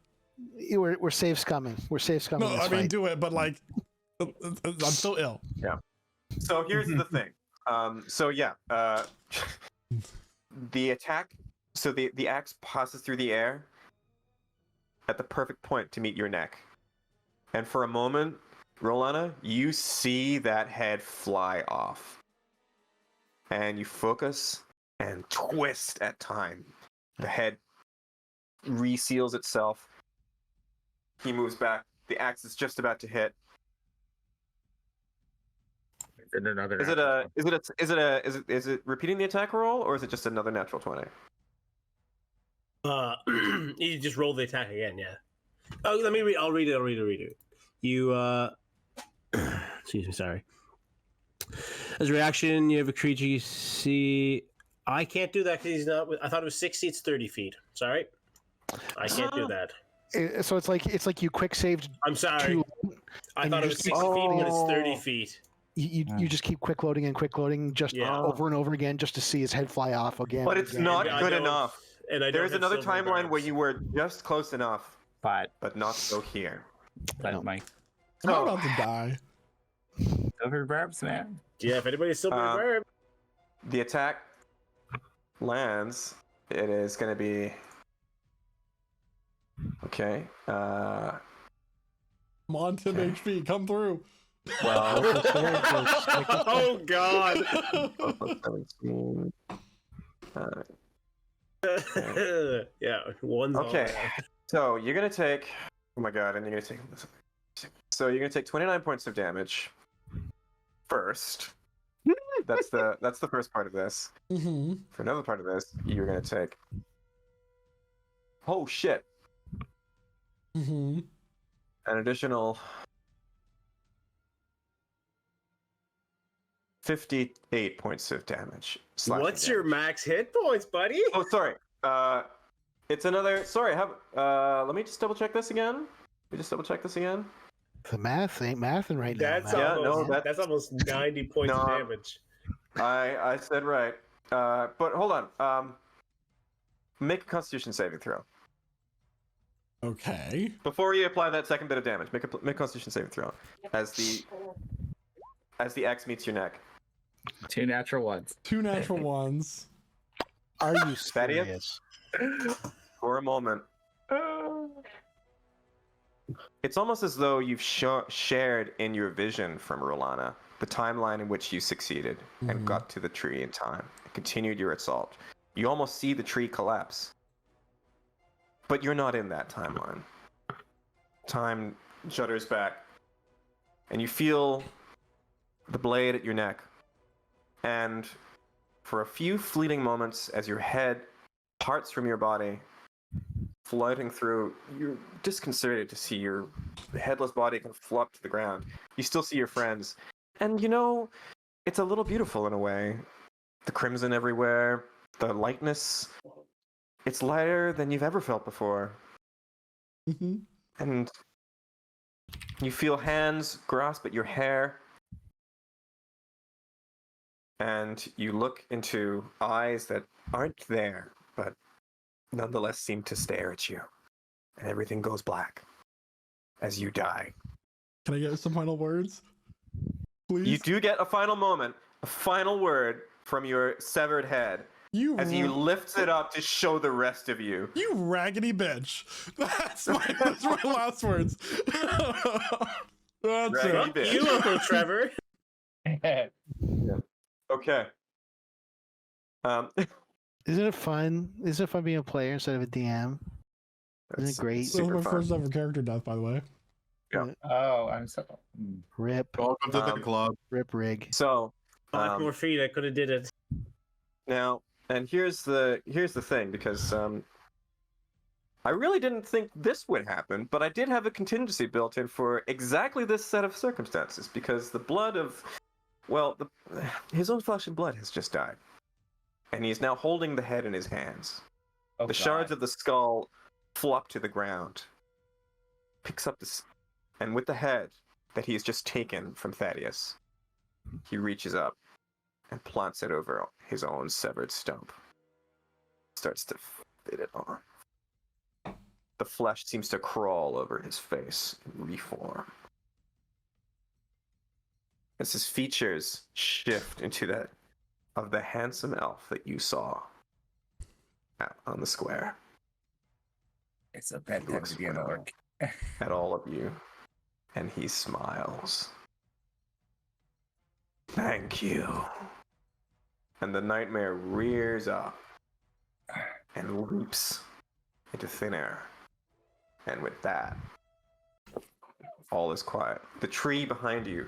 we're safe scumming. We're safe scumming. No, this I mean fight. do it, but like I'm still ill. So here's the thing. The attack. So the axe passes through the air at the perfect point to meet your neck, and for a moment, Rolana, you see that head fly off, and you focus and twist at time. The head reseals itself. He moves back. The axe is just about to hit. Is it repeating the attack roll, or is it just another natural 20? You just roll the attack again, yeah. Oh, let me read. I'll read it. You, excuse me, sorry. As a reaction, you have a creature you see. I can't do that because he's not. I thought it was 60. It's 30 feet. Sorry, I can't do that. So it's like you quick saved. I'm sorry. I and thought you it was just 60 feet, but it's 30 feet. You just keep quick loading just over and over again just to see his head fly off again. But it's not I good don't- enough. And I don't There's have another silver timeline where barbs. you were just close enough, But but so here. Mike, I'm about to die. silver barbs, man. Yeah, if anybody's silver barb. The attack lands. It is going to be okay. Come on, 10 HP, come through. Oh God. 17. Yeah, one's all Okay, right. so you're gonna take. Oh my god, and you're gonna take. So you're gonna take 29 points of damage. First, that's the first part of this. Mm-hmm. For another part of this, you're gonna take Oh shit! Mm-hmm. An additional 58 points of damage. slashing What's your damage. max hit points, buddy? Oh, sorry. It's another. Sorry, have. Let me just double check this again. Let me just double check this again. The math ain't mathing right now. That's man. Yeah, almost no, that's almost 90 points of No. damage. I said right. But hold on. Make a Constitution saving throw Okay. before you apply that second bit of damage. Make a Constitution saving throw as the axe meets your neck. 2 natural ones. 2 natural ones. Are you Thaddeus? serious? For a moment. It's almost as though you've shared in your vision from Rolana the timeline in which you succeeded and got to the tree in time, and continued your assault. You almost see the tree collapse. But you're not in that timeline. Time shudders back, and you feel the blade at your neck. And for a few fleeting moments, as your head parts from your body, floating through, you're disconcerted to see your headless body kind of flop to the ground. You still see your friends. And you know, it's a little beautiful in a way. The crimson everywhere, the lightness. It's lighter than you've ever felt before. Mm-hmm. And you feel hands grasp at your hair. And you look into eyes that aren't there, but nonetheless seem to stare at you. And everything goes black as you die. Can I get some final words? Please? You do get a final moment, a final word from your severed head as he lifts it up to show the rest of you. You raggedy bitch. That's my last words. That's Raggedy it. bitch. You, Uncle Trevor. Okay. Isn't it fun? Isn't it fun being a player instead of a DM? Isn't it great? That was Super my fun. first ever character death, by the way. Oh, I'm so. Rip, Welcome to the Um, club. rip rig. So 5 more feet. I could have did it. now, and here's the thing, because I really didn't think this would happen, but I did have a contingency built in for exactly this set of circumstances, because the blood of, well, his own flesh and blood has just died, and he is now holding the head in his hands. Oh, The shards of the skull flop to the ground, picks up this, and with the head that he has just taken from Thaddeus, he reaches up and plants it over his own severed stump. Starts to fit it on. The flesh seems to crawl over his face and reform. As his features shift into that of the handsome elf that you saw out on the square. It's a bad time to be an orc. At all of you, and he smiles. Thank you. And the nightmare rears up and leaps into thin air. And with that, all is quiet. The tree behind you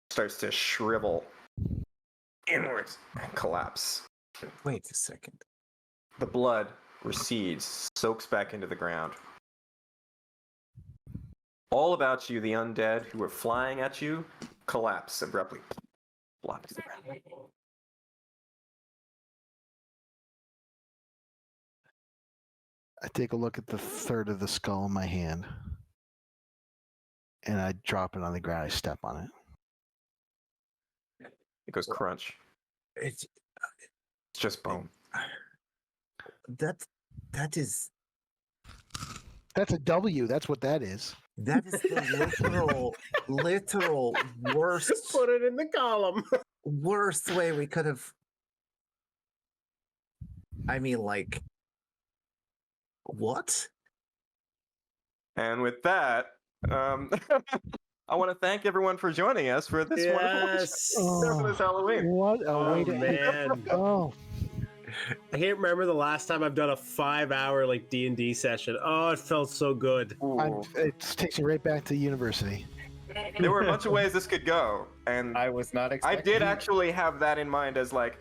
starts to shrivel inwards and collapse. Wait a second. The blood recedes, soaks back into the ground. All about you, the undead who were flying at you, collapse abruptly. Flop to the ground. I take a look at the third of the skull in my hand, and I drop it on the ground. I step on it. It goes crunch. It's It's just bone. that is That's a W. That's what that is. that is the literal worst Put it in the column. worst way we could have. I mean, like, what? And with that, I want to thank everyone for joining us for this wonderful Yes. for this Halloween. What a Oh way to man. Oh, I can't remember the last time I've done a 5-hour like D&D session. Oh, it felt so good. it takes you right back to university. There were a bunch of ways this could go, and I was not I expecting. did actually have that in mind as like,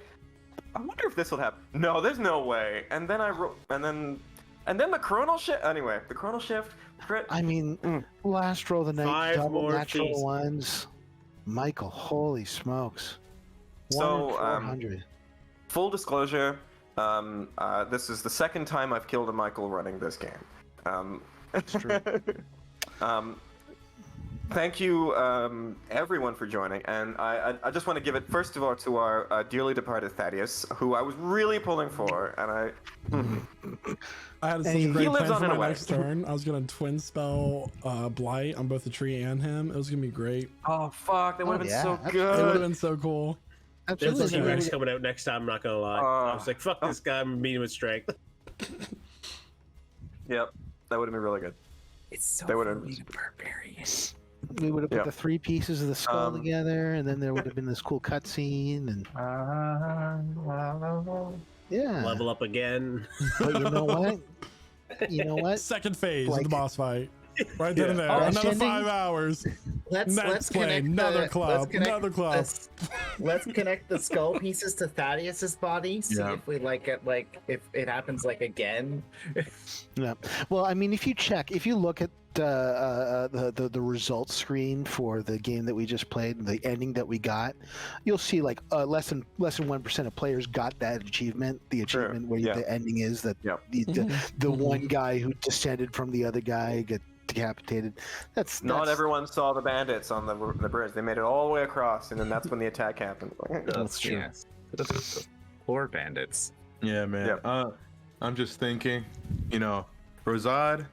I wonder if this will happen. No, there's no way. And then And then the chronal shift. Anyway, the chronal shift. Crit. I mean, last roll of the night, 5 double more natural feasts. ones. Michael, holy smokes. So, 1 in 400. Full disclosure, this is the second time I've killed a Michael running this game. It's true. Thank you, everyone, for joining, and I just want to give it first of all to our dearly departed Thaddeus, who I was really pulling for, and I had such Hey, a he great lives plan on for in my a way. next turn. I was gonna twin spell blight on both the tree and him. It was gonna be great. Oh fuck, that would have been yeah, so absolutely. It would have good. been so cool. There's Absolutely. a T-Rex coming out next time, I'm not gonna lie. I was like, fuck this guy, I'm meeting with strength. Yep, that would have been really good. It's so They would've- fucking barbarian. We would have put Yeah. the 3 pieces of the skull Um, together, and then there would have been this cool cutscene, and yeah. Level up again. But you know what? You know what? Second phase of Like- the boss fight. Right then and there. Oh, Another ascending? 5 hours. Let's Next plane. connect Another the, club. let's connect Another club. this- let's connect the skull pieces to Thaddeus's body. See Yeah. if we if it happens again. Yeah. Well, I mean, if you look at the results screen for the game that we just played and the ending that we got, you'll see less than 1% of players got that achievement. The Sure, achievement where yeah. the ending is that Yep. the one guy who descended from the other guy get decapitated. That's Not everyone saw the bandits on the bridge. They made it all the way across, and then that's when the attack happened. That's true. Yes. Poor bandits. Yeah, man. Yep. I'm just thinking, Rosad,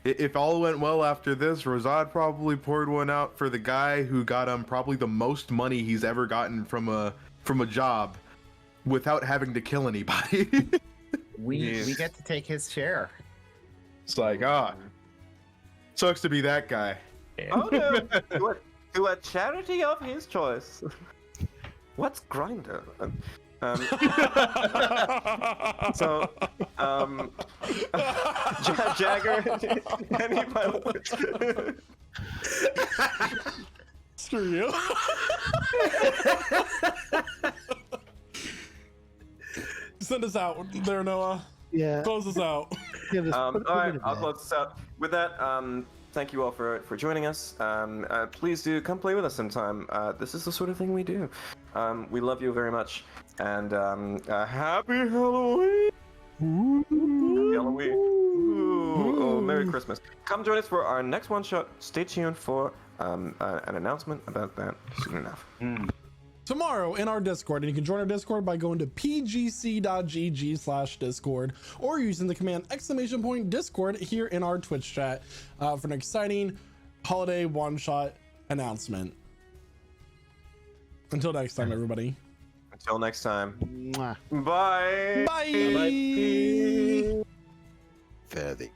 if all went well after this, Rosad probably poured one out for the guy who got probably the most money he's ever gotten from a job without having to kill anybody. We get to take his share. It's like, sucks to be that guy. Oh no! to a charity of his choice. What's Grinder? So, Jagger, any final words? Screw you. Send us out there, Noah. Yeah. Close us out. Give us- All put right, it in I'll there. close this out. With that, thank you all for joining us. Please do come play with us sometime. This is the sort of thing we do. We love you very much, and happy Halloween! Happy Halloween! Ooh, oh, Merry Christmas! Come join us for our next one shot. Stay tuned for an announcement about that soon enough. Tomorrow in our Discord, and you can join our Discord by going to pgc.gg/discord or using the command !Discord here in our Twitch chat for an exciting holiday one-shot announcement. Until next time, everybody. Until next time. Mwah. Bye. Bye. Fairly.